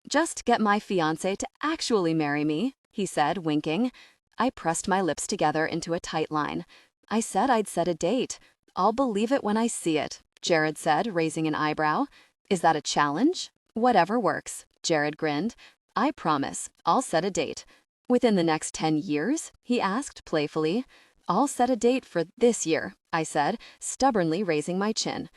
Just get my fiancé to actually marry me, he said, winking. I pressed my lips together into a tight line. I said I'd set a date. I'll believe it when I see it, Jared said, raising an eyebrow. Is that a challenge? Whatever works, Jared grinned. I promise, I'll set a date. Within the next 10 years? He asked playfully. I'll set a date for this year, I said, stubbornly raising my chin.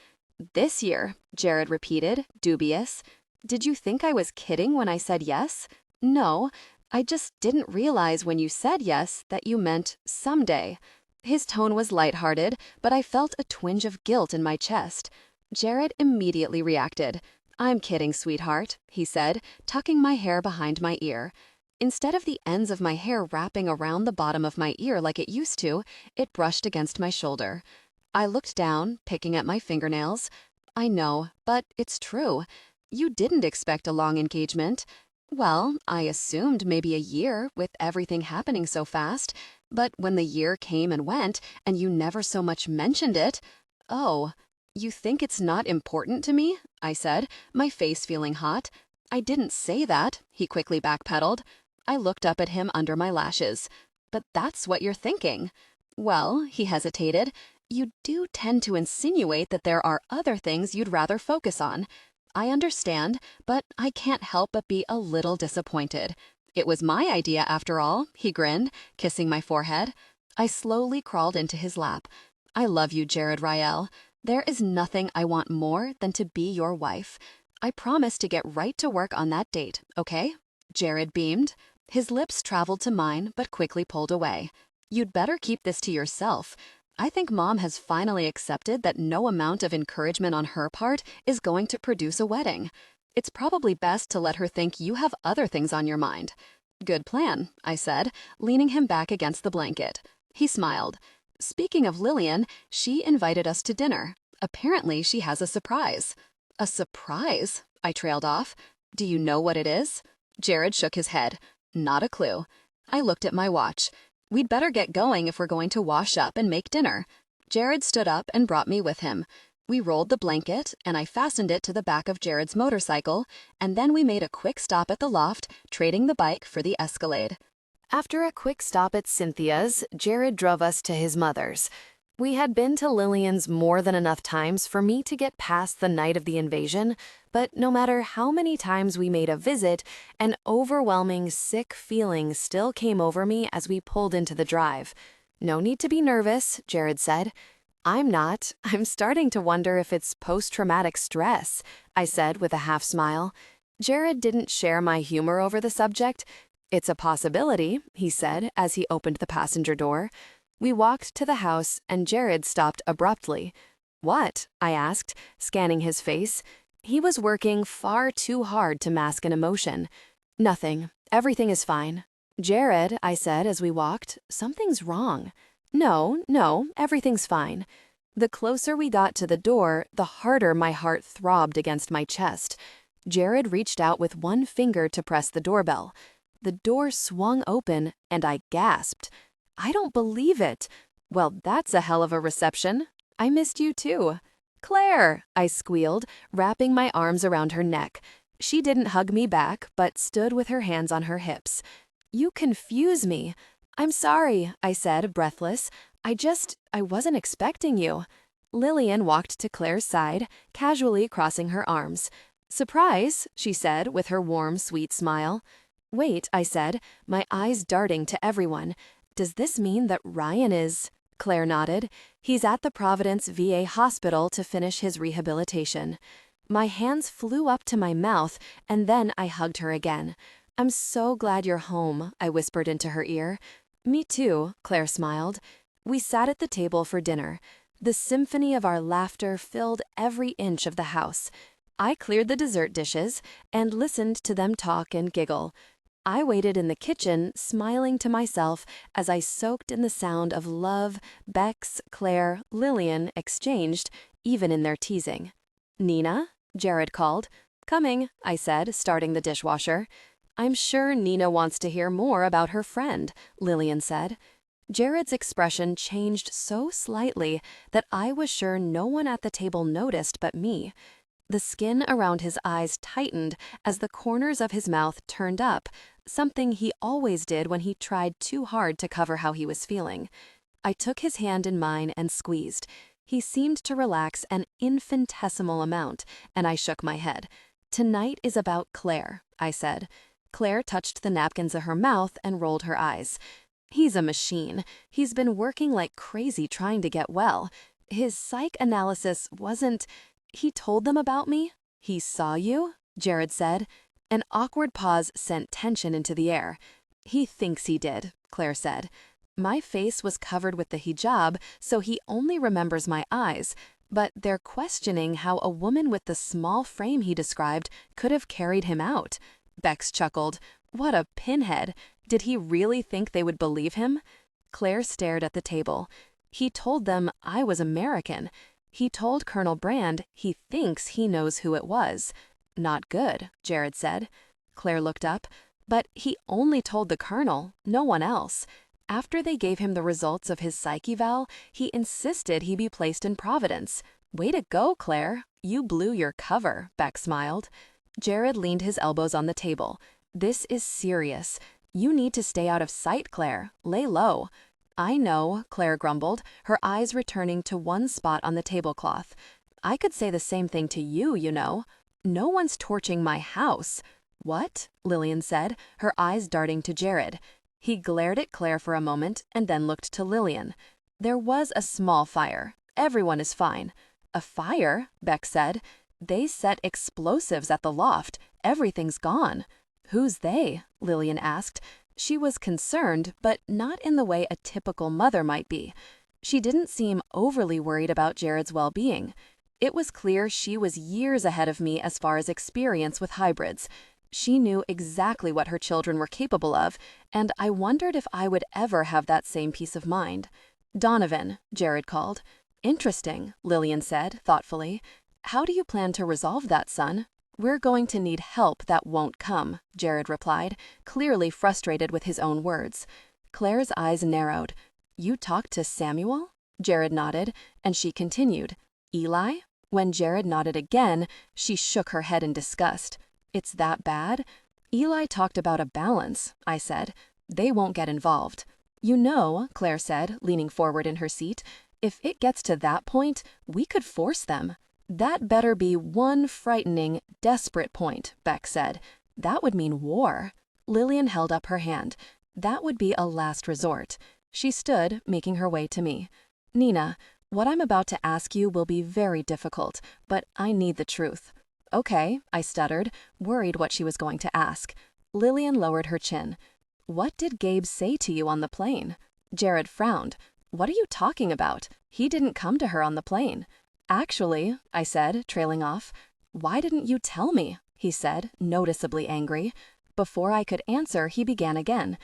This year, Jared repeated, dubious. Did you think I was kidding when I said yes? No, I just didn't realize when you said yes that you meant someday. His tone was lighthearted, but I felt a twinge of guilt in my chest. Jared immediately reacted. I'm kidding, sweetheart, he said, tucking my hair behind my ear. Instead of the ends of my hair wrapping around the bottom of my ear like it used to, it brushed against my shoulder. I looked down, picking at my fingernails. I know, but it's true. You didn't expect a long engagement. Well, I assumed maybe a year with everything happening so fast. But when the year came and went, and you never so much mentioned it... Oh, you think it's not important to me? I said, my face feeling hot. I didn't say that, he quickly backpedaled. I looked up at him under my lashes. But that's what you're thinking. Well, he hesitated. You do tend to insinuate that there are other things you'd rather focus on. I understand, but I can't help but be a little disappointed. It was my idea after all, he grinned, kissing my forehead. I slowly crawled into his lap. I love you, Jared Rael. There is nothing I want more than to be your wife. I promise to get right to work on that date, okay? Jared beamed. His lips traveled to mine, but quickly pulled away. You'd better keep this to yourself. I think Mom has finally accepted that no amount of encouragement on her part is going to produce a wedding. It's probably best to let her think you have other things on your mind. Good plan, I said, leaning him back against the blanket. He smiled. Speaking of Lillian, she invited us to dinner. Apparently, she has a surprise. A surprise? I trailed off. Do you know what it is? Jared shook his head. Not a clue. I looked at my watch. We'd better get going if we're going to wash up and make dinner. Jared stood up and brought me with him. We rolled the blanket, and I fastened it to the back of Jared's motorcycle, and then we made a quick stop at the loft, trading the bike for the Escalade. After a quick stop at Cynthia's, Jared drove us to his mother's. We had been to Lillian's more than enough times for me to get past the night of the invasion, but no matter how many times we made a visit, an overwhelming sick feeling still came over me as we pulled into the drive. No need to be nervous, Jared said. I'm not. I'm starting to wonder if it's post-traumatic stress, I said with a half smile. Jared didn't share my humor over the subject. "It's a possibility," he said as he opened the passenger door. We walked to the house, and Jared stopped abruptly. "What?" I asked, scanning his face. He was working far too hard to mask an emotion. "Nothing. Everything is fine." "Jared," I said as we walked, "something's wrong." No, everything's fine." The closer we got to the door, the harder my heart throbbed against my chest. Jared reached out with one finger to press the doorbell. The door swung open, and I gasped. "I don't believe it." "Well, that's a hell of a reception. I missed you too." "Claire," I squealed, wrapping my arms around her neck. She didn't hug me back, but stood with her hands on her hips. "You confuse me." "I'm sorry," I said, breathless. I wasn't expecting you." Lillian walked to Claire's side, casually crossing her arms. "Surprise," she said with her warm, sweet smile. "Wait," I said, my eyes darting to everyone. "Does this mean that Ryan is—" Claire nodded. "He's at the Providence VA hospital to finish his rehabilitation." My hands flew up to my mouth, and then I hugged her again. "I'm so glad you're home," I whispered into her ear. "Me too," Claire smiled. We sat at the table for dinner. The symphony of our laughter filled every inch of the house. I cleared the dessert dishes and listened to them talk and giggle. I waited in the kitchen, smiling to myself as I soaked in the sound of love Bex, Claire, Lillian exchanged, even in their teasing. "Nina?" Jared called. "Coming," I said, starting the dishwasher. "I'm sure Nina wants to hear more about her friend," Lillian said. Jared's expression changed so slightly that I was sure no one at the table noticed but me. The skin around his eyes tightened as the corners of his mouth turned up, something he always did when he tried too hard to cover how he was feeling. I took his hand in mine and squeezed. He seemed to relax an infinitesimal amount, and I shook my head. "Tonight is about Claire," I said. Claire touched the napkins of her mouth and rolled her eyes. "He's a machine. He's been working like crazy trying to get well. His psych analysis wasn't— He told them about me?" "He saw you?" Jared said. An awkward pause sent tension into the air. "He thinks he did," Claire said. My face was covered with the hijab, so he only remembers my eyes, but they're questioning how a woman with the small frame he described could have carried him out. Bex chuckled. "What a pinhead. Did he really think they would believe him?" Claire stared at the table. "He told them I was American. He told Colonel Brand he thinks he knows who it was." "Not good," Jared said. Claire looked up. "But he only told the Colonel, no one else. After they gave him the results of his psych eval, he insisted he be placed in Providence. Way to go, Claire. You blew your cover," Beck smiled. Jared leaned his elbows on the table. "This is serious. You need to stay out of sight, Claire. Lay low." "I know," Claire grumbled, her eyes returning to one spot on the tablecloth. "I could say the same thing to you, you know. No one's torching my house." "What?" Lillian said, her eyes darting to Jared. He glared at Claire for a moment and then looked to Lillian. "There was a small fire. Everyone is fine." "A fire?" Beck said. "They set explosives at the loft. Everything's gone." "Who's they?" Lillian asked. She was concerned, but not in the way a typical mother might be. She didn't seem overly worried about Jared's well-being. It was clear she was years ahead of me as far as experience with hybrids. She knew exactly what her children were capable of, and I wondered if I would ever have that same peace of mind. "Donovan," Jared called. "Interesting," Lillian said, thoughtfully. "How do you plan to resolve that, son?" "We're going to need help that won't come," Jared replied, clearly frustrated with his own words. Claire's eyes narrowed. "You talked to Samuel?" Jared nodded, and she continued. "Eli?" When Jared nodded again, she shook her head in disgust. "It's that bad?" "Eli talked about a balance," I said. "They won't get involved." "You know," Claire said, leaning forward in her seat, "if it gets to that point, we could force them." "That better be one frightening, desperate point," Beck said. "That would mean war." Lillian held up her hand. "That would be a last resort." She stood, making her way to me. "Nina, what I'm about to ask you will be very difficult, but I need the truth. Okay, I stuttered, worried what she was going to ask. Lillian lowered her chin. What did Gabe say to you on the plane? Jared frowned. What are you talking about? He didn't come to her on the plane. Actually, I said, trailing off. Why didn't you tell me? He said, noticeably angry. Before I could answer, he began again.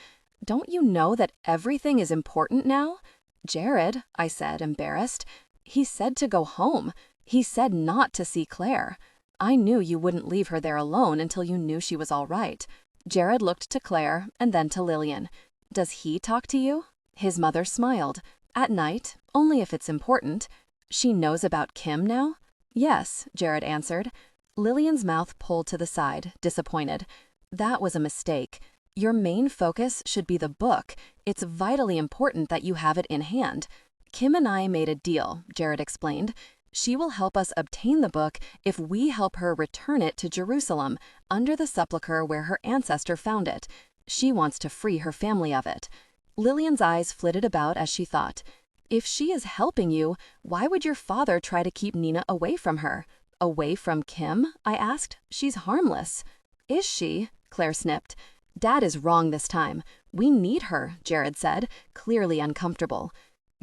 Don't you know that everything is important now? Jared, I said, embarrassed. He said to go home. He said not to see Claire. I knew you wouldn't leave her there alone until you knew she was all right. Jared looked to Claire and then to Lillian. Does he talk to you? His mother smiled. At night, only if it's important. She knows about Kim now? Yes, Jared answered. Lillian's mouth pulled to the side, disappointed. That was a mistake. Your main focus should be the book. It's vitally important that you have it in hand. Kim and I made a deal, Jared explained. She will help us obtain the book if we help her return it to Jerusalem, under the sepulchre where her ancestor found it. She wants to free her family of it. Lillian's eyes flitted about as she thought. If she is helping you, why would your father try to keep Nina away from her? Away from Kim? I asked. She's harmless. Is she? Claire snipped. Dad is wrong this time. We need her, Jared said, clearly uncomfortable.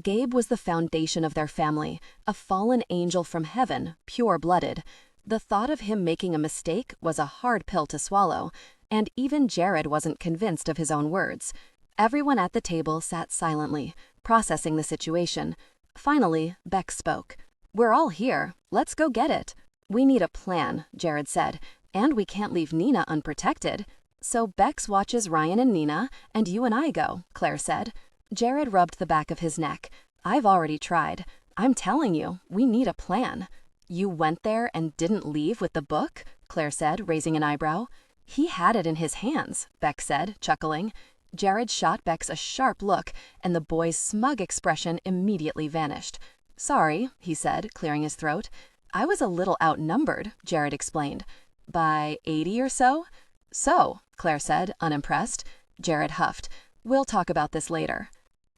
Gabe was the foundation of their family, a fallen angel from heaven, pure-blooded. The thought of him making a mistake was a hard pill to swallow, and even Jared wasn't convinced of his own words. Everyone at the table sat silently, processing the situation. Finally, Beck spoke. We're all here. Let's go get it. We need a plan, Jared said, and we can't leave Nina unprotected. So Bex watches Ryan and Nina, and you and I go, Claire said. Jared rubbed the back of his neck. I've already tried. I'm telling you, we need a plan. You went there and didn't leave with the book? Claire said, raising an eyebrow. He had it in his hands, Beck said, chuckling. Jared shot Bex a sharp look, and the boy's smug expression immediately vanished. Sorry, he said, clearing his throat. I was a little outnumbered, Jared explained. By 80 or so? So, Claire said, unimpressed. Jared huffed. We'll talk about this later.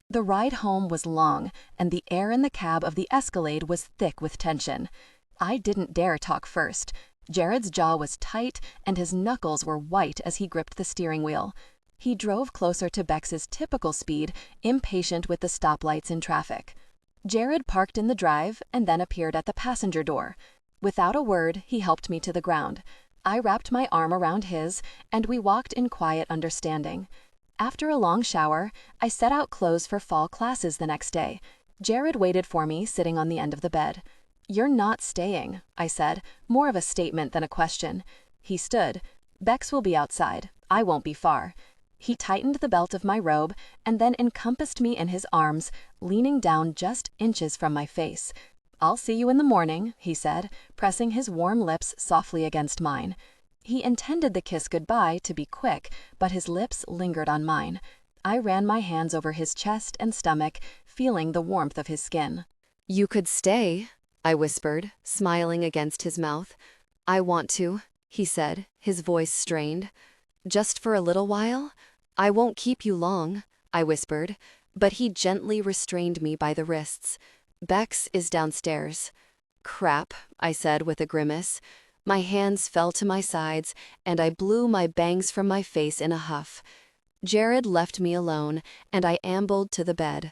The ride home was long, and the air in the cab of the Escalade was thick with tension. I didn't dare talk first. Jared's jaw was tight, and his knuckles were white as he gripped the steering wheel. He drove closer to Bex's typical speed, impatient with the stoplights in traffic. Jared parked in the drive and then appeared at the passenger door. Without a word, he helped me to the ground. I wrapped my arm around his, and we walked in quiet understanding. After a long shower, I set out clothes for fall classes the next day. Jared waited for me, sitting on the end of the bed. You're not staying, I said, more of a statement than a question. He stood. Bex will be outside. I won't be far. He tightened the belt of my robe and then encompassed me in his arms, leaning down just inches from my face. I'll see you in the morning, he said, pressing his warm lips softly against mine. He intended the kiss goodbye to be quick, but his lips lingered on mine. I ran my hands over his chest and stomach, feeling the warmth of his skin. You could stay, I whispered, smiling against his mouth. I want to, he said, his voice strained. Just for a little while? I won't keep you long, I whispered, but he gently restrained me by the wrists. Bex is downstairs. Crap, I said with a grimace. My hands fell to my sides, and I blew my bangs from my face in a huff. Jared left me alone, and I ambled to the bed.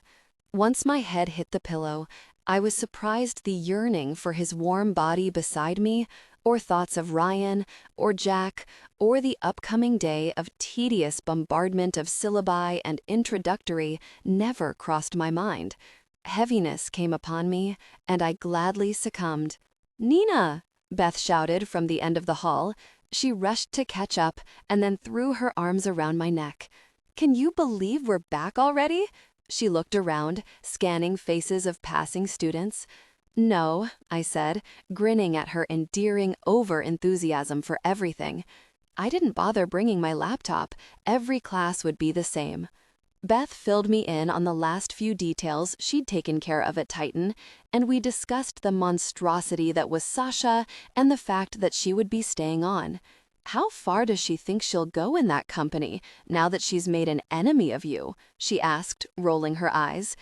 Once my head hit the pillow, I was surprised the yearning for his warm body beside me, or thoughts of Ryan, or Jack, or the upcoming day of tedious bombardment of syllabi and introductory never crossed my mind. Heaviness came upon me, and I gladly succumbed. "Nina!" Beth shouted from the end of the hall. She rushed to catch up and then threw her arms around my neck. "Can you believe we're back already?" She looked around, scanning faces of passing students. "No," I said, grinning at her endearing over-enthusiasm for everything. I didn't bother bringing my laptop. Every class would be the same. Beth filled me in on the last few details she'd taken care of at Titan, and we discussed the monstrosity that was Sasha and the fact that she would be staying on. "How far does she think she'll go in that company, now that she's made an enemy of you?" she asked, rolling her eyes.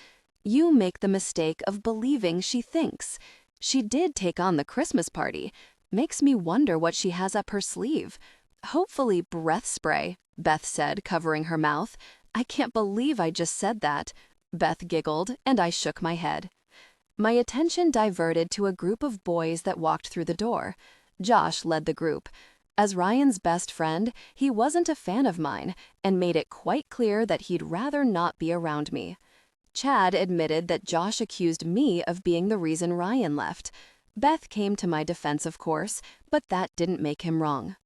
"You make the mistake of believing she thinks. She did take on the Christmas party. Makes me wonder what she has up her sleeve. Hopefully breath spray, Beth said, covering her mouth. I can't believe I just said that. Beth giggled, and I shook my head. My attention diverted to a group of boys that walked through the door. Josh led the group. As Ryan's best friend, he wasn't a fan of mine and made it quite clear that he'd rather not be around me. Chad admitted that Josh accused me of being the reason Ryan left. Beth came to my defense, of course, but that didn't make him wrong.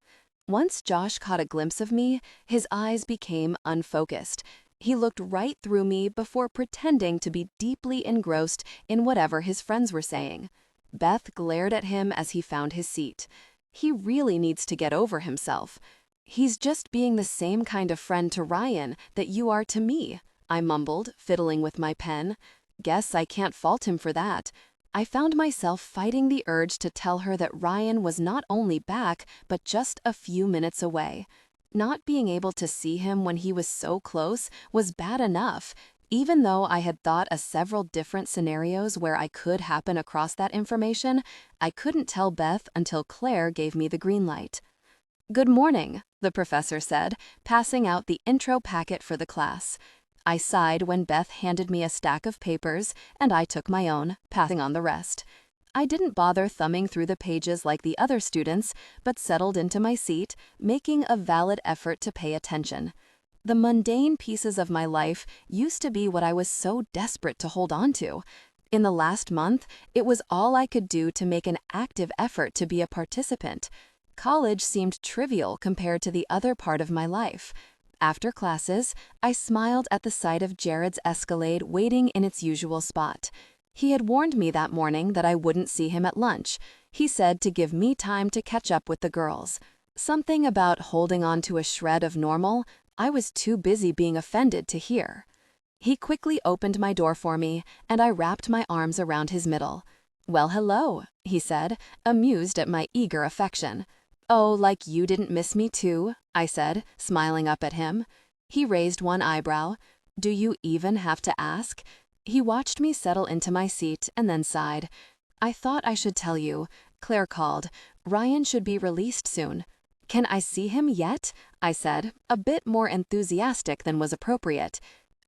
Once Josh caught a glimpse of me, his eyes became unfocused. He looked right through me before pretending to be deeply engrossed in whatever his friends were saying. Beth glared at him as he found his seat. He really needs to get over himself. He's just being the same kind of friend to Ryan that you are to me, I mumbled, fiddling with my pen. Guess I can't fault him for that. I found myself fighting the urge to tell her that Ryan was not only back, but just a few minutes away. Not being able to see him when he was so close was bad enough, even though I had thought of several different scenarios where I could happen across that information. I couldn't tell Beth until Claire gave me the green light. "Good morning," the professor said, passing out the intro packet for the class. I sighed when Beth handed me a stack of papers, and I took my own, passing on the rest. I didn't bother thumbing through the pages like the other students, but settled into my seat, making a valid effort to pay attention. The mundane pieces of my life used to be what I was so desperate to hold on to. In the last month, it was all I could do to make an active effort to be a participant. College seemed trivial compared to the other part of my life. After classes, I smiled at the sight of Jared's Escalade waiting in its usual spot. He had warned me that morning that I wouldn't see him at lunch. He said to give me time to catch up with the girls. Something about holding on to a shred of normal I was too busy being offended to hear. He quickly opened my door for me, and I wrapped my arms around his middle. "Well, hello," he said, amused at my eager affection. "Oh, like you didn't miss me too?" I said, smiling up at him. He raised one eyebrow. "Do you even have to ask?" He watched me settle into my seat and then sighed. "I thought I should tell you," Claire called. "Ryan should be released soon." "Can I see him yet?" I said, a bit more enthusiastic than was appropriate.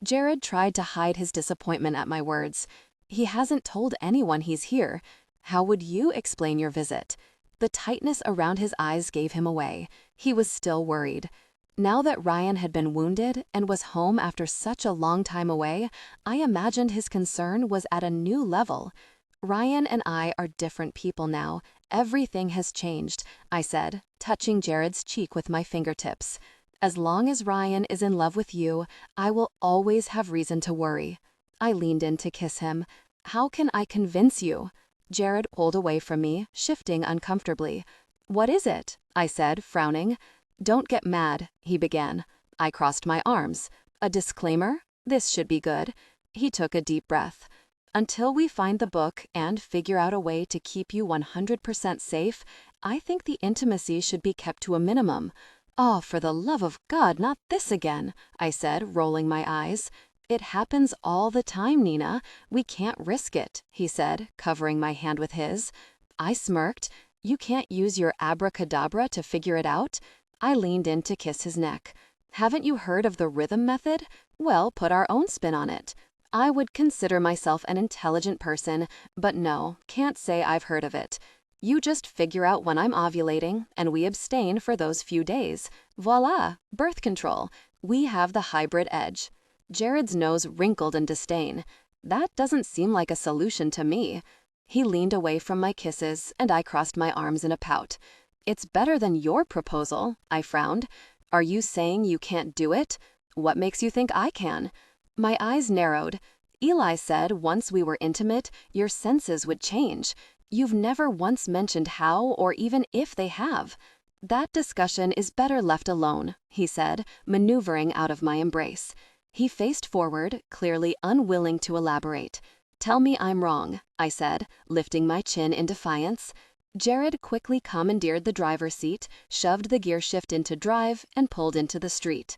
Jared tried to hide his disappointment at my words. "He hasn't told anyone he's here. How would you explain your visit?" The tightness around his eyes gave him away. He was still worried. Now that Ryan had been wounded and was home after such a long time away, I imagined his concern was at a new level. "Ryan and I are different people now. Everything has changed," I said, touching Jared's cheek with my fingertips. "As long as Ryan is in love with you, I will always have reason to worry." I leaned in to kiss him. "How can I convince you?" Jared pulled away from me, shifting uncomfortably. "What is it?" I said, frowning. "Don't get mad," he began. I crossed my arms. "A disclaimer? This should be good." He took a deep breath. "Until we find the book and figure out a way to keep you 100% safe, I think the intimacy should be kept to a minimum." "Oh, for the love of God, not this again," I said, rolling my eyes. "It happens all the time, Nina. We can't risk it," he said, covering my hand with his. I smirked. "You can't use your abracadabra to figure it out?" I leaned in to kiss his neck. "Haven't you heard of the rhythm method? Well, put our own spin on it." I would consider myself an intelligent person, but no, can't say I've heard of it. You just figure out when I'm ovulating, and we abstain for those few days. Voila, birth control. We have the hybrid edge. Jared's nose wrinkled in disdain. That doesn't seem like a solution to me. He leaned away from my kisses, and I crossed my arms in a pout. It's better than your proposal, I frowned. Are you saying you can't do it? What makes you think I can? My eyes narrowed. Eli said once we were intimate, your senses would change. You've never once mentioned how or even if they have. That discussion is better left alone, he said, maneuvering out of my embrace. He faced forward, clearly unwilling to elaborate. Tell me I'm wrong, I said, lifting my chin in defiance. Jared quickly commandeered the driver's seat, shoved the gear shift into drive, and pulled into the street.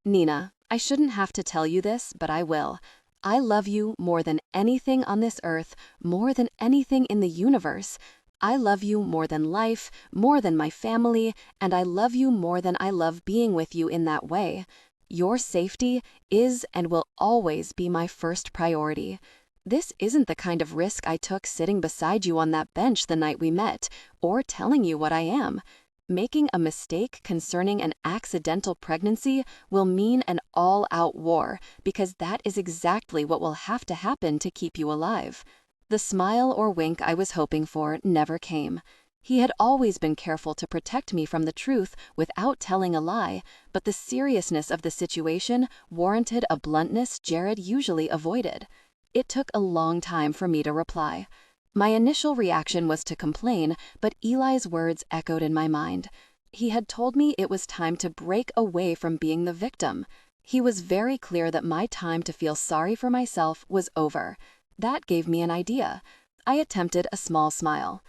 Nina, I shouldn't have to tell you this, but I will. I love you more than anything on this earth, more than anything in the universe. I love you more than life, more than my family, and I love you more than I love being with you in that way. Your safety is and will always be my first priority. This isn't the kind of risk I took sitting beside you on that bench the night we met, or telling you what I am. Making a mistake concerning an accidental pregnancy will mean an all-out war, because that is exactly what will have to happen to keep you alive. The smile or wink I was hoping for never came. He had always been careful to protect me from the truth without telling a lie, but the seriousness of the situation warranted a bluntness Jared usually avoided. It took a long time for me to reply. My initial reaction was to complain, but Eli's words echoed in my mind. He had told me it was time to break away from being the victim. He was very clear that my time to feel sorry for myself was over. That gave me an idea. I attempted a small smile.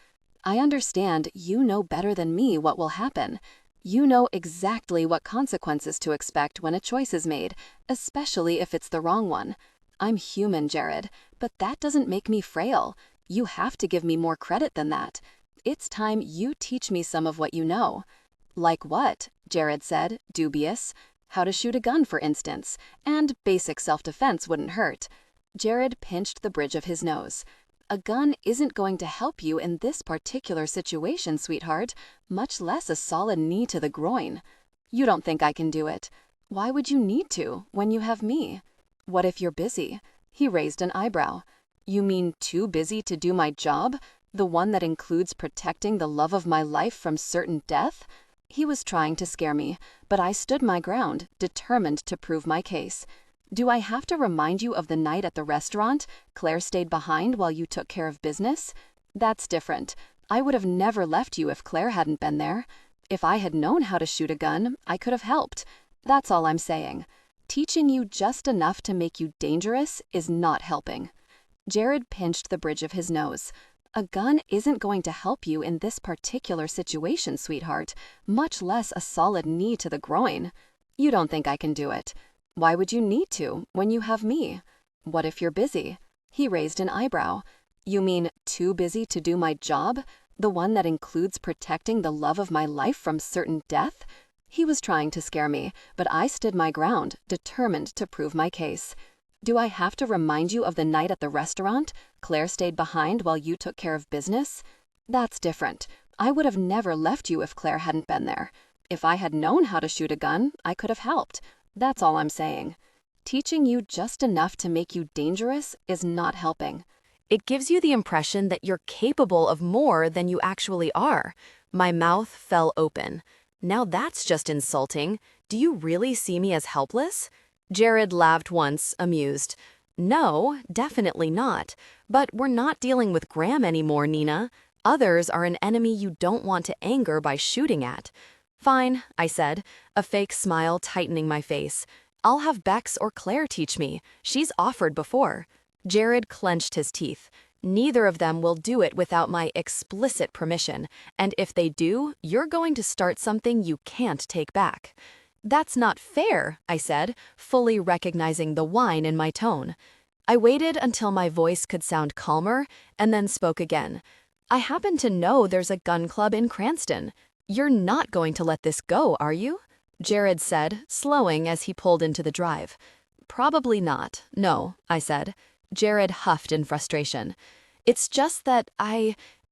I understand you know better than me what will happen. You know exactly what consequences to expect when a choice is made, especially if it's the wrong one. I'm human, Jared, but that doesn't make me frail. You have to give me more credit than that. It's time you teach me some of what you know. Like what? Jared said, dubious. How to shoot a gun, for instance, and basic self-defense wouldn't hurt. Jared pinched the bridge of his nose. A gun isn't going to help you in this particular situation, sweetheart, much less a solid knee to the groin. You don't think I can do it. Why would you need to when you have me? What if you're busy? He raised an eyebrow. You mean too busy to do my job? The one that includes protecting the love of my life from certain death? He was trying to scare me, but I stood my ground, determined to prove my case. Do I have to remind you of the night at the restaurant? Claire stayed behind while you took care of business? That's different. I would have never left you if Claire hadn't been there. If I had known how to shoot a gun, I could have helped. That's all I'm saying. Teaching you just enough to make you dangerous is not helping. Jared pinched the bridge of his nose. A gun isn't going to help you in this particular situation, sweetheart, much less a solid knee to the groin. You don't think I can do it. Why would you need to when you have me? What if you're busy? He raised an eyebrow. You mean too busy to do my job? The one that includes protecting the love of my life from certain death? He was trying to scare me, but I stood my ground, determined to prove my case. Do I have to remind you of the night at the restaurant? Claire stayed behind while you took care of business? That's different. I would have never left you if Claire hadn't been there. If I had known how to shoot a gun, I could have helped. That's all I'm saying. Teaching you just enough to make you dangerous is not helping. It gives you the impression that you're capable of more than you actually are. My mouth fell open. Now that's just insulting. Do you really see me as helpless? Jared laughed once, amused. No, definitely not. But we're not dealing with Graham anymore, Nina. Others are an enemy you don't want to anger by shooting at. Fine, I said, a fake smile tightening my face. I'll have Bex or Claire teach me. She's offered before. Jared clenched his teeth. Neither of them will do it without my explicit permission, and if they do, you're going to start something you can't take back. That's not fair, I said, fully recognizing the whine in my tone. I waited until my voice could sound calmer, and then spoke again. I happen to know there's a gun club in Cranston. You're not going to let this go, are you? Jared said, slowing as he pulled into the drive. Probably not, no, I said. Jared huffed in frustration. It's just that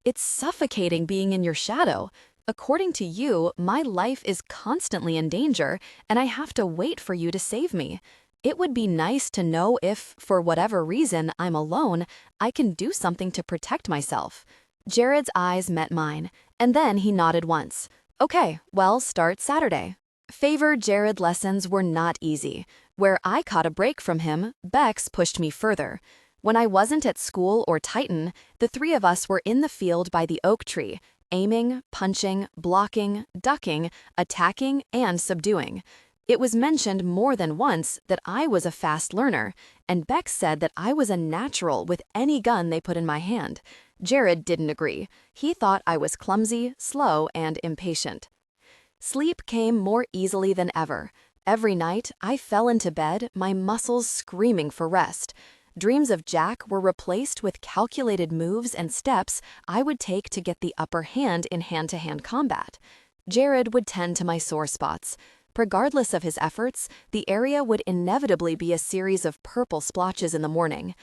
it's suffocating being in your shadow. According to you, my life is constantly in danger, and I have to wait for you to save me. It would be nice to know if, for whatever reason, I'm alone, I can do something to protect myself. Jared's eyes met mine, and then he nodded once. Okay, well, start Saturday. Favor Jared lessons were not easy. Where I caught a break from him, Bex pushed me further. When I wasn't at school or Titan, the three of us were in the field by the oak tree, aiming, punching, blocking, ducking, attacking, and subduing. It was mentioned more than once that I was a fast learner, and Bex said that I was a natural with any gun they put in my hand. Jared didn't agree. He thought I was clumsy, slow, and impatient. Sleep came more easily than ever. Every night, I fell into bed, my muscles screaming for rest. Dreams of Jack were replaced with calculated moves and steps I would take to get the upper hand in hand-to-hand combat. Jared would tend to my sore spots. Regardless of his efforts, the area would inevitably be a series of purple splotches in the morning.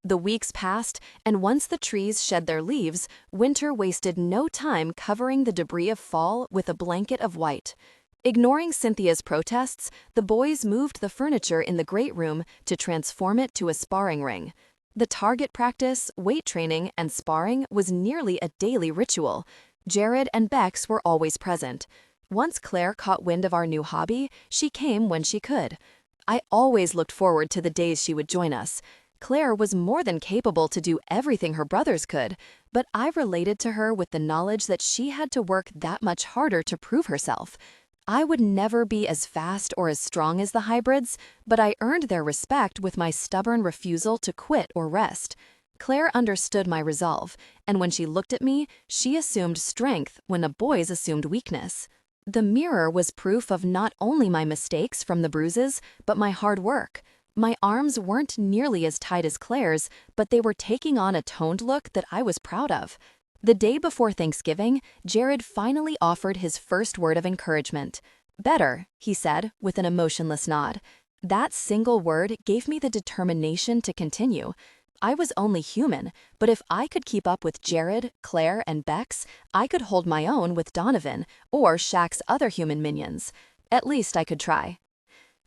The weeks passed, and once the trees shed their leaves, winter wasted no time covering the debris of fall with a blanket of white. Ignoring Cynthia's protests, the boys moved the furniture in the great room to transform it to a sparring ring. The target practice, weight training, and sparring was nearly a daily ritual. Jared and Bex were always present. Once Claire caught wind of our new hobby, she came when she could. I always looked forward to the days she would join us. Claire was more than capable to do everything her brothers could, but I related to her with the knowledge that she had to work that much harder to prove herself. I would never be as fast or as strong as the hybrids, but I earned their respect with my stubborn refusal to quit or rest. Claire understood my resolve, and when she looked at me, she assumed strength when the boys assumed weakness. The mirror was proof of not only my mistakes from the bruises, but my hard work. My arms weren't nearly as tight as Claire's, but they were taking on a toned look that I was proud of. The day before Thanksgiving, Jared finally offered his first word of encouragement. "Better," he said, with an emotionless nod. That single word gave me the determination to continue. I was only human, but if I could keep up with Jared, Claire, and Bex, I could hold my own with Donovan or Shax's other human minions. At least I could try.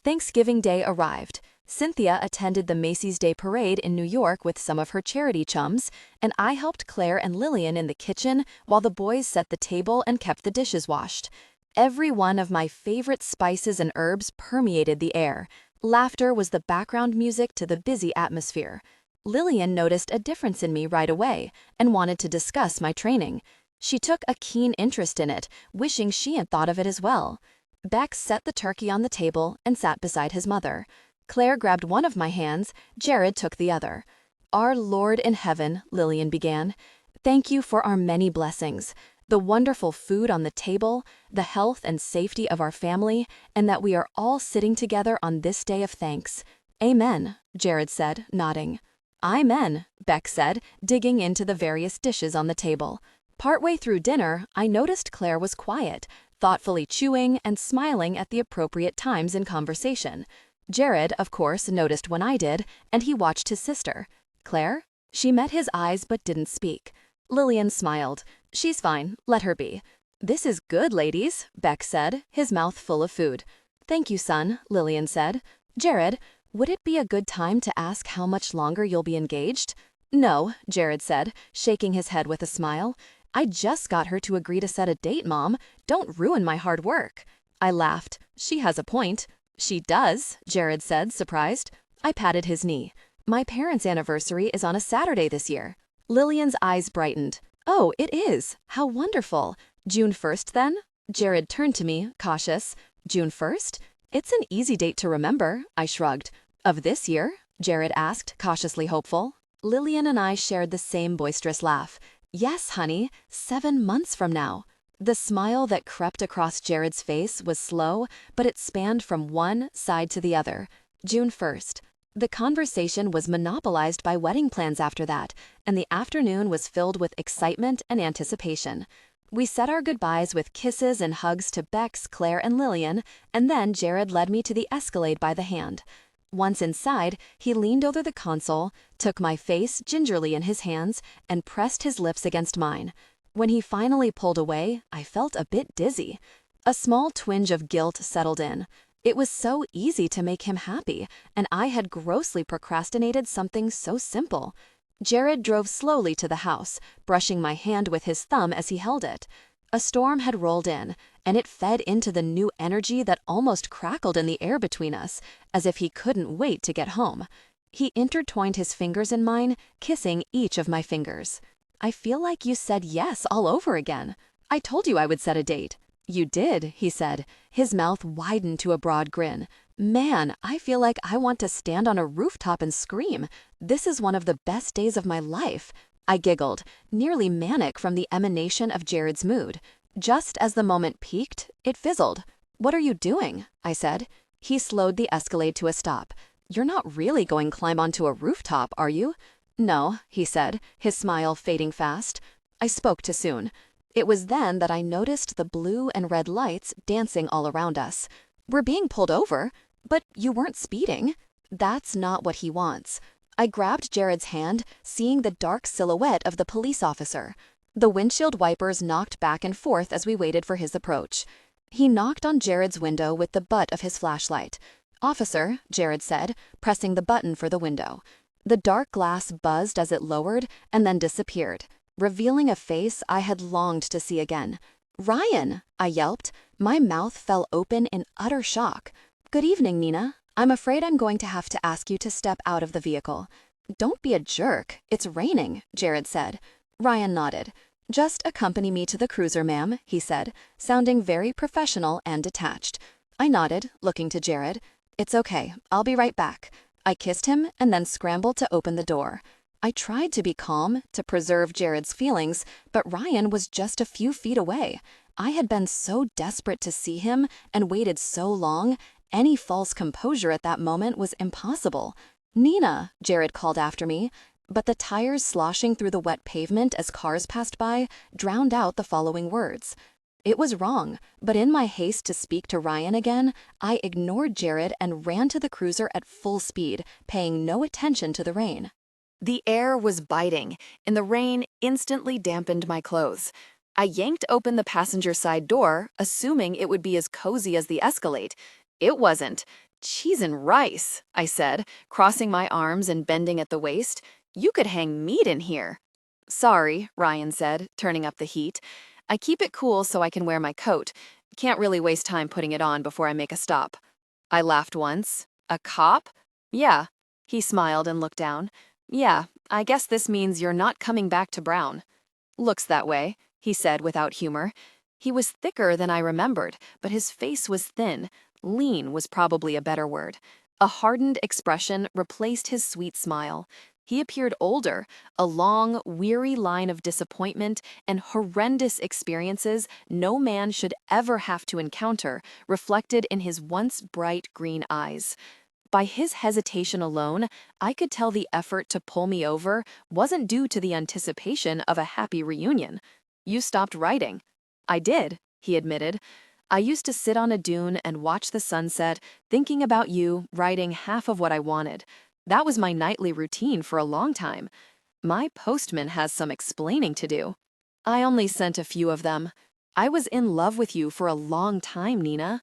Thanksgiving Day arrived. Cynthia attended the Macy's Day Parade in New York with some of her charity chums, and I helped Claire and Lillian in the kitchen while the boys set the table and kept the dishes washed. Every one of my favorite spices and herbs permeated the air. Laughter was the background music to the busy atmosphere. Lillian noticed a difference in me right away and wanted to discuss my training. She took a keen interest in it, wishing she had thought of it as well. Bex set the turkey on the table and sat beside his mother. Claire grabbed one of my hands, Jared took the other. "Our Lord in heaven," Lillian began, "thank you for our many blessings, the wonderful food on the table, the health and safety of our family, and that we are all sitting together on this day of thanks. Amen," Jared said, nodding. "Amen," Beck said, digging into the various dishes on the table. Partway through dinner, I noticed Claire was quiet, thoughtfully chewing and smiling at the appropriate times in conversation. Jared, of course, noticed when I did, and he watched his sister. "Claire?" She met his eyes but didn't speak. Lillian smiled. "She's fine, let her be." "This is good, ladies," Beck said, his mouth full of food. "Thank you, son," Lillian said. "Jared, would it be a good time to ask how much longer you'll be engaged?" "No," Jared said, shaking his head with a smile. "I just got her to agree to set a date, Mom. Don't ruin my hard work." I laughed. She has a point. "She does," Jared said, surprised. I patted his knee. "My parents' anniversary is on a Saturday this year." Lillian's eyes brightened. "Oh, it is. How wonderful. June 1st, then?" Jared turned to me, cautious. "June 1st? It's an easy date to remember," I shrugged. "Of this year?" Jared asked, cautiously hopeful. Lillian and I shared the same boisterous laugh. "Yes, honey, 7 months from now." The smile that crept across Jared's face was slow, but it spanned from one side to the other. June 1st. The conversation was monopolized by wedding plans after that, and the afternoon was filled with excitement and anticipation. We said our goodbyes with kisses and hugs to Bex, Claire, and Lillian, and then Jared led me to the Escalade by the hand. Once inside, he leaned over the console, took my face gingerly in his hands, and pressed his lips against mine. When he finally pulled away, I felt a bit dizzy. A small twinge of guilt settled in. It was so easy to make him happy, and I had grossly procrastinated something so simple. Jared drove slowly to the house, brushing my hand with his thumb as he held it. A storm had rolled in, and it fed into the new energy that almost crackled in the air between us, as if he couldn't wait to get home. He intertwined his fingers in mine, kissing each of my fingers. "I feel like you said yes all over again. I told you I would set a date." "You did," he said, his mouth widened to a broad grin. "Man, I feel like I want to stand on a rooftop and scream. This is one of the best days of my life." I giggled, nearly manic from the emanation of Jared's mood. Just as the moment peaked, it fizzled. "What are you doing?" I said. He slowed the Escalade to a stop. "You're not really going to climb onto a rooftop, are you?" "No," he said, his smile fading fast. I spoke too soon. It was then that I noticed the blue and red lights dancing all around us. "We're being pulled over, but you weren't speeding." That's not what he wants. I grabbed Jared's hand, seeing the dark silhouette of the police officer. The windshield wipers knocked back and forth as we waited for his approach. He knocked on Jared's window with the butt of his flashlight. "Officer," Jared said, pressing the button for the window. The dark glass buzzed as it lowered and then disappeared, revealing a face I had longed to see again. "Ryan!" I yelped. My mouth fell open in utter shock. "Good evening, Nina. I'm afraid I'm going to have to ask you to step out of the vehicle." "Don't be a jerk. It's raining," Jared said. Ryan nodded. "Just accompany me to the cruiser, ma'am," he said, sounding very professional and detached. I nodded, looking to Jared. "It's okay. I'll be right back." I kissed him and then scrambled to open the door. I tried to be calm, to preserve Jared's feelings, but Ryan was just a few feet away. I had been so desperate to see him and waited so long, any false composure at that moment was impossible. "Nina," Jared called after me, but the tires sloshing through the wet pavement as cars passed by drowned out the following words. It was wrong, but in my haste to speak to Ryan again, I ignored Jared and ran to the cruiser at full speed, paying no attention to the rain. The air was biting, and the rain instantly dampened my clothes. I yanked open the passenger side door, assuming it would be as cozy as the Escalade. It wasn't. "Cheese and rice," I said, crossing my arms and bending at the waist. "You could hang meat in here." "Sorry," Ryan said, turning up the heat. "I keep it cool so I can wear my coat. Can't really waste time putting it on before I make a stop." I laughed once. "A cop?" "Yeah." He smiled and looked down. "Yeah, I guess this means you're not coming back to Brown." "Looks that way," he said without humor. He was thicker than I remembered, but his face was thin. Lean was probably a better word. A hardened expression replaced his sweet smile. He appeared older, a long, weary line of disappointment and horrendous experiences no man should ever have to encounter, reflected in his once bright green eyes. By his hesitation alone, I could tell the effort to pull me over wasn't due to the anticipation of a happy reunion. "You stopped writing." "I did," he admitted. "I used to sit on a dune and watch the sunset, thinking about you, writing half of what I wanted. That was my nightly routine for a long time. My postman has some explaining to do." "I only sent a few of them. I was in love with you for a long time, Nina."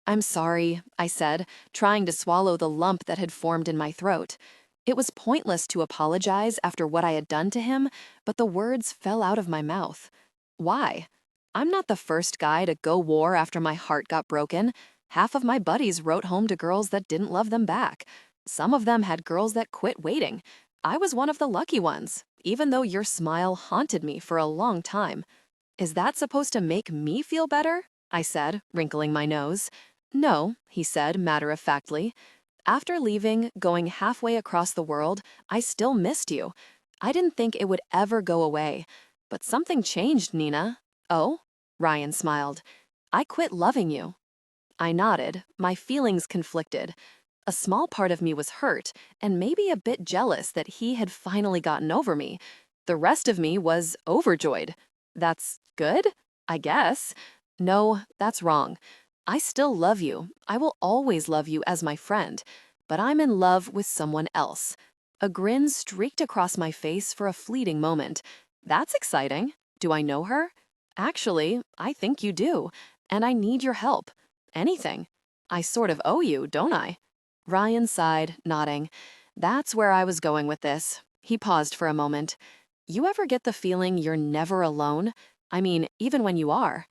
"I'm sorry," I said, trying to swallow the lump that had formed in my throat. It was pointless to apologize after what I had done to him, but the words fell out of my mouth. "Why? I'm not the first guy to go war after my heart got broken. Half of my buddies wrote home to girls that didn't love them back. Some of them had girls that quit waiting. I was one of the lucky ones, even though your smile haunted me for a long time." "Is that supposed to make me feel better?" I said, wrinkling my nose. "No," he said matter-of-factly. "After leaving, going halfway across the world, I still missed you. I didn't think it would ever go away. But something changed, Nina." "Oh?" Ryan smiled. "I quit loving you." I nodded, my feelings conflicted. A small part of me was hurt, and maybe a bit jealous that he had finally gotten over me. The rest of me was overjoyed. "That's good? I guess." "No, that's wrong. I still love you. I will always love you as my friend. But I'm in love with someone else." A grin streaked across my face for a fleeting moment. "That's exciting. Do I know her?" "Actually, I think you do. And I need your help. Anything. I sort of owe you, don't I?" Ryan sighed, nodding. "That's where I was going with this." He paused for a moment. "You ever get the feeling you're never alone? I mean, even when you are?"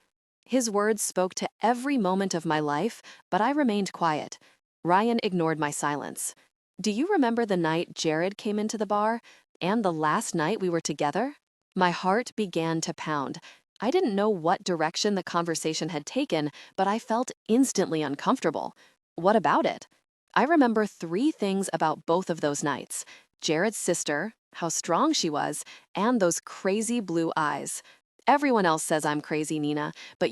His words spoke to every moment of my life, but I remained quiet. Ryan ignored my silence. "Do you remember the night Jared came into the bar? And the last night we were together?" My heart began to pound. I didn't know what direction the conversation had taken, but I felt instantly uncomfortable. "What about it?" I remember three things about both of those nights: Jared's sister, how strong she was, and those crazy blue eyes. "Everyone else says I'm crazy, Nina, but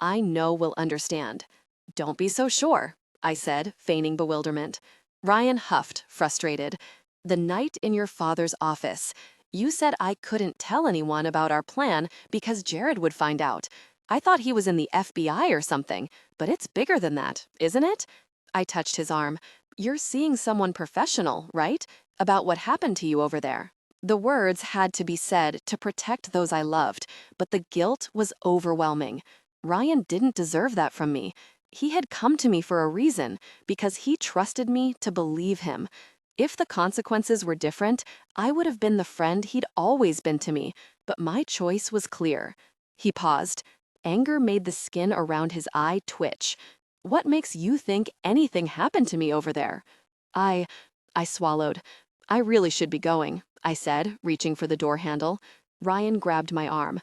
I know will understand." "Don't be so sure," I said, feigning bewilderment. Ryan huffed, frustrated. The night in your father's office. You said I couldn't tell anyone about our plan because Jared would find out. I thought he was in the FBI or something, but it's bigger than that, isn't it? I touched his arm. You're seeing someone professional, right? About what happened to you over there. The words had to be said to protect those I loved, but the guilt was overwhelming. Ryan didn't deserve that from me. He had come to me for a reason, because he trusted me to believe him. If the consequences were different, I would have been the friend he'd always been to me, but my choice was clear. He paused. Anger made the skin around his eye twitch. What makes you think anything happened to me over there? I swallowed. I really should be going, I said, reaching for the door handle. Ryan grabbed my arm.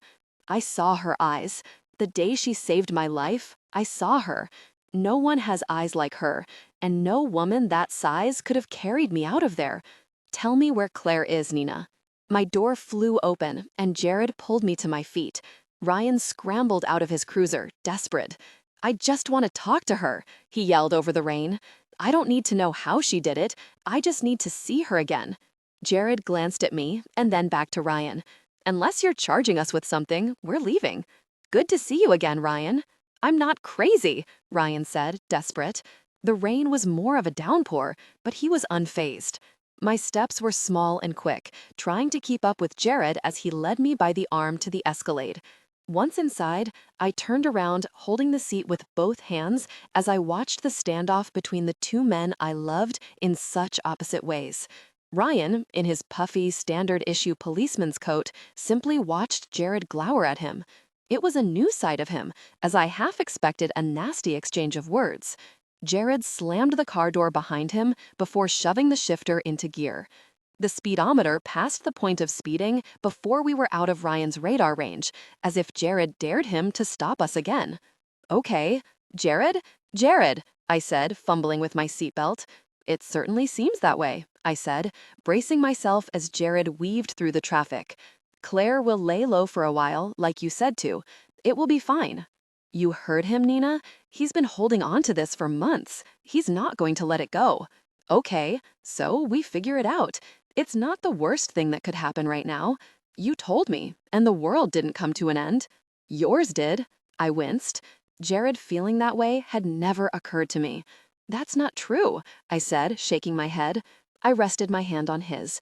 I saw her eyes. The day she saved my life, I saw her. No one has eyes like her, and no woman that size could have carried me out of there. Tell me where Claire is, Nina. My door flew open, and Jared pulled me to my feet. Ryan scrambled out of his cruiser, desperate. I just want to talk to her, he yelled over the rain. I don't need to know how she did it. I just need to see her again. Jared glanced at me and then back to Ryan. Unless you're charging us with something, we're leaving. Good to see you again, Ryan. I'm not crazy, Ryan said, desperate. The rain was more of a downpour, but he was unfazed. My steps were small and quick, trying to keep up with Jared as he led me by the arm to the Escalade. Once inside, I turned around, holding the seat with both hands as I watched the standoff between the two men I loved in such opposite ways. Ryan, in his puffy, standard-issue policeman's coat, simply watched Jared glower at him. It was a new side of him, as I half expected a nasty exchange of words. Jared slammed the car door behind him before shoving the shifter into gear. The speedometer passed the point of speeding before we were out of Ryan's radar range, as if Jared dared him to stop us again. Okay, Jared? Jared, I said, fumbling with my seatbelt. It certainly seems that way, I said, bracing myself as Jared weaved through the traffic. Claire will lay low for a while, like you said to. It will be fine. You heard him, Nina? He's been holding on to this for months. He's not going to let it go. Okay, so we figure it out. It's not the worst thing that could happen right now. You told me, and the world didn't come to an end. Yours did. I winced. Jared feeling that way had never occurred to me. That's not true, I said, shaking my head. I rested my hand on his.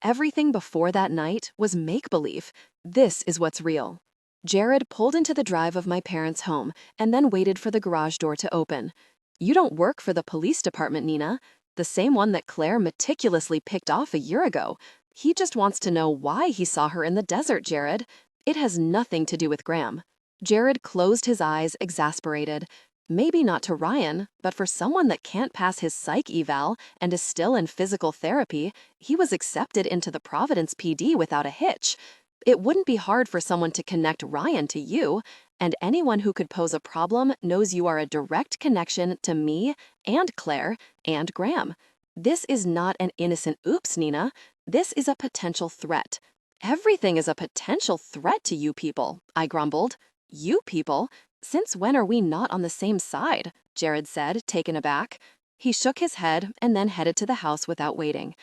Everything before that night was make-believe. This is what's real. Jared pulled into the drive of my parents' home and then waited for the garage door to open. You don't work for the police department, Nina. The same one that Claire meticulously picked off a year ago. He just wants to know why he saw her in the desert, Jared. It has nothing to do with Graham. Jared closed his eyes, exasperated. Maybe not to Ryan, but for someone that can't pass his psych eval and is still in physical therapy, he was accepted into the Providence PD without a hitch. It wouldn't be hard for someone to connect Ryan to you, and anyone who could pose a problem knows you are a direct connection to me and Claire and Graham. This is not an innocent oops, Nina. This is a potential threat. Everything is a potential threat to you people, I grumbled. You people? Since when are we not on the same side? Jared said, taken aback. He shook his head and then headed to the house without waiting.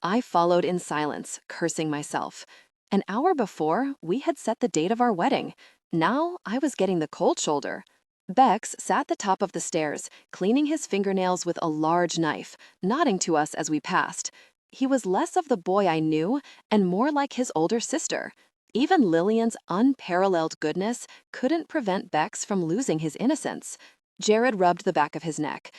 I followed in silence, cursing myself. An hour before, we had set the date of our wedding. Now, I was getting the cold shoulder. Bex sat at the top of the stairs, cleaning his fingernails with a large knife, nodding to us as we passed. He was less of the boy I knew and more like his older sister. Even Lillian's unparalleled goodness couldn't prevent Bex from losing his innocence. Jared rubbed the back of his neck.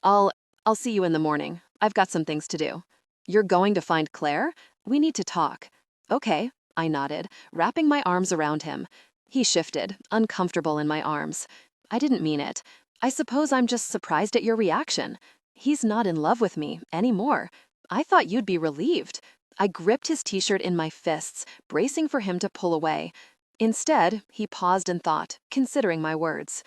I'll see you in the morning. I've got some things to do. You're going to find Claire? We need to talk. Okay, I nodded, wrapping my arms around him. He shifted, uncomfortable in my arms. I didn't mean it. I suppose I'm just surprised at your reaction. He's not in love with me anymore. I thought you'd be relieved. I gripped his t-shirt in my fists, bracing for him to pull away. Instead, he paused and thought, considering my words.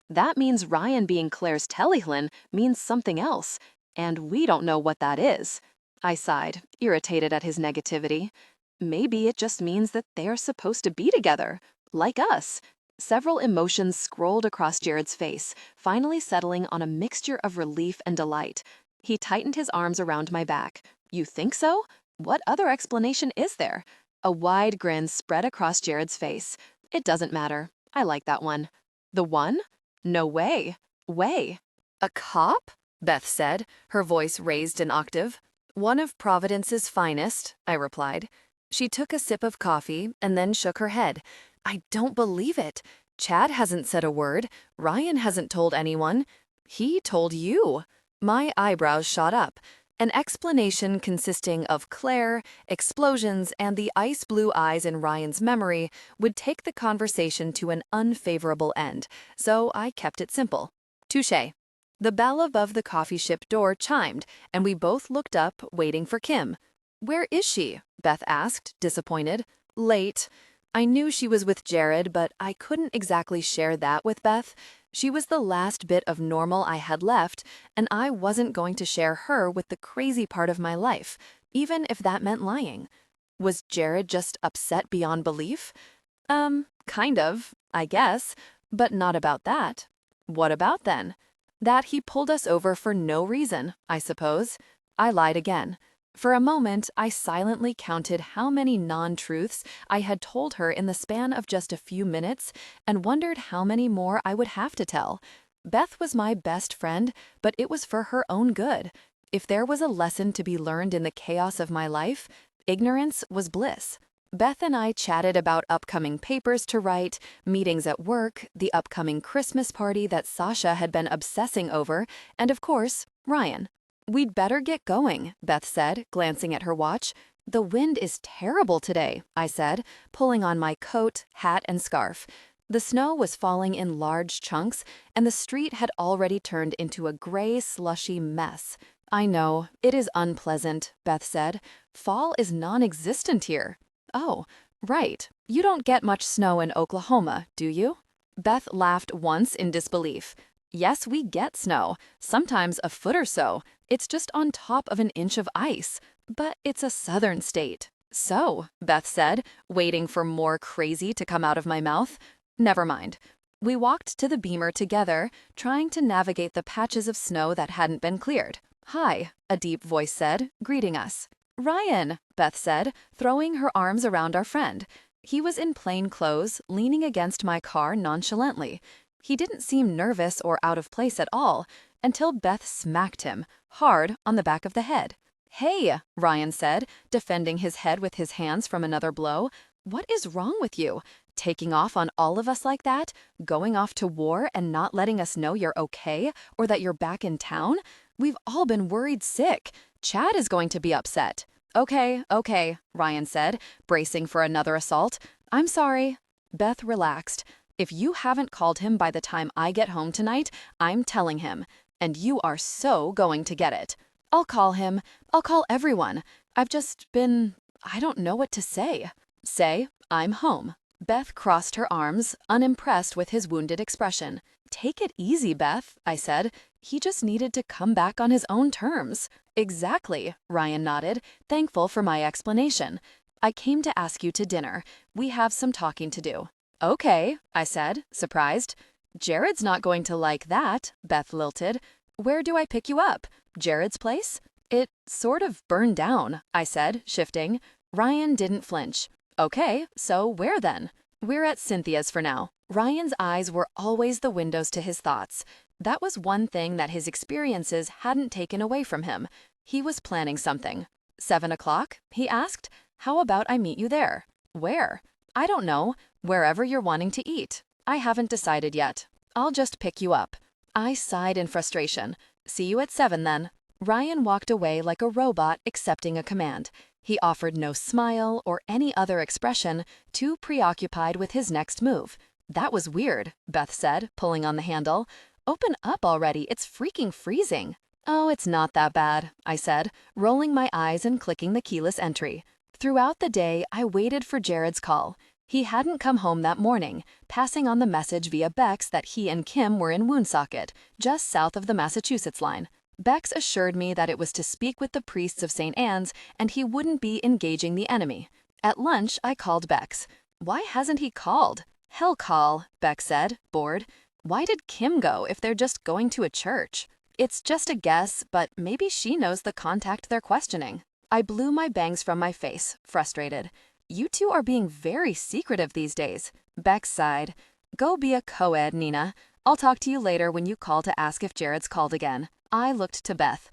That means Ryan being Claire's telehlin means something else, and we don't know what that is. I sighed, irritated at his negativity. Maybe it just means that they are supposed to be together, like us. Several emotions scrolled across Jared's face, finally settling on a mixture of relief and delight. He tightened his arms around my back. You think so? What other explanation is there? A wide grin spread across Jared's face. It doesn't matter. I like that one. The one? No way. Way. A cop? Beth said, her voice raised an octave. One of Providence's finest, I replied. She took a sip of coffee and then shook her head. I don't believe it. Chad hasn't said a word. Ryan hasn't told anyone. He told you. My eyebrows shot up. An explanation consisting of Claire, explosions, and the ice blue eyes in Ryan's memory would take the conversation to an unfavorable end, so I kept it simple. Touché. The bell above the coffee ship door chimed, and we both looked up, waiting for Kim. Where is she? Beth asked, disappointed. Late. I knew she was with Jared, but I couldn't exactly share that with Beth. She was the last bit of normal I had left, and I wasn't going to share her with the crazy part of my life, even if that meant lying. Was Jared just upset beyond belief? Kind of, I guess, but not about that. What about then? That he pulled us over for no reason, I suppose. I lied again. For a moment, I silently counted how many non-truths I had told her in the span of just a few minutes and wondered how many more I would have to tell. Beth was my best friend, but it was for her own good. If there was a lesson to be learned in the chaos of my life, ignorance was bliss. Beth and I chatted about upcoming papers to write, meetings at work, the upcoming Christmas party that Sasha had been obsessing over, and of course, Ryan. We'd better get going, Beth said, glancing at her watch. The wind is terrible today, I said, pulling on my coat, hat, and scarf. The snow was falling in large chunks, and the street had already turned into a gray, slushy mess. I know, it is unpleasant, Beth said. Fall is non-existent here. Oh, right. You don't get much snow in Oklahoma, do you? Beth laughed once in disbelief. Yes, we get snow, sometimes a foot or so. It's just on top of an inch of ice. But it's a southern state. So, Beth said, waiting for more crazy to come out of my mouth. Never mind. We walked to the Beamer together, trying to navigate the patches of snow that hadn't been cleared. Hi, a deep voice said, greeting us. Ryan, Beth said, throwing her arms around our friend. He was in plain clothes, leaning against my car nonchalantly. He didn't seem nervous or out of place at all, until Beth smacked him, hard on the back of the head. Hey, Ryan said, defending his head with his hands from another blow. What is wrong with you? Taking off on all of us like that? Going off to war and not letting us know you're okay or that you're back in town? We've all been worried sick. Chad is going to be upset. Okay, Ryan said, bracing for another assault. I'm sorry. Beth relaxed. If you haven't called him by the time I get home tonight, I'm telling him. And you are so going to get it. I'll call him. I'll call everyone. I've just been... I don't know what to say. Say, I'm home. Beth crossed her arms, unimpressed with his wounded expression. Take it easy, Beth, I said. He just needed to come back on his own terms. Exactly, Ryan nodded, thankful for my explanation. I came to ask you to dinner. We have some talking to do. Okay, I said, surprised. Jared's not going to like that, Beth lilted. Where do I pick you up? Jared's place? It sort of burned down, I said, shifting. Ryan didn't flinch. Okay, so where then? We're at Cynthia's for now. Ryan's eyes were always the windows to his thoughts. That was one thing that his experiences hadn't taken away from him. He was planning something. 7 o'clock? He asked. How about I meet you there? Where? I don't know. Wherever you're wanting to eat. I haven't decided yet. I'll just pick you up. I sighed in frustration. See you at 7 then. Ryan walked away like a robot accepting a command. He offered no smile or any other expression, too preoccupied with his next move. That was weird, Beth said, pulling on the handle. Open up already, it's freaking freezing. Oh, it's not that bad, I said, rolling my eyes and clicking the keyless entry. Throughout the day, I waited for Jared's call. He hadn't come home that morning, passing on the message via Bex that he and Kim were in Woonsocket, just south of the Massachusetts line. Bex assured me that it was to speak with the priests of St. Anne's and he wouldn't be engaging the enemy. At lunch, I called Bex. Why hasn't he called? Hell call, Bex said, bored. Why did Kim go if they're just going to a church? It's just a guess, but maybe she knows the contact they're questioning. I blew my bangs from my face, frustrated. You two are being very secretive these days. Bex sighed. Go be a co-ed, Nina. I'll talk to you later when you call to ask if Jared's called again. I looked to Beth.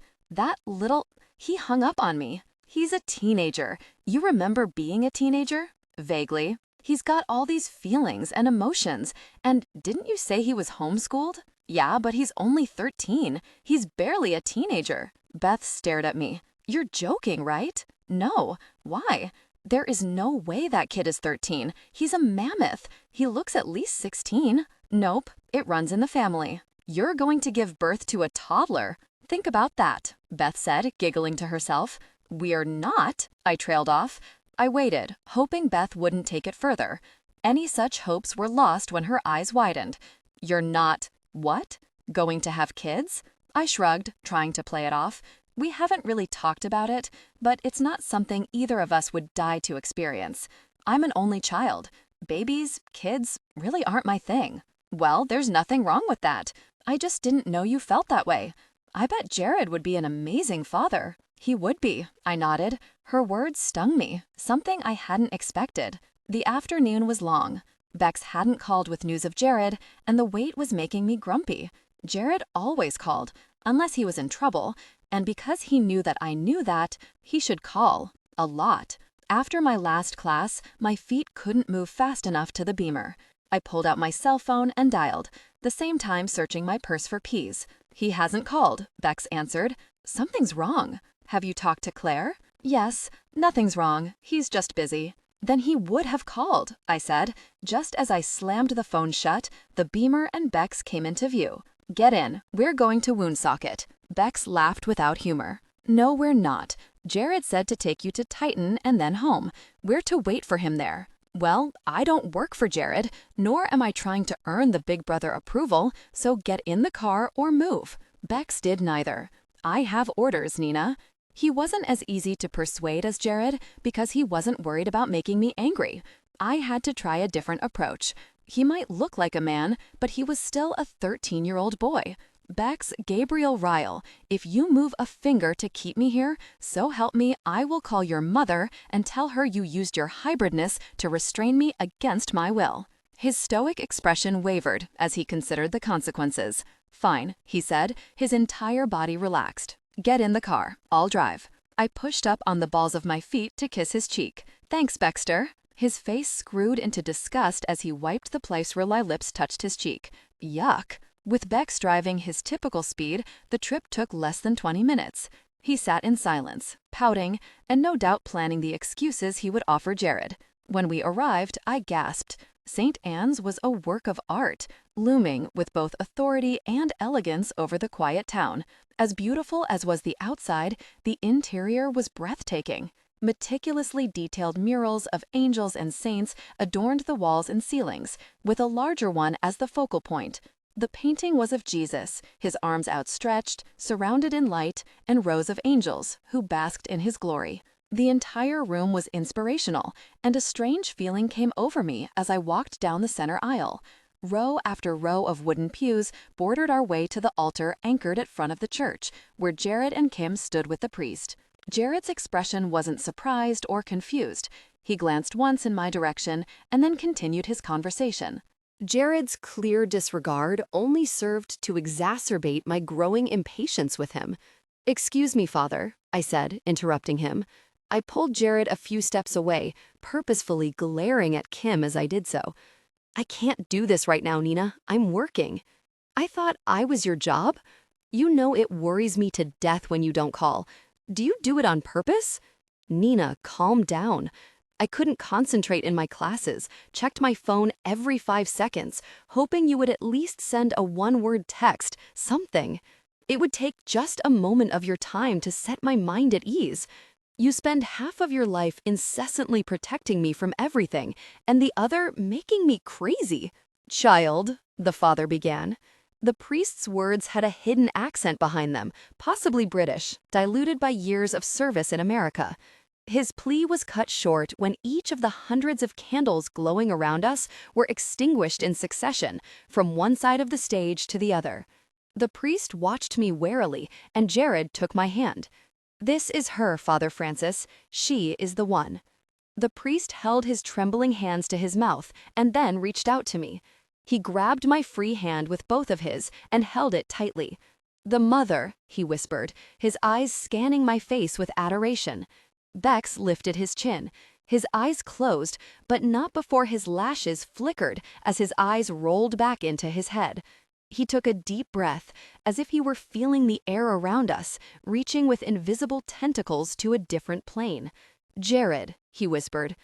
He hung up on me. He's a teenager. You remember being a teenager? Vaguely. He's got all these feelings and emotions. And didn't you say he was homeschooled? Yeah, but he's only 13. He's barely a teenager. Beth stared at me. You're joking, right? No. Why? There is no way that kid is 13. He's a mammoth. He looks at least 16. Nope, it runs in the family. You're going to give birth to a toddler. Think about that, Beth said, giggling to herself. We're not, I trailed off. I waited, hoping Beth wouldn't take it further. Any such hopes were lost when her eyes widened. You're not, what? Going to have kids? I shrugged, trying to play it off. We haven't really talked about it, but it's not something either of us would die to experience. I'm an only child. Babies, kids, really aren't my thing. Well, there's nothing wrong with that. I just didn't know you felt that way. I bet Jared would be an amazing father. He would be, I nodded. Her words stung me, something I hadn't expected. The afternoon was long. Bex hadn't called with news of Jared, and the wait was making me grumpy. Jared always called, unless he was in trouble, and because he knew that I knew that, he should call. A lot. After my last class, my feet couldn't move fast enough to the beamer. I pulled out my cell phone and dialed, the same time searching my purse for P's. He hasn't called, Bex answered. Something's wrong. Have you talked to Claire? Yes, nothing's wrong. He's just busy. Then he would have called, I said. Just as I slammed the phone shut, the beamer and Bex came into view. Get in. We're going to Woonsocket. Bex laughed without humor. No, we're not. Jared said to take you to Titan and then home. We're to wait for him there. Well, I don't work for Jared, nor am I trying to earn the big brother approval, so get in the car or move. Bex did neither. I have orders, Nina. He wasn't as easy to persuade as Jared because he wasn't worried about making me angry. I had to try a different approach. He might look like a man, but he was still a 13-year-old boy. Bex, Gabriel Ryle, if you move a finger to keep me here, so help me, I will call your mother and tell her you used your hybridness to restrain me against my will. His stoic expression wavered as he considered the consequences. Fine, he said, his entire body relaxed. Get in the car. I'll drive. I pushed up on the balls of my feet to kiss his cheek. Thanks, Bexter. His face screwed into disgust as he wiped the place where my lips touched his cheek. Yuck. With Bex driving his typical speed, the trip took less than 20 minutes. He sat in silence, pouting, and no doubt planning the excuses he would offer Jared. When we arrived, I gasped. St. Anne's was a work of art, looming with both authority and elegance over the quiet town. As beautiful as was the outside, the interior was breathtaking. Meticulously detailed murals of angels and saints adorned the walls and ceilings, with a larger one as the focal point. The painting was of Jesus, his arms outstretched, surrounded in light, and rows of angels, who basked in his glory. The entire room was inspirational, and a strange feeling came over me as I walked down the center aisle. Row after row of wooden pews bordered our way to the altar anchored at front of the church, where Jared and Kim stood with the priest. Jared's expression wasn't surprised or confused. He glanced once in my direction and then continued his conversation. Jared's clear disregard only served to exacerbate my growing impatience with him. "Excuse me, Father," I said, interrupting him. I pulled Jared a few steps away, purposefully glaring at Kim as I did so. "I can't do this right now, Nina. I'm working." "I thought I was your job? You know it worries me to death when you don't call. Do you do it on purpose?" "Nina, calm down." I couldn't concentrate in my classes, checked my phone every 5 seconds, hoping you would at least send a one-word text, something. It would take just a moment of your time to set my mind at ease. You spend half of your life incessantly protecting me from everything, and the other making me crazy. "Child," the father began. The priest's words had a hidden accent behind them, possibly British, diluted by years of service in America. His plea was cut short when each of the hundreds of candles glowing around us were extinguished in succession, from one side of the stage to the other. The priest watched me warily, and Jared took my hand. "This is her, Father Francis. She is the one." The priest held his trembling hands to his mouth and then reached out to me. He grabbed my free hand with both of his and held it tightly. "The mother," he whispered, his eyes scanning my face with adoration. Bex lifted his chin. His eyes closed, but not before his lashes flickered as his eyes rolled back into his head. He took a deep breath, as if he were feeling the air around us, reaching with invisible tentacles to a different plane. "Jared," he whispered.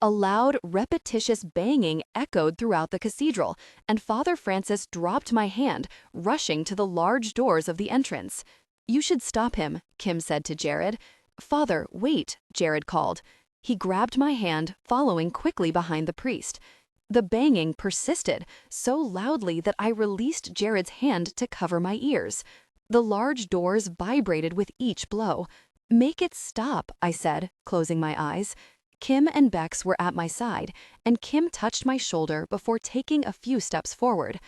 A loud, repetitious banging echoed throughout the cathedral, and Father Francis dropped my hand, rushing to the large doors of the entrance. "You should stop him," Kim said to Jared. "Father, wait," Jared called. He grabbed my hand, following quickly behind the priest. The banging persisted, so loudly that I released Jared's hand to cover my ears. The large doors vibrated with each blow. "Make it stop," I said, closing my eyes. Kim and Bex were at my side, and Kim touched my shoulder before taking a few steps forward.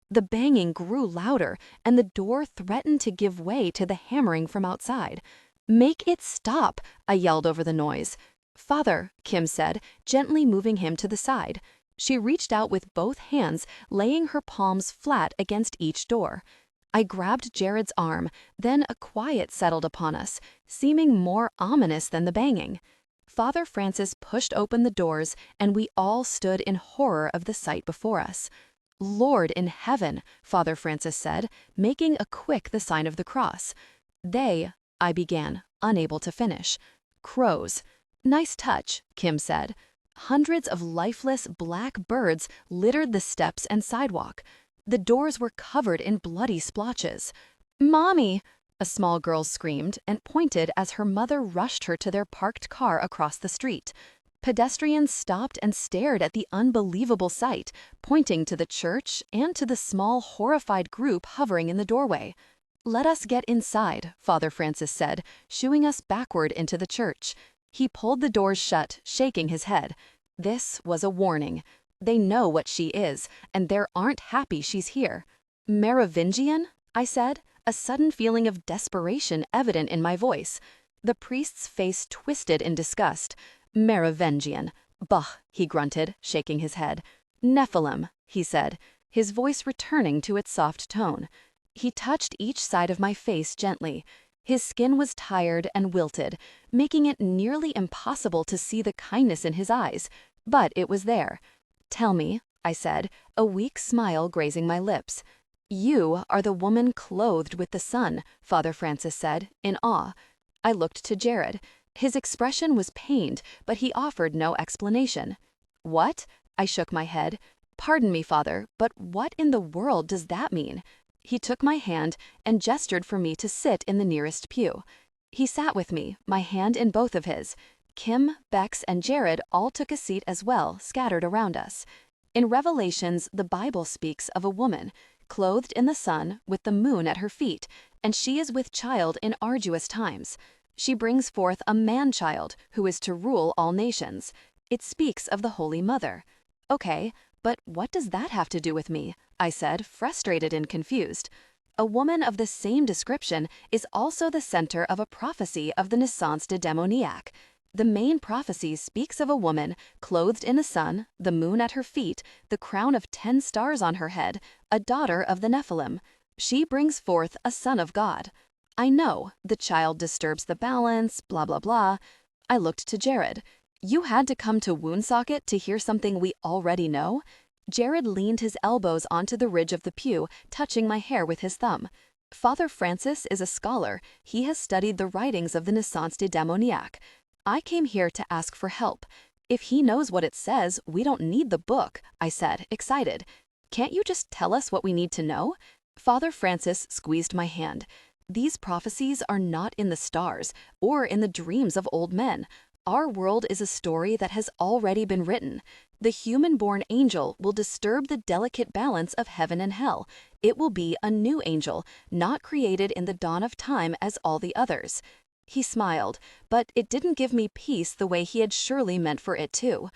The banging grew louder, and the door threatened to give way to the hammering from outside. "Make it stop," I yelled over the noise. "Father," Kim said, gently moving him to the side. She reached out with both hands, laying her palms flat against each door. I grabbed Jared's arm, then a quiet settled upon us, seeming more ominous than the banging. Father Francis pushed open the doors, and we all stood in horror of the sight before us. "Lord in heaven," Father Francis said, making the sign of the cross. "They," I began, unable to finish. "Crows." "Nice touch," Kim said. Hundreds of lifeless black birds littered the steps and sidewalk. The doors were covered in bloody splotches. "Mommy!" a small girl screamed and pointed as her mother rushed her to their parked car across the street. Pedestrians stopped and stared at the unbelievable sight, pointing to the church and to the small, horrified group hovering in the doorway. "Let us get inside," Father Francis said, shooing us backward into the church. He pulled the doors shut, shaking his head. This was a warning. They know what she is, and they aren't happy she's here. "Merovingian?" I said, a sudden feeling of desperation evident in my voice. The priest's face twisted in disgust. "Merovingian. Bah," he grunted, shaking his head. "Nephilim," he said, his voice returning to its soft tone. He touched each side of my face gently. His skin was tired and wilted, making it nearly impossible to see the kindness in his eyes, but it was there. "Tell me," I said, a weak smile grazing my lips. "You are the woman clothed with the sun," Father Francis said, in awe. I looked to Jared. His expression was pained, but he offered no explanation. "What?" I shook my head. "Pardon me, Father, but what in the world does that mean?" He took my hand and gestured for me to sit in the nearest pew. He sat with me, my hand in both of his. Kim, Bex, and Jared all took a seat as well, scattered around us. In Revelations, the Bible speaks of a woman, clothed in the sun, with the moon at her feet, and she is with child in arduous times. She brings forth a man-child who is to rule all nations. It speaks of the Holy Mother. "Okay, but what does that have to do with me?" I said, frustrated and confused. A woman of the same description is also the center of a prophecy of the naissance de demoniaque. The main prophecy speaks of a woman clothed in the sun, the moon at her feet, the crown of 10 stars on her head, a daughter of the Nephilim. She brings forth a son of God. I know, the child disturbs the balance, blah, blah, blah. I looked to Jared. "You had to come to Woonsocket to hear something we already know?" Jared leaned his elbows onto the ridge of the pew, touching my hair with his thumb. "Father Francis is a scholar. He has studied the writings of the naissance de demoniaque. I came here to ask for help. If he knows what it says, we don't need the book," I said, excited. "Can't you just tell us what we need to know?" Father Francis squeezed my hand. "These prophecies are not in the stars or in the dreams of old men. Our world is a story that has already been written. The human-born angel will disturb the delicate balance of heaven and hell. It will be a new angel, not created in the dawn of time as all the others." He smiled, but it didn't give me peace the way he had surely meant for it to.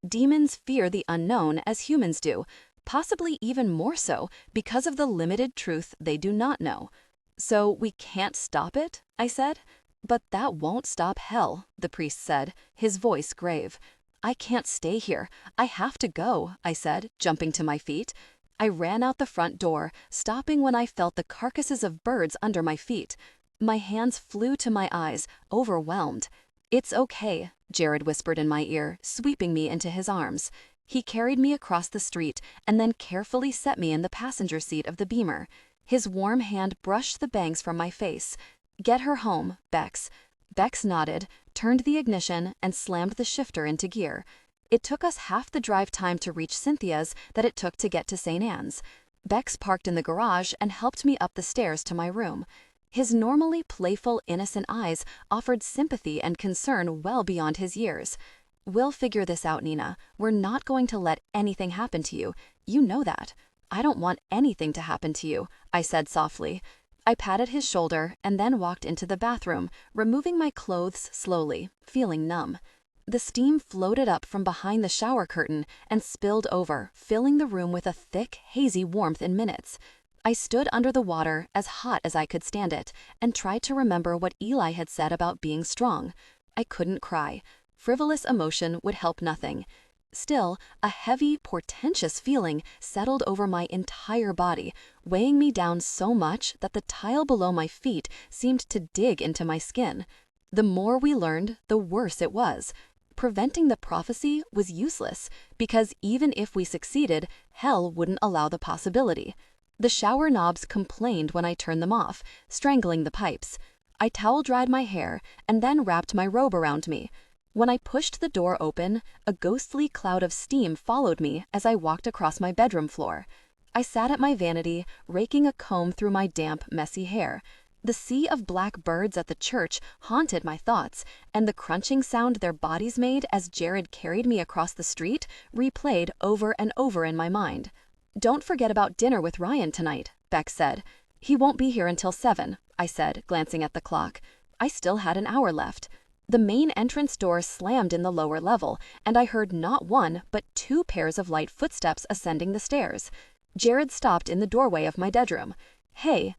Demons fear the unknown as humans do. possibly even more so because of the limited truth they do not know. So we can't stop it, I said. But that won't stop hell, the priest said, his voice grave. I can't stay here. I have to go, I said, jumping to my feet. I ran out the front door, stopping when I felt the carcasses of birds under my feet. My hands flew to my eyes, overwhelmed. It's okay, Jared whispered in my ear, sweeping me into his arms. He carried me across the street and then carefully set me in the passenger seat of the Beamer. His warm hand brushed the bangs from my face. Get her home, Bex. Bex nodded, turned the ignition, and slammed the shifter into gear. It took us half the drive time to reach Cynthia's that it took to get to St. Anne's. Bex parked in the garage and helped me up the stairs to my room. His normally playful, innocent eyes offered sympathy and concern well beyond his years. We'll figure this out, Nina. We're not going to let anything happen to you. You know that. I don't want anything to happen to you, I said softly. I patted his shoulder and then walked into the bathroom, removing my clothes slowly, feeling numb. The steam floated up from behind the shower curtain and spilled over, filling the room with a thick, hazy warmth in minutes. I stood under the water, as hot as I could stand it, and tried to remember what Eli had said about being strong. I couldn't cry. Frivolous emotion would help nothing. Still, a heavy, portentous feeling settled over my entire body, weighing me down so much that the tile below my feet seemed to dig into my skin. The more we learned, the worse it was. Preventing the prophecy was useless, because even if we succeeded, hell wouldn't allow the possibility. The shower knobs complained when I turned them off, strangling the pipes. I towel-dried my hair and then wrapped my robe around me. When I pushed the door open, a ghostly cloud of steam followed me as I walked across my bedroom floor. I sat at my vanity, raking a comb through my damp, messy hair. The sea of black birds at the church haunted my thoughts, and the crunching sound their bodies made as Jared carried me across the street replayed over and over in my mind. Don't forget about dinner with Ryan tonight, Beck said. He won't be here until 7, I said, glancing at the clock. I still had an hour left. The main entrance door slammed in the lower level, and I heard not one, but 2 pairs of light footsteps ascending the stairs. Jared stopped in the doorway of my bedroom. Hey,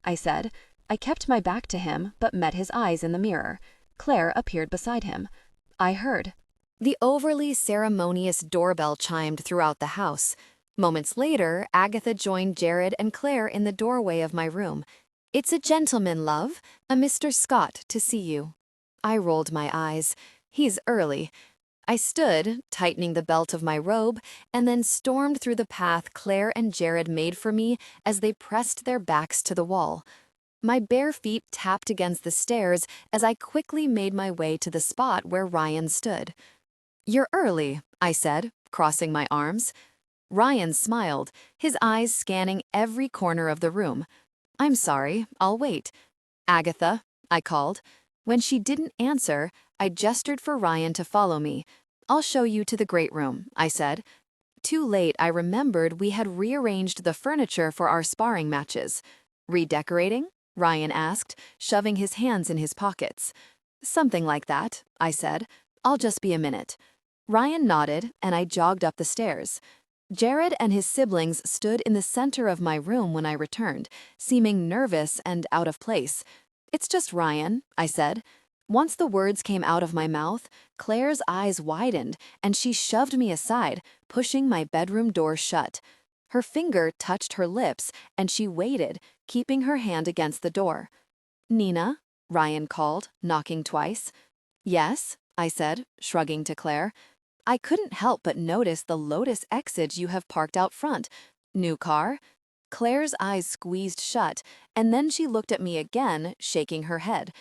I said. I kept my back to him, but met his eyes in the mirror. Claire appeared beside him. I heard. The overly ceremonious doorbell chimed throughout the house. Moments later, Agatha joined Jared and Claire in the doorway of my room. It's a gentleman, love. A Mr. Scott to see you. I rolled my eyes. He's early. I stood, tightening the belt of my robe, and then stormed through the path Claire and Jared made for me as they pressed their backs to the wall. My bare feet tapped against the stairs as I quickly made my way to the spot where Ryan stood. You're early, I said, crossing my arms. Ryan smiled, his eyes scanning every corner of the room. I'm sorry, I'll wait. Agatha, I called. When she didn't answer, I gestured for Ryan to follow me. I'll show you to the great room, I said. Too late, I remembered we had rearranged the furniture for our sparring matches. Redecorating? Ryan asked, shoving his hands in his pockets. Something like that, I said. I'll just be a minute. Ryan nodded, and I jogged up the stairs. Jared and his siblings stood in the center of my room when I returned, seeming nervous and out of place. It's just Ryan, I said. Once the words came out of my mouth, Claire's eyes widened and she shoved me aside, pushing my bedroom door shut. Her finger touched her lips and she waited, keeping her hand against the door. Nina, Ryan called, knocking twice. Yes, I said, shrugging to Claire. I couldn't help but notice the Lotus Exige you have parked out front. New car? Claire's eyes squeezed shut, and then she looked at me again, shaking her head.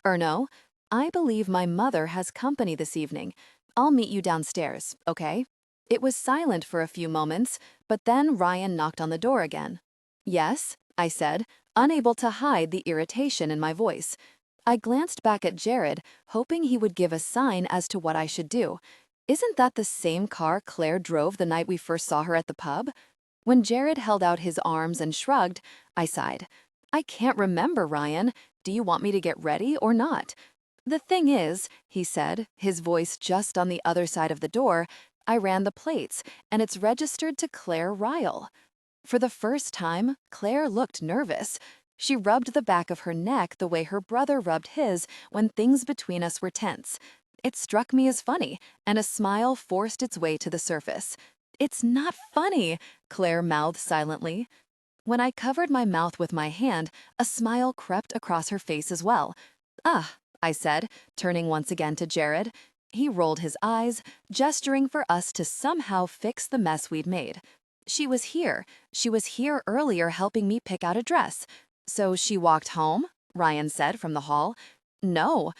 Erno, I believe my mother has company this evening. I'll meet you downstairs, okay? It was silent for a few moments, but then Ryan knocked on the door again. Yes, I said, unable to hide the irritation in my voice. I glanced back at Jared, hoping he would give a sign as to what I should do. Isn't that the same car Claire drove the night we first saw her at the pub? When Jared held out his arms and shrugged, I sighed. I can't remember, Ryan. Do you want me to get ready or not? The thing is, he said, his voice just on the other side of the door, I ran the plates, and it's registered to Claire Ryle. For the first time, Claire looked nervous. She rubbed the back of her neck the way her brother rubbed his when things between us were tense. It struck me as funny, and a smile forced its way to the surface. "It's not funny," Claire mouthed silently. When I covered my mouth with my hand, a smile crept across her face as well. "Ah," I said, turning once again to Jared. He rolled his eyes, gesturing for us to somehow fix the mess we'd made. "She was here. She was here earlier helping me pick out a dress." "So she walked home?" Ryan said from the hall. No,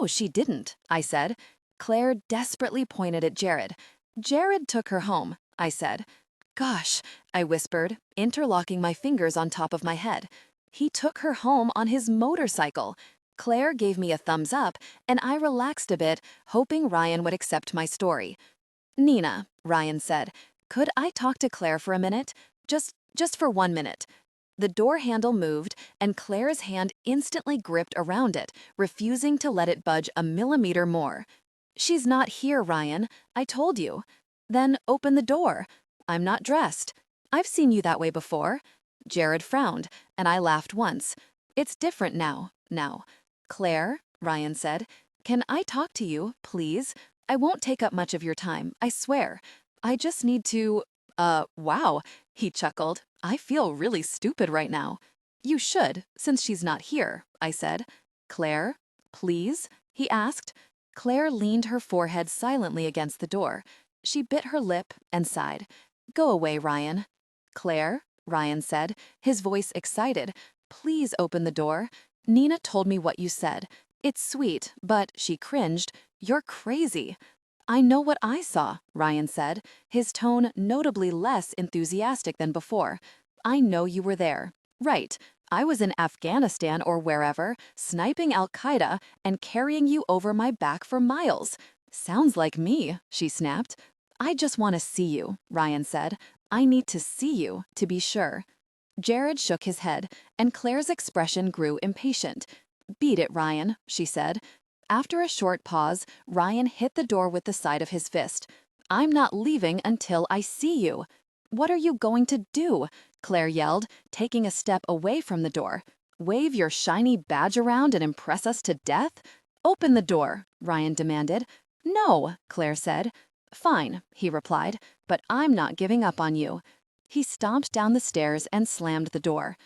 she didn't," I said. Claire desperately pointed at Jared. "Jared took her home," I said. "Gosh," I whispered, interlocking my fingers on top of my head. "He took her home on his motorcycle." Claire gave me a thumbs up, and I relaxed a bit, hoping Ryan would accept my story. "Nina," Ryan said, "could I talk to Claire for a minute? Just for 1 minute." The door handle moved, and Claire's hand instantly gripped around it, refusing to let it budge a millimeter more. "She's not here, Ryan. I told you." "Then open the door." "I'm not dressed." "I've seen you that way before." Jared frowned, and I laughed once. "It's different now. "Claire," Ryan said, "can I talk to you, please? I won't take up much of your time, I swear. I just need to—" wow," he chuckled. "I feel really stupid right now." "You should, since she's not here," I said. "Claire, please?" he asked. Claire leaned her forehead silently against the door. She bit her lip and sighed. "Go away, Ryan." "Claire," Ryan said, his voice excited, "please open the door. Nina told me what you said. It's sweet, but," she cringed, "you're crazy." "I know what I saw," Ryan said, his tone notably less enthusiastic than before. "I know you were there. Right. I was in Afghanistan or wherever, sniping Al-Qaeda and carrying you over my back for miles." "Sounds like me," she snapped. "I just want to see you," Ryan said. "I need to see you, to be sure." Jared shook his head, and Claire's expression grew impatient. "Beat it, Ryan," she said. After a short pause, Ryan hit the door with the side of his fist. "I'm not leaving until I see you." "What are you going to do?" Claire yelled, taking a step away from the door. "Wave your shiny badge around and impress us to death?" "Open the door," Ryan demanded. "No," Claire said. "Fine," he replied, "but I'm not giving up on you." He stomped down the stairs and slammed the door.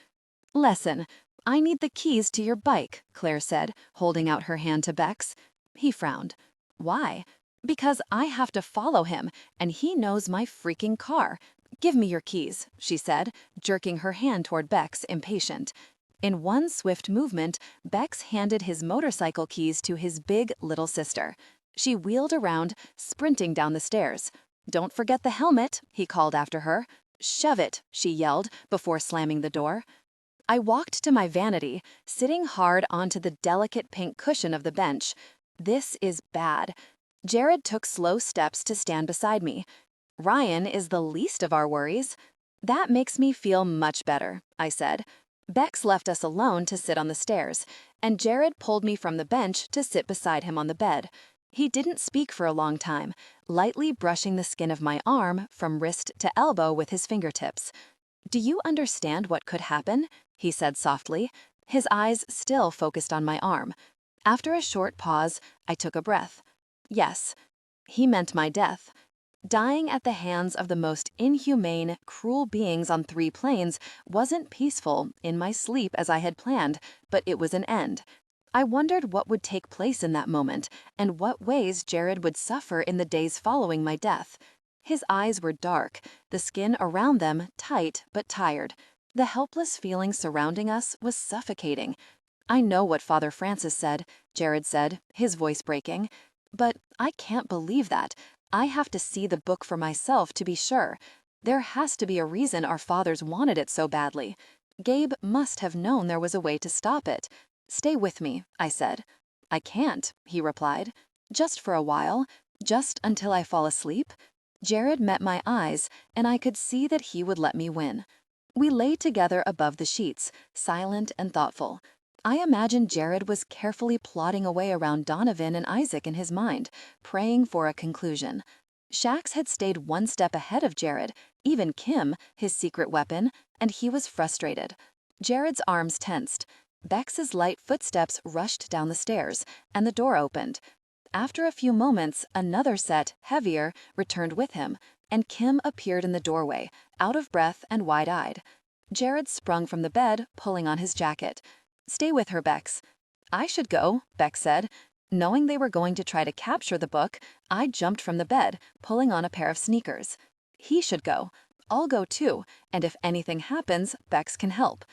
"Lesson. I need the keys to your bike," Claire said, holding out her hand to Bex. He frowned. "Why?" "Because I have to follow him, and he knows my freaking car. Give me your keys," she said, jerking her hand toward Bex, impatient. In one swift movement, Bex handed his motorcycle keys to his big little sister. She wheeled around, sprinting down the stairs. "Don't forget the helmet," he called after her. "Shove it," she yelled, before slamming the door. I walked to my vanity, sitting hard onto the delicate pink cushion of the bench. This is bad. Jared took slow steps to stand beside me. "Ryan is the least of our worries." "That makes me feel much better," I said. Bex left us alone to sit on the stairs, and Jared pulled me from the bench to sit beside him on the bed. He didn't speak for a long time, lightly brushing the skin of my arm from wrist to elbow with his fingertips. "Do you understand what could happen?" he said softly, his eyes still focused on my arm. After a short pause, I took a breath. "Yes." He meant my death. Dying at the hands of the most inhumane, cruel beings on 3 planes wasn't peaceful in my sleep as I had planned, but it was an end. I wondered what would take place in that moment, and what ways Jared would suffer in the days following my death. His eyes were dark, the skin around them tight but tired. The helpless feeling surrounding us was suffocating. "I know what Father Francis said," Jared said, his voice breaking. "But I can't believe that. I have to see the book for myself to be sure. There has to be a reason our fathers wanted it so badly. Gabe must have known there was a way to stop it. Stay with me," I said. "I can't," he replied. "Just for a while. Just until I fall asleep." Jared met my eyes, and I could see that he would let me win. We lay together above the sheets, silent and thoughtful. I imagined Jared was carefully plotting away around Donovan and Isaac in his mind, praying for a conclusion. Shax had stayed one step ahead of Jared, even Kim, his secret weapon, and he was frustrated. Jared's arms tensed. Bex's light footsteps rushed down the stairs, and the door opened. After a few moments, another set, heavier, returned with him, and Kim appeared in the doorway, out of breath and wide-eyed. Jared sprung from the bed, pulling on his jacket. "Stay with her, Bex." "I should go," Bex said. Knowing they were going to try to capture the book, I jumped from the bed, pulling on a pair of sneakers. "He should go. I'll go too, and if anything happens, Bex can help."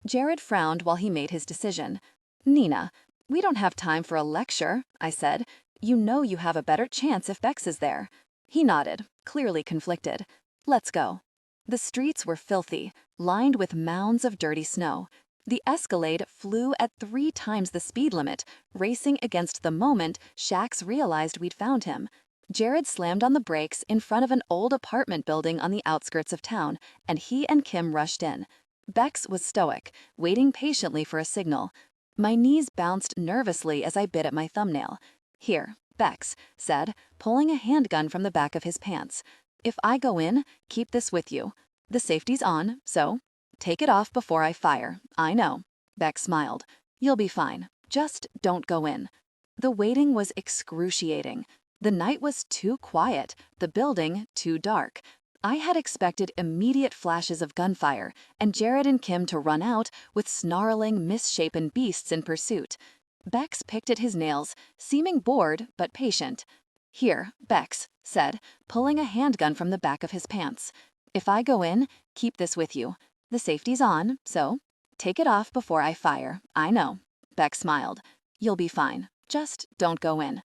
Jared frowned while he made his decision. "Nina, we don't have time for a lecture," I said. "You know you have a better chance if Bex is there." He nodded, clearly conflicted. "Let's go." The streets were filthy, lined with mounds of dirty snow. The Escalade flew at 3 times the speed limit, racing against the moment Shax realized we'd found him. Jared slammed on the brakes in front of an old apartment building on the outskirts of town, and he and Kim rushed in. Bex was stoic, waiting patiently for a signal. My knees bounced nervously as I bit at my thumbnail. "Here," Bex said, pulling a handgun from the back of his pants. "If I go in, keep this with you. The safety's on, so take it off before I fire. I know." Bex smiled. "You'll be fine. Just don't go in." The waiting was excruciating. The night was too quiet, the building too dark. I had expected immediate flashes of gunfire, and Jared and Kim to run out with snarling, misshapen beasts in pursuit. Bex picked at his nails, seeming bored but patient. "Here," Bex said, pulling a handgun from the back of his pants. "If I go in, keep this with you. The safety's on, so take it off before I fire. I know." Bex smiled. "You'll be fine. Just don't go in."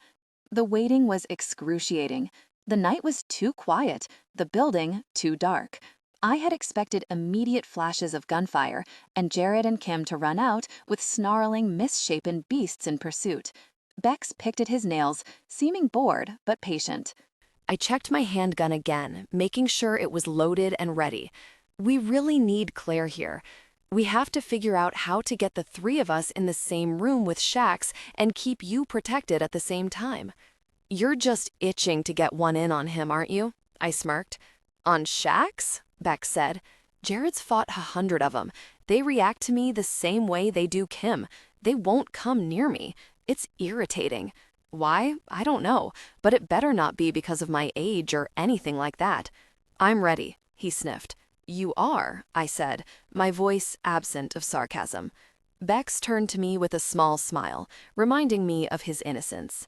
The waiting was excruciating. The night was too quiet, the building too dark. I had expected immediate flashes of gunfire, and Jared and Kim to run out with snarling, misshapen beasts in pursuit. Bex picked at his nails, seeming bored but patient. I checked my handgun again, making sure it was loaded and ready. We really need Claire here. We have to figure out how to get the 3 of us in the same room with Shax and keep you protected at the same time. "You're just itching to get one in on him, aren't you?" I smirked. "On Shax?" Bex said. "Jared's fought 100 of them. They react to me the same way they do Kim. They won't come near me. It's irritating. Why? I don't know, but it better not be because of my age or anything like that." "I'm ready," he sniffed. "You are," I said, my voice absent of sarcasm. Bex turned to me with a small smile, reminding me of his innocence.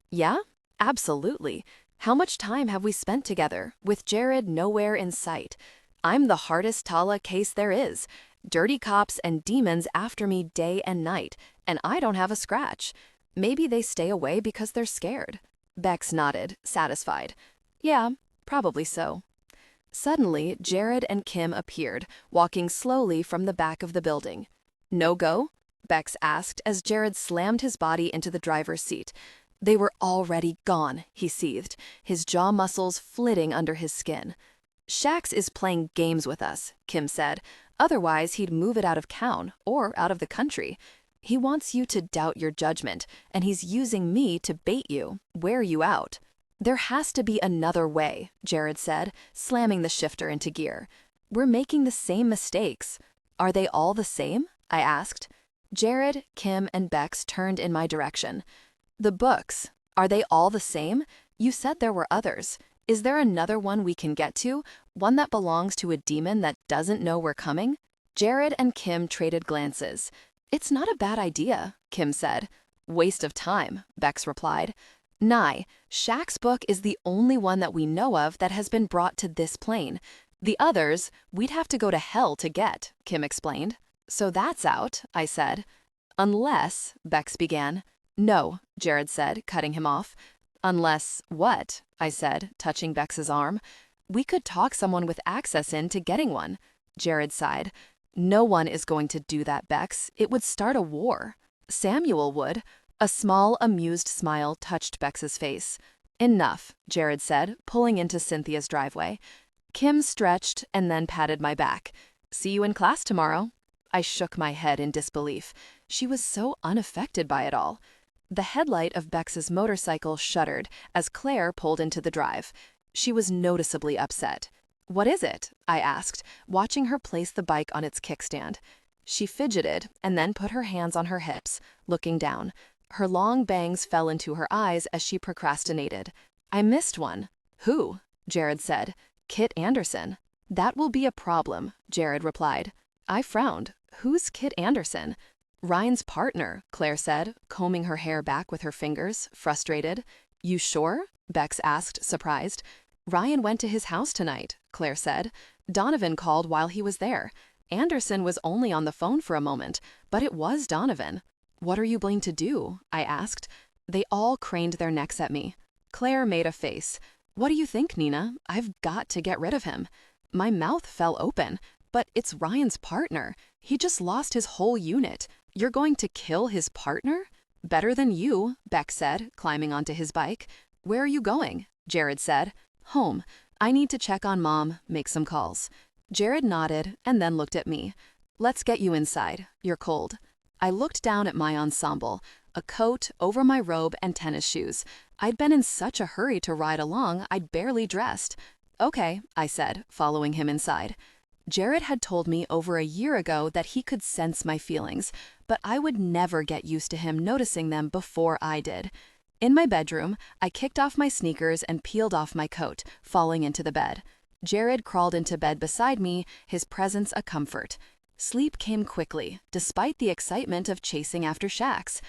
"Yeah? Absolutely. How much time have we spent together, with Jared nowhere in sight? I'm the hardest Tala case there is. Dirty cops and demons after me day and night, and I don't have a scratch. Maybe they stay away because they're scared." Bex nodded, satisfied. "Yeah, probably so." Suddenly, Jared and Kim appeared, walking slowly from the back of the building. "No go?" Bex asked as Jared slammed his body into the driver's seat. "They were already gone," he seethed, his jaw muscles flitting under his skin. "Shax is playing games with us," Kim said. "Otherwise, he'd move it out of town or out of the country. He wants you to doubt your judgment, and he's using me to bait you, wear you out." "There has to be another way," Jared said, slamming the shifter into gear. "We're making the same mistakes." "Are they all the same?" I asked. Jared, Kim, and Bex turned in my direction. "The books, are they all the same? You said there were others. Is there another one we can get to, one that belongs to a demon that doesn't know we're coming?" Jared and Kim traded glances. "It's not a bad idea," Kim said. "Waste of time," Bex replied. "Nye, Shax's book is the only one that we know of that has been brought to this plane. The others, we'd have to go to hell to get," Kim explained. "So that's out," I said. "Unless," Bex began. "No," Jared said, cutting him off. "Unless what?" I said, touching Bex's arm. "We could talk someone with access in to getting one." Jared sighed. "No one is going to do that, Bex. It would start a war." "Samuel would." A small, amused smile touched Bex's face. "Enough," Jared said, pulling into Cynthia's driveway. Kim stretched and then patted my back. "See you in class tomorrow." I shook my head in disbelief. She was so unaffected by it all. The headlight of Bex's motorcycle shuddered as Claire pulled into the drive. She was noticeably upset. "What is it?" I asked, watching her place the bike on its kickstand. She fidgeted and then put her hands on her hips, looking down. Her long bangs fell into her eyes as she procrastinated. "I missed one." "Who?" Jared said. "Kit Anderson." "That will be a problem," Jared replied. I frowned. "Who's Kit Anderson?" "Ryan's partner," Claire said, combing her hair back with her fingers, frustrated. "You sure?" Bex asked, surprised. "Ryan went to his house tonight," Claire said. "Donovan called while he was there. Anderson was only on the phone for a moment, but it was Donovan." "What are you going to do?" I asked. They all craned their necks at me. Claire made a face. "What do you think, Nina? I've got to get rid of him." My mouth fell open. "But it's Ryan's partner. He just lost his whole unit. You're going to kill his partner?" "Better than you," Beck said, climbing onto his bike. "Where are you going?" Jared said. "Home. I need to check on Mom, make some calls." Jared nodded and then looked at me. "Let's get you inside. You're cold." I looked down at my ensemble, a coat over my robe and tennis shoes. I'd been in such a hurry to ride along, I'd barely dressed. "Okay," I said, following him inside. Jared had told me over a year ago that he could sense my feelings, but I would never get used to him noticing them before I did. In my bedroom, I kicked off my sneakers and peeled off my coat, falling into the bed. Jared crawled into bed beside me, his presence a comfort. Sleep came quickly, despite the excitement of chasing after Shax.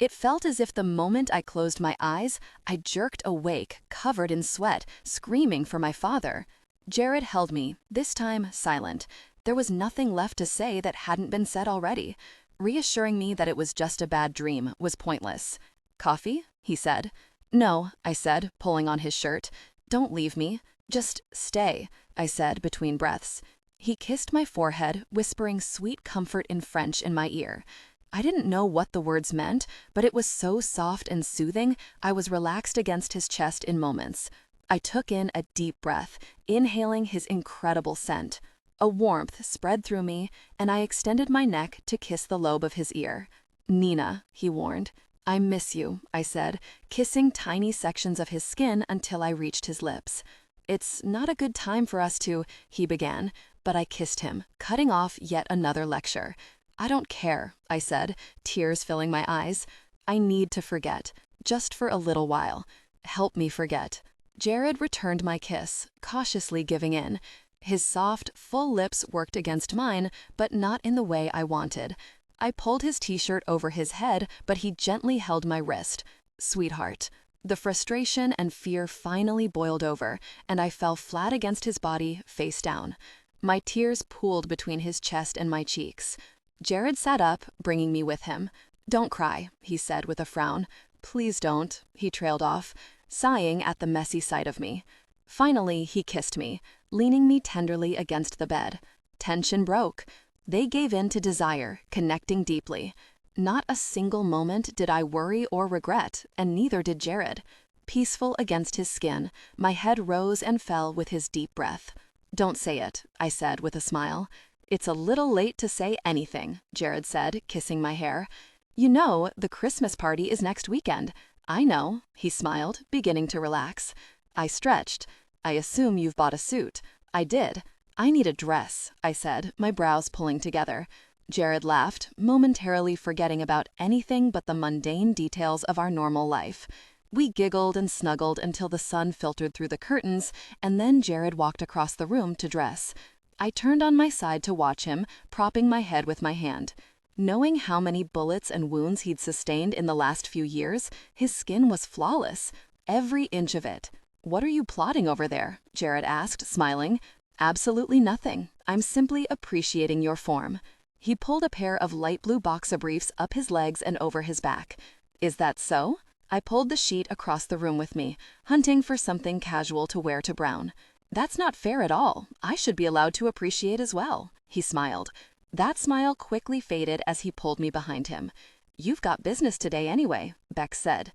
It felt as if the moment I closed my eyes, I jerked awake, covered in sweat, screaming for my father. Jared held me, this time silent. There was nothing left to say that hadn't been said already. Reassuring me that it was just a bad dream was pointless. "Coffee?" he said. "No," I said, pulling on his shirt. "Don't leave me. Just stay," I said between breaths. He kissed my forehead, whispering sweet comfort in French in my ear. I didn't know what the words meant, but it was so soft and soothing, I was relaxed against his chest in moments. I took in a deep breath, inhaling his incredible scent. A warmth spread through me, and I extended my neck to kiss the lobe of his ear. "Nina," he warned. "I miss you," I said, kissing tiny sections of his skin until I reached his lips. "It's not a good time for us to," he began, but I kissed him, cutting off yet another lecture. "I don't care," I said, tears filling my eyes. "I need to forget, just for a little while. Help me forget." Jared returned my kiss, cautiously giving in. His soft, full lips worked against mine, but not in the way I wanted. I pulled his t-shirt over his head, but he gently held my wrist. "Sweetheart." The frustration and fear finally boiled over, and I fell flat against his body, face down. My tears pooled between his chest and my cheeks. Jared sat up, bringing me with him. "Don't cry," he said with a frown. "Please don't," he trailed off, sighing at the messy sight of me. Finally, he kissed me, leaning me tenderly against the bed. Tension broke. They gave in to desire, connecting deeply. Not a single moment did I worry or regret, and neither did Jared. Peaceful against his skin, my head rose and fell with his deep breath. "Don't say it," I said with a smile. "It's a little late to say anything," Jared said, kissing my hair. "You know, the Christmas party is next weekend." "I know," he smiled, beginning to relax. I stretched. "I assume you've bought a suit." I did. "I need a dress," I said, my brows pulling together. Jared laughed, momentarily forgetting about anything but the mundane details of our normal life. We giggled and snuggled until the sun filtered through the curtains, and then Jared walked across the room to dress. I turned on my side to watch him, propping my head with my hand. Knowing how many bullets and wounds he'd sustained in the last few years, his skin was flawless. Every inch of it. "What are you plotting over there?" Jared asked, smiling. "Absolutely nothing. I'm simply appreciating your form." He pulled a pair of light blue boxer briefs up his legs and over his back. "Is that so?" I pulled the sheet across the room with me, hunting for something casual to wear to Brown. "That's not fair at all. I should be allowed to appreciate as well." He smiled. That smile quickly faded as he pulled me behind him. "You've got business today anyway," Beck said.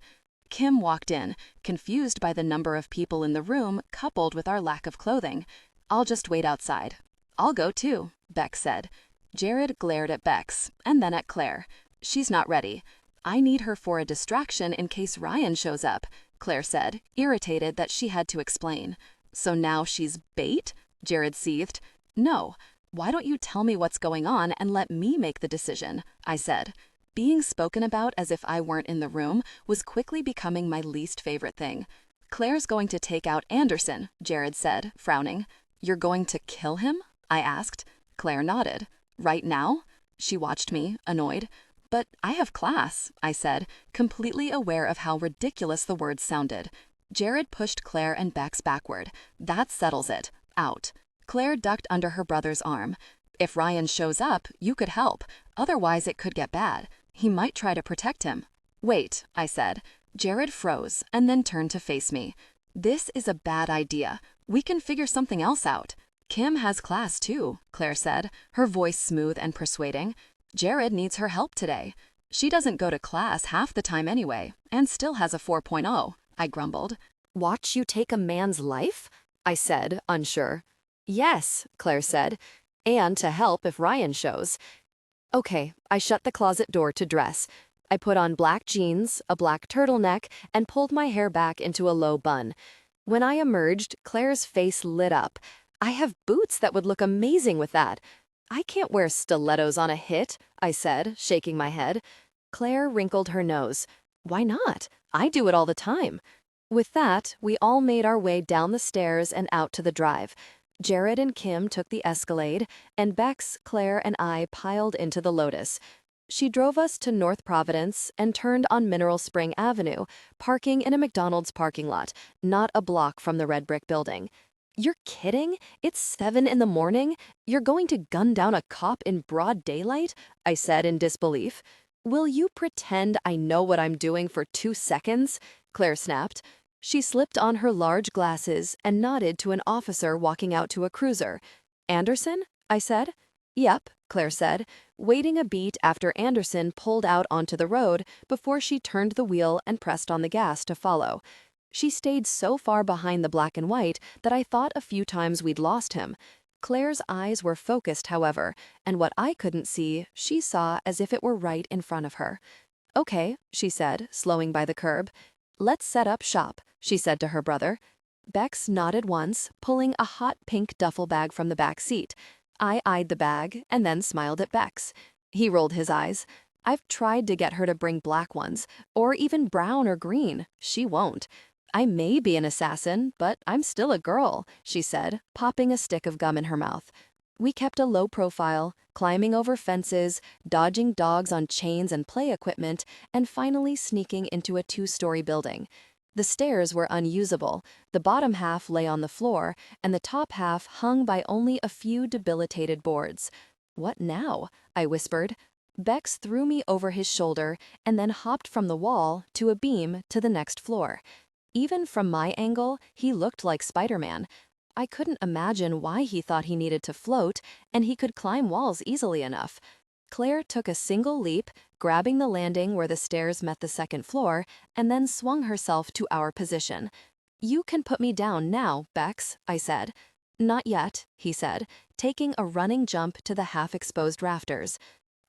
Kim walked in, confused by the number of people in the room coupled with our lack of clothing. "I'll just wait outside." "I'll go too," Beck said. Jared glared at Bex, and then at Claire. "She's not ready. I need her for a distraction in case Ryan shows up," Claire said, irritated that she had to explain. So now she's bait? Jared seethed. No. Why don't you tell me what's going on and let me make the decision? I said. Being spoken about as if I weren't in the room was quickly becoming my least favorite thing. Claire's going to take out Anderson, Jared said, frowning. You're going to kill him? I asked. Claire nodded. Right now? She watched me, annoyed. But I have class, I said, completely aware of how ridiculous the words sounded. Jared pushed Claire and Bex backward. That settles it. Out. Claire ducked under her brother's arm. If Ryan shows up, you could help. Otherwise, it could get bad. He might try to protect him. Wait, I said. Jared froze and then turned to face me. This is a bad idea. We can figure something else out. Kim has class too, Claire said, her voice smooth and persuading. Jared needs her help today. She doesn't go to class half the time anyway, and still has a 4.0, I grumbled. Watch you take a man's life? I said, unsure. Yes, Claire said, and to help if Ryan shows. Okay, I shut the closet door to dress. I put on black jeans, a black turtleneck, and pulled my hair back into a low bun. When I emerged, Claire's face lit up. I have boots that would look amazing with that. I can't wear stilettos on a hit, I said, shaking my head. Claire wrinkled her nose. Why not? I do it all the time. With that, we all made our way down the stairs and out to the drive. Jared and Kim took the Escalade, and Bex, Claire, and I piled into the Lotus. She drove us to North Providence and turned on Mineral Spring Avenue, parking in a McDonald's parking lot, not a block from the red brick building. You're kidding? It's 7 in the morning? You're going to gun down a cop in broad daylight? I said in disbelief. Will you pretend I know what I'm doing for 2 seconds? Claire snapped. She slipped on her large glasses and nodded to an officer walking out to a cruiser. Anderson? I said. Yep, Claire said, waiting a beat after Anderson pulled out onto the road before she turned the wheel and pressed on the gas to follow. She stayed so far behind the black and white that I thought a few times we'd lost him. Claire's eyes were focused, however, and what I couldn't see, she saw as if it were right in front of her. Okay, she said, slowing by the curb. Let's set up shop, she said to her brother. Bex nodded once, pulling a hot pink duffel bag from the back seat. I eyed the bag and then smiled at Bex. He rolled his eyes. I've tried to get her to bring black ones, or even brown or green. She won't. I may be an assassin, but I'm still a girl, she said, popping a stick of gum in her mouth. We kept a low profile, climbing over fences, dodging dogs on chains and play equipment, and finally sneaking into a 2-story building. The stairs were unusable, the bottom half lay on the floor, and the top half hung by only a few debilitated boards. What now? I whispered. Bex threw me over his shoulder and then hopped from the wall to a beam to the next floor. Even from my angle, he looked like Spider-Man. I couldn't imagine why he thought he needed to float, and he could climb walls easily enough. Claire took a single leap, grabbing the landing where the stairs met the second floor, and then swung herself to our position. You can put me down now, Bex, I said. Not yet, he said, taking a running jump to the half-exposed rafters.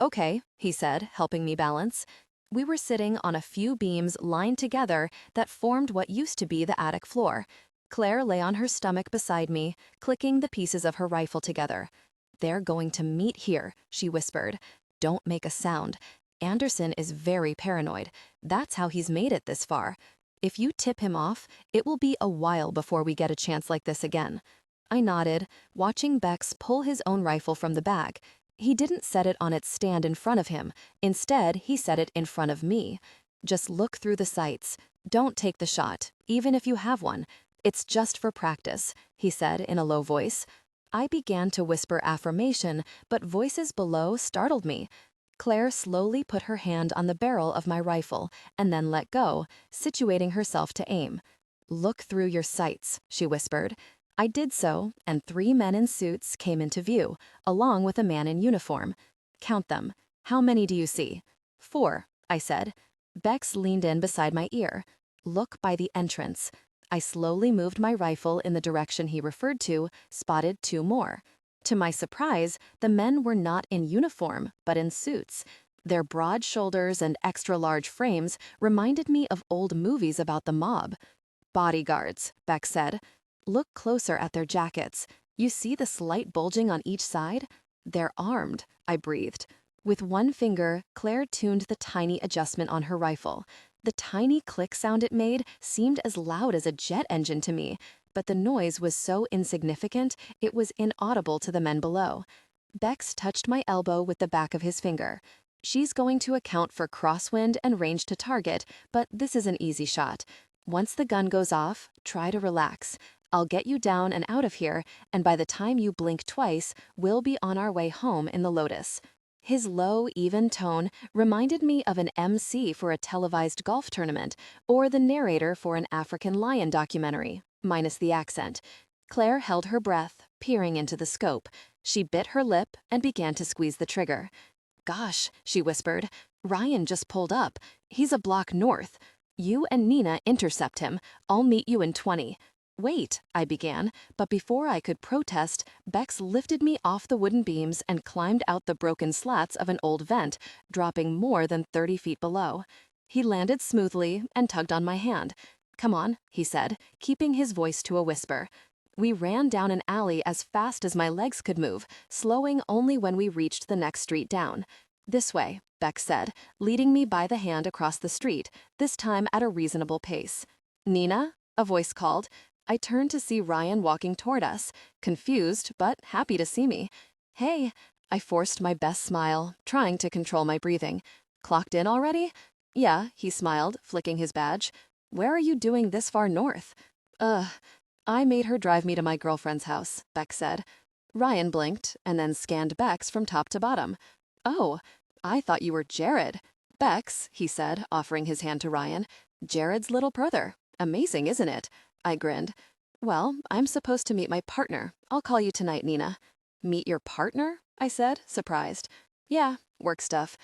Okay, he said, helping me balance. We were sitting on a few beams lined together that formed what used to be the attic floor. Claire lay on her stomach beside me, clicking the pieces of her rifle together. They're going to meet here, she whispered. Don't make a sound. Anderson is very paranoid. That's how he's made it this far. If you tip him off, it will be a while before we get a chance like this again. I nodded, watching Bex pull his own rifle from the bag. He didn't set it on its stand in front of him. Instead, he set it in front of me. Just look through the sights. Don't take the shot, even if you have one. It's just for practice, he said in a low voice. I began to whisper affirmation, but voices below startled me. Claire slowly put her hand on the barrel of my rifle and then let go, situating herself to aim. Look through your sights, she whispered. I did so, and 3 men in suits came into view, along with a man in uniform. Count them. How many do you see? 4, I said. Bex leaned in beside my ear. Look by the entrance. I slowly moved my rifle in the direction he referred to, spotted 2 more. To my surprise, the men were not in uniform, but in suits. Their broad shoulders and extra-large frames reminded me of old movies about the mob. Bodyguards, Bex said. Look closer at their jackets. You see the slight bulging on each side? They're armed, I breathed. With one finger, Claire tuned the tiny adjustment on her rifle. The tiny click sound it made seemed as loud as a jet engine to me, but the noise was so insignificant it was inaudible to the men below. Bex touched my elbow with the back of his finger. She's going to account for crosswind and range to target, but this is an easy shot. Once the gun goes off, try to relax. I'll get you down and out of here, and by the time you blink twice, we'll be on our way home in the Lotus. His low, even tone reminded me of an MC for a televised golf tournament or the narrator for an African lion documentary, minus the accent. Claire held her breath, peering into the scope. She bit her lip and began to squeeze the trigger. "Gosh," she whispered, "Ryan just pulled up. He's a block north. You and Nina intercept him. I'll meet you in 20. Wait," I began, but before I could protest, Bex lifted me off the wooden beams and climbed out the broken slats of an old vent, dropping more than 30 feet below. He landed smoothly and tugged on my hand. "Come on," he said, keeping his voice to a whisper. We ran down an alley as fast as my legs could move, slowing only when we reached the next street down. "This way," Bex said, leading me by the hand across the street, this time at a reasonable pace. "Nina?" a voice called. I turned to see Ryan walking toward us, confused but happy to see me. "Hey," I forced my best smile, trying to control my breathing. "Clocked in already?" "Yeah," he smiled, flicking his badge. "Where are you doing this far north?" I made her drive me to my girlfriend's house," Bex said. Ryan blinked and then scanned Bex from top to bottom. "Oh, I thought you were Jared." "Bex," he said, offering his hand to Ryan. "Jared's little brother. Amazing, isn't it?" I grinned. "Well, I'm supposed to meet my partner. I'll call you tonight, Nina." "Meet your partner?" I said, surprised. "Yeah, work stuff."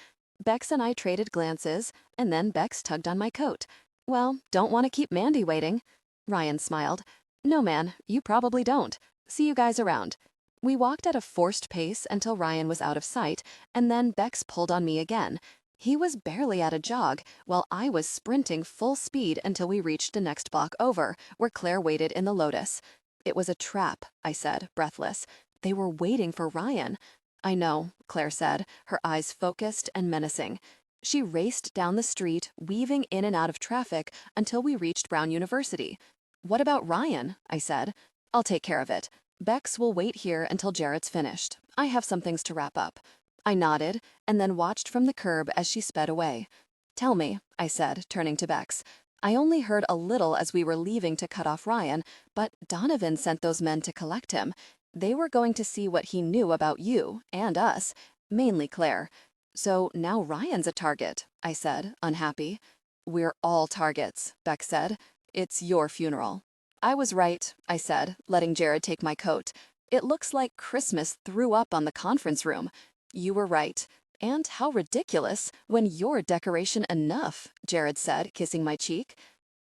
Bex and I traded glances, and then Bex tugged on my coat. "Well, don't want to keep Mandy waiting." Ryan smiled. "No, man, you probably don't. See you guys around." We walked at a forced pace until Ryan was out of sight, and then Bex pulled on me again. He was barely at a jog, while I was sprinting full speed until we reached the next block over, where Claire waited in the Lotus. "It was a trap," I said, breathless. "They were waiting for Ryan." "I know," Claire said, her eyes focused and menacing. She raced down the street, weaving in and out of traffic until we reached Brown University. "What about Ryan?" I said. "I'll take care of it. Bex will wait here until Jared's finished. I have some things to wrap up." I nodded, and then watched from the curb as she sped away. "Tell me," I said, turning to Bex. "I only heard a little as we were leaving to cut off Ryan, but Donovan sent those men to collect him. They were going to see what he knew about you and us, mainly Claire. So now Ryan's a target," I said, unhappy. "We're all targets," Bex said. "It's your funeral." "I was right," I said, letting Jared take my coat. "It looks like Christmas threw up on the conference room." "You were right. And how ridiculous when you're decoration enough," Jared said, kissing my cheek.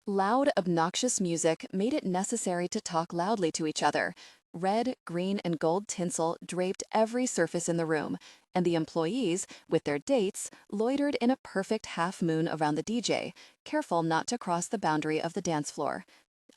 Loud, obnoxious music made it necessary to talk loudly to each other. Red, green, and gold tinsel draped every surface in the room, and the employees, with their dates, loitered in a perfect half moon around the DJ, careful not to cross the boundary of the dance floor.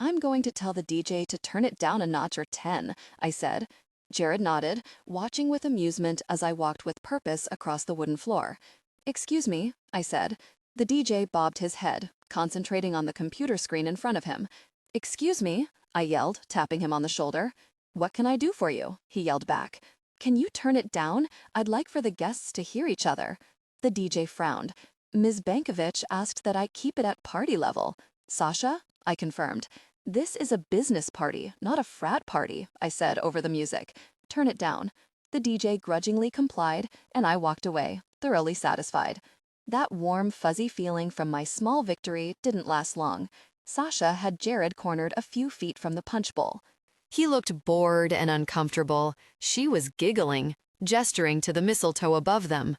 "I'm going to tell the DJ to turn it down a notch or 10, I said. Jared nodded, watching with amusement as I walked with purpose across the wooden floor. "Excuse me," I said. The DJ bobbed his head, concentrating on the computer screen in front of him. "Excuse me," I yelled, tapping him on the shoulder. "What can I do for you?" he yelled back. "Can you turn it down? I'd like for the guests to hear each other." The DJ frowned. "Ms. Bankovich asked that I keep it at party level." "Sasha?" I confirmed. "This is a business party, not a frat party," I said over the music. "Turn it down." The DJ grudgingly complied, and I walked away, thoroughly satisfied. That warm, fuzzy feeling from my small victory didn't last long. Sasha had Jared cornered a few feet from the punch bowl. He looked bored and uncomfortable. She was giggling, gesturing to the mistletoe above them.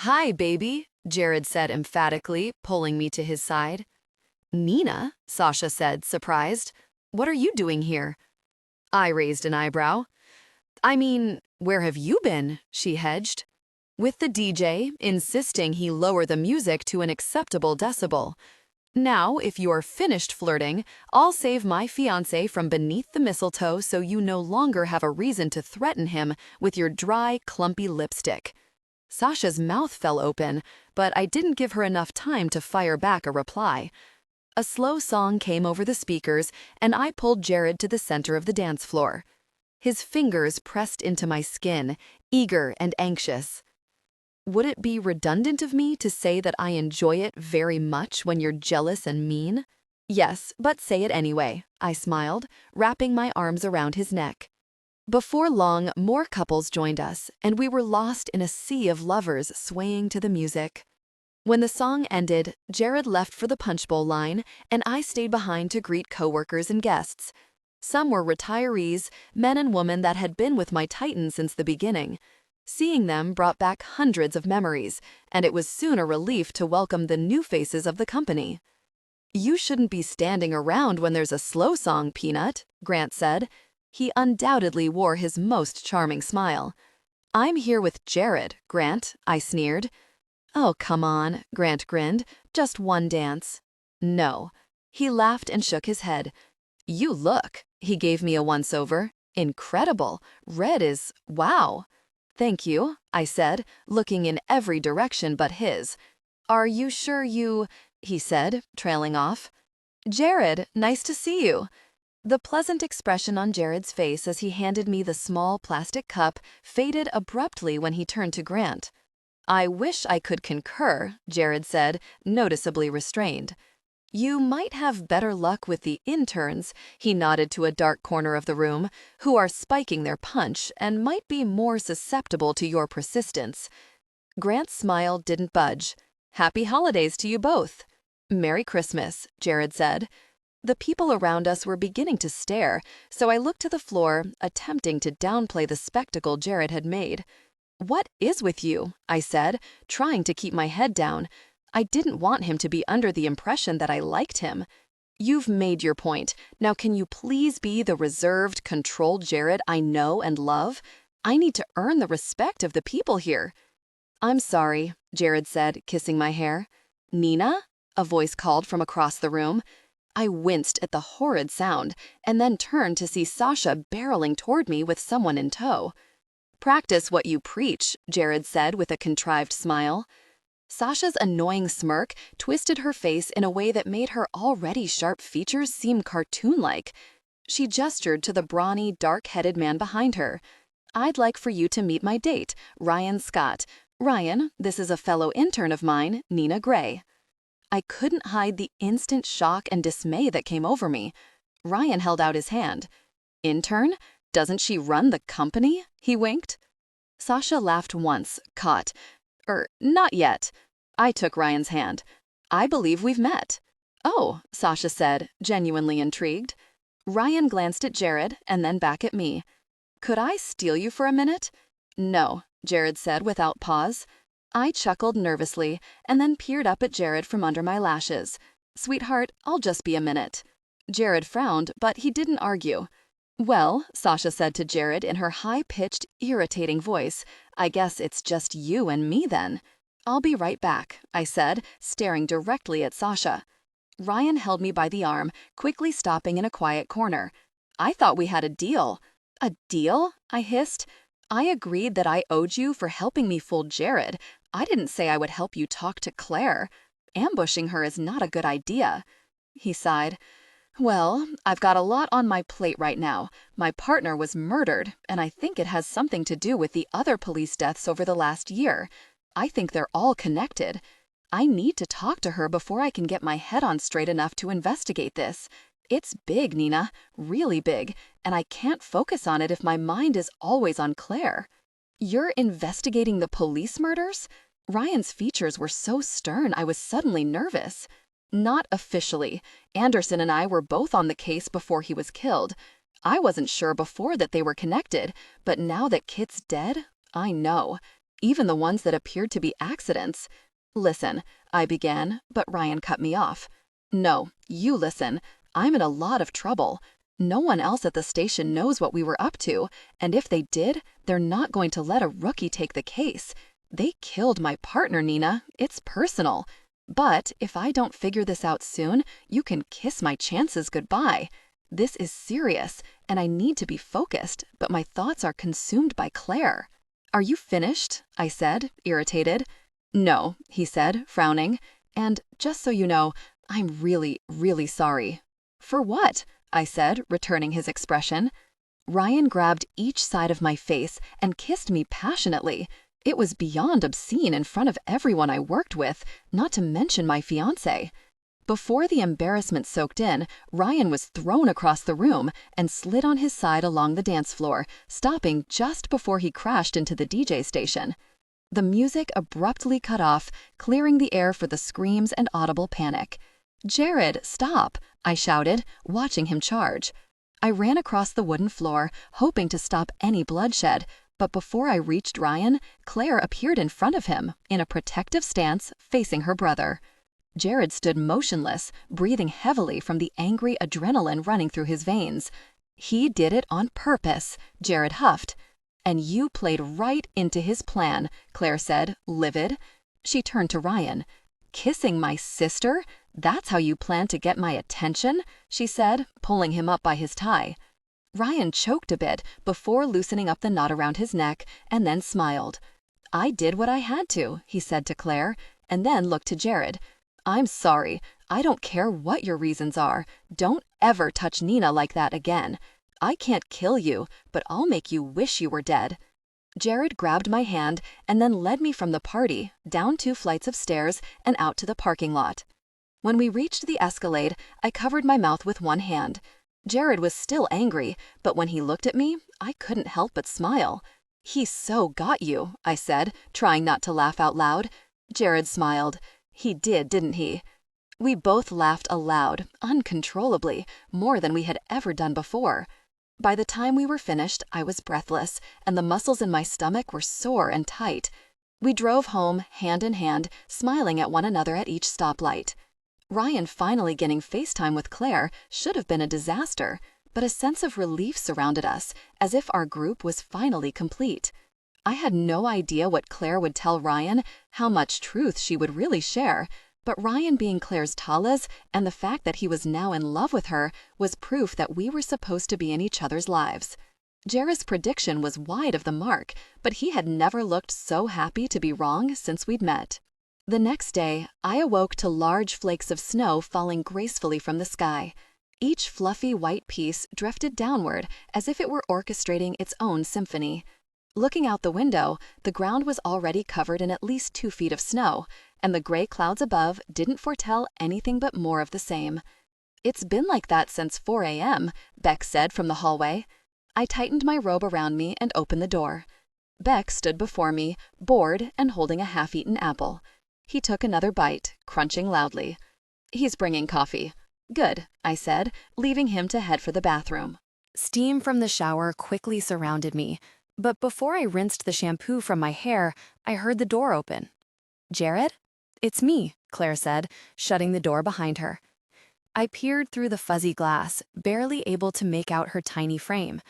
"Hi, baby," Jared said emphatically, pulling me to his side. "Nina?" Sasha said, surprised. "What are you doing here?" I raised an eyebrow. "I mean, where have you been?" she hedged. With the DJ, insisting he lower the music to an acceptable decibel. Now, if you're finished flirting, I'll save my fiancé from beneath the mistletoe so you no longer have a reason to threaten him with your dry, clumpy lipstick. Sasha's mouth fell open, but I didn't give her enough time to fire back a reply. A slow song came over the speakers, and I pulled Jared to the center of the dance floor. His fingers pressed into my skin, eager and anxious. Would it be redundant of me to say that I enjoy it very much when you're jealous and mean? Yes, but say it anyway, I smiled, wrapping my arms around his neck. Before long, more couples joined us, and we were lost in a sea of lovers swaying to the music. When the song ended, Jared left for the punch bowl line, and I stayed behind to greet coworkers and guests. Some were retirees, men and women that had been with my Titan since the beginning. Seeing them brought back hundreds of memories, and it was soon a relief to welcome the new faces of the company. "You shouldn't be standing around when there's a slow song, Peanut," Grant said. He undoubtedly wore his most charming smile. "I'm here with Jared, Grant," I sneered. "Oh, come on," Grant grinned. "Just one dance." "No." He laughed and shook his head. "You look," he gave me a once-over. "Incredible. Red is wow." "Thank you," I said, looking in every direction but his. "Are you sure you—" he said, trailing off. "Jared, nice to see you." The pleasant expression on Jared's face as he handed me the small plastic cup faded abruptly when he turned to Grant. "I wish I could concur," Jared said, noticeably restrained. "You might have better luck with the interns," he nodded to a dark corner of the room, "who are spiking their punch and might be more susceptible to your persistence." Grant's smile didn't budge. "Happy holidays to you both." "Merry Christmas," Jared said. The people around us were beginning to stare, so I looked to the floor, attempting to downplay the spectacle Jared had made. "What is with you?" I said, trying to keep my head down. I didn't want him to be under the impression that I liked him. "You've made your point. Now can you please be the reserved, controlled Jared I know and love? I need to earn the respect of the people here." "I'm sorry," Jared said, kissing my hair. "Nina?" a voice called from across the room. I winced at the horrid sound, and then turned to see Sasha barreling toward me with someone in tow. "Practice what you preach," Jared said with a contrived smile. Sasha's annoying smirk twisted her face in a way that made her already sharp features seem cartoon-like. She gestured to the brawny, dark-headed man behind her. "I'd like for you to meet my date, Ryan Scott. Ryan, this is a fellow intern of mine, Nina Gray." I couldn't hide the instant shock and dismay that came over me. Ryan held out his hand. "Intern? Doesn't she run the company?" he winked. Sasha laughed once, caught. Not yet." I took Ryan's hand. "I believe we've met." "Oh," Sasha said, genuinely intrigued. Ryan glanced at Jared and then back at me. "Could I steal you for a minute?" "No," Jared said without pause. I chuckled nervously and then peered up at Jared from under my lashes. "Sweetheart, I'll just be a minute." Jared frowned, but he didn't argue. "Well," Sasha said to Jared in her high-pitched, irritating voice, "I guess it's just you and me then." "I'll be right back," I said, staring directly at Sasha. Ryan held me by the arm, quickly stopping in a quiet corner. "I thought we had a deal." "A deal?" I hissed. "I agreed that I owed you for helping me fool Jared. I didn't say I would help you talk to Claire. Ambushing her is not a good idea." He sighed. "Well, I've got a lot on my plate right now. My partner was murdered, and I think it has something to do with the other police deaths over the last year. I think they're all connected. I need to talk to her before I can get my head on straight enough to investigate this. It's big, Nina, really big, and I can't focus on it if my mind is always on Claire." "You're investigating the police murders?" Ryan's features were so stern I was suddenly nervous. "Not officially. Anderson and I were both on the case before he was killed. I wasn't sure before that they were connected, but now that Kit's dead, I know. Even the ones that appeared to be accidents." "Listen," I began, but Ryan cut me off. "No, you listen. I'm in a lot of trouble. No one else at the station knows what we were up to, and if they did, they're not going to let a rookie take the case. They killed my partner, Nina. It's personal. But if I don't figure this out soon, you can kiss my chances goodbye. This is serious, and I need to be focused, but my thoughts are consumed by Claire. Are you finished? I said, irritated. No, he said, frowning. And just so you know, I'm really, really sorry. For what? I said, returning his expression. Ryan grabbed each side of my face and kissed me passionately. It was beyond obscene in front of everyone I worked with, not to mention my fiancé. Before the embarrassment soaked in, Ryan was thrown across the room and slid on his side along the dance floor, stopping just before he crashed into the DJ station. The music abruptly cut off, clearing the air for the screams and audible panic. "Jared, stop!" I shouted, watching him charge. I ran across the wooden floor, hoping to stop any bloodshed, but before I reached Ryan, Claire appeared in front of him, in a protective stance, facing her brother. Jared stood motionless, breathing heavily from the angry adrenaline running through his veins. "He did it on purpose," Jared huffed. "And you played right into his plan," Claire said, livid. She turned to Ryan. "Kissing my sister? That's how you plan to get my attention?" she said, pulling him up by his tie. Ryan choked a bit before loosening up the knot around his neck and then smiled. "I did what I had to," he said to Claire, and then looked to Jared. "I'm sorry. I don't care what your reasons are. Don't ever touch Nina like that again. I can't kill you, but I'll make you wish you were dead." Jared grabbed my hand and then led me from the party, down 2 flights of stairs and out to the parking lot. When we reached the Escalade, I covered my mouth with one hand. Jared was still angry, but when he looked at me, I couldn't help but smile. "He so got you," I said, trying not to laugh out loud. Jared smiled. "He did, didn't he?" We both laughed aloud, uncontrollably, more than we had ever done before. By the time we were finished, I was breathless, and the muscles in my stomach were sore and tight. We drove home, hand in hand, smiling at one another at each stoplight. Ryan finally getting FaceTime with Claire should have been a disaster, but a sense of relief surrounded us, as if our group was finally complete. I had no idea what Claire would tell Ryan, how much truth she would really share, but Ryan being Claire's Talas and the fact that he was now in love with her was proof that we were supposed to be in each other's lives. Jarrah's prediction was wide of the mark, but he had never looked so happy to be wrong since we'd met. The next day, I awoke to large flakes of snow falling gracefully from the sky. Each fluffy white piece drifted downward as if it were orchestrating its own symphony. Looking out the window, the ground was already covered in at least 2 feet of snow, and the gray clouds above didn't foretell anything but more of the same. "It's been like that since 4 a.m., Beck said from the hallway. I tightened my robe around me and opened the door. Beck stood before me, bored and holding a half-eaten apple. He took another bite, crunching loudly. "He's bringing coffee." "Good," I said, leaving him to head for the bathroom. Steam from the shower quickly surrounded me, but before I rinsed the shampoo from my hair, I heard the door open. "Jared?" "It's me," Claire said, shutting the door behind her. I peered through the fuzzy glass, barely able to make out her tiny frame.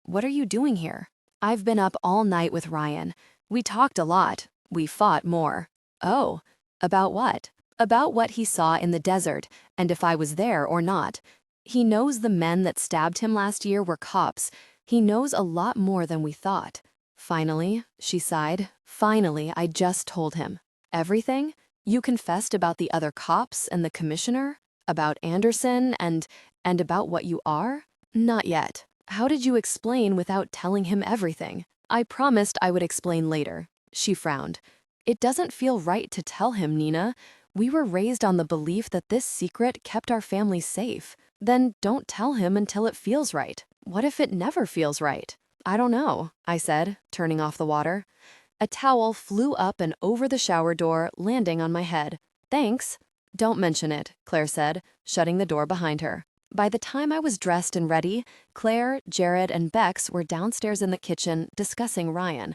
"What are you doing here?" "I've been up all night with Ryan. We talked a lot. We fought more." "Oh, about what?" "About what he saw in the desert, and if I was there or not. He knows the men that stabbed him last year were cops. He knows a lot more than we thought." "Finally," she sighed, "finally, I just told him." "Everything? You confessed about the other cops and the commissioner? About Anderson and about what you are?" "Not yet. How did you explain without telling him everything?" "I promised I would explain later." She frowned. "It doesn't feel right to tell him, Nina. We were raised on the belief that this secret kept our family safe. Then don't tell him until it feels right. What if it never feels right?" "I don't know," I said, turning off the water. A towel flew up and over the shower door, landing on my head. "Thanks." "Don't mention it," Claire said, shutting the door behind her. By the time I was dressed and ready, Claire, Jared, and Bex were downstairs in the kitchen discussing Ryan.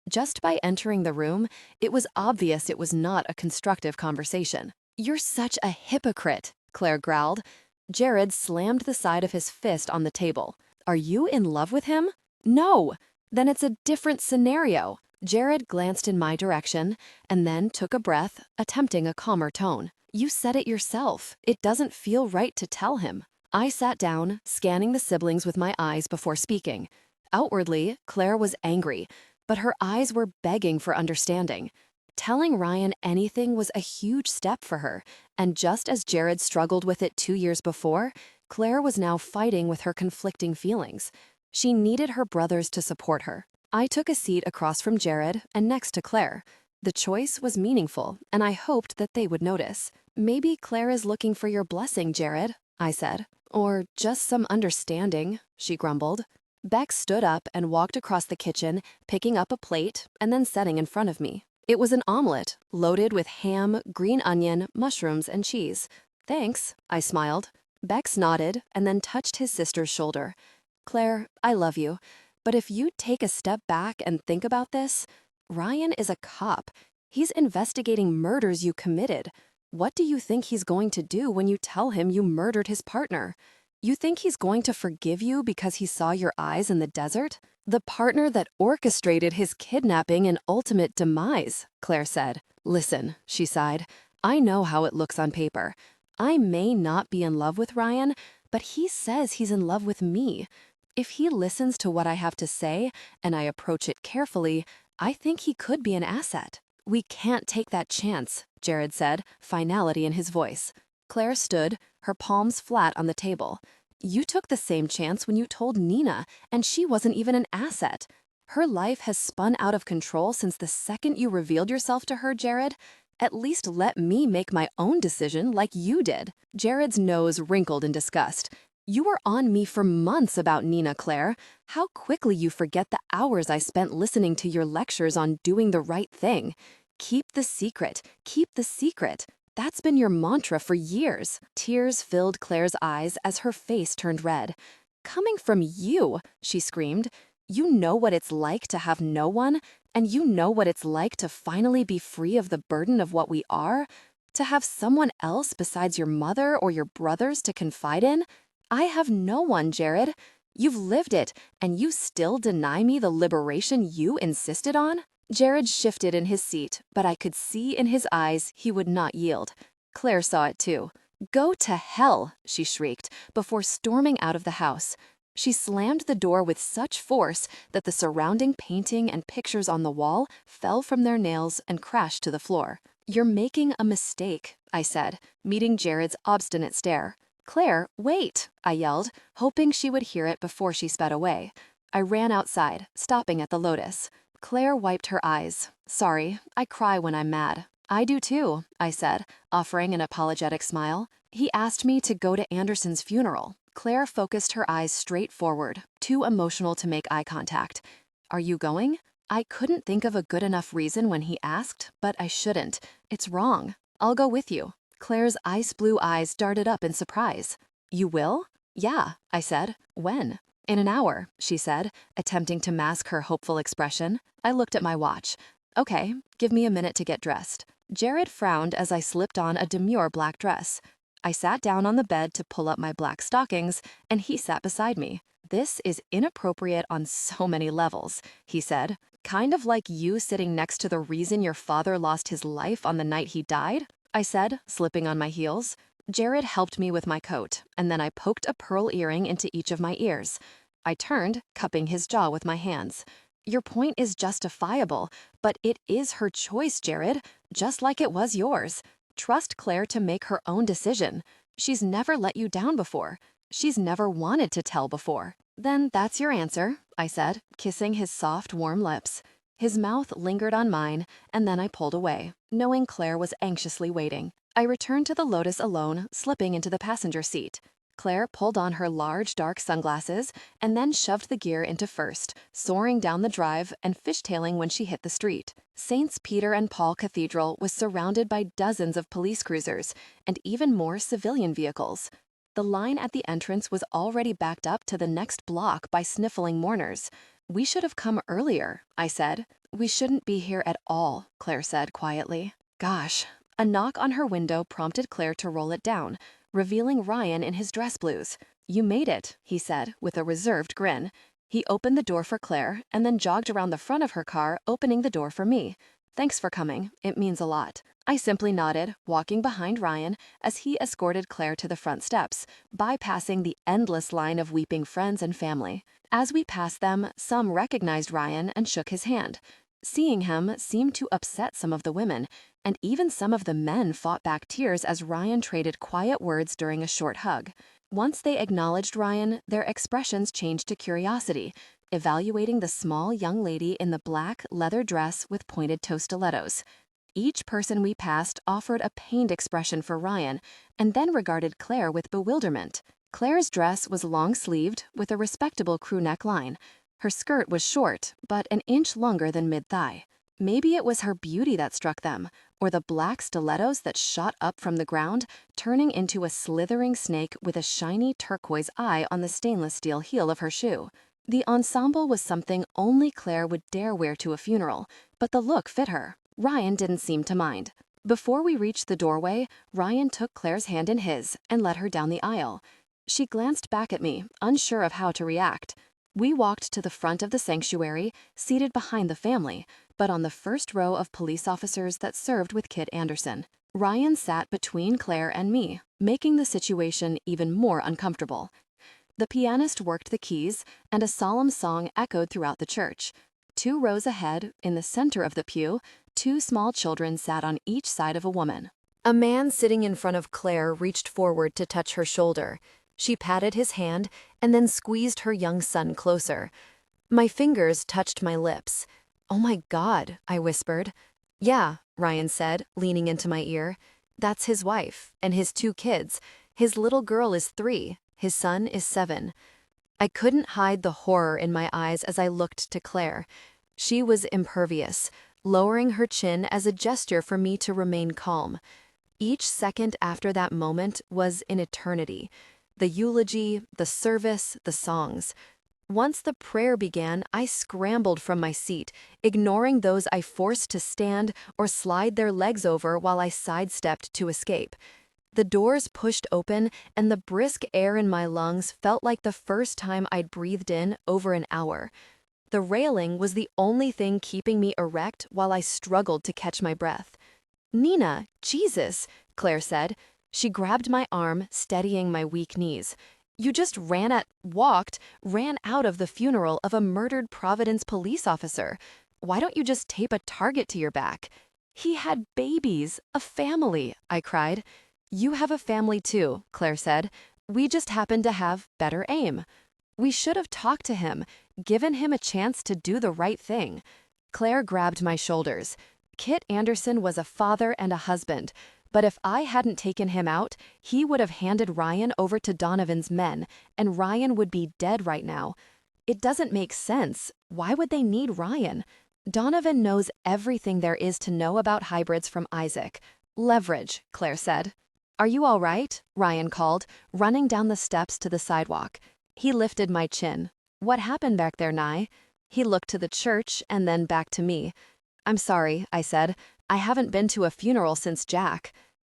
Just by entering the room, it was obvious it was not a constructive conversation. "You're such a hypocrite," Claire growled. Jared slammed the side of his fist on the table. "Are you in love with him?" "No." "Then it's a different scenario. Jared glanced in my direction and then took a breath, attempting a calmer tone. You said it yourself. It doesn't feel right to tell him. I sat down, scanning the siblings with my eyes before speaking. Outwardly, Claire was angry, but her eyes were begging for understanding. Telling Ryan anything was a huge step for her, and just as Jared struggled with it 2 years before, Claire was now fighting with her conflicting feelings. She needed her brothers to support her. I took a seat across from Jared and next to Claire. The choice was meaningful, and I hoped that they would notice. Maybe Claire is looking for your blessing, Jared, I said. Or just some understanding, she grumbled. Beck stood up and walked across the kitchen, picking up a plate and then setting in front of me. It was an omelet, loaded with ham, green onion, mushrooms, and cheese. Thanks, I smiled. Bex nodded and then touched his sister's shoulder. Claire, I love you, but if you take a step back and think about this, Ryan is a cop. He's investigating murders you committed. What do you think he's going to do when you tell him you murdered his partner? You think he's going to forgive you because he saw your eyes in the desert? The partner that orchestrated his kidnapping and ultimate demise, Claire said. Listen, she sighed. I know how it looks on paper. I may not be in love with Ryan, but he says he's in love with me. If he listens to what I have to say and I approach it carefully, I think he could be an asset. We can't take that chance, Jared said, finality in his voice. Claire stood, her palms flat on the table. You took the same chance when you told Nina, and she wasn't even an asset. Her life has spun out of control since the second you revealed yourself to her, Jared. At least let me make my own decision like you did. Jared's nose wrinkled in disgust. You were on me for months about Nina, Claire. How quickly you forget the hours I spent listening to your lectures on doing the right thing. Keep the secret. Keep the secret. That's been your mantra for years. Tears filled Claire's eyes as her face turned red. Coming from you, she screamed. You know what it's like to have no one, and you know what it's like to finally be free of the burden of what we are? To have someone else besides your mother or your brothers to confide in? I have no one, Jared. You've lived it, and you still deny me the liberation you insisted on? Jared shifted in his seat, but I could see in his eyes he would not yield. Claire saw it too. Go to hell, she shrieked, before storming out of the house. She slammed the door with such force that the surrounding painting and pictures on the wall fell from their nails and crashed to the floor. You're making a mistake, I said, meeting Jared's obstinate stare. Claire, wait, I yelled, hoping she would hear it before she sped away. I ran outside, stopping at the Lotus. Claire wiped her eyes. Sorry, I cry when I'm mad. I do too, I said, offering an apologetic smile. He asked me to go to Anderson's funeral. Claire focused her eyes straight forward, too emotional to make eye contact. Are you going? I couldn't think of a good enough reason when he asked, but I shouldn't. It's wrong. I'll go with you. Claire's ice blue eyes darted up in surprise. You will? Yeah, I said. When? In an hour, she said, attempting to mask her hopeful expression. I looked at my watch. Okay, give me a minute to get dressed. Jared frowned as I slipped on a demure black dress. I sat down on the bed to pull up my black stockings, and he sat beside me. This is inappropriate on so many levels, he said. Kind of like you sitting next to the reason your father lost his life on the night he died, I said, slipping on my heels. Jared helped me with my coat, and then I poked a pearl earring into each of my ears. I turned, cupping his jaw with my hands. Your point is justifiable, but it is her choice, Jared, just like it was yours. Trust Claire to make her own decision. She's never let you down before. She's never wanted to tell before. Then that's your answer, I said, kissing his soft, warm lips. His mouth lingered on mine, and then I pulled away, knowing Claire was anxiously waiting. I returned to the Lotus alone, slipping into the passenger seat. Claire pulled on her large, dark sunglasses and then shoved the gear into first, soaring down the drive and fishtailing when she hit the street. Saints Peter and Paul Cathedral was surrounded by dozens of police cruisers and even more civilian vehicles. The line at the entrance was already backed up to the next block by sniffling mourners. We should have come earlier, I said. We shouldn't be here at all, Claire said quietly. Gosh. A knock on her window prompted Claire to roll it down, revealing Ryan in his dress blues. You made it, he said, with a reserved grin. He opened the door for Claire and then jogged around the front of her car, opening the door for me. Thanks for coming. It means a lot. I simply nodded, walking behind Ryan as he escorted Claire to the front steps, bypassing the endless line of weeping friends and family. As we passed them, some recognized Ryan and shook his hand. Seeing him seemed to upset some of the women, and even some of the men fought back tears as Ryan traded quiet words during a short hug. Once they acknowledged Ryan, their expressions changed to curiosity, evaluating the small young lady in the black leather dress with pointed toe stilettos. Each person we passed offered a pained expression for Ryan, and then regarded Claire with bewilderment. Claire's dress was long-sleeved with a respectable crew neck line. Her skirt was short, but an inch longer than mid-thigh. Maybe it was her beauty that struck them, or the black stilettos that shot up from the ground, turning into a slithering snake with a shiny turquoise eye on the stainless steel heel of her shoe. The ensemble was something only Claire would dare wear to a funeral, but the look fit her. Ryan didn't seem to mind. Before we reached the doorway, Ryan took Claire's hand in his and led her down the aisle. She glanced back at me, unsure of how to react. We walked to the front of the sanctuary, seated behind the family, but on the first row of police officers that served with Kit Anderson. Ryan sat between Claire and me, making the situation even more uncomfortable. The pianist worked the keys, and a solemn song echoed throughout the church. 2 rows ahead, in the center of the pew, 2 small children sat on each side of a woman. A man sitting in front of Claire reached forward to touch her shoulder. She patted his hand and then squeezed her young son closer. My fingers touched my lips. "Oh my God," I whispered. "Yeah," Ryan said, leaning into my ear. "That's his wife, and his 2 kids. His little girl is 3, his son is 7. I couldn't hide the horror in my eyes as I looked to Claire. She was impervious, lowering her chin as a gesture for me to remain calm. Each second after that moment was an eternity. The eulogy, the service, the songs. Once the prayer began, I scrambled from my seat, ignoring those I forced to stand or slide their legs over while I sidestepped to escape. The doors pushed open, and the brisk air in my lungs felt like the first time I'd breathed in over an hour. The railing was the only thing keeping me erect while I struggled to catch my breath. "Nina, Jesus," Claire said. She grabbed my arm, steadying my weak knees. "You just ran out of the funeral of a murdered Providence police officer. Why don't you just tape a target to your back?" "He had babies, a family," I cried. "You have a family too," Claire said. "We just happen to have better aim. We should have talked to him, given him a chance to do the right thing." Claire grabbed my shoulders. Kit Anderson was a father and a husband, but if I hadn't taken him out, he would have handed Ryan over to Donovan's men, and Ryan would be dead right now. It doesn't make sense. Why would they need Ryan? Donovan knows everything there is to know about hybrids from Isaac. "Leverage," Claire said. "Are you all right?" Ryan called, running down the steps to the sidewalk. He lifted my chin. "What happened back there, Nye?" He looked to the church and then back to me. "I'm sorry," I said. "I haven't been to a funeral since Jack."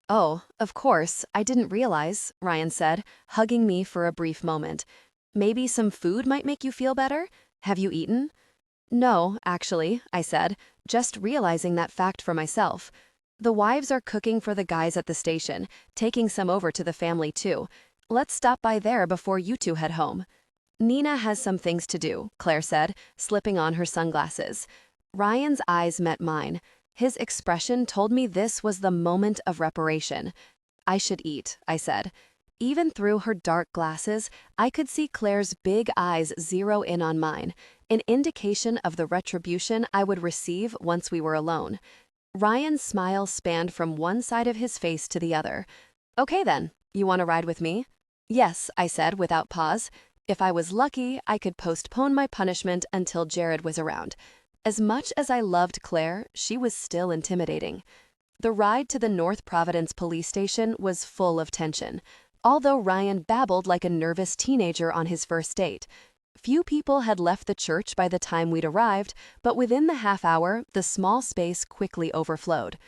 "Oh, of course, I didn't realize," Ryan said, hugging me for a brief moment. "Maybe some food might make you feel better? Have you eaten?" "No, actually," I said, just realizing that fact for myself. "The wives are cooking for the guys at the station, taking some over to the family too. Let's stop by there before you 2 head home." "Nina has some things to do," Claire said, slipping on her sunglasses. Ryan's eyes met mine. His expression told me this was the moment of reparation. "I should eat," I said. Even through her dark glasses, I could see Claire's big eyes zero in on mine, an indication of the retribution I would receive once we were alone. Ryan's smile spanned from one side of his face to the other. "Okay then, you want to ride with me?" "Yes," I said without pause. If I was lucky, I could postpone my punishment until Jared was around. As much as I loved Claire, she was still intimidating. The ride to the North Providence police station was full of tension, although Ryan babbled like a nervous teenager on his first date. Few people had left the church by the time we'd arrived, but within the half hour, the small space quickly overflowed.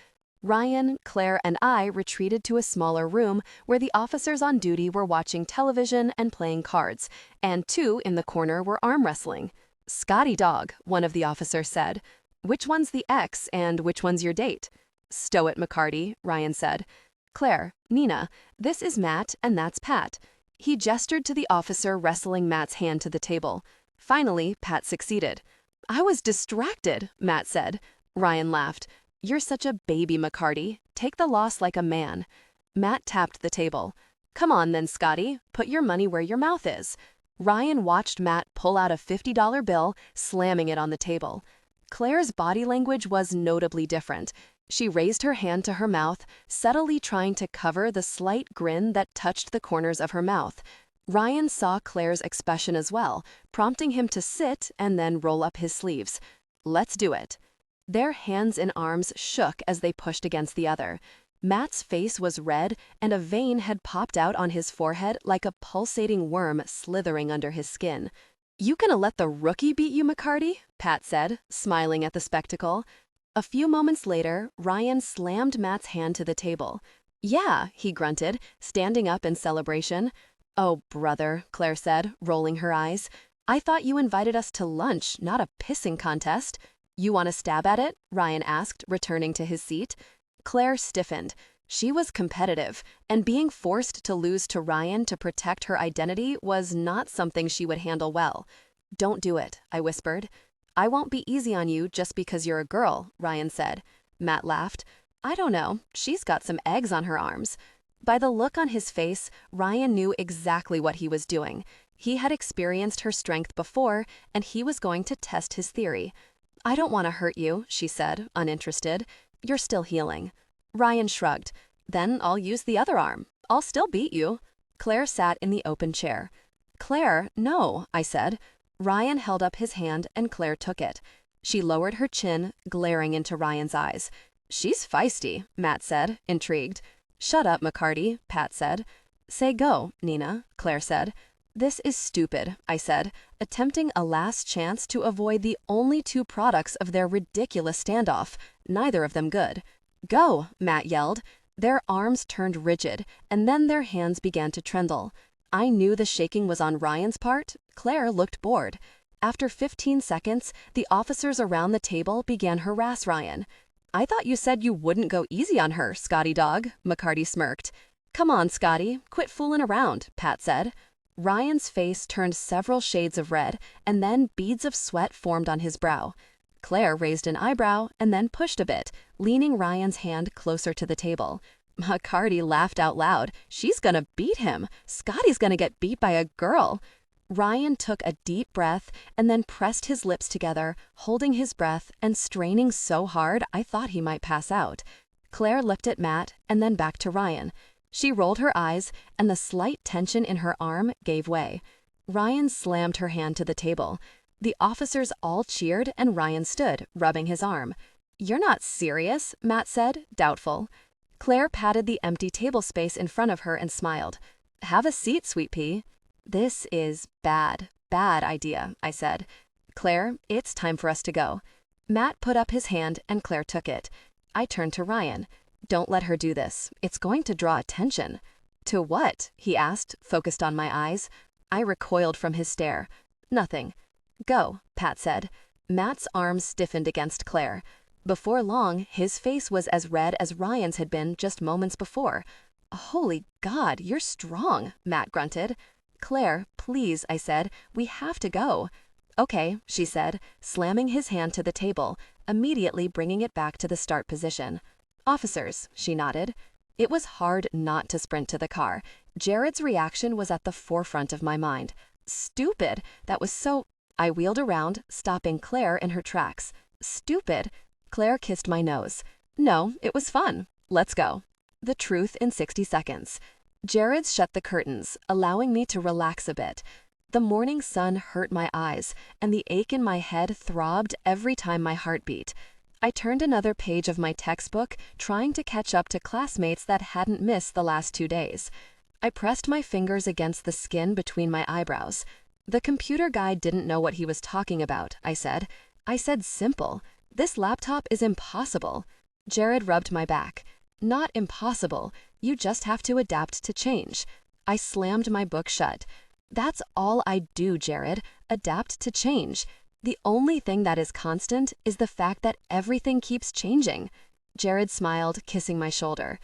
Ryan, Claire, and I retreated to a smaller room where the officers on duty were watching television and playing cards, and 2 in the corner were arm wrestling. "Scotty dog," one of the officers said. "Which one's the ex and which one's your date?" "Stow it, McCarty," Ryan said. "Claire, Nina, this is Matt and that's Pat." He gestured to the officer wrestling Matt's hand to the table. Finally, Pat succeeded. "I was distracted," Matt said. Ryan laughed. "You're such a baby, McCarty. Take the loss like a man." Matt tapped the table. "Come on then, Scotty. Put your money where your mouth is." Ryan watched Matt pull out a $50 bill, slamming it on the table. Claire's body language was notably different. She raised her hand to her mouth, subtly trying to cover the slight grin that touched the corners of her mouth. Ryan saw Claire's expression as well, prompting him to sit and then roll up his sleeves. "Let's do it." Their hands and arms shook as they pushed against the other. Matt's face was red, and a vein had popped out on his forehead like a pulsating worm slithering under his skin. "You gonna let the rookie beat you, McCarty?" Pat said, smiling at the spectacle. A few moments later, Ryan slammed Matt's hand to the table. "Yeah," he grunted, standing up in celebration. "Oh, brother," Claire said, rolling her eyes. "I thought you invited us to lunch, not a pissing contest." "You want a stab at it?" Ryan asked, returning to his seat. Claire stiffened. She was competitive, and being forced to lose to Ryan to protect her identity was not something she would handle well. "Don't do it," I whispered. "I won't be easy on you just because you're a girl," Ryan said. Matt laughed. "I don't know. She's got some eggs on her arms." By the look on his face, Ryan knew exactly what he was doing. He had experienced her strength before, and he was going to test his theory. "I don't want to hurt you," she said, uninterested. "You're still healing." Ryan shrugged. "Then I'll use the other arm. I'll still beat you." Claire sat in the open chair. "Claire, no," I said. Ryan held up his hand and Claire took it. She lowered her chin, glaring into Ryan's eyes. "She's feisty," Matt said, intrigued. "Shut up, McCarty," Pat said. "Say go, Nina," Claire said. "This is stupid," I said, attempting a last chance to avoid the only 2 products of their ridiculous standoff, neither of them good. "Go," Matt yelled. Their arms turned rigid, and then their hands began to tremble. I knew the shaking was on Ryan's part. Claire looked bored. After 15 seconds, the officers around the table began harass Ryan. "I thought you said you wouldn't go easy on her, Scotty dog," McCarty smirked. "Come on, Scotty, quit fooling around," Pat said. Ryan's face turned several shades of red, and then beads of sweat formed on his brow. Claire raised an eyebrow and then pushed a bit, leaning Ryan's hand closer to the table. McCarty laughed out loud. "She's gonna beat him. Scotty's gonna get beat by a girl." Ryan took a deep breath and then pressed his lips together, holding his breath and straining so hard I thought he might pass out. Claire looked at Matt and then back to Ryan. She rolled her eyes, and the slight tension in her arm gave way. Ryan slammed her hand to the table. The officers all cheered, and Ryan stood, rubbing his arm. "You're not serious," Matt said, doubtful. Claire patted the empty table space in front of her and smiled. "Have a seat, sweet pea." "This is bad idea," I said. "Claire, it's time for us to go." Matt put up his hand, and Claire took it. I turned to Ryan. "Don't let her do this. It's going to draw attention." "To what?" he asked, focused on my eyes. I recoiled from his stare. "Nothing." "Go," Pat said. Matt's arms stiffened against Claire. Before long, his face was as red as Ryan's had been just moments before. "Holy God, you're strong," Matt grunted. "Claire, please," I said. "We have to go." "Okay," she said, slamming his hand to the table, immediately bringing it back to the start position. "Officers," she nodded. It was hard not to sprint to the car. Jared's reaction was at the forefront of my mind. Stupid. That was so... I wheeled around, stopping Claire in her tracks. Stupid. Claire kissed my nose. "No, it was fun. Let's go." The truth in 60 seconds. Jared shut the curtains, allowing me to relax a bit. The morning sun hurt my eyes, and the ache in my head throbbed every time my heart beat. I turned another page of my textbook, trying to catch up to classmates that hadn't missed the last 2 days. I pressed my fingers against the skin between my eyebrows. "The computer guy didn't know what he was talking about," I said. "I said simple. This laptop is impossible." Jared rubbed my back. Not impossible. You just have to adapt to change. I slammed my book shut. That's all I do, Jared. Adapt to change. The only thing that is constant is the fact that everything keeps changing. Jared smiled, kissing my shoulder.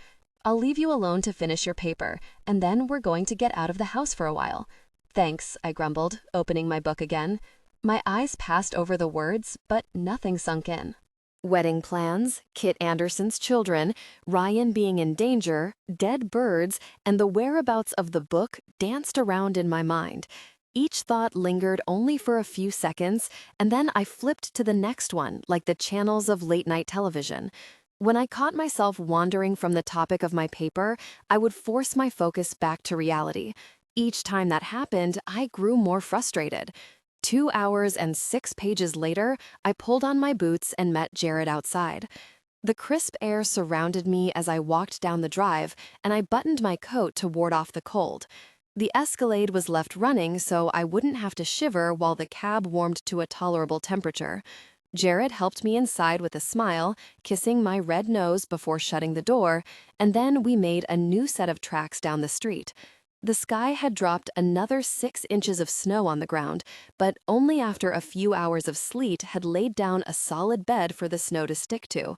I'll leave you alone to finish your paper, and then we're going to get out of the house for a while. Thanks, I grumbled, opening my book again. My eyes passed over the words, but nothing sunk in. Wedding plans, Kit Anderson's children, Ryan being in danger, dead birds, and the whereabouts of the book danced around in my mind. Each thought lingered only for a few seconds, and then I flipped to the next one, like the channels of late-night television. When I caught myself wandering from the topic of my paper, I would force my focus back to reality. Each time that happened, I grew more frustrated. 2 hours and 6 pages later, I pulled on my boots and met Jared outside. The crisp air surrounded me as I walked down the drive, and I buttoned my coat to ward off the cold. The Escalade was left running so I wouldn't have to shiver while the cab warmed to a tolerable temperature. Jared helped me inside with a smile, kissing my red nose before shutting the door, and then we made a new set of tracks down the street. The sky had dropped another 6 inches of snow on the ground, but only after a few hours of sleet had laid down a solid bed for the snow to stick to.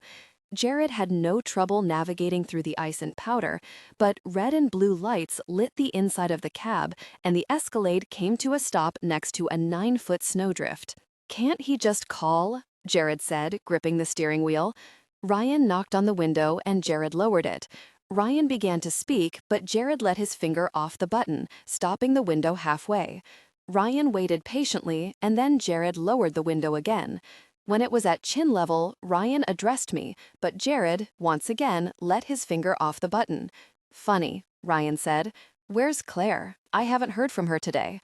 Jared had no trouble navigating through the ice and powder, but red and blue lights lit the inside of the cab, and the Escalade came to a stop next to a 9-foot snowdrift. "Can't he just call?" Jared said, gripping the steering wheel. Ryan knocked on the window and Jared lowered it. Ryan began to speak, but Jared let his finger off the button, stopping the window halfway. Ryan waited patiently, and then Jared lowered the window again. When it was at chin level, Ryan addressed me, but Jared, once again, let his finger off the button. "Funny," Ryan said. "Where's Claire? I haven't heard from her today."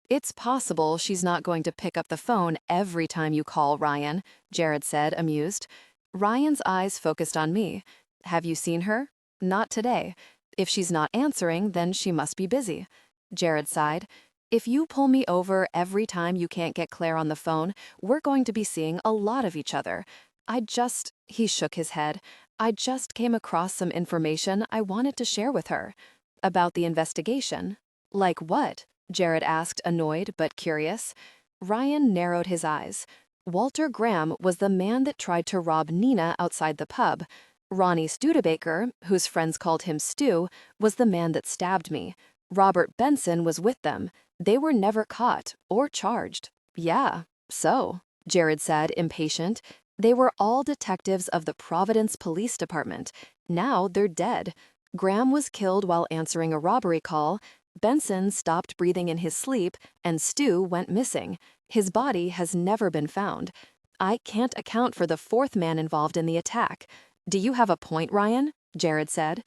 "It's possible she's not going to pick up the phone every time you call, Ryan," Jared said, amused. Ryan's eyes focused on me. "Have you seen her?" "Not today. If she's not answering, then she must be busy." Jared sighed. "If you pull me over every time you can't get Claire on the phone, we're going to be seeing a lot of each other. He shook his head. "I just came across some information I wanted to share with her." "About the investigation?" "Like what?" Jared asked, annoyed but curious. Ryan narrowed his eyes. "Walter Graham was the man that tried to rob Nina outside the pub. Ronnie Studebaker, whose friends called him Stu, was the man that stabbed me. Robert Benson was with them. They were never caught or charged." "Yeah, so," Jared said, impatient. "They were all detectives of the Providence Police Department. Now they're dead. Graham was killed while answering a robbery call. Benson stopped breathing in his sleep, and Stu went missing. His body has never been found. I can't account for the fourth man involved in the attack." "Do you have a point, Ryan?" Jared said.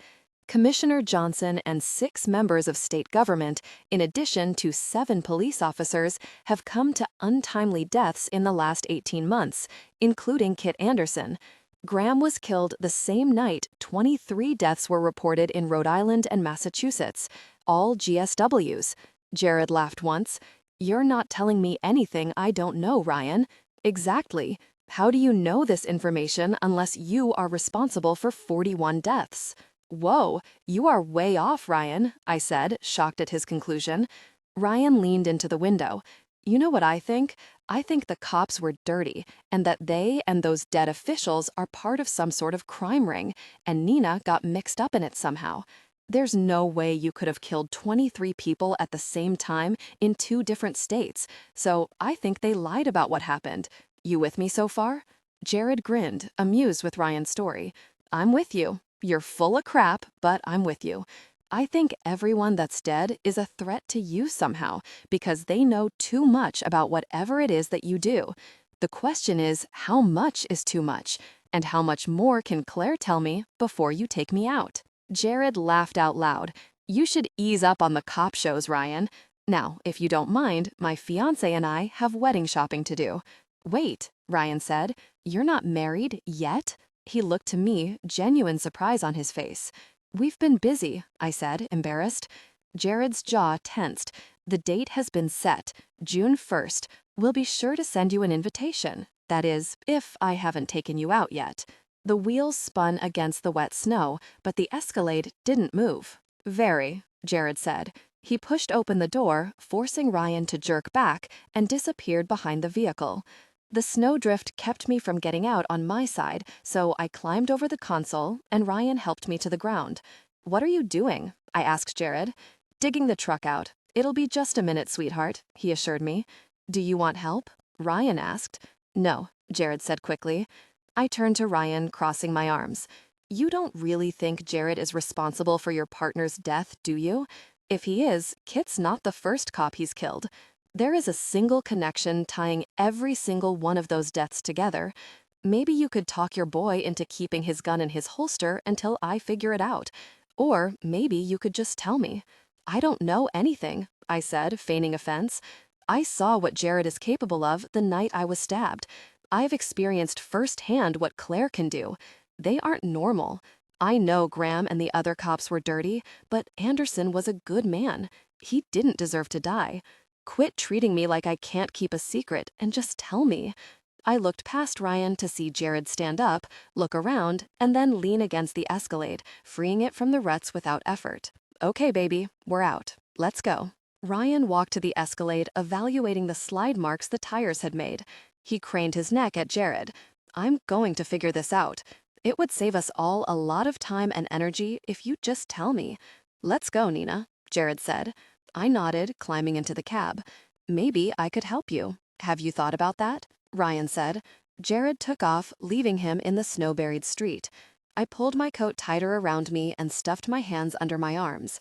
"Commissioner Johnson and 6 members of state government, in addition to 7 police officers, have come to untimely deaths in the last 18 months, including Kit Anderson. Graham was killed the same night 23 deaths were reported in Rhode Island and Massachusetts, all GSWs." Jared laughed once. "You're not telling me anything I don't know, Ryan." "Exactly. How do you know this information unless you are responsible for 41 deaths?" "Whoa, you are way off, Ryan," I said, shocked at his conclusion. Ryan leaned into the window. "You know what I think? I think the cops were dirty, and that they and those dead officials are part of some sort of crime ring, and Nina got mixed up in it somehow. There's no way you could have killed 23 people at the same time in 2 different states, so I think they lied about what happened. You with me so far?" Jared grinned, amused with Ryan's story. "I'm with you. You're full of crap, but I'm with you. I think everyone that's dead is a threat to you somehow, because they know too much about whatever it is that you do. The question is, how much is too much? And how much more can Claire tell me before you take me out?" Jared laughed out loud. "You should ease up on the cop shows, Ryan. Now, if you don't mind, my fiancé and I have wedding shopping to do." "Wait," Ryan said. "You're not married yet?" He looked to me, genuine surprise on his face. "We've been busy," I said, embarrassed. Jared's jaw tensed. "The date has been set, June 1st. We'll be sure to send you an invitation. That is, if I haven't taken you out yet." The wheels spun against the wet snow, but the Escalade didn't move. Very, Jared said. He pushed open the door, forcing Ryan to jerk back, and disappeared behind the vehicle. The snowdrift kept me from getting out on my side, so I climbed over the console, and Ryan helped me to the ground. "What are you doing?" I asked Jared. "Digging the truck out. It'll be just a minute, sweetheart," he assured me. "Do you want help?" Ryan asked. "No," Jared said quickly. I turned to Ryan, crossing my arms. "You don't really think Jared is responsible for your partner's death, do you? If he is, Kit's not the first cop he's killed. There is a single connection tying every single one of those deaths together. Maybe you could talk your boy into keeping his gun in his holster until I figure it out. Or maybe you could just tell me." "I don't know anything," I said, feigning offense. "I saw what Jared is capable of the night I was stabbed. I've experienced firsthand what Claire can do. They aren't normal. I know Graham and the other cops were dirty, but Anderson was a good man. He didn't deserve to die. Quit treating me like I can't keep a secret and just tell me." I looked past Ryan to see Jared stand up, look around, and then lean against the Escalade, freeing it from the ruts without effort. "Okay, baby, we're out. Let's go." Ryan walked to the Escalade, evaluating the slide marks the tires had made. He craned his neck at Jared. "I'm going to figure this out. It would save us all a lot of time and energy if you just tell me." "Let's go, Nina," Jared said. I nodded, climbing into the cab. "Maybe I could help you. Have you thought about that?" Ryan said. Jared took off, leaving him in the snow-buried street. I pulled my coat tighter around me and stuffed my hands under my arms.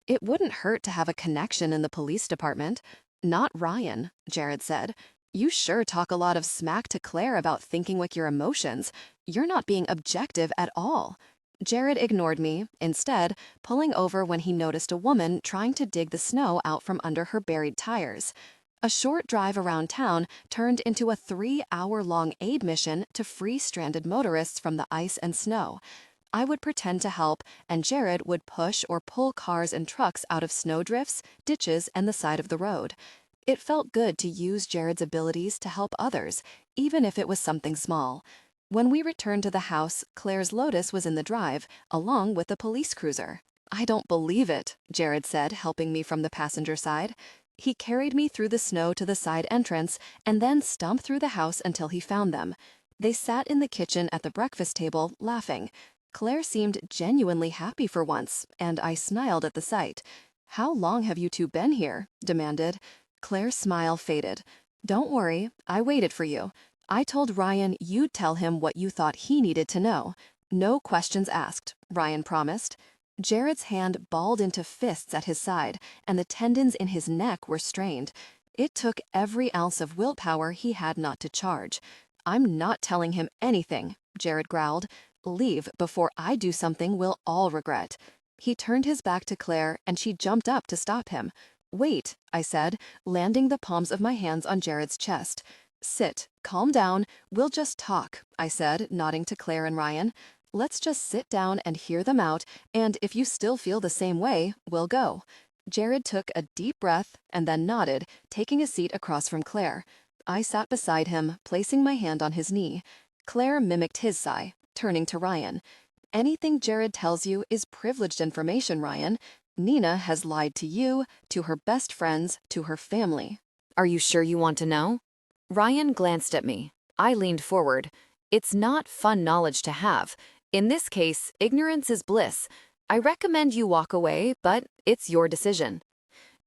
It wouldn't hurt to have a connection in the police department. "Not Ryan," Jared said. "You sure talk a lot of smack to Claire about thinking with your emotions. You're not being objective at all." Jared ignored me, instead pulling over when he noticed a woman trying to dig the snow out from under her buried tires. A short drive around town turned into a 3-hour-long aid mission to free stranded motorists from the ice and snow. I would pretend to help, and Jared would push or pull cars and trucks out of snowdrifts, ditches, and the side of the road. It felt good to use Jared's abilities to help others, even if it was something small. When we returned to the house, Claire's Lotus was in the drive, along with the police cruiser. "I don't believe it," Jared said, helping me from the passenger side. He carried me through the snow to the side entrance and then stomped through the house until he found them. They sat in the kitchen at the breakfast table, laughing. Claire seemed genuinely happy for once, and I smiled at the sight. "How long have you two been here?" demanded. Claire's smile faded. "Don't worry, I waited for you. I told Ryan you'd tell him what you thought he needed to know. No questions asked," Ryan promised. Jared's hand balled into fists at his side, and the tendons in his neck were strained. It took every ounce of willpower he had not to charge. "I'm not telling him anything," Jared growled. "Leave before I do something we'll all regret." He turned his back to Claire, and she jumped up to stop him. "Wait," I said, landing the palms of my hands on Jared's chest. "Sit, calm down, we'll just talk," I said, nodding to Claire and Ryan. "Let's just sit down and hear them out, and if you still feel the same way, we'll go." Jared took a deep breath and then nodded, taking a seat across from Claire. I sat beside him, placing my hand on his knee. Claire mimicked his sigh, turning to Ryan. "Anything Jared tells you is privileged information, Ryan. Nina has lied to you, to her best friends, to her family." "Are you sure you want to know?" Ryan glanced at me. I leaned forward. "It's not fun knowledge to have. In this case, ignorance is bliss. I recommend you walk away, but it's your decision."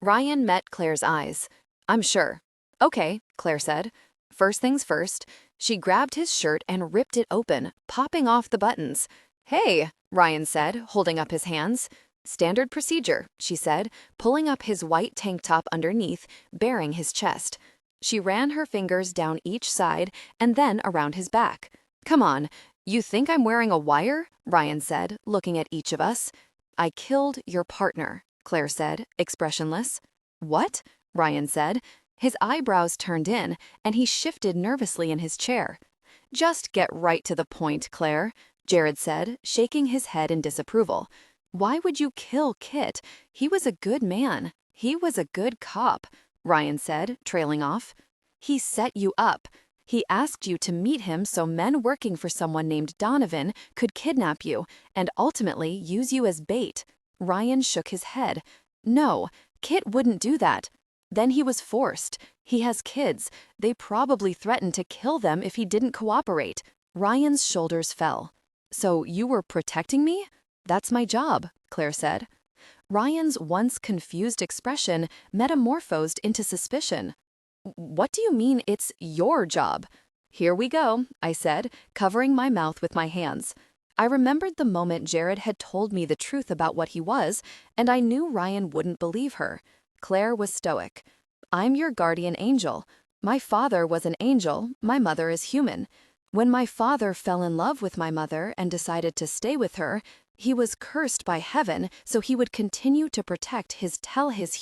Ryan met Claire's eyes. "I'm sure." "Okay," Claire said. First things first, she grabbed his shirt and ripped it open, popping off the buttons. "Hey," Ryan said, holding up his hands. "Standard procedure," she said, pulling up his white tank top underneath, baring his chest. She ran her fingers down each side and then around his back. "Come on, you think I'm wearing a wire?" Ryan said, looking at each of us. "I killed your partner," Claire said, expressionless. "What?" Ryan said. His eyebrows turned in, and he shifted nervously in his chair. "Just get right to the point, Claire," Jared said, shaking his head in disapproval. "Why would you kill Kit? He was a good man. He was a good cop," Ryan said, trailing off. "He set you up. He asked you to meet him so men working for someone named Donovan could kidnap you and ultimately use you as bait. Ryan shook his head. No, Kit wouldn't do that. Then he was forced. He has kids. They probably threatened to kill them if he didn't cooperate. Ryan's shoulders fell. So you were protecting me? That's my job, Claire said. Ryan's once confused expression metamorphosed into suspicion. What do you mean it's your job? Here we go, I said, covering my mouth with my hands. I remembered the moment Jared had told me the truth about what he was, and I knew Ryan wouldn't believe her. Claire was stoic. I'm your guardian angel. My father was an angel, my mother is human. When my father fell in love with my mother and decided to stay with her, he was cursed by heaven, so he would continue to protect his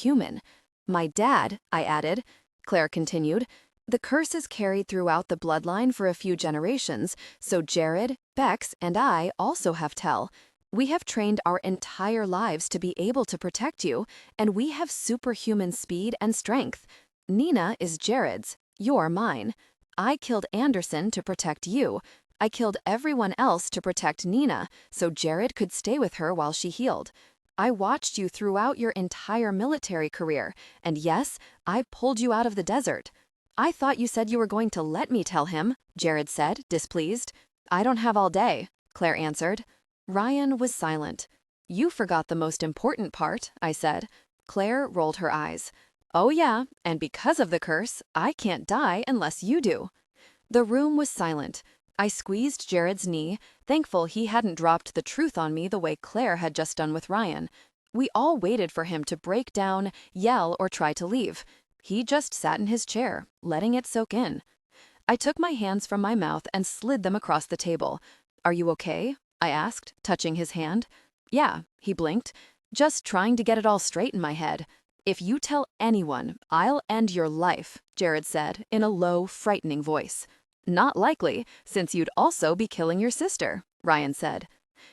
human. My dad, I added. Claire continued, the curse is carried throughout the bloodline for a few generations, so Jared, Bex, and I also have Tell. We have trained our entire lives to be able to protect you, and we have superhuman speed and strength. Nina is Jared's, you're mine. I killed Anderson to protect you. I killed everyone else to protect Nina, so Jared could stay with her while she healed. I watched you throughout your entire military career, and yes, I pulled you out of the desert. I thought you said you were going to let me tell him, Jared said, displeased. I don't have all day, Claire answered. Ryan was silent. You forgot the most important part, I said. Claire rolled her eyes. Oh yeah, and because of the curse, I can't die unless you do. The room was silent. I squeezed Jared's knee, thankful he hadn't dropped the truth on me the way Claire had just done with Ryan. We all waited for him to break down, yell, or try to leave. He just sat in his chair, letting it soak in. I took my hands from my mouth and slid them across the table. Are you okay? I asked, touching his hand. Yeah, he blinked. Just trying to get it all straight in my head. If you tell anyone, I'll end your life, Jared said in a low, frightening voice. Not likely, since you'd also be killing your sister, Ryan said.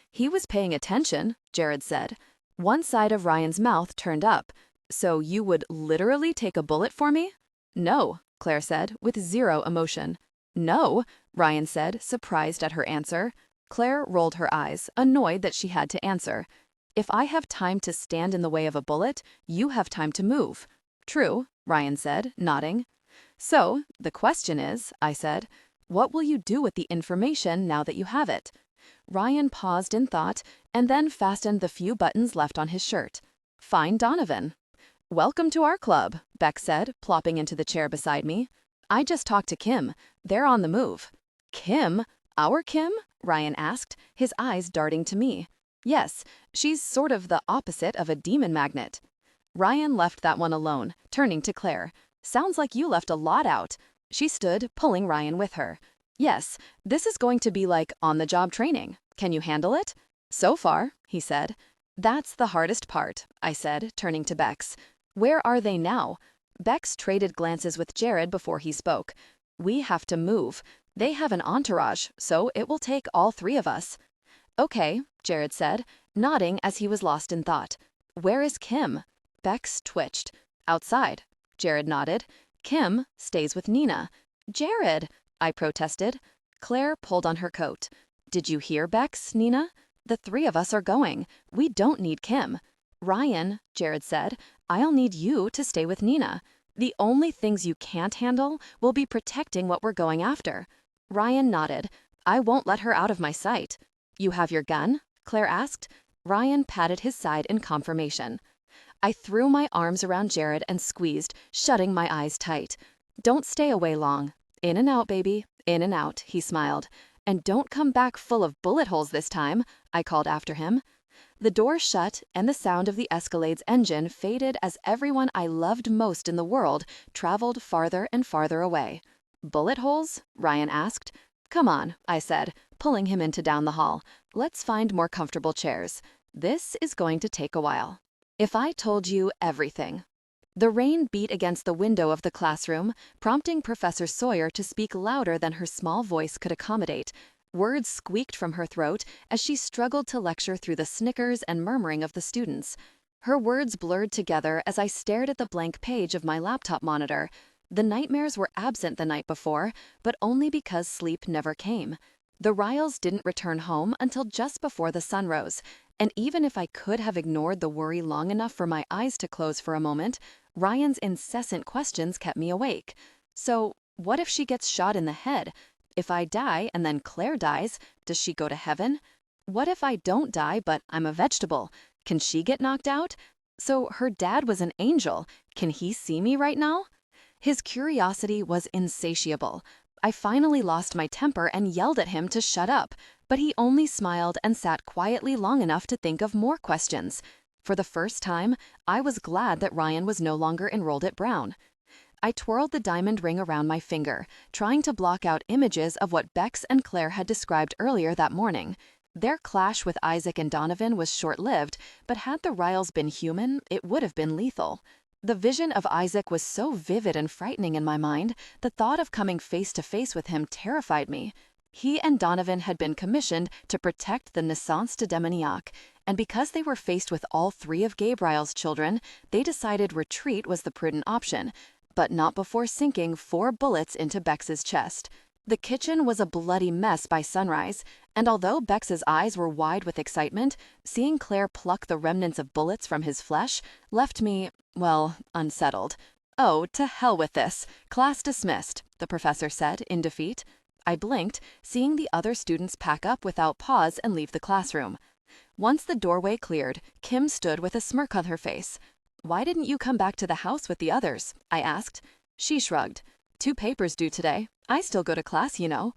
He was paying attention, Jared said. One side of Ryan's mouth turned up. So you would literally take a bullet for me? No, Claire said, with zero emotion. No, Ryan said, surprised at her answer. Claire rolled her eyes, annoyed that she had to answer. If I have time to stand in the way of a bullet, you have time to move. True, Ryan said, nodding. So, the question is, I said, what will you do with the information now that you have it? Ryan paused in thought and then fastened the few buttons left on his shirt. Find Donovan. Welcome to our club, Beck said, plopping into the chair beside me. I just talked to Kim. They're on the move. Kim? Our Kim? Ryan asked, his eyes darting to me. Yes, she's sort of the opposite of a demon magnet. Ryan left that one alone, turning to Claire. Sounds like you left a lot out. She stood, pulling Ryan with her. Yes, this is going to be like on-the-job training. Can you handle it? So far, he said. That's the hardest part, I said, turning to Bex. Where are they now? Bex traded glances with Jared before he spoke. We have to move. They have an entourage, so it will take all three of us. Okay, Jared said, nodding as he was lost in thought. Where is Kim? Bex twitched. Outside. Jared nodded. Kim stays with Nina. Jared, I protested. Claire pulled on her coat. Did you hear, Bex, Nina? The three of us are going. We don't need Kim. Ryan, Jared said, I'll need you to stay with Nina. The only things you can't handle will be protecting what we're going after. Ryan nodded. I won't let her out of my sight. You have your gun? Claire asked. Ryan patted his side in confirmation. I threw my arms around Jared and squeezed, shutting my eyes tight. Don't stay away long. In and out, baby. In and out, he smiled. And don't come back full of bullet holes this time, I called after him. The door shut and the sound of the Escalade's engine faded as everyone I loved most in the world traveled farther and farther away. Bullet holes? Ryan asked. Come on, I said, pulling him into down the hall. Let's find more comfortable chairs. This is going to take a while. If I told you everything. The rain beat against the window of the classroom, prompting Professor Sawyer to speak louder than her small voice could accommodate. Words squeaked from her throat as she struggled to lecture through the snickers and murmuring of the students. Her words blurred together as I stared at the blank page of my laptop monitor. The nightmares were absent the night before, but only because sleep never came. The Ryles didn't return home until just before the sun rose, and even if I could have ignored the worry long enough for my eyes to close for a moment, Ryan's incessant questions kept me awake. So, what if she gets shot in the head? If I die and then Claire dies, does she go to heaven? What if I don't die but I'm a vegetable? Can she get knocked out? So her dad was an angel. Can he see me right now? His curiosity was insatiable. I finally lost my temper and yelled at him to shut up, but he only smiled and sat quietly long enough to think of more questions. For the first time, I was glad that Ryan was no longer enrolled at Brown. I twirled the diamond ring around my finger, trying to block out images of what Bex and Claire had described earlier that morning. Their clash with Isaac and Donovan was short-lived, but had the Ryles been human, it would have been lethal. The vision of Isaac was so vivid and frightening in my mind, the thought of coming face to face with him terrified me. He and Donovan had been commissioned to protect the Naissance de Demoniac, and because they were faced with all three of Gabe Ryle's children, they decided retreat was the prudent option, but not before sinking 4 bullets into Bex's chest. The kitchen was a bloody mess by sunrise, and although Bex's eyes were wide with excitement, seeing Claire pluck the remnants of bullets from his flesh left me, well, unsettled. "Oh, to hell with this. Class dismissed," the professor said in defeat. I blinked, seeing the other students pack up without pause and leave the classroom. Once the doorway cleared, Kim stood with a smirk on her face. "Why didn't you come back to the house with the others?" I asked. She shrugged. "2 papers due today. I still go to class, you know."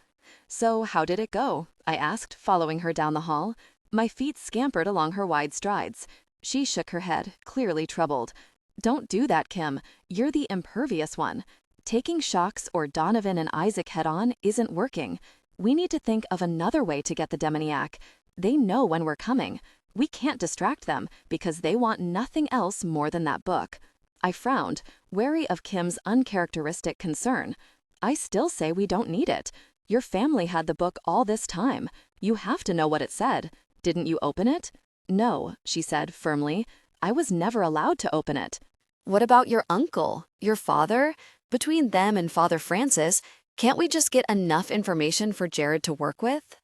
"So how did it go?" I asked, following her down the hall. My feet scampered along her wide strides. She shook her head, clearly troubled. "Don't do that, Kim. You're the impervious one. Taking Shax or Donovan and Isaac head-on isn't working. We need to think of another way to get the demoniac. They know when we're coming. We can't distract them because they want nothing else more than that book." I frowned, wary of Kim's uncharacteristic concern. "I still say we don't need it. Your family had the book all this time. You have to know what it said. Didn't you open it?" "No," she said firmly. "I was never allowed to open it." What about your uncle, your father? Between them and Father Francis, can't we just get enough information for Jared to work with?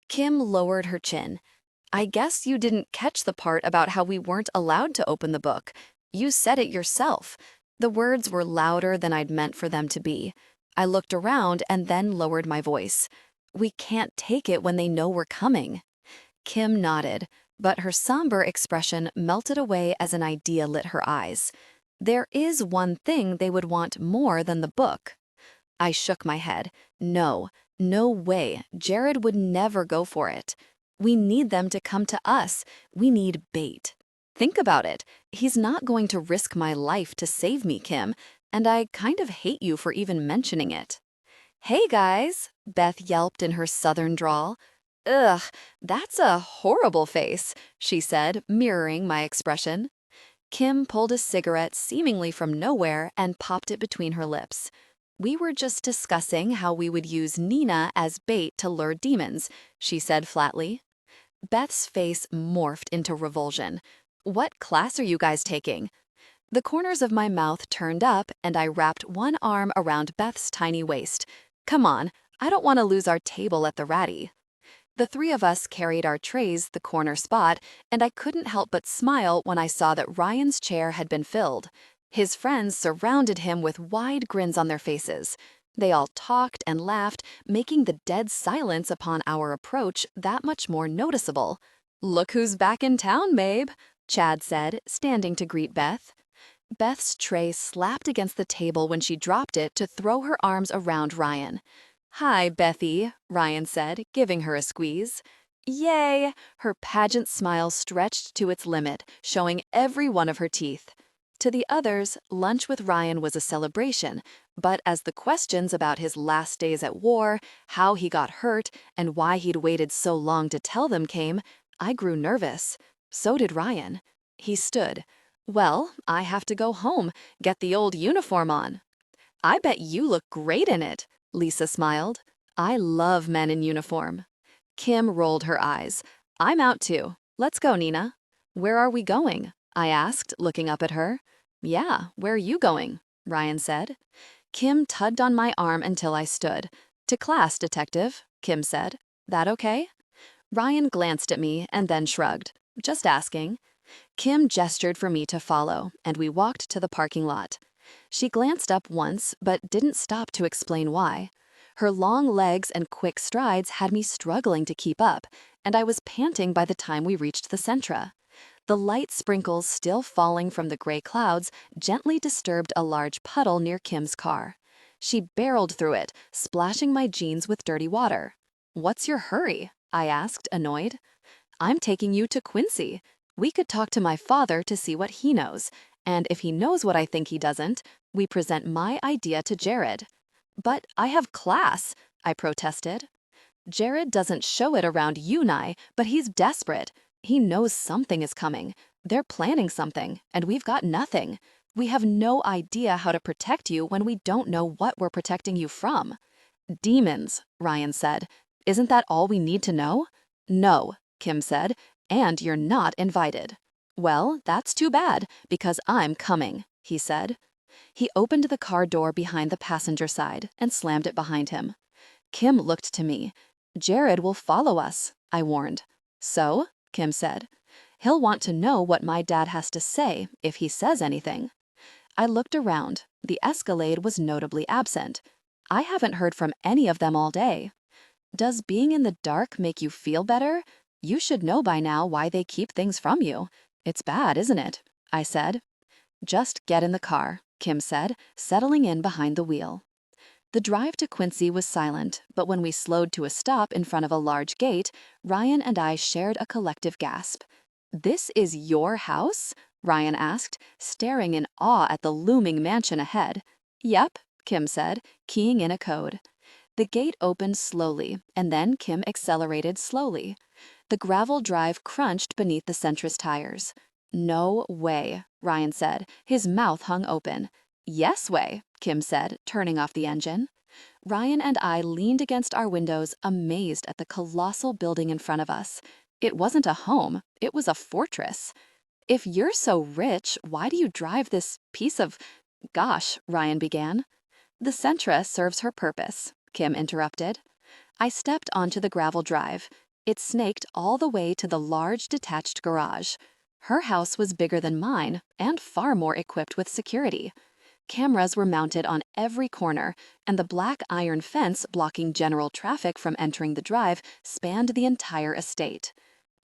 Kim lowered her chin. "I guess you didn't catch the part about how we weren't allowed to open the book. You said it yourself." The words were louder than I'd meant for them to be. I looked around and then lowered my voice. "We can't take it when they know we're coming." Kim nodded, but her somber expression melted away as an idea lit her eyes. "There is one thing they would want more than the book." I shook my head. No way. Jared would never go for it. We need them to come to us. We need bait. Think about it. He's not going to risk my life to save me, Kim, and I kind of hate you for even mentioning it. "Hey, guys," Beth yelped in her southern drawl. "Ugh, that's a horrible face," she said, mirroring my expression. Kim pulled a cigarette seemingly from nowhere and popped it between her lips. "We were just discussing how we would use Nina as bait to lure demons," she said flatly. Beth's face morphed into revulsion. "What class are you guys taking?" The corners of my mouth turned up and I wrapped one arm around Beth's tiny waist. "Come on, I don't want to lose our table at the Ratty." The 3 of us carried our trays the corner spot, and I couldn't help but smile when I saw that Ryan's chair had been filled. His friends surrounded him with wide grins on their faces. They all talked and laughed, making the dead silence upon our approach that much more noticeable. "Look who's back in town, Mabe," Chad said, standing to greet Beth. Beth's tray slapped against the table when she dropped it to throw her arms around Ryan. "Hi, Bethy," Ryan said, giving her a squeeze. "Yay!" Her pageant smile stretched to its limit, showing every one of her teeth. To the others, lunch with Ryan was a celebration, but as the questions about his last days at war, how he got hurt, and why he'd waited so long to tell them came, I grew nervous. So did Ryan. He stood. "Well, I have to go home, get the old uniform on." "I bet you look great in it," Lisa smiled. "I love men in uniform." Kim rolled her eyes. "I'm out too. Let's go, Nina." "Where are we going?" I asked, looking up at her. "Yeah, where are you going?" Ryan said. Kim tugged on my arm until I stood. "To class, detective," Kim said. "That okay?" Ryan glanced at me and then shrugged. "Just asking." Kim gestured for me to follow, and we walked to the parking lot. She glanced up once, but didn't stop to explain why. Her long legs and quick strides had me struggling to keep up, and I was panting by the time we reached the Sentra. The light sprinkles still falling from the gray clouds gently disturbed a large puddle near Kim's car. She barreled through it, splashing my jeans with dirty water. "What's your hurry?" I asked, annoyed. "I'm taking you to Quincy. We could talk to my father to see what he knows, and if he knows what I think he doesn't, we present my idea to Jared." "But I have class," I protested. "Jared doesn't show it around you and I, but he's desperate. He knows something is coming. They're planning something, and we've got nothing. We have no idea how to protect you when we don't know what we're protecting you from." "Demons," Ryan said. "Isn't that all we need to know?" "No," Kim said, "and you're not invited." "Well, that's too bad, because I'm coming," he said. He opened the car door behind the passenger side and slammed it behind him. Kim looked to me. "Jared will follow us," I warned. "So?" Kim said. "He'll want to know what my dad has to say if he says anything." I looked around. The Escalade was notably absent. I haven't heard from any of them all day. "Does being in the dark make you feel better? You should know by now why they keep things from you. It's bad, isn't it?" I said. "Just get in the car," Kim said, settling in behind the wheel. The drive to Quincy was silent, but when we slowed to a stop in front of a large gate, Ryan and I shared a collective gasp. "This is your house?" Ryan asked, staring in awe at the looming mansion ahead. "Yep," Kim said, keying in a code. The gate opened slowly, and then Kim accelerated slowly. The gravel drive crunched beneath the Sentra's tires. "No way," Ryan said, his mouth hung open. "Yes way," Kim said, turning off the engine. Ryan and I leaned against our windows, amazed at the colossal building in front of us. It wasn't a home, it was a fortress. "If you're so rich, why do you drive this piece of—" "Gosh," Ryan began. "The Sentra serves her purpose," Kim interrupted. I stepped onto the gravel drive. It snaked all the way to the large detached garage. Her house was bigger than mine and far more equipped with security. Cameras were mounted on every corner, and the black iron fence blocking general traffic from entering the drive spanned the entire estate.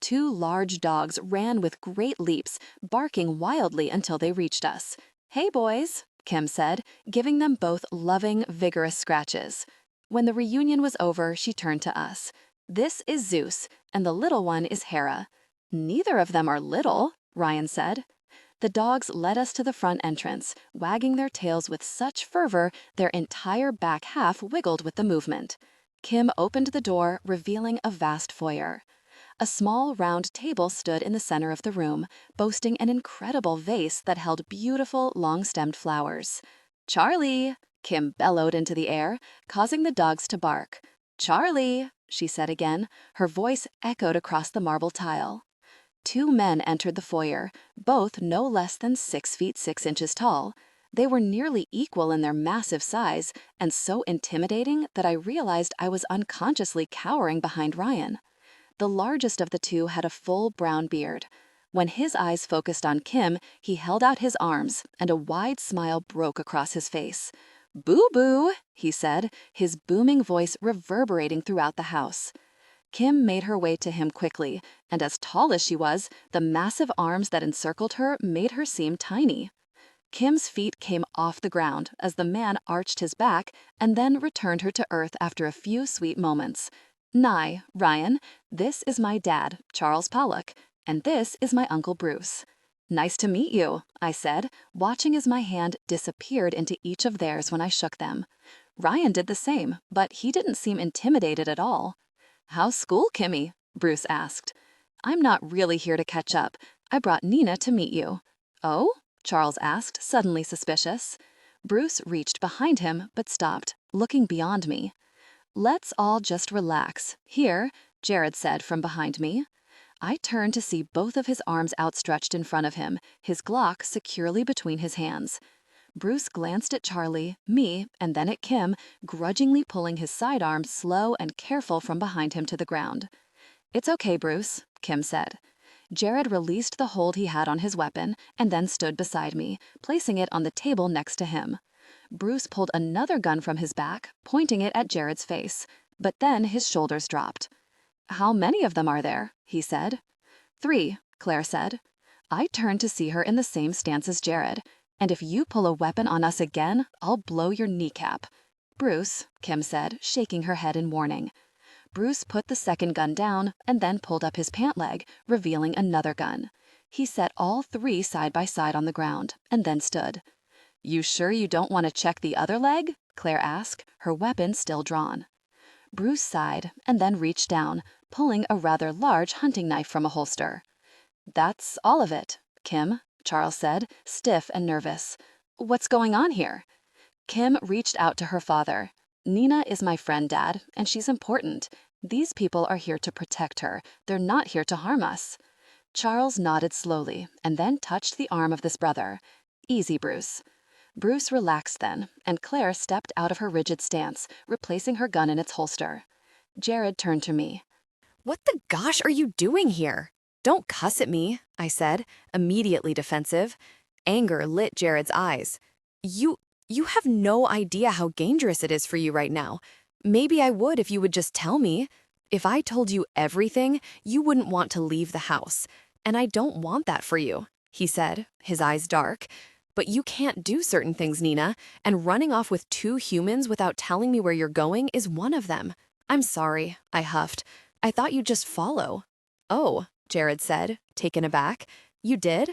2 large dogs ran with great leaps, barking wildly until they reached us. "Hey, boys," Kim said, giving them both loving, vigorous scratches. When the reunion was over, she turned to us. "This is Zeus, and the little one is Hera." "Neither of them are little," Ryan said. The dogs led us to the front entrance, wagging their tails with such fervor their entire back half wiggled with the movement. Kim opened the door, revealing a vast foyer. A small round table stood in the center of the room, boasting an incredible vase that held beautiful long-stemmed flowers. "Charlie!" Kim bellowed into the air, causing the dogs to bark. "Charlie!" she said again, her voice echoed across the marble tile. 2 men entered the foyer, both no less than 6 feet 6 inches tall. They were nearly equal in their massive size, and so intimidating that I realized I was unconsciously cowering behind Ryan. The largest of the 2 had a full brown beard. When his eyes focused on Kim, he held out his arms, and a wide smile broke across his face. "Boo-boo," he said, his booming voice reverberating throughout the house. Kim made her way to him quickly, and as tall as she was, the massive arms that encircled her made her seem tiny. Kim's feet came off the ground as the man arched his back and then returned her to earth after a few sweet moments. "Nye, Ryan, this is my dad, Charles Pollock, and this is my Uncle Bruce." "Nice to meet you," I said, watching as my hand disappeared into each of theirs when I shook them. Ryan did the same, but he didn't seem intimidated at all. "How's school, Kimmy?" Bruce asked. "I'm not really here to catch up. I brought Nina to meet you." "Oh?" Charles asked, suddenly suspicious. Bruce reached behind him, but stopped, looking beyond me. "Let's all just relax. Here," Jared said from behind me. I turned to see both of his arms outstretched in front of him, his Glock securely between his hands. Bruce glanced at Charlie, me, and then at Kim, grudgingly pulling his sidearm slow and careful from behind him to the ground. "It's okay, Bruce," Kim said. Jared released the hold he had on his weapon and then stood beside me, placing it on the table next to him. Bruce pulled another gun from his back, pointing it at Jared's face, but then his shoulders dropped. "How many of them are there?" he said. "3, Claire said. I turned to see her in the same stance as Jared. "And if you pull a weapon on us again, I'll blow your kneecap." "Bruce," Kim said, shaking her head in warning. Bruce put the second gun down and then pulled up his pant leg, revealing another gun. He set all 3 side by side on the ground and then stood. "You sure you don't want to check the other leg?" Claire asked, her weapon still drawn. Bruce sighed and then reached down, pulling a rather large hunting knife from a holster. "That's all of it, Kim," Charles said, stiff and nervous. "What's going on here?" Kim reached out to her father. "Nina is my friend, Dad, and she's important. These people are here to protect her. They're not here to harm us." Charles nodded slowly and then touched the arm of this brother. "Easy, Bruce." Bruce relaxed then, and Claire stepped out of her rigid stance, replacing her gun in its holster. Jared turned to me. What the gosh are you doing here? Don't cuss at me, I said, immediately defensive. Anger lit Jared's eyes. You have no idea how dangerous it is for you right now. Maybe I would if you would just tell me. If I told you everything, you wouldn't want to leave the house. And I don't want that for you, he said, his eyes dark. But you can't do certain things, Nina, and running off with 2 humans without telling me where you're going is one of them. I'm sorry, I huffed. I thought you'd just follow. Oh, Jared said, taken aback. You did?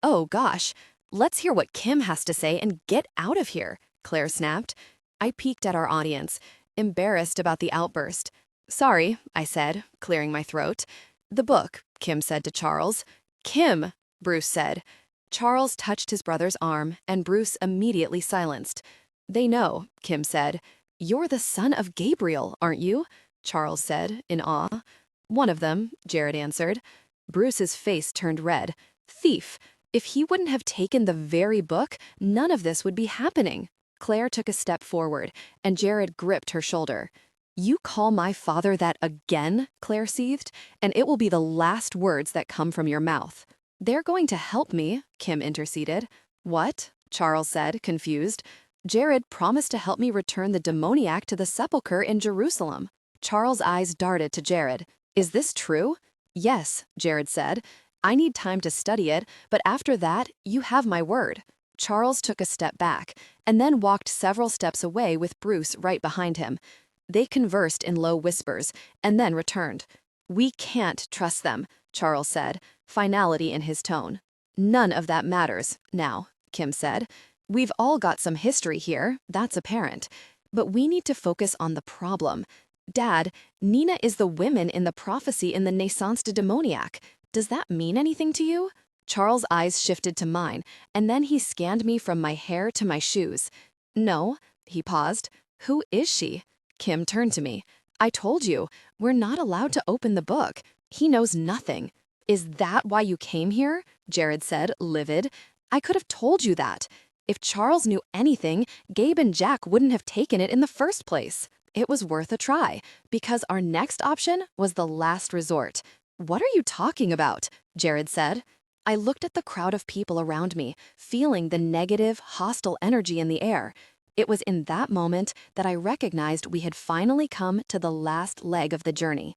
Oh, gosh. Let's hear what Kim has to say and get out of here, Claire snapped. I peeked at our audience, embarrassed about the outburst. Sorry, I said, clearing my throat. The book, Kim said to Charles. Kim, Bruce said. Charles touched his brother's arm, and Bruce immediately silenced. They know, Kim said. You're the son of Gabriel, aren't you? Charles said, in awe. One of them, Jared answered. Bruce's face turned red. Thief! If he wouldn't have taken the very book, none of this would be happening. Claire took a step forward, and Jared gripped her shoulder. You call my father that again, Claire seethed, and it will be the last words that come from your mouth. They're going to help me, Kim interceded. What? Charles said, confused. Jared promised to help me return the demoniac to the sepulchre in Jerusalem. Charles' eyes darted to Jared. Is this true? Yes, Jared said. I need time to study it, but after that, you have my word. Charles took a step back, and then walked several steps away with Bruce right behind him. They conversed in low whispers, and then returned. We can't trust them, Charles said, finality in his tone. None of that matters, now, Kim said. We've all got some history here, that's apparent. But we need to focus on the problem. Dad, Nina is the woman in the prophecy in the Naissance de Demoniac. Does that mean anything to you? Charles' eyes shifted to mine, and then he scanned me from my hair to my shoes. No, he paused. Who is she? Kim turned to me. I told you, we're not allowed to open the book. He knows nothing. Is that why you came here? Jared said, livid. I could have told you that. If Charles knew anything, Gabe and Jack wouldn't have taken it in the first place. It was worth a try, because our next option was the last resort. What are you talking about? Jared said. I looked at the crowd of people around me, feeling the negative, hostile energy in the air. It was in that moment that I recognized we had finally come to the last leg of the journey.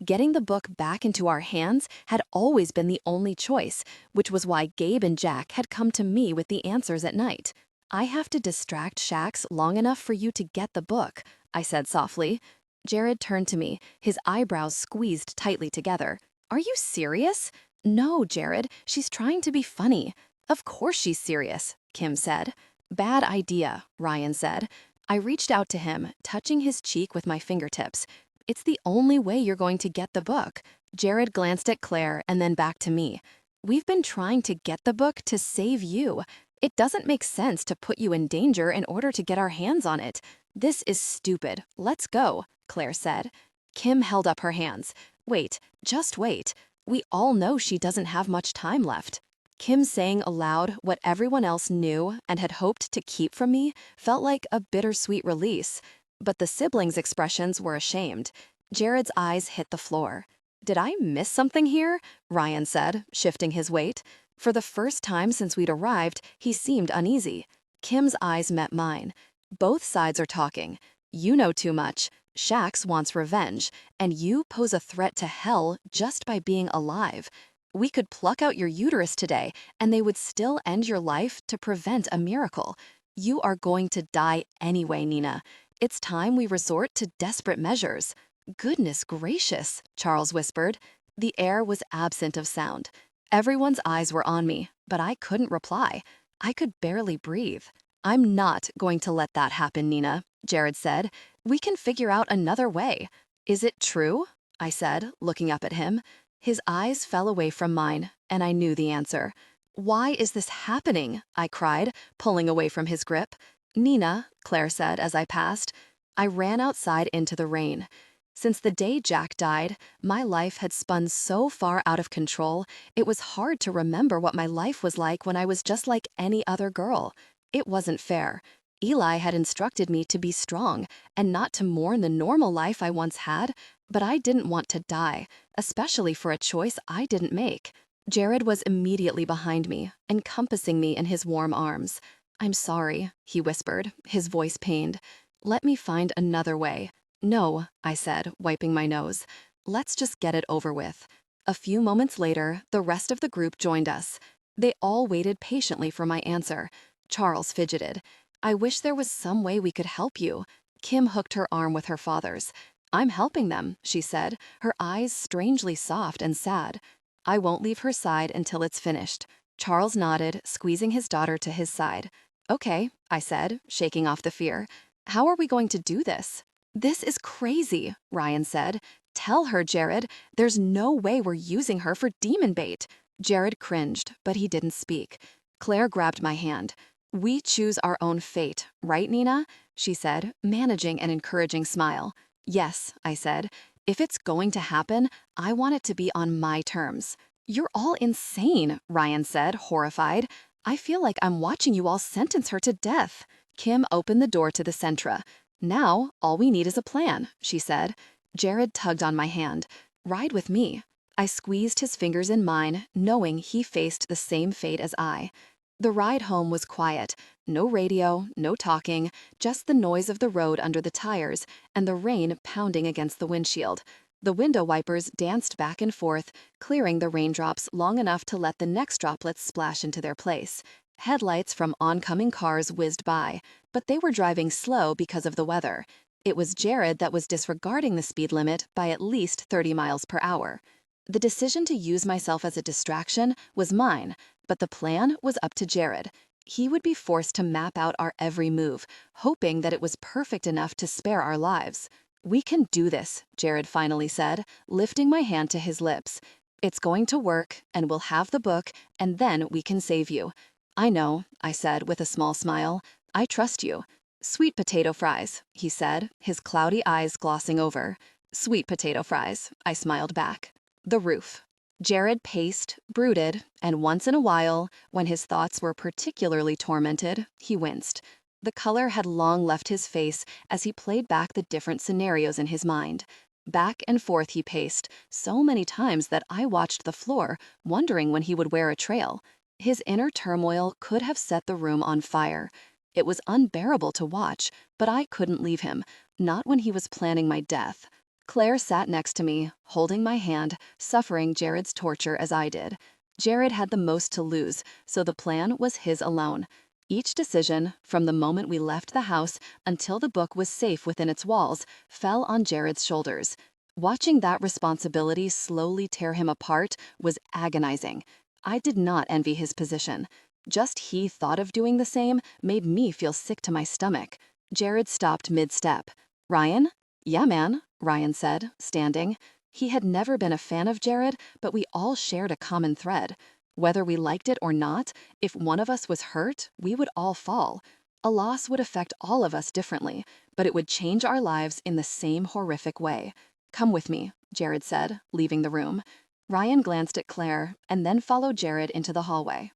Getting the book back into our hands had always been the only choice, which was why Gabe and Jack had come to me with the answers at night. I have to distract Shax long enough for you to get the book, I said softly. Jared turned to me, his eyebrows squeezed tightly together. Are you serious? No, Jared, she's trying to be funny. Of course she's serious, Kim said. Bad idea, Ryan said. I reached out to him, touching his cheek with my fingertips. It's the only way you're going to get the book. Jared glanced at Claire and then back to me. We've been trying to get the book to save you. It doesn't make sense to put you in danger in order to get our hands on it. This is stupid. Let's go, Claire said. Kim held up her hands. Wait, just wait. We all know she doesn't have much time left. Kim saying aloud what everyone else knew and had hoped to keep from me felt like a bittersweet release. But the siblings' expressions were ashamed. Jared's eyes hit the floor. "Did I miss something here?" Ryan said, shifting his weight. For the first time since we'd arrived, he seemed uneasy. Kim's eyes met mine. "Both sides are talking. You know too much. Shax wants revenge, and you pose a threat to hell just by being alive. We could pluck out your uterus today, and they would still end your life to prevent a miracle. You are going to die anyway, Nina. It's time we resort to desperate measures." "Goodness gracious," Charles whispered. The air was absent of sound. Everyone's eyes were on me, but I couldn't reply. I could barely breathe. "I'm not going to let that happen, Nina," Jared said. "We can figure out another way." "Is it true?" I said, looking up at him. His eyes fell away from mine, and I knew the answer. "Why is this happening?" I cried, pulling away from his grip. "Nina," Claire said as I passed. I ran outside into the rain. Since the day Jack died, my life had spun so far out of control, it was hard to remember what my life was like when I was just like any other girl. It wasn't fair. Eli had instructed me to be strong and not to mourn the normal life I once had, but I didn't want to die, especially for a choice I didn't make. Jared was immediately behind me, encompassing me in his warm arms. "I'm sorry," he whispered, his voice pained. "Let me find another way." "No," I said, wiping my nose. "Let's just get it over with." A few moments later, the rest of the group joined us. They all waited patiently for my answer. Charles fidgeted. "I wish there was some way we could help you." Kim hooked her arm with her father's. "I'm helping them," she said, her eyes strangely soft and sad. "I won't leave her side until it's finished." Charles nodded, squeezing his daughter to his side. "Okay," I said, shaking off the fear. "How are we going to do this?" "This is crazy," Ryan said. "Tell her, Jared. There's no way we're using her for demon bait." Jared cringed, but he didn't speak. Claire grabbed my hand. "We choose our own fate, right, Nina?" she said, managing an encouraging smile. "Yes," I said. "If it's going to happen, I want it to be on my terms." "You're all insane," Ryan said, horrified. "I feel like I'm watching you all sentence her to death." Kim opened the door to the Sentra. "Now, all we need is a plan," she said. Jared tugged on my hand. "Ride with me." I squeezed his fingers in mine, knowing he faced the same fate as I. The ride home was quiet. No radio, no talking, just the noise of the road under the tires and the rain pounding against the windshield. The window wipers danced back and forth, clearing the raindrops long enough to let the next droplets splash into their place. Headlights from oncoming cars whizzed by, but they were driving slow because of the weather. It was Jared that was disregarding the speed limit by at least 30 miles per hour. The decision to use myself as a distraction was mine, but the plan was up to Jared. He would be forced to map out our every move, hoping that it was perfect enough to spare our lives. "We can do this," Jared finally said, lifting my hand to his lips. "It's going to work, and we'll have the book, and then we can save you." "I know," I said with a small smile. "I trust you." "Sweet potato fries," he said, his cloudy eyes glossing over. "Sweet potato fries," I smiled back. The roof. Jared paced, brooded, and once in a while, when his thoughts were particularly tormented, he winced. The color had long left his face as he played back the different scenarios in his mind. Back and forth he paced, so many times that I watched the floor, wondering when he would wear a trail. His inner turmoil could have set the room on fire. It was unbearable to watch, but I couldn't leave him, not when he was planning my death. Claire sat next to me, holding my hand, suffering Jared's torture as I did. Jared had the most to lose, so the plan was his alone. Each decision, from the moment we left the house until the book was safe within its walls, fell on Jared's shoulders. Watching that responsibility slowly tear him apart was agonizing. I did not envy his position. Just he thought of doing the same made me feel sick to my stomach. Jared stopped mid-step. "Ryan?" "Yeah, man," Ryan said, standing. He had never been a fan of Jared, but we all shared a common thread. Whether we liked it or not, if one of us was hurt, we would all fall. A loss would affect all of us differently, but it would change our lives in the same horrific way. "Come with me," Jared said, leaving the room. Ryan glanced at Claire and then followed Jared into the hallway.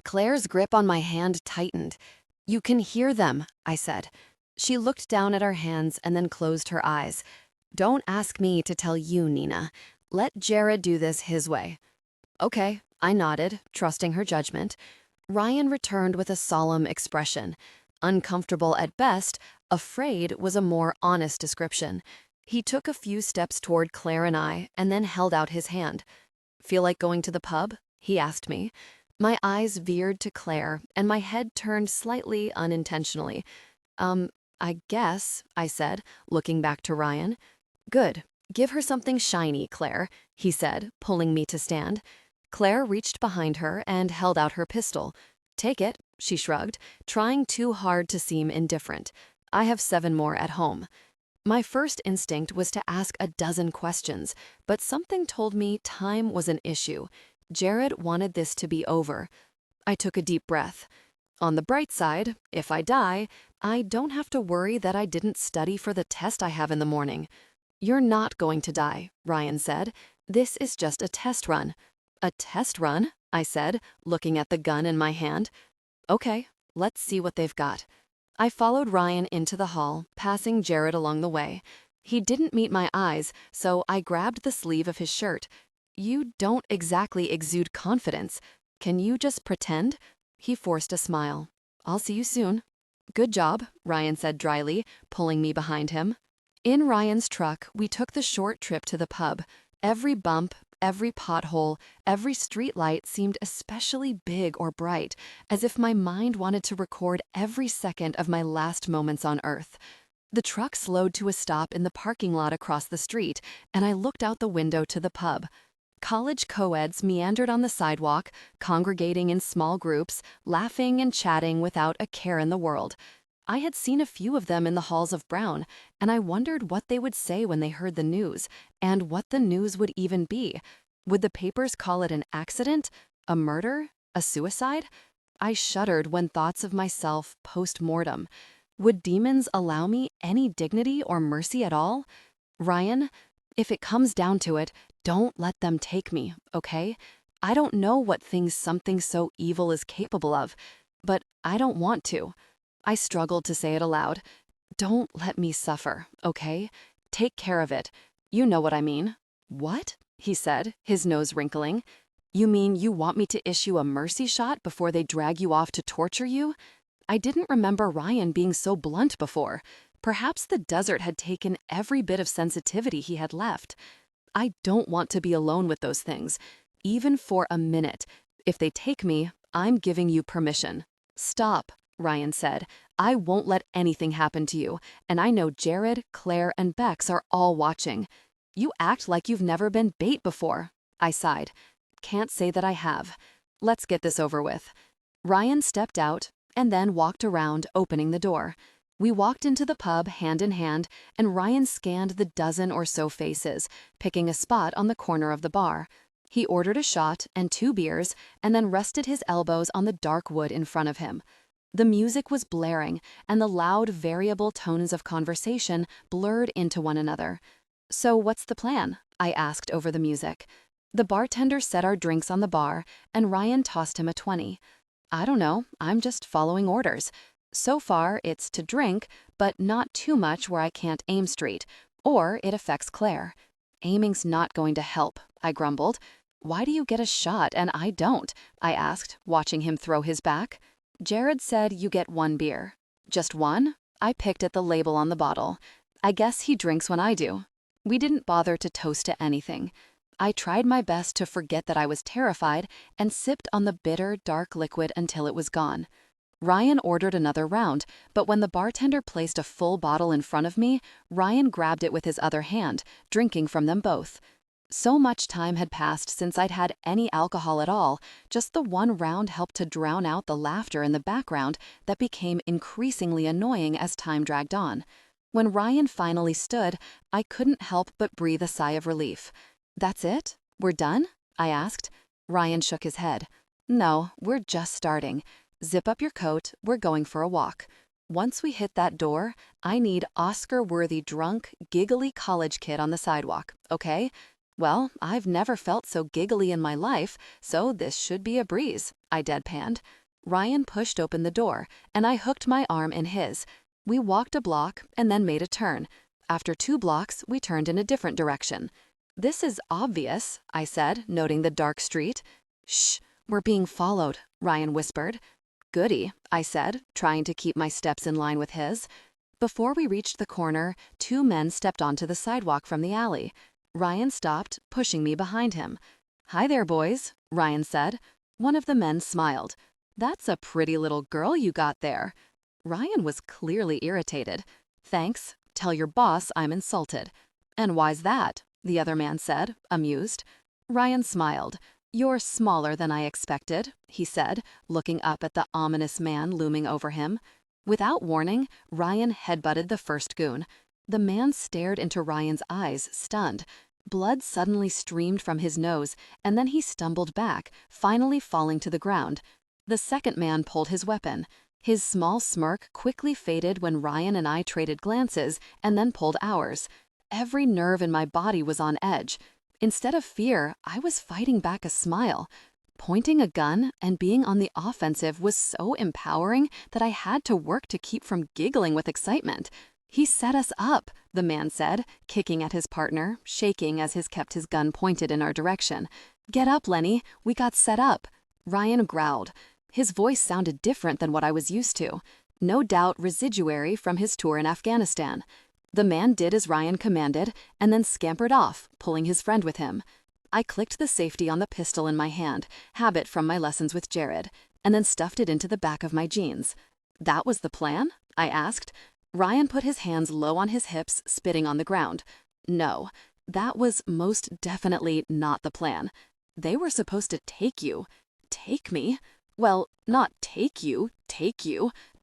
Claire's grip on my hand tightened. "You can hear them," I said. She looked down at our hands and then closed her eyes. "Don't ask me to tell you, Nina. Let Jared do this his way." "Okay," I nodded, trusting her judgment. Ryan returned with a solemn expression. Uncomfortable at best, afraid was a more honest description. He took a few steps toward Claire and I, and then held out his hand. "Feel like going to the pub?" he asked me. My eyes veered to Claire, and my head turned slightly unintentionally. Um, I guess," I said, looking back to Ryan. "Good. Give her something shiny, Claire," he said, pulling me to stand. Claire reached behind her and held out her pistol. "Take it," she shrugged, trying too hard to seem indifferent. "I have 7 more at home." My first instinct was to ask a dozen questions, but something told me time was an issue. Jared wanted this to be over. I took a deep breath. On the bright side, if I die, I don't have to worry that I didn't study for the test I have in the morning. "You're not going to die," Ryan said. "This is just a test run." "A test run?" I said, looking at the gun in my hand. "Okay, let's see what they've got." I followed Ryan into the hall, passing Jared along the way. He didn't meet my eyes, so I grabbed the sleeve of his shirt. "You don't exactly exude confidence. Can you just pretend?" He forced a smile. "I'll see you soon." "Good job," Ryan said dryly, pulling me behind him. In Ryan's truck, we took the short trip to the pub. Every bump, every pothole, every street light seemed especially big or bright, as if my mind wanted to record every second of my last moments on Earth. The truck slowed to a stop in the parking lot across the street, and I looked out the window to the pub. College co-eds meandered on the sidewalk, congregating in small groups, laughing and chatting without a care in the world. I had seen a few of them in the halls of Brown, and I wondered what they would say when they heard the news, and what the news would even be. Would the papers call it an accident, a murder, a suicide? I shuddered when thoughts of myself post-mortem. Would demons allow me any dignity or mercy at all? "Ryan, if it comes down to it, don't let them take me, okay? I don't know what things something so evil is capable of, but I don't want to." I struggled to say it aloud. "Don't let me suffer, okay? Take care of it. You know what I mean." "What?" he said, his nose wrinkling. "You mean you want me to issue a mercy shot before they drag you off to torture you?" I didn't remember Ryan being so blunt before. Perhaps the desert had taken every bit of sensitivity he had left. "I don't want to be alone with those things, even for a minute. If they take me, I'm giving you permission." "Stop," Ryan said. "I won't let anything happen to you, and I know Jared, Claire, and Bex are all watching." "You act like you've never been bait before." I sighed. "Can't say that I have. Let's get this over with." Ryan stepped out and then walked around, opening the door. We walked into the pub hand in hand, and Ryan scanned the dozen or so faces, picking a spot on the corner of the bar. He ordered a shot and 2 beers, and then rested his elbows on the dark wood in front of him. The music was blaring, and the loud, variable tones of conversation blurred into one another. "So what's the plan?" I asked over the music. The bartender set our drinks on the bar, and Ryan tossed him a 20. "I don't know, I'm just following orders. So far, it's to drink, but not too much where I can't aim straight, or it affects Claire." "Aiming's not going to help," I grumbled. "Why do you get a shot and I don't?" I asked, watching him throw his back. "Jared said you get 1 beer." "Just 1?" I picked at the label on the bottle. "I guess he drinks when I do." We didn't bother to toast to anything. I tried my best to forget that I was terrified and sipped on the bitter, dark liquid until it was gone. Ryan ordered another round, but when the bartender placed a full bottle in front of me, Ryan grabbed it with his other hand, drinking from them both. So much time had passed since I'd had any alcohol at all, just the one round helped to drown out the laughter in the background that became increasingly annoying as time dragged on. When Ryan finally stood, I couldn't help but breathe a sigh of relief. "That's it? We're done?" I asked. Ryan shook his head. "No, we're just starting. Zip up your coat, we're going for a walk. Once we hit that door, I need Oscar-worthy drunk, giggly college kid on the sidewalk, okay? Well, I've never felt so giggly in my life, so this should be a breeze, I deadpanned. Ryan pushed open the door, and I hooked my arm in his. We walked a block and then made a turn. After 2 blocks, we turned in a different direction. This is obvious, I said, noting the dark street. Shh, we're being followed, Ryan whispered. Goody, I said, trying to keep my steps in line with his. Before we reached the corner, 2 men stepped onto the sidewalk from the alley. Ryan stopped, pushing me behind him. Hi there, boys, Ryan said. One of the men smiled. That's a pretty little girl you got there. Ryan was clearly irritated. Thanks. Tell your boss I'm insulted. And why's that? The other man said, amused. Ryan smiled. You're smaller than I expected, he said, looking up at the ominous man looming over him. Without warning, Ryan headbutted the first goon. The man stared into Ryan's eyes, stunned. Blood suddenly streamed from his nose, and then he stumbled back, finally falling to the ground. The second man pulled his weapon. His small smirk quickly faded when Ryan and I traded glances and then pulled ours. Every nerve in my body was on edge. Instead of fear, I was fighting back a smile. Pointing a gun and being on the offensive was so empowering that I had to work to keep from giggling with excitement. He set us up, the man said, kicking at his partner, shaking as he kept his gun pointed in our direction. Get up, Lenny, we got set up. Ryan growled. His voice sounded different than what I was used to. No doubt residuary from his tour in Afghanistan. The man did as Ryan commanded and then scampered off, pulling his friend with him. I clicked the safety on the pistol in my hand, habit from my lessons with Jared, and then stuffed it into the back of my jeans. That was the plan? I asked. Ryan put his hands low on his hips, spitting on the ground. No, that was most definitely not the plan. They were supposed to take you. Take me? Well, not take you.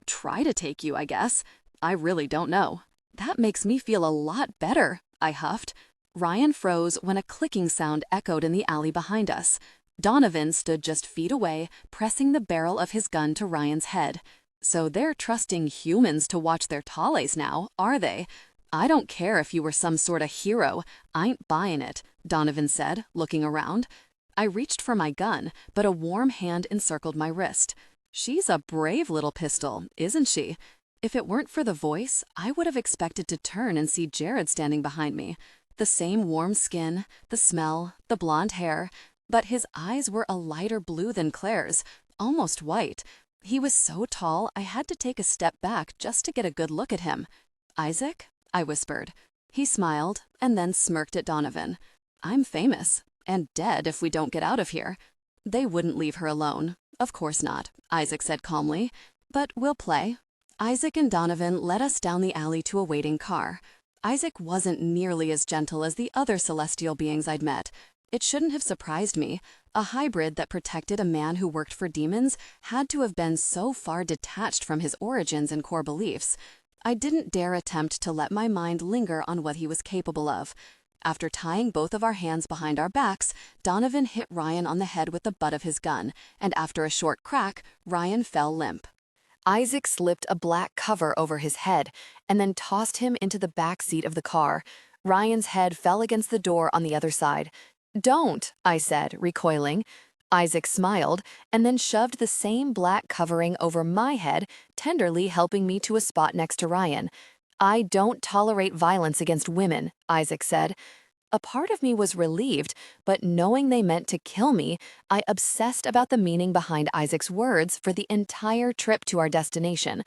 Try to take you, I guess. I really don't know. That makes me feel a lot better, I huffed. Ryan froze when a clicking sound echoed in the alley behind us. Donovan stood just feet away, pressing the barrel of his gun to Ryan's head. So they're trusting humans to watch their tallies now, are they? I don't care if you were some sort of hero. I ain't buying it, Donovan said, looking around. I reached for my gun, but a warm hand encircled my wrist. She's a brave little pistol, isn't she? If it weren't for the voice, I would have expected to turn and see Jared standing behind me. The same warm skin, the smell, the blonde hair, but his eyes were a lighter blue than Claire's, almost white. He was so tall I had to take a step back just to get a good look at him. Isaac? I whispered. He smiled and then smirked at Donovan. I'm famous, and dead if we don't get out of here. They wouldn't leave her alone. Of course not, Isaac said calmly. But we'll play. Isaac and Donovan led us down the alley to a waiting car. Isaac wasn't nearly as gentle as the other celestial beings I'd met. It shouldn't have surprised me. A hybrid that protected a man who worked for demons had to have been so far detached from his origins and core beliefs. I didn't dare attempt to let my mind linger on what he was capable of. After tying both of our hands behind our backs, Donovan hit Ryan on the head with the butt of his gun, and after a short crack, Ryan fell limp. Isaac slipped a black cover over his head and then tossed him into the back seat of the car. Ryan's head fell against the door on the other side. Don't, I said, recoiling. Isaac smiled and then shoved the same black covering over my head, tenderly helping me to a spot next to Ryan. I don't tolerate violence against women, Isaac said. A part of me was relieved, but knowing they meant to kill me, I obsessed about the meaning behind Isaac's words for the entire trip to our destination.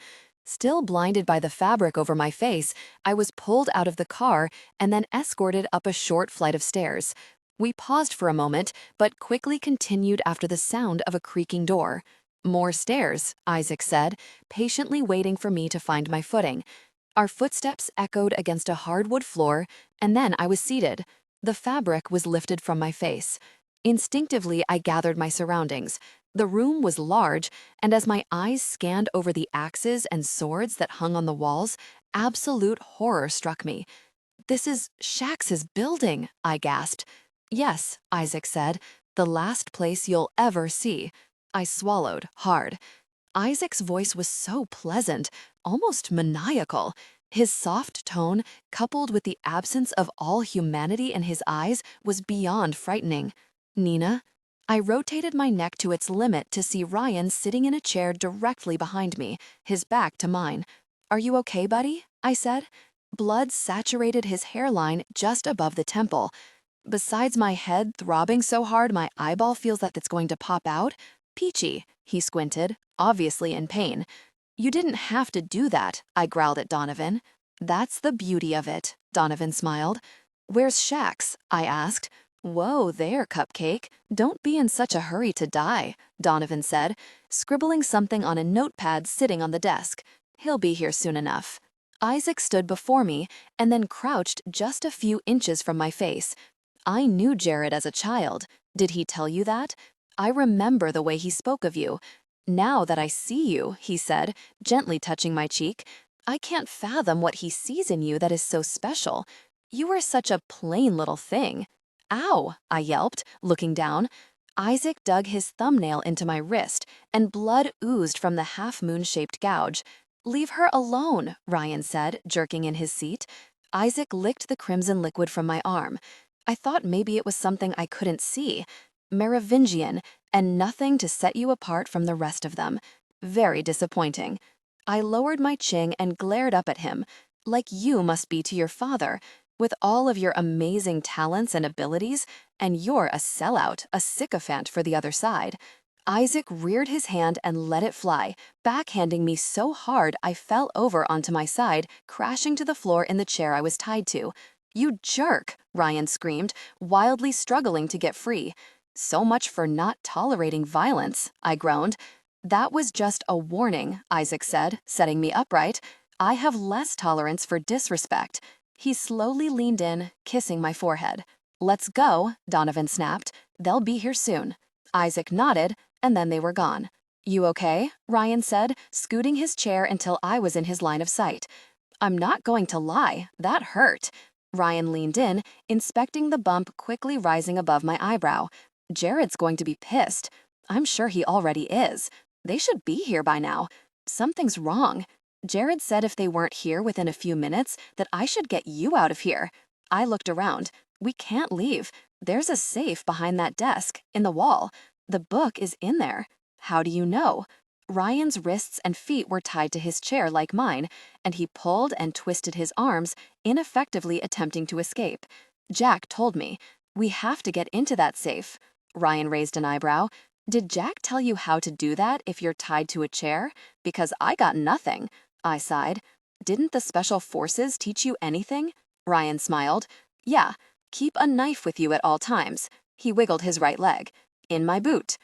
Still blinded by the fabric over my face, I was pulled out of the car and then escorted up a short flight of stairs. We paused for a moment, but quickly continued after the sound of a creaking door. More stairs, Isaac said, patiently waiting for me to find my footing. Our footsteps echoed against a hardwood floor, and then I was seated. The fabric was lifted from my face. Instinctively, I gathered my surroundings. The room was large, and as my eyes scanned over the axes and swords that hung on the walls, absolute horror struck me. This is Shax's building, I gasped. Yes, Isaac said, the last place you'll ever see. I swallowed hard. Isaac's voice was so pleasant, almost maniacal. His soft tone, coupled with the absence of all humanity in his eyes, was beyond frightening. Nina? I rotated my neck to its limit to see Ryan sitting in a chair directly behind me, his back to mine. "Are you okay, buddy?" I said. Blood saturated his hairline just above the temple. "Besides my head throbbing so hard my eyeball feels that it's going to pop out? Peachy," he squinted, obviously in pain. "You didn't have to do that," I growled at Donovan. "That's the beauty of it," Donovan smiled. "Where's Shax?" I asked. "Whoa there, Cupcake. Don't be in such a hurry to die," Donovan said, scribbling something on a notepad sitting on the desk. "He'll be here soon enough." Isaac stood before me and then crouched just a few inches from my face. "I knew Jared as a child. Did he tell you that? I remember the way he spoke of you. Now that I see you," he said, gently touching my cheek, "I can't fathom what he sees in you that is so special. You are such a plain little thing." "Ow!" I yelped, looking down. Isaac dug his thumbnail into my wrist, and blood oozed from the half-moon-shaped gouge. "Leave her alone," Ryan said, jerking in his seat. Isaac licked the crimson liquid from my arm. I thought maybe it was something I couldn't see. Merovingian, and nothing to set you apart from the rest of them. Very disappointing. I lowered my chin and glared up at him. "Like you must be to your father, with all of your amazing talents and abilities, and you're a sellout, a sycophant for the other side." Isaac reared his hand and let it fly, backhanding me so hard I fell over onto my side, crashing to the floor in the chair I was tied to. "You jerk!" Ryan screamed, wildly struggling to get free. "So much for not tolerating violence," I groaned. "That was just a warning," Isaac said, setting me upright. "I have less tolerance for disrespect." He slowly leaned in, kissing my forehead. "Let's go," Donovan snapped. "They'll be here soon." Isaac nodded, and then they were gone. "You okay?" Ryan said, scooting his chair until I was in his line of sight. "I'm not going to lie, that hurt." Ryan leaned in, inspecting the bump quickly rising above my eyebrow. "Jared's going to be pissed. I'm sure he already is. They should be here by now. Something's wrong. Jared said if they weren't here within a few minutes, that I should get you out of here." I looked around. "We can't leave. There's a safe behind that desk, in the wall. The book is in there." "How do you know?" Ryan's wrists and feet were tied to his chair like mine, and he pulled and twisted his arms, ineffectively attempting to escape. "Jack told me. We have to get into that safe." Ryan raised an eyebrow. "Did Jack tell you how to do that if you're tied to a chair? Because I got nothing." I sighed. "Didn't the special forces teach you anything?" Ryan smiled. "Yeah, keep a knife with you at all times." He wiggled his right leg. "In my boot."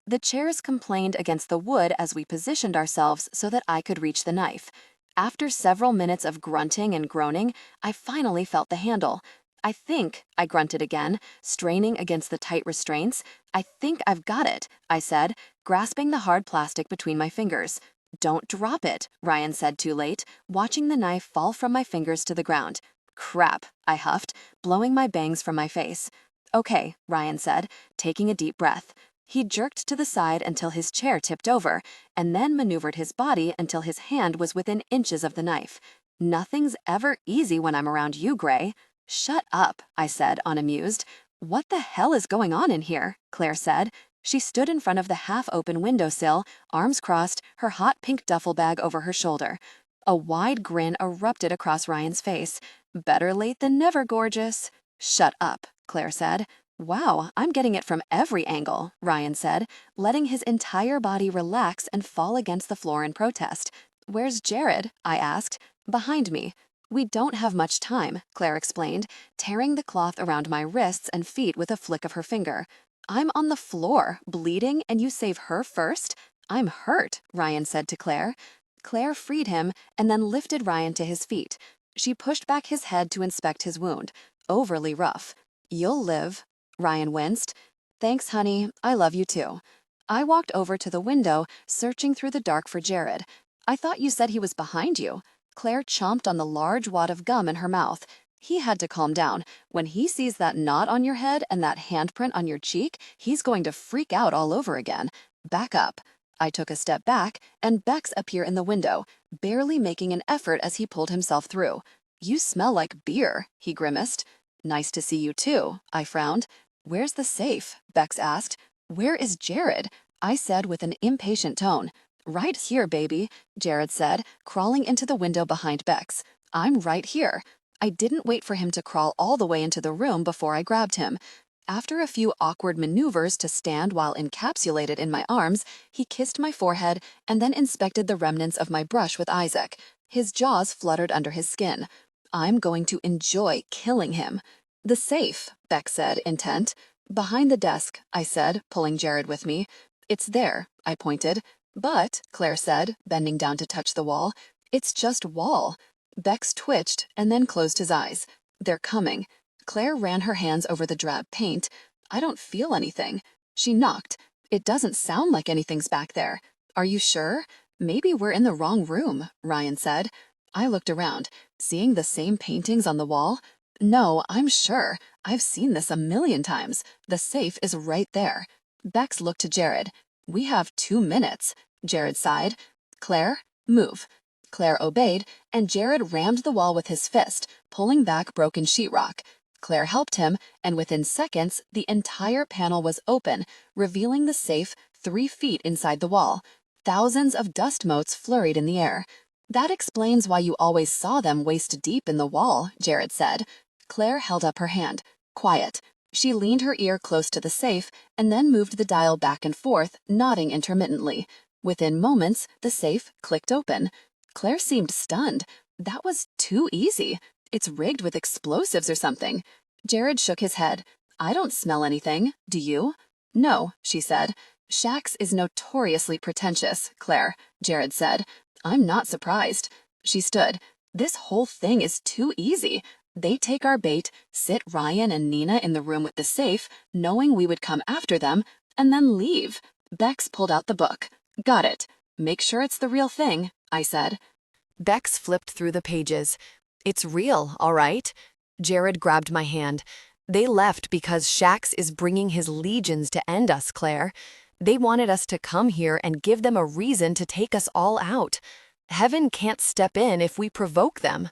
The chairs complained against the wood as we positioned ourselves so that I could reach the knife. After several minutes of grunting and groaning, I finally felt the handle. I grunted again, straining against the tight restraints. "I think I've got it," I said, grasping the hard plastic between my fingers. "Don't drop it," Ryan said too late, watching the knife fall from my fingers to the ground. "Crap," I huffed, blowing my bangs from my face. "Okay," Ryan said, taking a deep breath. He jerked to the side until his chair tipped over, and then maneuvered his body until his hand was within inches of the knife. "Nothing's ever easy when I'm around you, Gray." "Shut up," I said, unamused. "What the hell is going on in here?" Claire said. She stood in front of the half-open windowsill, arms crossed, her hot pink duffel bag over her shoulder. A wide grin erupted across Ryan's face. "Better late than never, gorgeous." "Shut up," Claire said. "Wow, I'm getting it from every angle," Ryan said, letting his entire body relax and fall against the floor in protest. "Where's Jared?" I asked. "Behind me." "We don't have much time," Claire explained, tearing the cloth around my wrists and feet with a flick of her finger. "I'm on the floor, bleeding, and you save her first?" "I'm hurt," Ryan said to Claire. Claire freed him and then lifted Ryan to his feet. She pushed back his head to inspect his wound. Overly rough. "You'll live." Ryan winced. "Thanks, honey. I love you too." I walked over to the window, searching through the dark for Jared. "I thought you said he was behind you." Claire chomped on the large wad of gum in her mouth. "He had to calm down. When he sees that knot on your head and that handprint on your cheek, he's going to freak out all over again. Back up." I took a step back, and Bex appeared in the window, barely making an effort as he pulled himself through. "You smell like beer," he grimaced. "Nice to see you too," I frowned. "Where's the safe?" Bex asked. "Where is Jared?" I said with an impatient tone. "Right here, baby," Jared said, crawling into the window behind Bex. "I'm right here." I didn't wait for him to crawl all the way into the room before I grabbed him. After a few awkward maneuvers to stand while encapsulated in my arms, he kissed my forehead and then inspected the remnants of my brush with Isaac. His jaws fluttered under his skin. "I'm going to enjoy killing him." "The safe," Beck said, intent. "Behind the desk," I said, pulling Jared with me. "It's there," I pointed. "But," Claire said, bending down to touch the wall, "it's just wall." Bex twitched and then closed his eyes. "They're coming." Claire ran her hands over the drab paint. "I don't feel anything." She knocked. "It doesn't sound like anything's back there." "Are you sure?" "Maybe we're in the wrong room," Ryan said. I looked around, seeing the same paintings on the wall. "No, I'm sure. I've seen this a million times. The safe is right there." Bex looked to Jared. "We have 2 minutes." Jared sighed. "Claire, move." Claire obeyed, and Jared rammed the wall with his fist, pulling back broken sheetrock. Claire helped him, and within seconds, the entire panel was open, revealing the safe 3 feet inside the wall. Thousands of dust motes flurried in the air. "That explains why you always saw them waist deep in the wall," Jared said. Claire held up her hand. "Quiet." She leaned her ear close to the safe and then moved the dial back and forth, nodding intermittently. Within moments, the safe clicked open. Claire seemed stunned. That was too easy. "It's rigged with explosives or something." Jared shook his head. "I don't smell anything. Do you?" "No," she said. "Shax is notoriously pretentious, Claire," Jared said. "I'm not surprised." She stood. "This whole thing is too easy. They take our bait, sit Ryan and Nina in the room with the safe, knowing we would come after them, and then leave." Bex pulled out the book. "Got it. Make sure it's the real thing," I said. Bex flipped through the pages. "It's real, all right." Jared grabbed my hand. "They left because Shax is bringing his legions to end us, Claire. They wanted us to come here and give them a reason to take us all out. Heaven can't step in if we provoke them."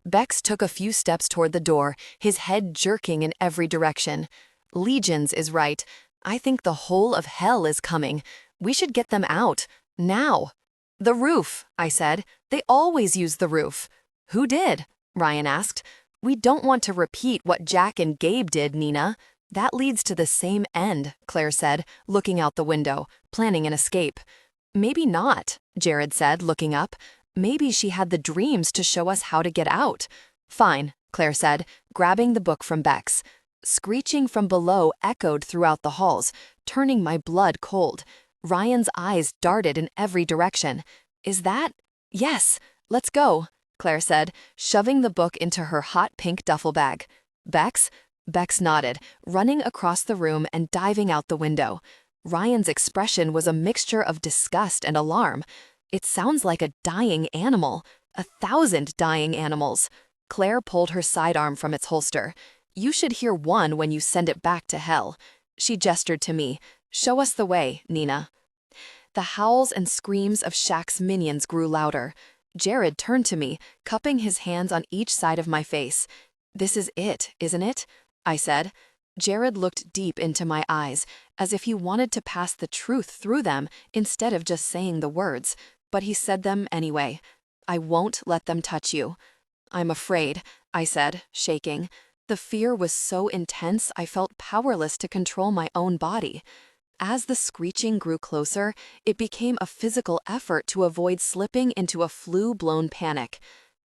Bex took a few steps toward the door, his head jerking in every direction. "Legions is right. I think the whole of hell is coming. We should get them out. Now." "The roof," I said. "They always use the roof." "Who did?" Ryan asked. "We don't want to repeat what Jack and Gabe did, Nina." "That leads to the same end," Claire said, looking out the window, planning an escape. "Maybe not," Jared said, looking up. "Maybe she had the dreams to show us how to get out." "Fine," Claire said, grabbing the book from Bex. Screeching from below echoed throughout the halls, turning my blood cold. Ryan's eyes darted in every direction. "Is that—" "Yes, let's go," Claire said, shoving the book into her hot pink duffel bag. "Bex?" Bex nodded, running across the room and diving out the window. Ryan's expression was a mixture of disgust and alarm. "It sounds like a dying animal. 1,000 dying animals." Claire pulled her sidearm from its holster. "You should hear one when you send it back to hell." She gestured to me. "Show us the way, Nina." The howls and screams of Shax's minions grew louder. Jared turned to me, cupping his hands on each side of my face. "This is it, isn't it?" I said. Jared looked deep into my eyes, as if he wanted to pass the truth through them instead of just saying the words, but he said them anyway. "I won't let them touch you." "I'm afraid," I said, shaking. The fear was so intense I felt powerless to control my own body. As the screeching grew closer, it became a physical effort to avoid slipping into a flu-blown panic.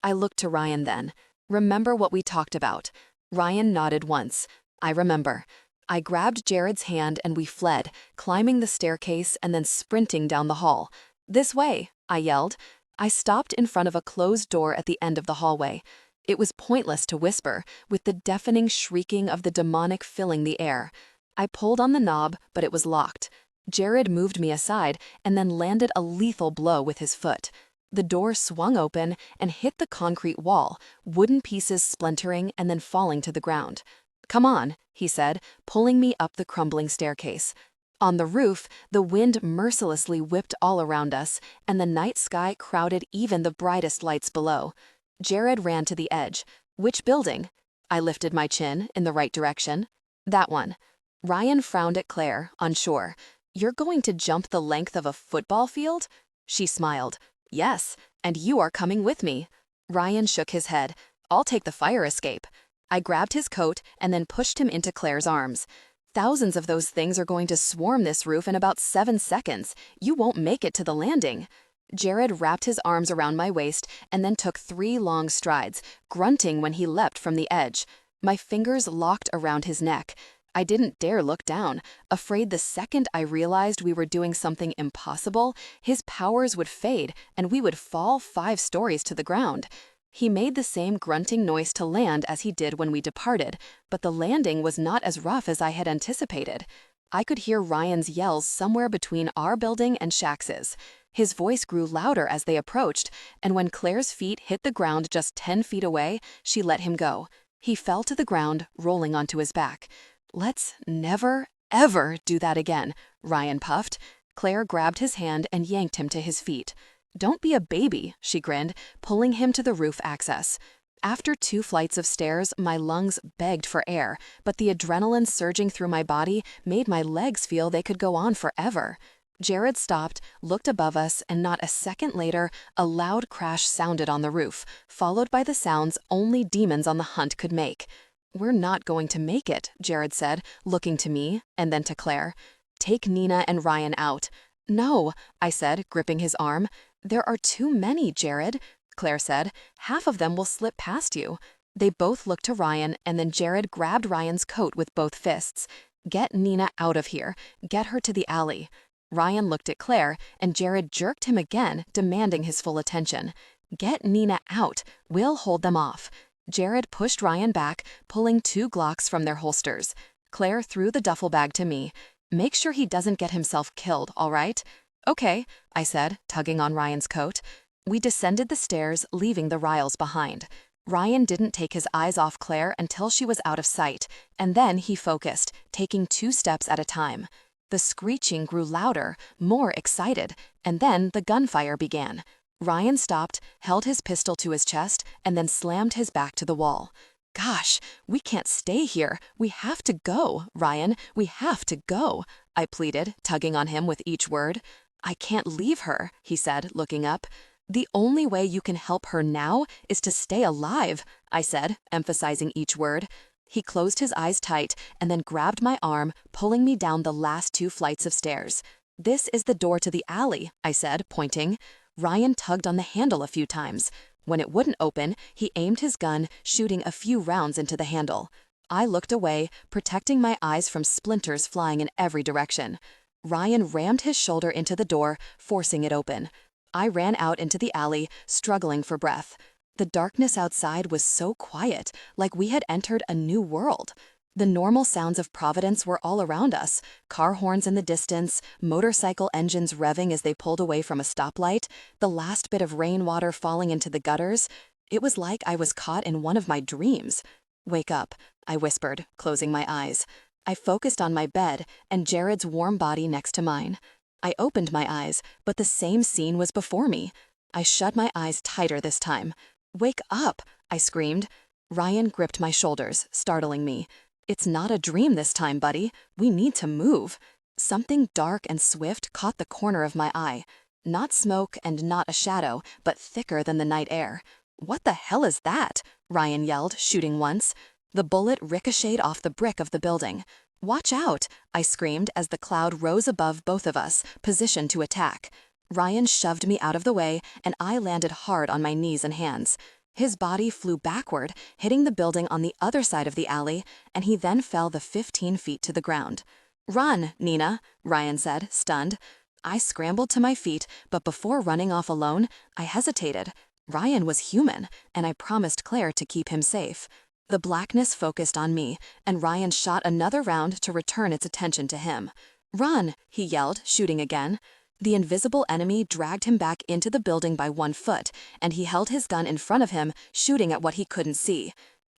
I looked to Ryan then. "Remember what we talked about?" Ryan nodded once. "I remember." I grabbed Jared's hand and we fled, climbing the staircase and then sprinting down the hall. "This way," I yelled. I stopped in front of a closed door at the end of the hallway. It was pointless to whisper, with the deafening shrieking of the demonic filling the air. I pulled on the knob, but it was locked. Jared moved me aside and then landed a lethal blow with his foot. The door swung open and hit the concrete wall, wooden pieces splintering and then falling to the ground. "Come on," he said, pulling me up the crumbling staircase. On the roof, the wind mercilessly whipped all around us, and the night sky crowded even the brightest lights below. Jared ran to the edge. Which building? I lifted my chin in the right direction. That one. Ryan frowned at Claire, unsure. You're going to jump the length of a football field? She smiled. Yes, and you are coming with me. Ryan shook his head. I'll take the fire escape. I grabbed his coat and then pushed him into Claire's arms. Thousands of those things are going to swarm this roof in about 7 seconds. You won't make it to the landing. Jared wrapped his arms around my waist and then took 3 long strides, grunting when he leapt from the edge. My fingers locked around his neck. I didn't dare look down, afraid the second I realized we were doing something impossible, his powers would fade and we would fall 5 stories to the ground. He made the same grunting noise to land as he did when we departed, but the landing was not as rough as I had anticipated. I could hear Ryan's yells somewhere between our building and Shax's. His voice grew louder as they approached, and when Claire's feet hit the ground just 10 feet away, she let him go. He fell to the ground, rolling onto his back. Let's never, ever do that again, Ryan puffed. Claire grabbed his hand and yanked him to his feet. Don't be a baby, she grinned, pulling him to the roof access. After 2 flights of stairs, my lungs begged for air, but the adrenaline surging through my body made my legs feel they could go on forever. Jared stopped, looked above us, and not a second later, a loud crash sounded on the roof, followed by the sounds only demons on the hunt could make. We're not going to make it, Jared said, looking to me, and then to Claire. Take Nina and Ryan out. No, I said, gripping his arm. There are too many, Jared, Claire said. Half of them will slip past you. They both looked to Ryan, and then Jared grabbed Ryan's coat with both fists. Get Nina out of here. Get her to the alley. Ryan looked at Claire, and Jared jerked him again, demanding his full attention. Get Nina out. We'll hold them off. Jared pushed Ryan back, pulling 2 Glocks from their holsters. Claire threw the duffel bag to me. Make sure he doesn't get himself killed, all right? Okay, I said, tugging on Ryan's coat. We descended the stairs, leaving the Riles behind. Ryan didn't take his eyes off Claire until she was out of sight, and then he focused, taking 2 steps at a time. The screeching grew louder, more excited, and then the gunfire began. Ryan stopped, held his pistol to his chest, and then slammed his back to the wall. Gosh, we can't stay here. We have to go, Ryan. We have to go, I pleaded, tugging on him with each word. I can't leave her, he said, looking up. The only way you can help her now is to stay alive, I said, emphasizing each word. He closed his eyes tight and then grabbed my arm, pulling me down the last 2 flights of stairs. This is the door to the alley, I said, pointing. Ryan tugged on the handle a few times. When it wouldn't open, he aimed his gun, shooting a few rounds into the handle. I looked away, protecting my eyes from splinters flying in every direction. Ryan rammed his shoulder into the door, forcing it open. I ran out into the alley, struggling for breath. The darkness outside was so quiet, like we had entered a new world. The normal sounds of Providence were all around us, car horns in the distance, motorcycle engines revving as they pulled away from a stoplight, the last bit of rainwater falling into the gutters. It was like I was caught in one of my dreams. Wake up, I whispered, closing my eyes. I focused on my bed and Jared's warm body next to mine. I opened my eyes, but the same scene was before me. I shut my eyes tighter this time. Wake up, I screamed. Ryan gripped my shoulders, startling me. It's not a dream this time, buddy. We need to move. Something dark and swift caught the corner of my eye. Not smoke and not a shadow, but thicker than the night air. What the hell is that? Ryan yelled, shooting once. The bullet ricocheted off the brick of the building. Watch out, I screamed as the cloud rose above both of us, positioned to attack. Ryan shoved me out of the way, and I landed hard on my knees and hands. His body flew backward, hitting the building on the other side of the alley, and he then fell the 15 feet to the ground. Run, Nina, Ryan said, stunned. I scrambled to my feet, but before running off alone, I hesitated. Ryan was human, and I promised Claire to keep him safe. The blackness focused on me, and Ryan shot another round to return its attention to him. Run, he yelled, shooting again. The invisible enemy dragged him back into the building by 1 foot, and he held his gun in front of him, shooting at what he couldn't see.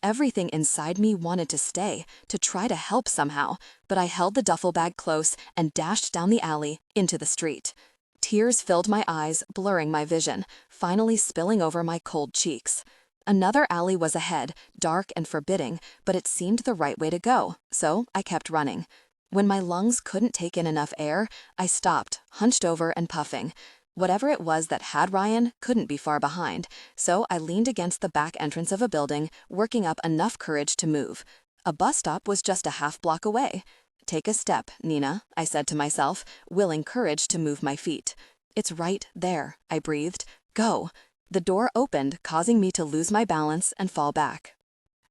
Everything inside me wanted to stay, to try to help somehow, but I held the duffel bag close and dashed down the alley into the street. Tears filled my eyes, blurring my vision, finally spilling over my cold cheeks. Another alley was ahead, dark and forbidding, but it seemed the right way to go, so I kept running. When my lungs couldn't take in enough air, I stopped, hunched over and puffing. Whatever it was that had Ryan couldn't be far behind, so I leaned against the back entrance of a building, working up enough courage to move. A bus stop was just a half block away. "Take a step, Nina," I said to myself, willing courage to move my feet. "It's right there," I breathed. "Go." The door opened, causing me to lose my balance and fall back.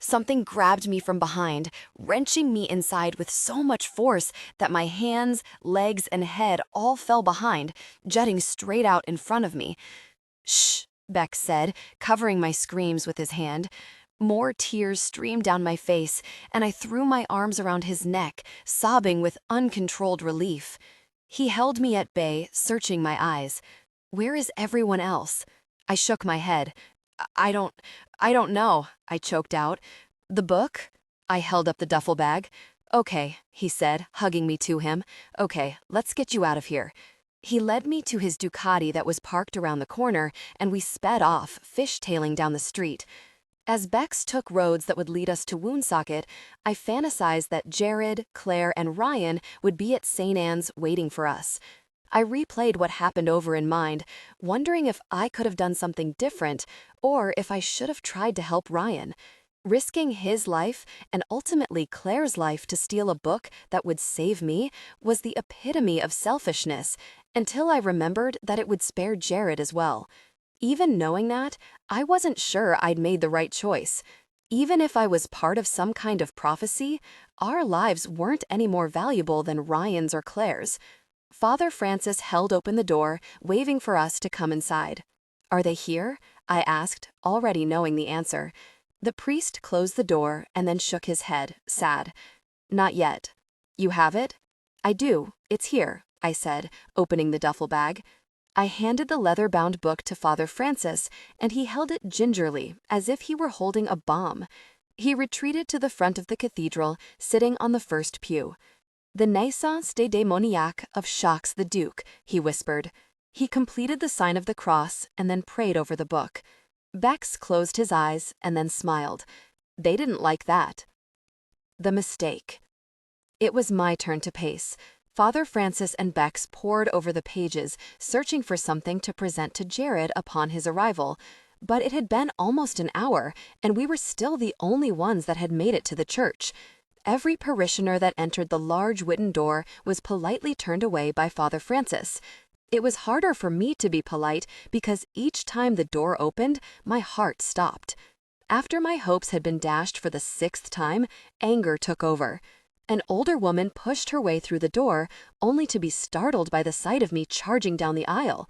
Something grabbed me from behind, wrenching me inside with so much force that my hands, legs, and head all fell behind, jutting straight out in front of me. "Shh," Beck said, covering my screams with his hand. More tears streamed down my face, and I threw my arms around his neck, sobbing with uncontrolled relief. He held me at bay, searching my eyes. "Where is everyone else?" I shook my head. I don't know," I choked out. "The book?" I held up the duffel bag. "Okay," he said, hugging me to him. "Okay, let's get you out of here." He led me to his Ducati that was parked around the corner, and we sped off, fishtailing down the street. As Bex took roads that would lead us to Woonsocket, I fantasized that Jared, Claire, and Ryan would be at St. Anne's waiting for us. I replayed what happened over in mind, wondering if I could have done something different, or if I should have tried to help Ryan. Risking his life, and ultimately Claire's life, to steal a book that would save me was the epitome of selfishness, until I remembered that it would spare Jared as well. Even knowing that, I wasn't sure I'd made the right choice. Even if I was part of some kind of prophecy, our lives weren't any more valuable than Ryan's or Claire's. Father Francis held open the door, waving for us to come inside. "Are they here?" I asked, already knowing the answer. The priest closed the door and then shook his head, sad. "Not yet." "You have it?" "I do. It's here," I said, opening the duffel bag. I handed the leather-bound book to Father Francis, and he held it gingerly, as if he were holding a bomb. He retreated to the front of the cathedral, sitting on the first pew. "The Naissance des Démoniaques of Shax the Duke," he whispered. He completed the sign of the cross and then prayed over the book. Bex closed his eyes and then smiled. They didn't like that. The mistake. It was my turn to pace. Father Francis and Bex pored over the pages, searching for something to present to Jared upon his arrival. But it had been almost an hour, and we were still the only ones that had made it to the church. Every parishioner that entered the large wooden door was politely turned away by Father Francis. It was harder for me to be polite because each time the door opened, my heart stopped. After my hopes had been dashed for the 6th time, anger took over. An older woman pushed her way through the door, only to be startled by the sight of me charging down the aisle.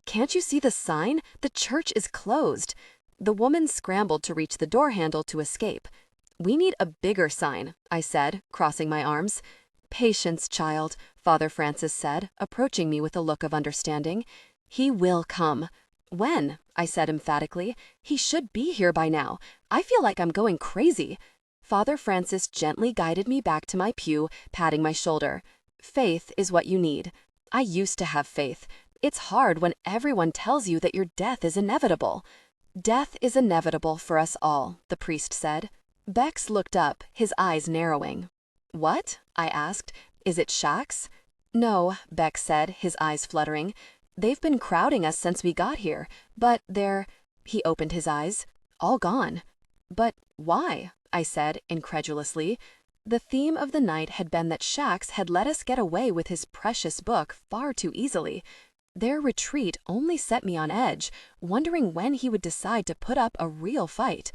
"Can't you see the sign? The church is closed." The woman scrambled to reach the door handle to escape. "We need a bigger sign," I said, crossing my arms. "Patience, child," Father Francis said, approaching me with a look of understanding. "He will come." "When?" I said emphatically. "He should be here by now. I feel like I'm going crazy." Father Francis gently guided me back to my pew, patting my shoulder. "Faith is what you need. I used to have faith. It's hard when everyone tells you that your death is inevitable." "Death is inevitable for us all," the priest said. Bex looked up, his eyes narrowing. "What?" I asked. "Is it Shax?" "No," Bex said, his eyes fluttering. "They've been crowding us since we got here, but they're—" He opened his eyes. "All gone." "But why?" I said, incredulously. The theme of the night had been that Shax had let us get away with his precious book far too easily. Their retreat only set me on edge, wondering when he would decide to put up a real fight.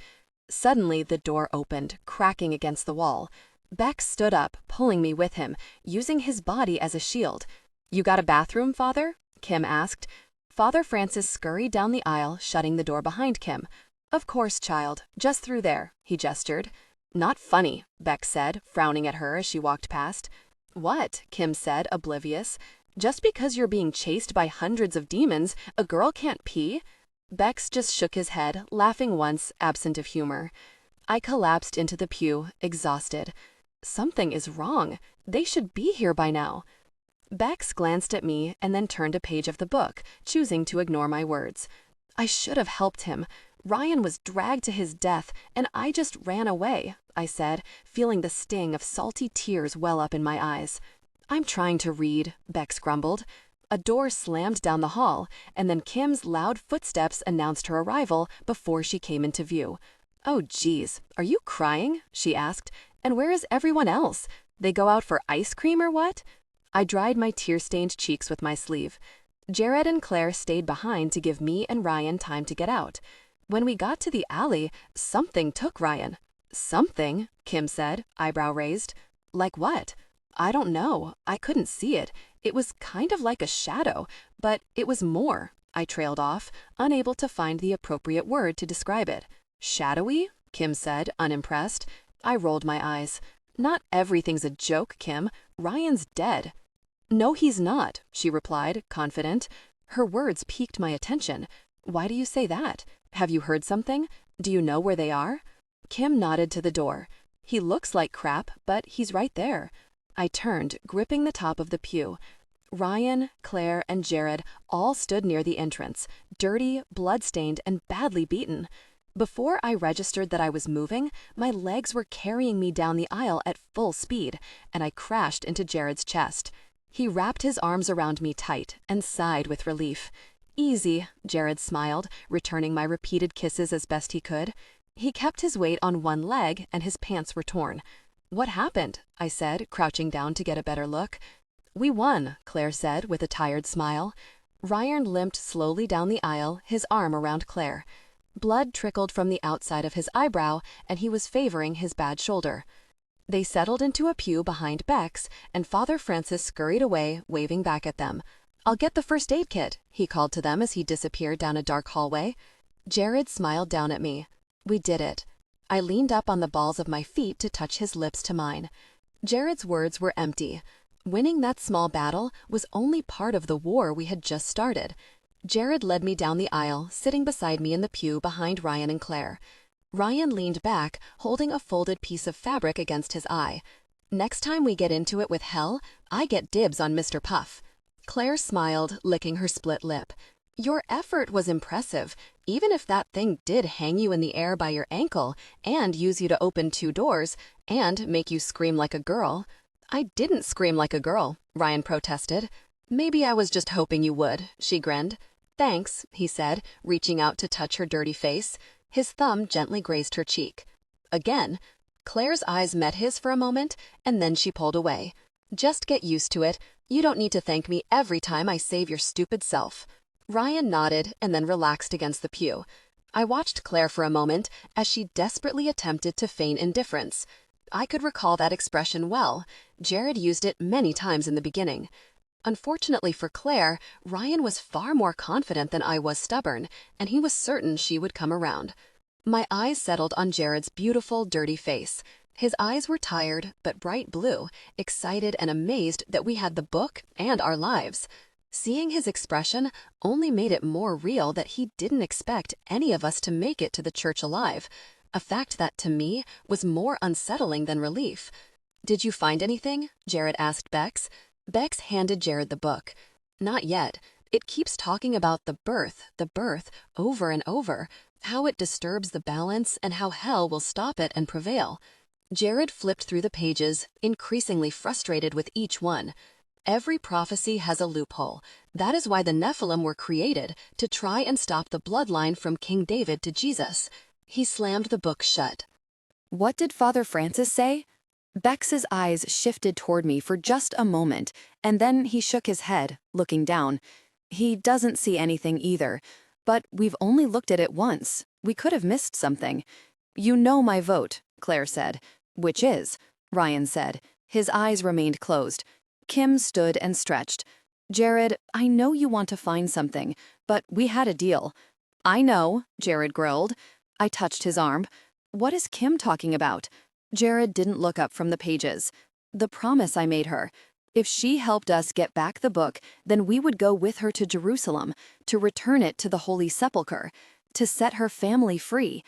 Suddenly, the door opened, cracking against the wall. Bex stood up, pulling me with him, using his body as a shield. "You got a bathroom, Father?" Kim asked. Father Francis scurried down the aisle, shutting the door behind Kim. "Of course, child. Just through there," he gestured. "Not funny," Bex said, frowning at her as she walked past. "What?" Kim said, oblivious. "Just because you're being chased by hundreds of demons, a girl can't pee?" Bex just shook his head, laughing once, absent of humor. I collapsed into the pew, exhausted. Something is wrong. They should be here by now. Bex glanced at me and then turned a page of the book, choosing to ignore my words. I should have helped him. Ryan was dragged to his death, and I just ran away, I said, feeling the sting of salty tears well up in my eyes. I'm trying to read, Bex grumbled. A door slammed down the hall, and then Kim's loud footsteps announced her arrival before she came into view. Oh, geez, are you crying? She asked. And where is everyone else? They go out for ice cream or what? I dried my tear-stained cheeks with my sleeve. Jared and Claire stayed behind to give me and Ryan time to get out. When we got to the alley, something took Ryan. Something, Kim said, eyebrow raised. Like what? I don't know. I couldn't see it. It was kind of like a shadow, but it was more. I trailed off, unable to find the appropriate word to describe it. Shadowy? Kim said, unimpressed. I rolled my eyes. Not everything's a joke, Kim. Ryan's dead. No, he's not, she replied, confident. Her words piqued my attention. Why do you say that? Have you heard something? Do you know where they are? Kim nodded to the door. He looks like crap, but he's right there. I turned, gripping the top of the pew. Ryan, Claire, and Jared all stood near the entrance, dirty, blood-stained, and badly beaten. Before I registered that I was moving, my legs were carrying me down the aisle at full speed, and I crashed into Jared's chest. He wrapped his arms around me tight and sighed with relief. Easy, Jared smiled, returning my repeated kisses as best he could. He kept his weight on one leg, and his pants were torn. What happened? I said, crouching down to get a better look. We won, Claire said with a tired smile. Ryan limped slowly down the aisle, his arm around Claire. Blood trickled from the outside of his eyebrow, and he was favoring his bad shoulder. They settled into a pew behind Bex, and Father Francis scurried away, waving back at them. I'll get the first aid kit, he called to them as he disappeared down a dark hallway. Jared smiled down at me. We did it. I leaned up on the balls of my feet to touch his lips to mine. Jared's words were empty. Winning that small battle was only part of the war we had just started. Jared led me down the aisle, sitting beside me in the pew behind Ryan and Claire. Ryan leaned back, holding a folded piece of fabric against his eye. Next time we get into it with hell, I get dibs on Mr. Puff. Claire smiled, licking her split lip. Your effort was impressive, even if that thing did hang you in the air by your ankle and use you to open 2 doors and make you scream like a girl. I didn't scream like a girl, Ryan protested. Maybe I was just hoping you would, she grinned. Thanks, he said, reaching out to touch her dirty face. His thumb gently grazed her cheek. Again, Claire's eyes met his for a moment, and then she pulled away. Just get used to it. You don't need to thank me every time I save your stupid self. Ryan nodded and then relaxed against the pew. I watched Claire for a moment as she desperately attempted to feign indifference. I could recall that expression well. Jared used it many times in the beginning. Unfortunately for Claire, Ryan was far more confident than I was stubborn, and he was certain she would come around. My eyes settled on Jared's beautiful, dirty face. His eyes were tired, but bright blue, excited and amazed that we had the book and our lives. Seeing his expression only made it more real that he didn't expect any of us to make it to the church alive, a fact that, to me, was more unsettling than relief. Did you find anything? Jared asked Bex. Bex handed Jared the book. Not yet. It keeps talking about the birth, over and over, how it disturbs the balance and how hell will stop it and prevail. Jared flipped through the pages, increasingly frustrated with each one. Every prophecy has a loophole. That is why the Nephilim were created, to try and stop the bloodline from King David to Jesus. He slammed the book shut. What did Father Francis say? Bex's eyes shifted toward me for just a moment, and then he shook his head, looking down. He doesn't see anything either, but we've only looked at it once. We could have missed something. You know my vote, Claire said. Which is, Ryan said. His eyes remained closed. Kim stood and stretched. Jared, I know you want to find something, but we had a deal. I know, Jared growled. I touched his arm. What is Kim talking about? Jared didn't look up from the pages. The promise I made her. If she helped us get back the book, then we would go with her to Jerusalem, to return it to the Holy Sepulchre, to set her family free.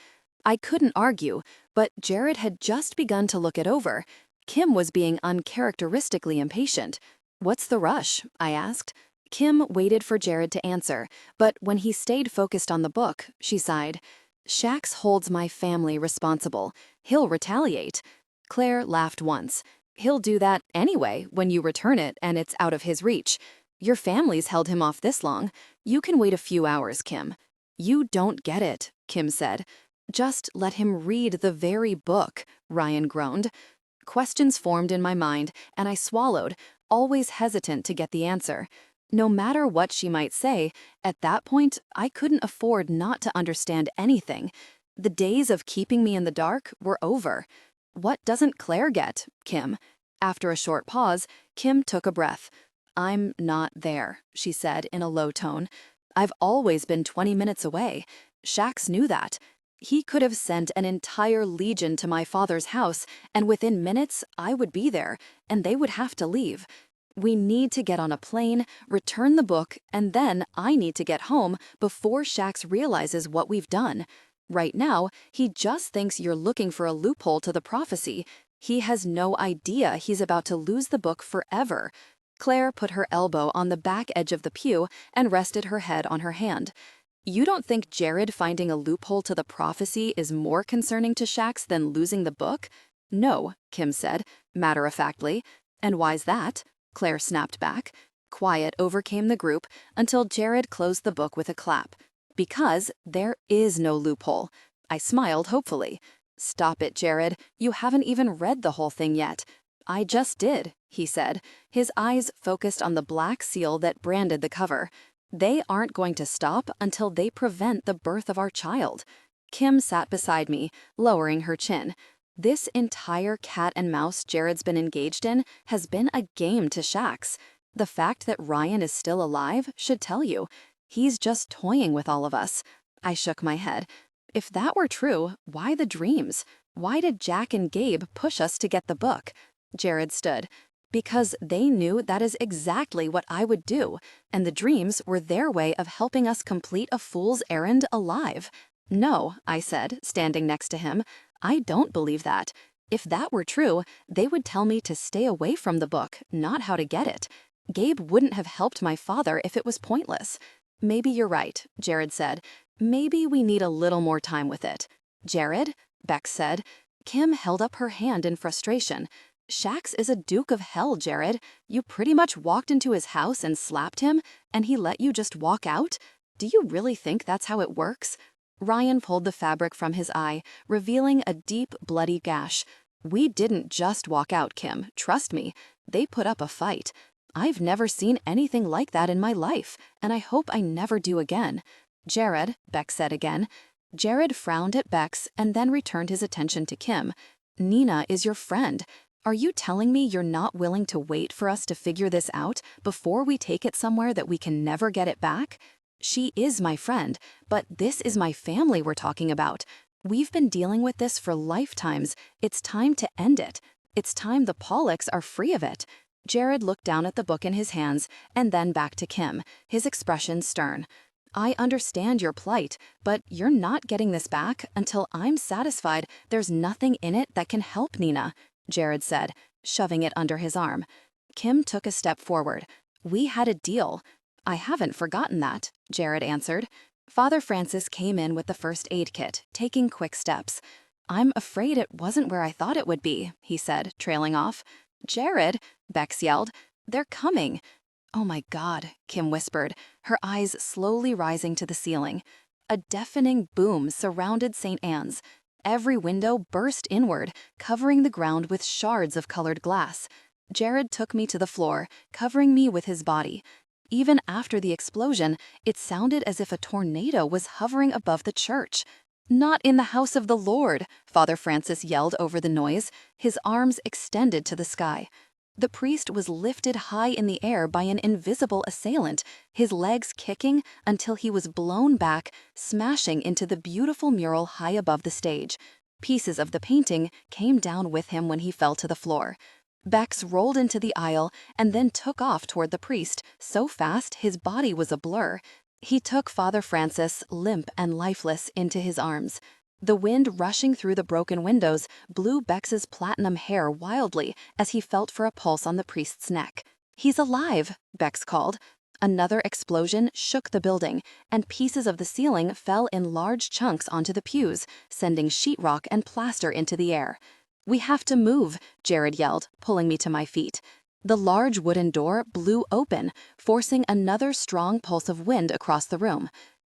I couldn't argue, But Jared had just begun to look it over. Kim was being uncharacteristically impatient. "What's the rush?" I asked. Kim waited for Jared to answer, but when he stayed focused on the book, she sighed. "Shax holds my family responsible. He'll retaliate." Claire laughed once. "He'll do that anyway when you return it and it's out of his reach. Your family's held him off this long. You can wait a few hours, Kim." "You don't get it," Kim said. "Just let him read the very book," Ryan groaned. Questions formed in my mind, and I swallowed, always hesitant to get the answer. No matter what she might say, at that point, I couldn't afford not to understand anything. The days of keeping me in the dark were over. "What doesn't Claire get, Kim?" After a short pause, Kim took a breath. "I'm not there," she said in a low tone. "I've always been 20 minutes away. Shax knew that. He could have sent an entire legion to my father's house, and within minutes, I would be there, and they would have to leave. We need to get on a plane, return the book, and then I need to get home before Shax realizes what we've done. Right now, he just thinks you're looking for a loophole to the prophecy. He has no idea he's about to lose the book forever." Claire put her elbow on the back edge of the pew and rested her head on her hand. "You don't think Jared finding a loophole to the prophecy is more concerning to Shax than losing the book?" "No," Kim said, matter-of-factly. "And why's that?" Claire snapped back. Quiet overcame the group until Jared closed the book with a clap. "Because there is no loophole." I smiled hopefully. "Stop it, Jared. You haven't even read the whole thing yet." "I just did," he said, his eyes focused on the black seal that branded the cover. "They aren't going to stop until they prevent the birth of our child." Kim sat beside me, lowering her chin. "This entire cat and mouse Jared's been engaged in has been a game to Shax. The fact that Ryan is still alive should tell you. He's just toying with all of us." I shook my head. "If that were true, why the dreams? Why did Jack and Gabe push us to get the book?" Jared stood. "Because they knew that is exactly what I would do, and the dreams were their way of helping us complete a fool's errand alive." "No," I said, standing next to him. "I don't believe that. If that were true, they would tell me to stay away from the book, not how to get it. Gabe wouldn't have helped my father if it was pointless." "Maybe you're right," Jared said. "Maybe we need a little more time with it." "Jared?" Bex said. Kim held up her hand in frustration. "Shax is a Duke of Hell, Jared. You pretty much walked into his house and slapped him, and he let you just walk out? Do you really think that's how it works?" Ryan pulled the fabric from his eye, revealing a deep, bloody gash. "We didn't just walk out, Kim. Trust me. They put up a fight. I've never seen anything like that in my life, and I hope I never do again." "Jared," Bex said again. Jared frowned at Bex and then returned his attention to Kim. "Nina is your friend. Are you telling me you're not willing to wait for us to figure this out before we take it somewhere that we can never get it back?" "She is my friend, but this is my family we're talking about. We've been dealing with this for lifetimes. It's time to end it. It's time the Pollocks are free of it." Jared looked down at the book in his hands and then back to Kim, his expression stern. "I understand your plight, but you're not getting this back until I'm satisfied there's nothing in it that can help Nina," Jared said, shoving it under his arm. Kim took a step forward. "We had a deal." "I haven't forgotten that," Jared answered. Father Francis came in with the first aid kit, taking quick steps. "I'm afraid it wasn't where I thought it would be," he said, trailing off. "Jared," Bex yelled, "they're coming." "Oh my God," Kim whispered, her eyes slowly rising to the ceiling. A deafening boom surrounded St. Anne's. Every window burst inward, covering the ground with shards of colored glass. Jared took me to the floor, covering me with his body. Even after the explosion, it sounded as if a tornado was hovering above the church. "Not in the house of the Lord," Father Francis yelled over the noise, his arms extended to the sky. The priest was lifted high in the air by an invisible assailant, his legs kicking until he was blown back, smashing into the beautiful mural high above the stage. Pieces of the painting came down with him when he fell to the floor. Bex rolled into the aisle and then took off toward the priest, so fast his body was a blur. He took Father Francis, limp and lifeless, into his arms. The wind rushing through the broken windows blew Bex's platinum hair wildly as he felt for a pulse on the priest's neck. "He's alive," Bex called. Another explosion shook the building, and pieces of the ceiling fell in large chunks onto the pews, sending sheetrock and plaster into the air. "We have to move," Jared yelled, pulling me to my feet. The large wooden door blew open, forcing another strong pulse of wind across the room.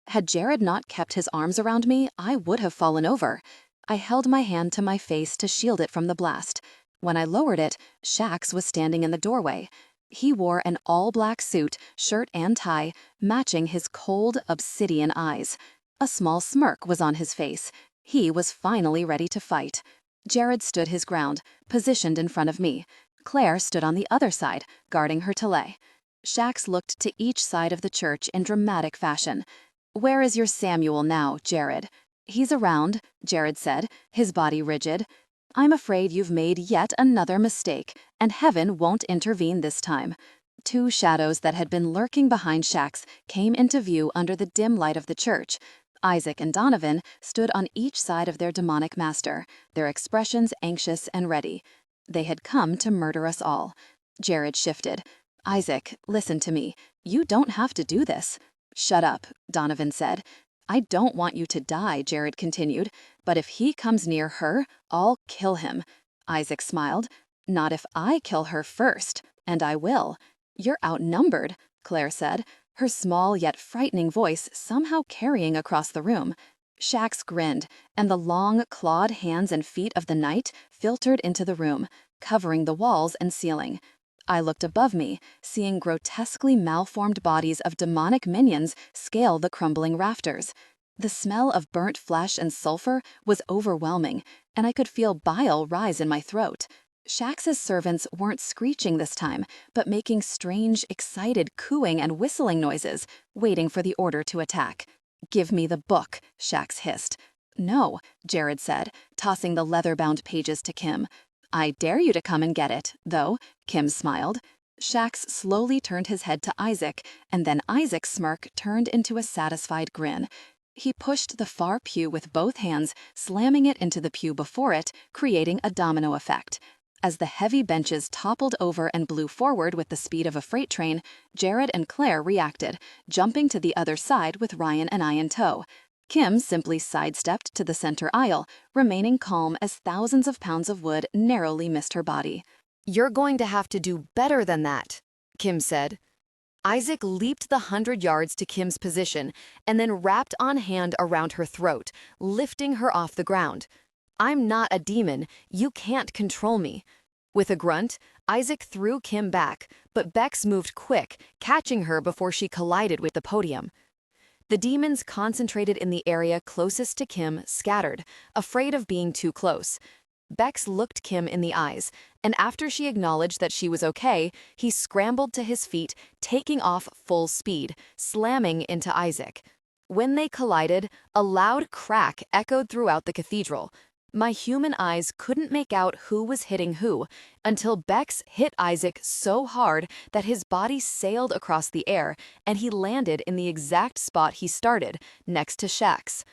Had Jared not kept his arms around me, I would have fallen over. I held my hand to my face to shield it from the blast. When I lowered it, Shax was standing in the doorway. He wore an all-black suit, shirt and tie, matching his cold, obsidian eyes. A small smirk was on his face. He was finally ready to fight. Jared stood his ground, positioned in front of me. Claire stood on the other side, guarding her tillet. Shax looked to each side of the church in dramatic fashion. "Where is your Samuel now, Jared?" "He's around," Jared said, his body rigid. "I'm afraid you've made yet another mistake, and heaven won't intervene this time." Two shadows that had been lurking behind Shax came into view under the dim light of the church. Isaac and Donovan stood on each side of their demonic master, their expressions anxious and ready. They had come to murder us all. Jared shifted. "Isaac, listen to me. You don't have to do this." "Shut up," Donovan said. "I don't want you to die," Jared continued, "but if he comes near her, I'll kill him." Isaac smiled. "Not if I kill her first, and I will." "You're outnumbered," Claire said, her small yet frightening voice somehow carrying across the room. Shax grinned, and the long, clawed hands and feet of the knight filtered into the room, covering the walls and ceiling. I looked above me, seeing grotesquely malformed bodies of demonic minions scale the crumbling rafters. The smell of burnt flesh and sulfur was overwhelming, and I could feel bile rise in my throat. Shax's servants weren't screeching this time, but making strange, excited cooing and whistling noises, waiting for the order to attack. "Give me the book," Shax hissed. "No," Jared said, tossing the leather-bound pages to Kim. "I dare you to come and get it, though," Kim smiled. Shax slowly turned his head to Isaac, and then Isaac's smirk turned into a satisfied grin. He pushed the far pew with both hands, slamming it into the pew before it, creating a domino effect. As the heavy benches toppled over and blew forward with the speed of a freight train, Jared and Claire reacted, jumping to the other side with Ryan and I in tow. Kim simply sidestepped to the center aisle, remaining calm as thousands of pounds of wood narrowly missed her body. "You're going to have to do better than that," Kim said. Isaac leaped the 100 yards to Kim's position and then wrapped on hand around her throat, lifting her off the ground. "I'm not a demon. You can't control me." With a grunt, Isaac threw Kim back, but Bex moved quick, catching her before she collided with the podium. The demons concentrated in the area closest to Kim scattered, afraid of being too close. Bex looked Kim in the eyes, and after she acknowledged that she was okay, he scrambled to his feet, taking off full speed, slamming into Isaac. When they collided, a loud crack echoed throughout the cathedral. My human eyes couldn't make out who was hitting who, until Bex hit Isaac so hard that his body sailed across the air and he landed in the exact spot he started, next to Shax.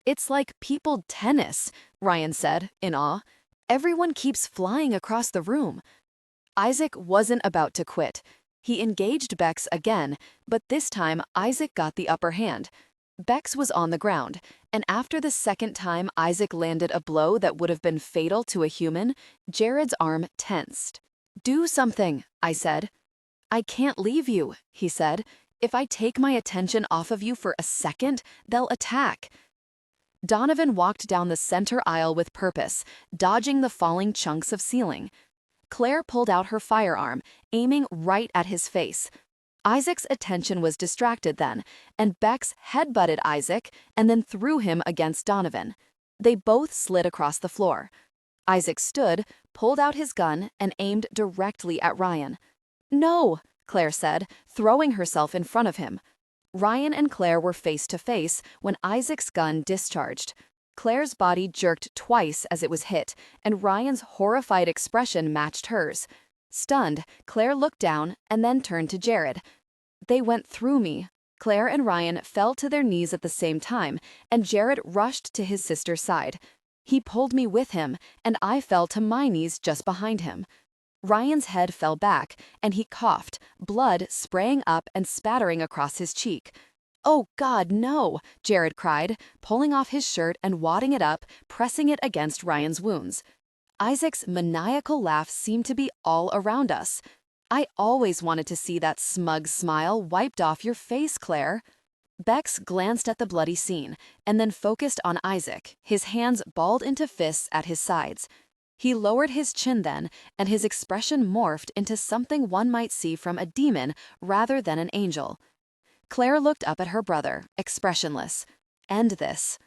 "It's like people tennis," Ryan said, in awe. "Everyone keeps flying across the room." Isaac wasn't about to quit. He engaged Bex again, but this time Isaac got the upper hand. Bex was on the ground, and after the second time Isaac landed a blow that would have been fatal to a human, Jared's arm tensed. "Do something," I said. "I can't leave you," he said. "If I take my attention off of you for a second, they'll attack." Donovan walked down the center aisle with purpose, dodging the falling chunks of ceiling. Claire pulled out her firearm, aiming right at his face. Isaac's attention was distracted then, and Bex headbutted Isaac and then threw him against Donovan. They both slid across the floor. Isaac stood, pulled out his gun, and aimed directly at Ryan. "No," Claire said, throwing herself in front of him. Ryan and Claire were face to face when Isaac's gun discharged. Claire's body jerked twice as it was hit, and Ryan's horrified expression matched hers. Stunned, Claire looked down and then turned to Jared. "They went through me," Claire and Ryan fell to their knees at the same time, and Jared rushed to his sister's side. He pulled me with him, and I fell to my knees just behind him. Ryan's head fell back, and he coughed, blood spraying up and spattering across his cheek. "Oh God, no!" Jared cried, pulling off his shirt and wadding it up, pressing it against Ryan's wounds. Isaac's maniacal laugh seemed to be all around us. "I always wanted to see that smug smile wiped off your face, Claire." Bex glanced at the bloody scene, and then focused on Isaac, his hands balled into fists at his sides. He lowered his chin then, and his expression morphed into something one might see from a demon rather than an angel. Claire looked up at her brother, expressionless. "End this."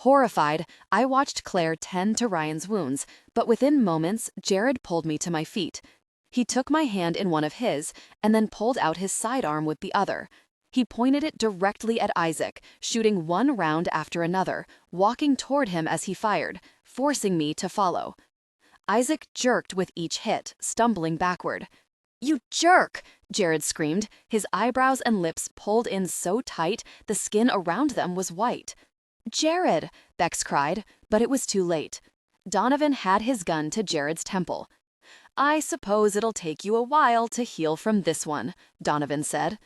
Horrified, I watched Claire tend to Ryan's wounds, but within moments, Jared pulled me to my feet. He took my hand in one of his, and then pulled out his sidearm with the other. He pointed it directly at Isaac, shooting one round after another, walking toward him as he fired, forcing me to follow. Isaac jerked with each hit, stumbling backward. "You jerk!" Jared screamed, his eyebrows and lips pulled in so tight the skin around them was white. "Jared!" Bex cried, but it was too late. Donovan had his gun to Jared's temple. "I suppose it'll take you a while to heal from this one," Donovan said.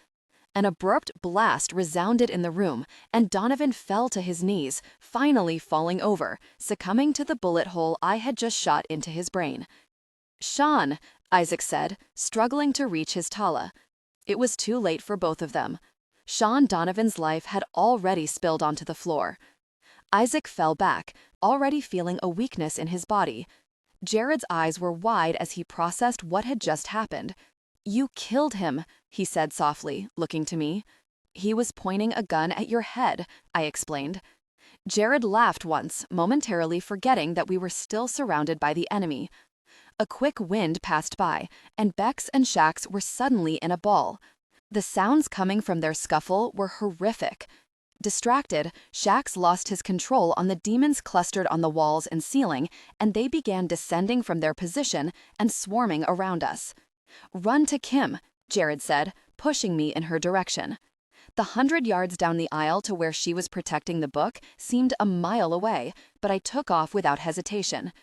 An abrupt blast resounded in the room, and Donovan fell to his knees, finally falling over, succumbing to the bullet hole I had just shot into his brain. "Sean," Isaac said, struggling to reach his tala. It was too late for both of them. Sean Donovan's life had already spilled onto the floor. Isaac fell back, already feeling a weakness in his body. Jared's eyes were wide as he processed what had just happened. "You killed him," he said softly, looking to me. "He was pointing a gun at your head," I explained. Jared laughed once, momentarily forgetting that we were still surrounded by the enemy. A quick wind passed by, and Bex and Shax were suddenly in a ball. The sounds coming from their scuffle were horrific. Distracted, Shax lost his control on the demons clustered on the walls and ceiling, and they began descending from their position and swarming around us. "Run to Kim," Jared said, pushing me in her direction. The 100 yards down the aisle to where she was protecting the book seemed a mile away, but I took off without hesitation.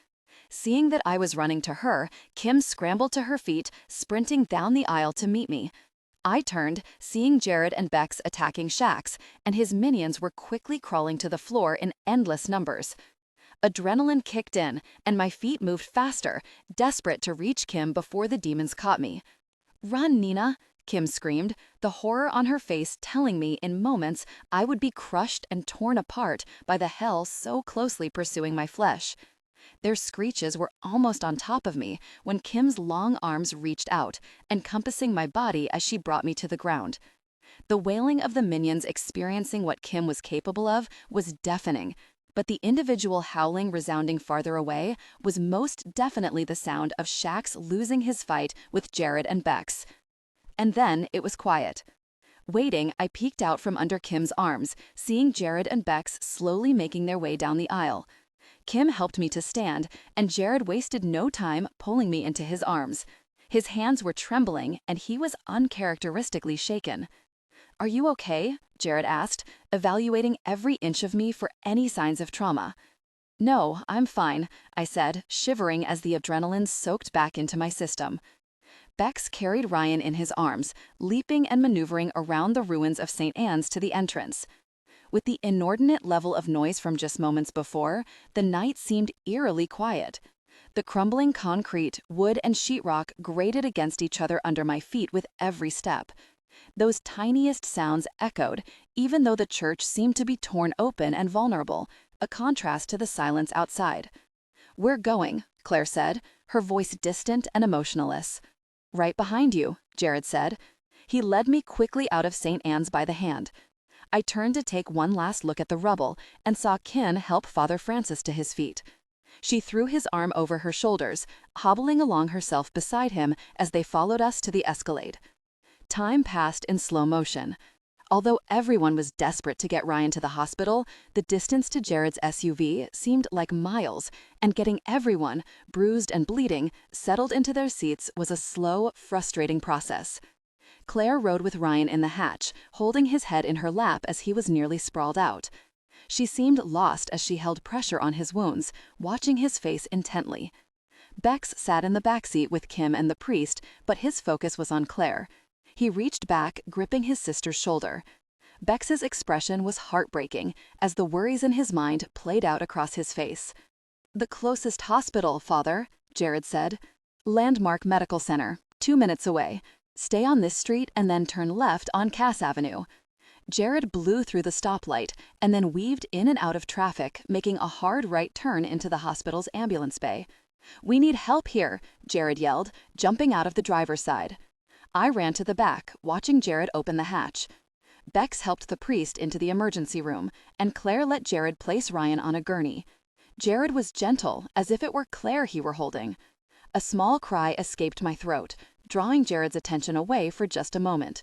Seeing that I was running to her, Kim scrambled to her feet, sprinting down the aisle to meet me. I turned, seeing Jared and Bex attacking Shax, and his minions were quickly crawling to the floor in endless numbers. Adrenaline kicked in, and my feet moved faster, desperate to reach Kim before the demons caught me. "Run, Nina," Kim screamed, the horror on her face telling me in moments I would be crushed and torn apart by the hell so closely pursuing my flesh. Their screeches were almost on top of me when Kim's long arms reached out, encompassing my body as she brought me to the ground. The wailing of the minions experiencing what Kim was capable of was deafening, but the individual howling resounding farther away was most definitely the sound of Shax losing his fight with Jared and Bex. And then it was quiet. Waiting, I peeked out from under Kim's arms, seeing Jared and Bex slowly making their way down the aisle. Kim helped me to stand, and Jared wasted no time pulling me into his arms. His hands were trembling, and he was uncharacteristically shaken. "Are you okay?" Jared asked, evaluating every inch of me for any signs of trauma. "No, I'm fine," I said, shivering as the adrenaline soaked back into my system. Bex carried Ryan in his arms, leaping and maneuvering around the ruins of St. Anne's to the entrance. With the inordinate level of noise from just moments before, the night seemed eerily quiet. The crumbling concrete, wood, and sheetrock grated against each other under my feet with every step. Those tiniest sounds echoed, even though the church seemed to be torn open and vulnerable, a contrast to the silence outside. "We're going," Claire said, her voice distant and emotionless. "Right behind you," Jared said. He led me quickly out of St. Anne's by the hand. I turned to take one last look at the rubble and saw Kin help Father Francis to his feet. She threw his arm over her shoulders, hobbling along herself beside him as they followed us to the escalade. Time passed in slow motion. Although everyone was desperate to get Ryan to the hospital, the distance to Jared's SUV seemed like miles, and getting everyone, bruised and bleeding, settled into their seats was a slow, frustrating process. Claire rode with Ryan in the hatch, holding his head in her lap as he was nearly sprawled out. She seemed lost as she held pressure on his wounds, watching his face intently. Bex sat in the backseat with Kim and the priest, but his focus was on Claire. He reached back, gripping his sister's shoulder. Bex's expression was heartbreaking as the worries in his mind played out across his face. "The closest hospital, Father," Jared said. "Landmark Medical Center, 2 minutes away. Stay on this street and then turn left on Cass Avenue." Jared blew through the stoplight and then weaved in and out of traffic, making a hard right turn into the hospital's ambulance bay. "We need help here," Jared yelled, jumping out of the driver's side. I ran to the back, watching Jared open the hatch. Bex helped the priest into the emergency room, and Claire let Jared place Ryan on a gurney. Jared was gentle, as if it were Claire he were holding. A small cry escaped my throat, drawing Jared's attention away for just a moment.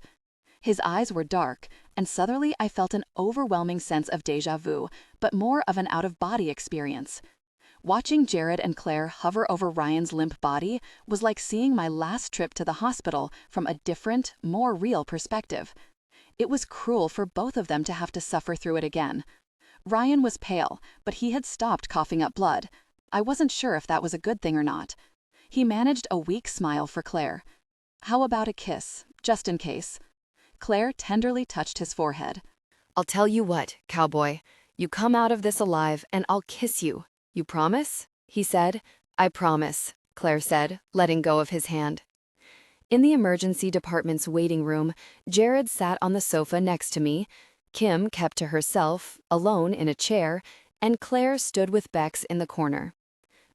His eyes were dark, and suddenly I felt an overwhelming sense of déjà vu, but more of an out-of-body experience. Watching Jared and Claire hover over Ryan's limp body was like seeing my last trip to the hospital from a different, more real perspective. It was cruel for both of them to have to suffer through it again. Ryan was pale, but he had stopped coughing up blood. I wasn't sure if that was a good thing or not. He managed a weak smile for Claire. "How about a kiss, just in case?" Claire tenderly touched his forehead. "I'll tell you what, cowboy. You come out of this alive and I'll kiss you. You promise?" he said. "I promise," Claire said, letting go of his hand. In the emergency department's waiting room, Jared sat on the sofa next to me. Kim kept to herself, alone in a chair, and Claire stood with Bex in the corner.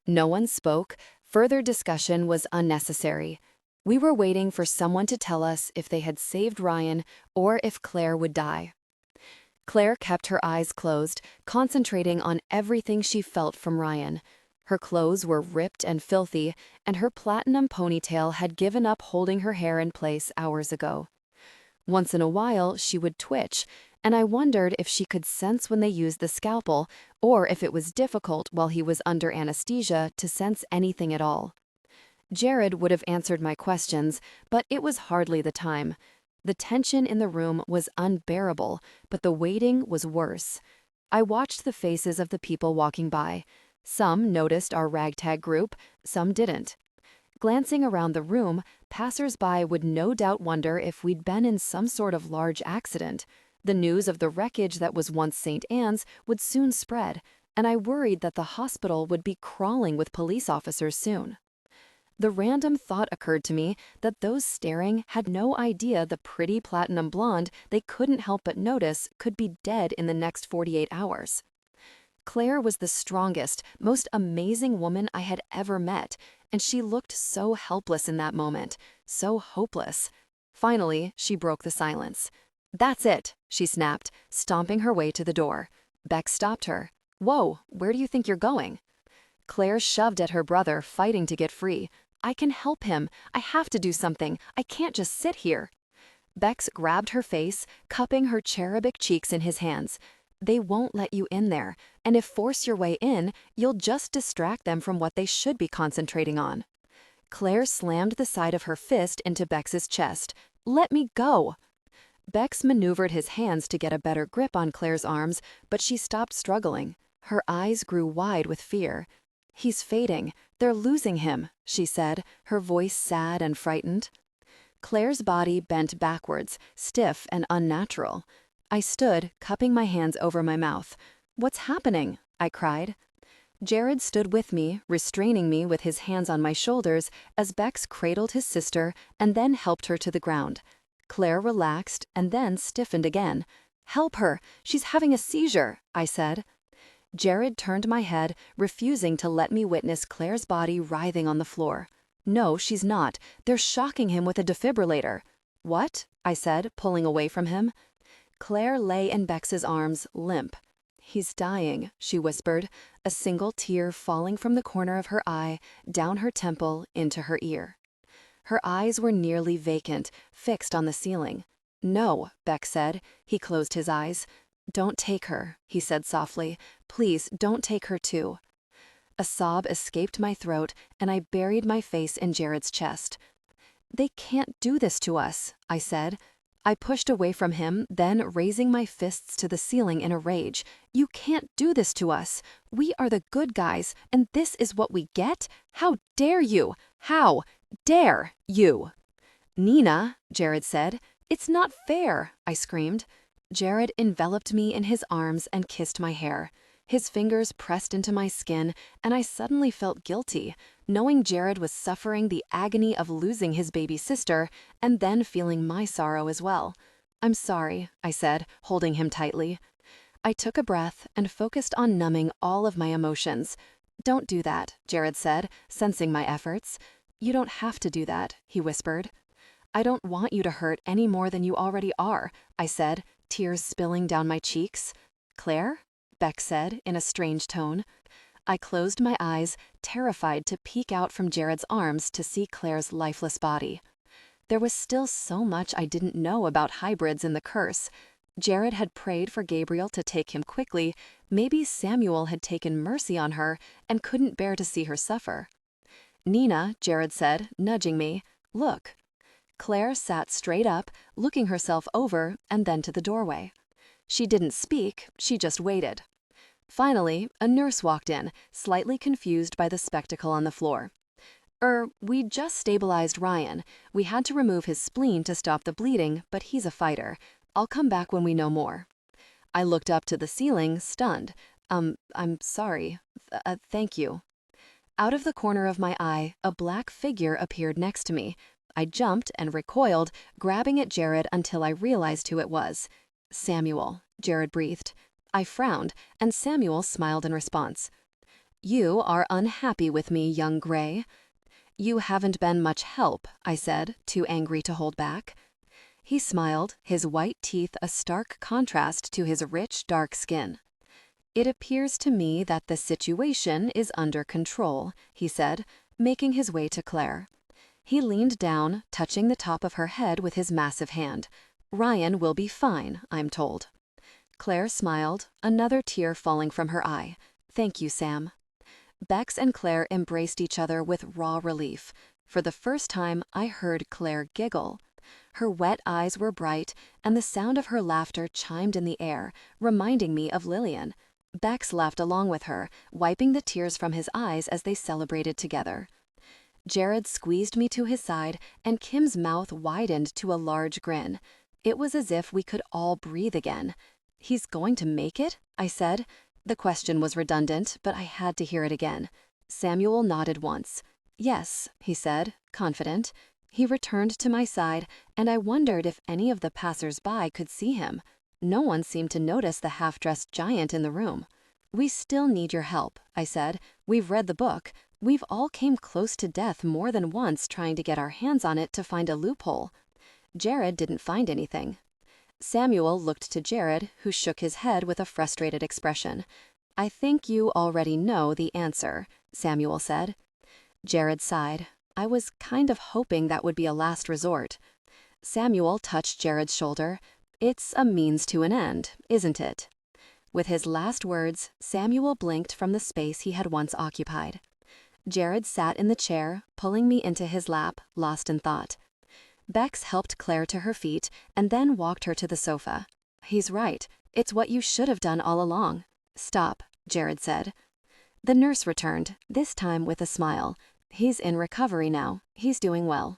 No one spoke. Further discussion was unnecessary. We were waiting for someone to tell us if they had saved Ryan or if Claire would die. Claire kept her eyes closed, concentrating on everything she felt from Ryan. Her clothes were ripped and filthy, and her platinum ponytail had given up holding her hair in place hours ago. Once in a while, she would twitch, and I wondered if she could sense when they used the scalpel, or if it was difficult while he was under anesthesia to sense anything at all. Jared would have answered my questions, but it was hardly the time. The tension in the room was unbearable, but the waiting was worse. I watched the faces of the people walking by. Some noticed our ragtag group, some didn't. Glancing around the room, passers-by would no doubt wonder if we'd been in some sort of large accident. The news of the wreckage that was once St. Anne's would soon spread, and I worried that the hospital would be crawling with police officers soon. The random thought occurred to me that those staring had no idea the pretty platinum blonde they couldn't help but notice could be dead in the next 48 hours. Claire was the strongest, most amazing woman I had ever met, and she looked so helpless in that moment, so hopeless. Finally, she broke the silence. "That's it," she snapped, stomping her way to the door. Bex stopped her. "Whoa, where do you think you're going?" Claire shoved at her brother, fighting to get free. "I can help him. I have to do something. I can't just sit here." Bex grabbed her face, cupping her cherubic cheeks in his hands. "They won't let you in there, and if force your way in, you'll just distract them from what they should be concentrating on." Claire slammed the side of her fist into Bex's chest. "Let me go." Bex maneuvered his hands to get a better grip on Claire's arms, but she stopped struggling. Her eyes grew wide with fear. "He's fading. They're losing him," she said, her voice sad and frightened. Claire's body bent backwards, stiff and unnatural. I stood, cupping my hands over my mouth. "What's happening?" I cried. Jared stood with me, restraining me with his hands on my shoulders as Bex cradled his sister and then helped her to the ground. Claire relaxed and then stiffened again. "Help her! She's having a seizure," I said. Jared turned my head, refusing to let me witness Claire's body writhing on the floor. "No, she's not. They're shocking him with a defibrillator." "What?" I said, pulling away from him. Claire lay in Bex's arms, limp. "He's dying," she whispered, a single tear falling from the corner of her eye, down her temple, into her ear. Her eyes were nearly vacant, fixed on the ceiling. "No," Bex said. He closed his eyes. "Don't take her," he said softly. "Please, don't take her too." A sob escaped my throat, and I buried my face in Jared's chest. "They can't do this to us," I said. I pushed away from him, then raising my fists to the ceiling in a rage. "You can't do this to us. We are the good guys, and this is what we get? How dare you? How dare you?" "Nina," Jared said. "It's not fair," I screamed. Jared enveloped me in his arms and kissed my hair. His fingers pressed into my skin, and I suddenly felt guilty, knowing Jared was suffering the agony of losing his baby sister and then feeling my sorrow as well. "I'm sorry," I said, holding him tightly. I took a breath and focused on numbing all of my emotions. "Don't do that," Jared said, sensing my efforts. "You don't have to do that," he whispered. "I don't want you to hurt any more than you already are," I said, tears spilling down my cheeks. "Claire?" Beck said in a strange tone. I closed my eyes, terrified to peek out from Jared's arms to see Claire's lifeless body. There was still so much I didn't know about hybrids and the curse. Jared had prayed for Gabriel to take him quickly. Maybe Samuel had taken mercy on her and couldn't bear to see her suffer. "Nina," Jared said, nudging me, "look." Claire sat straight up, looking herself over and then to the doorway. She didn't speak, she just waited. Finally, a nurse walked in, slightly confused by the spectacle on the floor. We just stabilized Ryan. We had to remove his spleen to stop the bleeding, but he's a fighter. I'll come back when we know more." I looked up to the ceiling, stunned. I'm sorry. Thank you." Out of the corner of my eye, a black figure appeared next to me. I jumped and recoiled, grabbing at Jared until I realized who it was. "Samuel," Jared breathed. I frowned, and Samuel smiled in response. "You are unhappy with me, young Gray." "You haven't been much help," I said, too angry to hold back. He smiled, his white teeth a stark contrast to his rich, dark skin. "It appears to me that the situation is under control," he said, making his way to Claire. He leaned down, touching the top of her head with his massive hand. "Ryan will be fine, I'm told." Claire smiled, another tear falling from her eye. "Thank you, Sam." Bex and Claire embraced each other with raw relief. For the first time, I heard Claire giggle. Her wet eyes were bright, and the sound of her laughter chimed in the air, reminding me of Lillian. Bex laughed along with her, wiping the tears from his eyes as they celebrated together. Jared squeezed me to his side, and Kim's mouth widened to a large grin. It was as if we could all breathe again. "He's going to make it?" I said. The question was redundant, but I had to hear it again. Samuel nodded once. "Yes," he said, confident. He returned to my side, and I wondered if any of the passers-by could see him. No one seemed to notice the half-dressed giant in the room. "We still need your help," I said. "We've read the book. We've all came close to death more than once trying to get our hands on it to find a loophole." Jared didn't find anything. Samuel looked to Jared, who shook his head with a frustrated expression. "I think you already know the answer," Samuel said. Jared sighed. I was kind of hoping that would be a last resort. Samuel touched Jared's shoulder. "It's a means to an end, isn't it?" With his last words, Samuel blinked from the space he had once occupied. Jared sat in the chair, pulling me into his lap, lost in thought. Bex helped Claire to her feet and then walked her to the sofa. "He's right. It's what you should have done all along." "Stop," Jared said. The nurse returned, this time with a smile. "He's in recovery now. He's doing well."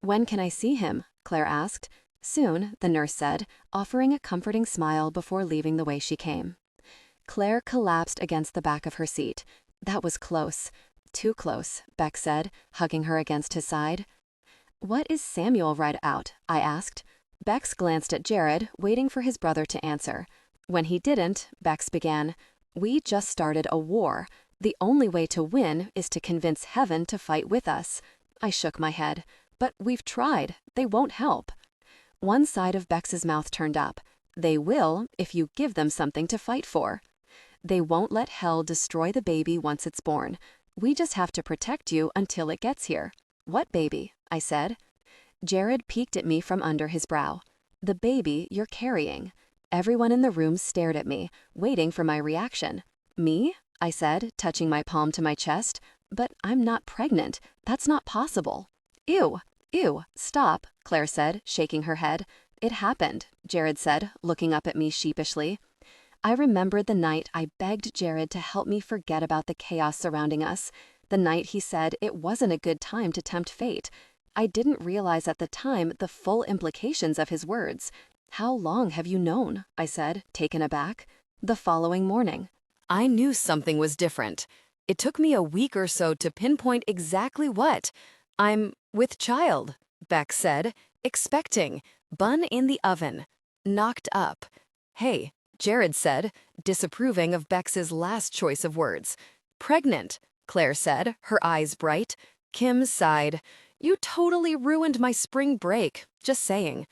"When can I see him?" Claire asked. "Soon," the nurse said, offering a comforting smile before leaving the way she came. Claire collapsed against the back of her seat. "That was close." "Too close," Bex said, hugging her against his side. "What is Samuel read out?" I asked. Bex glanced at Jared, waiting for his brother to answer. When he didn't, Bex began, "We just started a war. The only way to win is to convince heaven to fight with us." I shook my head. "But we've tried. They won't help." One side of Bex's mouth turned up. "They will if you give them something to fight for." "They won't let hell destroy the baby once it's born. We just have to protect you until it gets here." "What baby?" I said. Jared peeked at me from under his brow. "The baby you're carrying." Everyone in the room stared at me, waiting for my reaction. "Me?" I said, touching my palm to my chest. "But I'm not pregnant. That's not possible." "Ew." Ew, stop, Claire said, shaking her head. It happened, Jared said, looking up at me sheepishly. I remembered the night I begged Jared to help me forget about the chaos surrounding us. The night he said it wasn't a good time to tempt fate. I didn't realize at the time the full implications of his words. How long have you known? I said, taken aback. The following morning. I knew something was different. It took me a week or so to pinpoint exactly what. I'm with child, Beck said, expecting, bun in the oven, knocked up. Hey, Jared said, disapproving of Beck's last choice of words. Pregnant, Claire said, her eyes bright. Kim sighed. You totally ruined my spring break, just saying.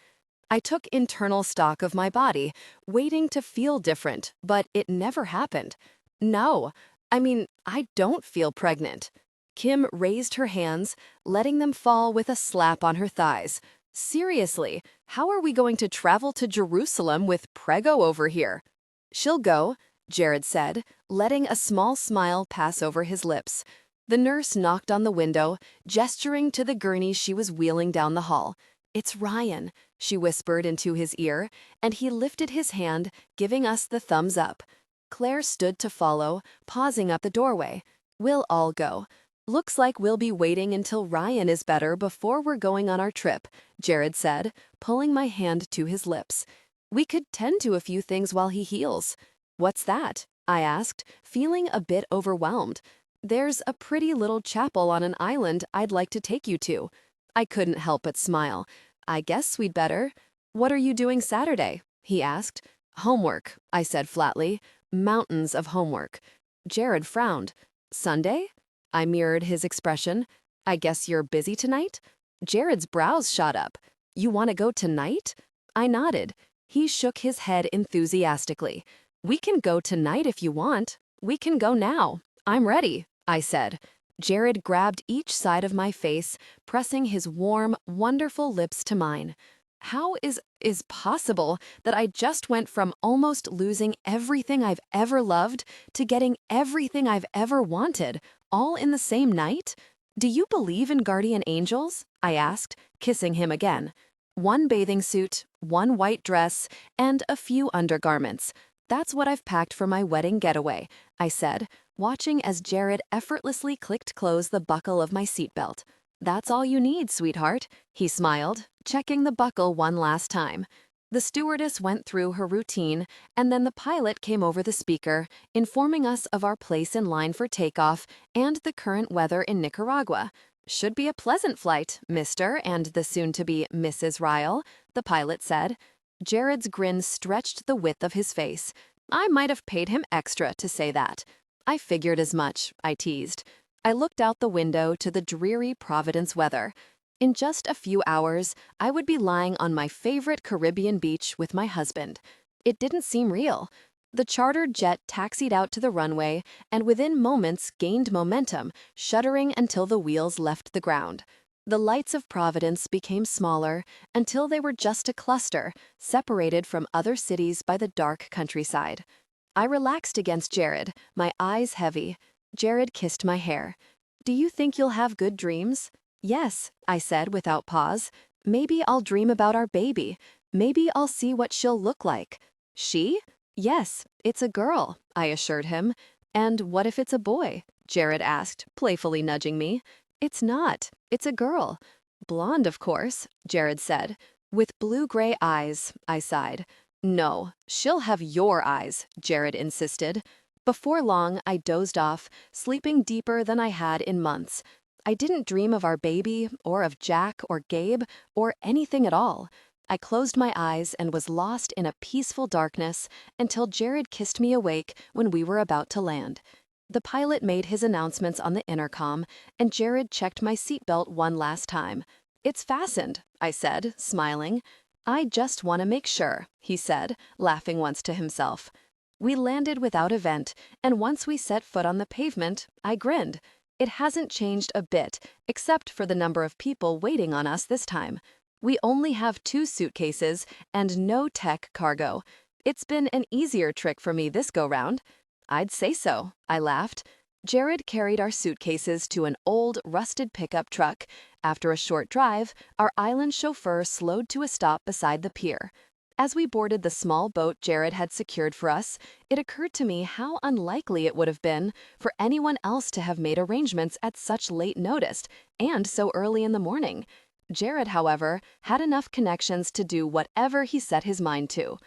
I took internal stock of my body, waiting to feel different, but it never happened. No, I don't feel pregnant. Kim raised her hands, letting them fall with a slap on her thighs. Seriously, how are we going to travel to Jerusalem with Prego over here? She'll go, Jared said, letting a small smile pass over his lips. The nurse knocked on the window, gesturing to the gurney she was wheeling down the hall. It's Ryan, she whispered into his ear, and he lifted his hand, giving us the thumbs up. Claire stood to follow, pausing at the doorway. We'll all go. Looks like we'll be waiting until Ryan is better before we're going on our trip, Jared said, pulling my hand to his lips. We could tend to a few things while he heals. What's that? I asked, feeling a bit overwhelmed. There's a pretty little chapel on an island I'd like to take you to. I couldn't help but smile. I guess we'd better. What are you doing Saturday? He asked. Homework, I said flatly. Mountains of homework. Jared frowned. Sunday? I mirrored his expression. I guess you're busy tonight? Jared's brows shot up. You want to go tonight? I nodded. He shook his head enthusiastically. We can go tonight if you want. We can go now. I'm ready, I said. Jared grabbed each side of my face, pressing his warm, wonderful lips to mine. How is possible that I just went from almost losing everything I've ever loved to getting everything I've ever wanted, all in the same night? Do you believe in guardian angels? I asked, kissing him again. One bathing suit, one white dress, and a few undergarments. That's what I've packed for my wedding getaway, I said, watching as Jared effortlessly clicked close the buckle of my seatbelt. That's all you need, sweetheart, he smiled, checking the buckle one last time. The stewardess went through her routine, and then the pilot came over the speaker, informing us of our place in line for takeoff and the current weather in Nicaragua. Should be a pleasant flight, Mr. and the soon-to-be Mrs. Ryle, the pilot said. Jared's grin stretched the width of his face. I might have paid him extra to say that. I figured as much, I teased. I looked out the window to the dreary Providence weather. In just a few hours, I would be lying on my favorite Caribbean beach with my husband. It didn't seem real. The chartered jet taxied out to the runway and within moments gained momentum, shuddering until the wheels left the ground. The lights of Providence became smaller until they were just a cluster, separated from other cities by the dark countryside. I relaxed against Jared, my eyes heavy. Jared kissed my hair. Do you think you'll have good dreams? Yes, I said without pause. Maybe I'll dream about our baby. Maybe I'll see what she'll look like. She? Yes, it's a girl, I assured him. And what if it's a boy? Jared asked, playfully nudging me. It's not. It's a girl. Blonde, of course, Jared said. With blue-gray eyes, I sighed. No, she'll have your eyes, Jared insisted. Before long, I dozed off, sleeping deeper than I had in months. I didn't dream of our baby, or of Jack or Gabe, or anything at all. I closed my eyes and was lost in a peaceful darkness until Jared kissed me awake when we were about to land. The pilot made his announcements on the intercom, and Jared checked my seatbelt one last time. It's fastened, I said, smiling. I just want to make sure, he said, laughing once to himself. We landed without event, and once we set foot on the pavement, I grinned. It hasn't changed a bit, except for the number of people waiting on us this time. We only have 2 suitcases and no tech cargo. It's been an easier trick for me this go-round. I'd say so, I laughed. Jared carried our suitcases to an old, rusted pickup truck. After a short drive, our island chauffeur slowed to a stop beside the pier. As we boarded the small boat Jared had secured for us, it occurred to me how unlikely it would have been for anyone else to have made arrangements at such late notice and so early in the morning. Jared, however, had enough connections to do whatever he set his mind to.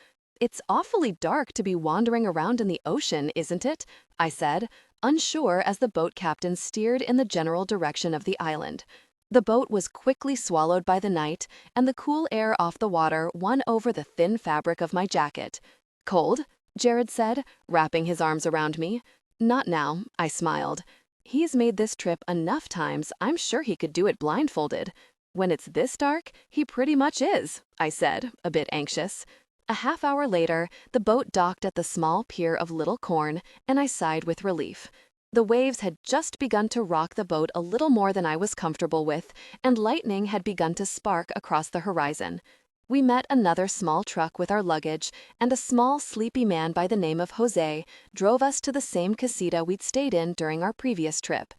"It's awfully dark to be wandering around in the ocean, isn't it?" I said, unsure as the boat captain steered in the general direction of the island. The boat was quickly swallowed by the night, and the cool air off the water won over the thin fabric of my jacket. "Cold?" Jared said, wrapping his arms around me. "Not now," I smiled. "He's made this trip enough times, I'm sure he could do it blindfolded." "When it's this dark, he pretty much is," I said, a bit anxious. A half-hour later, the boat docked at the small pier of Little Corn, and I sighed with relief. The waves had just begun to rock the boat a little more than I was comfortable with, and lightning had begun to spark across the horizon. We met another small truck with our luggage, and a small, sleepy man by the name of Jose drove us to the same casita we'd stayed in during our previous trip.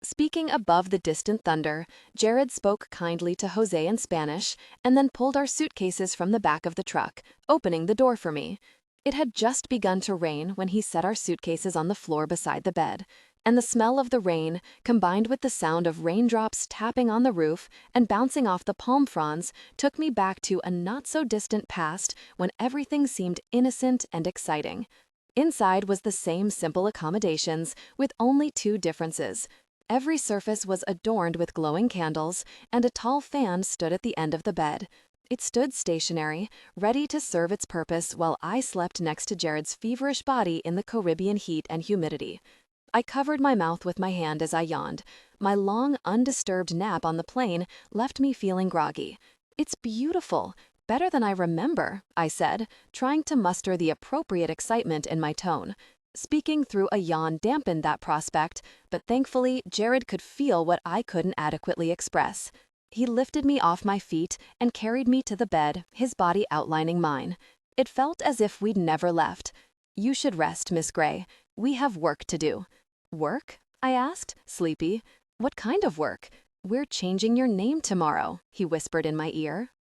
Speaking above the distant thunder, Jared spoke kindly to Jose in Spanish and then pulled our suitcases from the back of the truck, opening the door for me. It had just begun to rain when he set our suitcases on the floor beside the bed, and the smell of the rain, combined with the sound of raindrops tapping on the roof and bouncing off the palm fronds, took me back to a not-so-distant past when everything seemed innocent and exciting. Inside was the same simple accommodations, with only two differences. Every surface was adorned with glowing candles, and a tall fan stood at the end of the bed. It stood stationary, ready to serve its purpose while I slept next to Jared's feverish body in the Caribbean heat and humidity. I covered my mouth with my hand as I yawned. My long, undisturbed nap on the plane left me feeling groggy. "It's beautiful, better than I remember," I said, trying to muster the appropriate excitement in my tone. Speaking through a yawn dampened that prospect, but thankfully Jared could feel what I couldn't adequately express. He lifted me off my feet and carried me to the bed, his body outlining mine. It felt as if we'd never left. "You should rest, Miss Gray. We have work to do." "Work?" I asked, sleepy. "What kind of work?" "We're changing your name tomorrow," he whispered in my ear.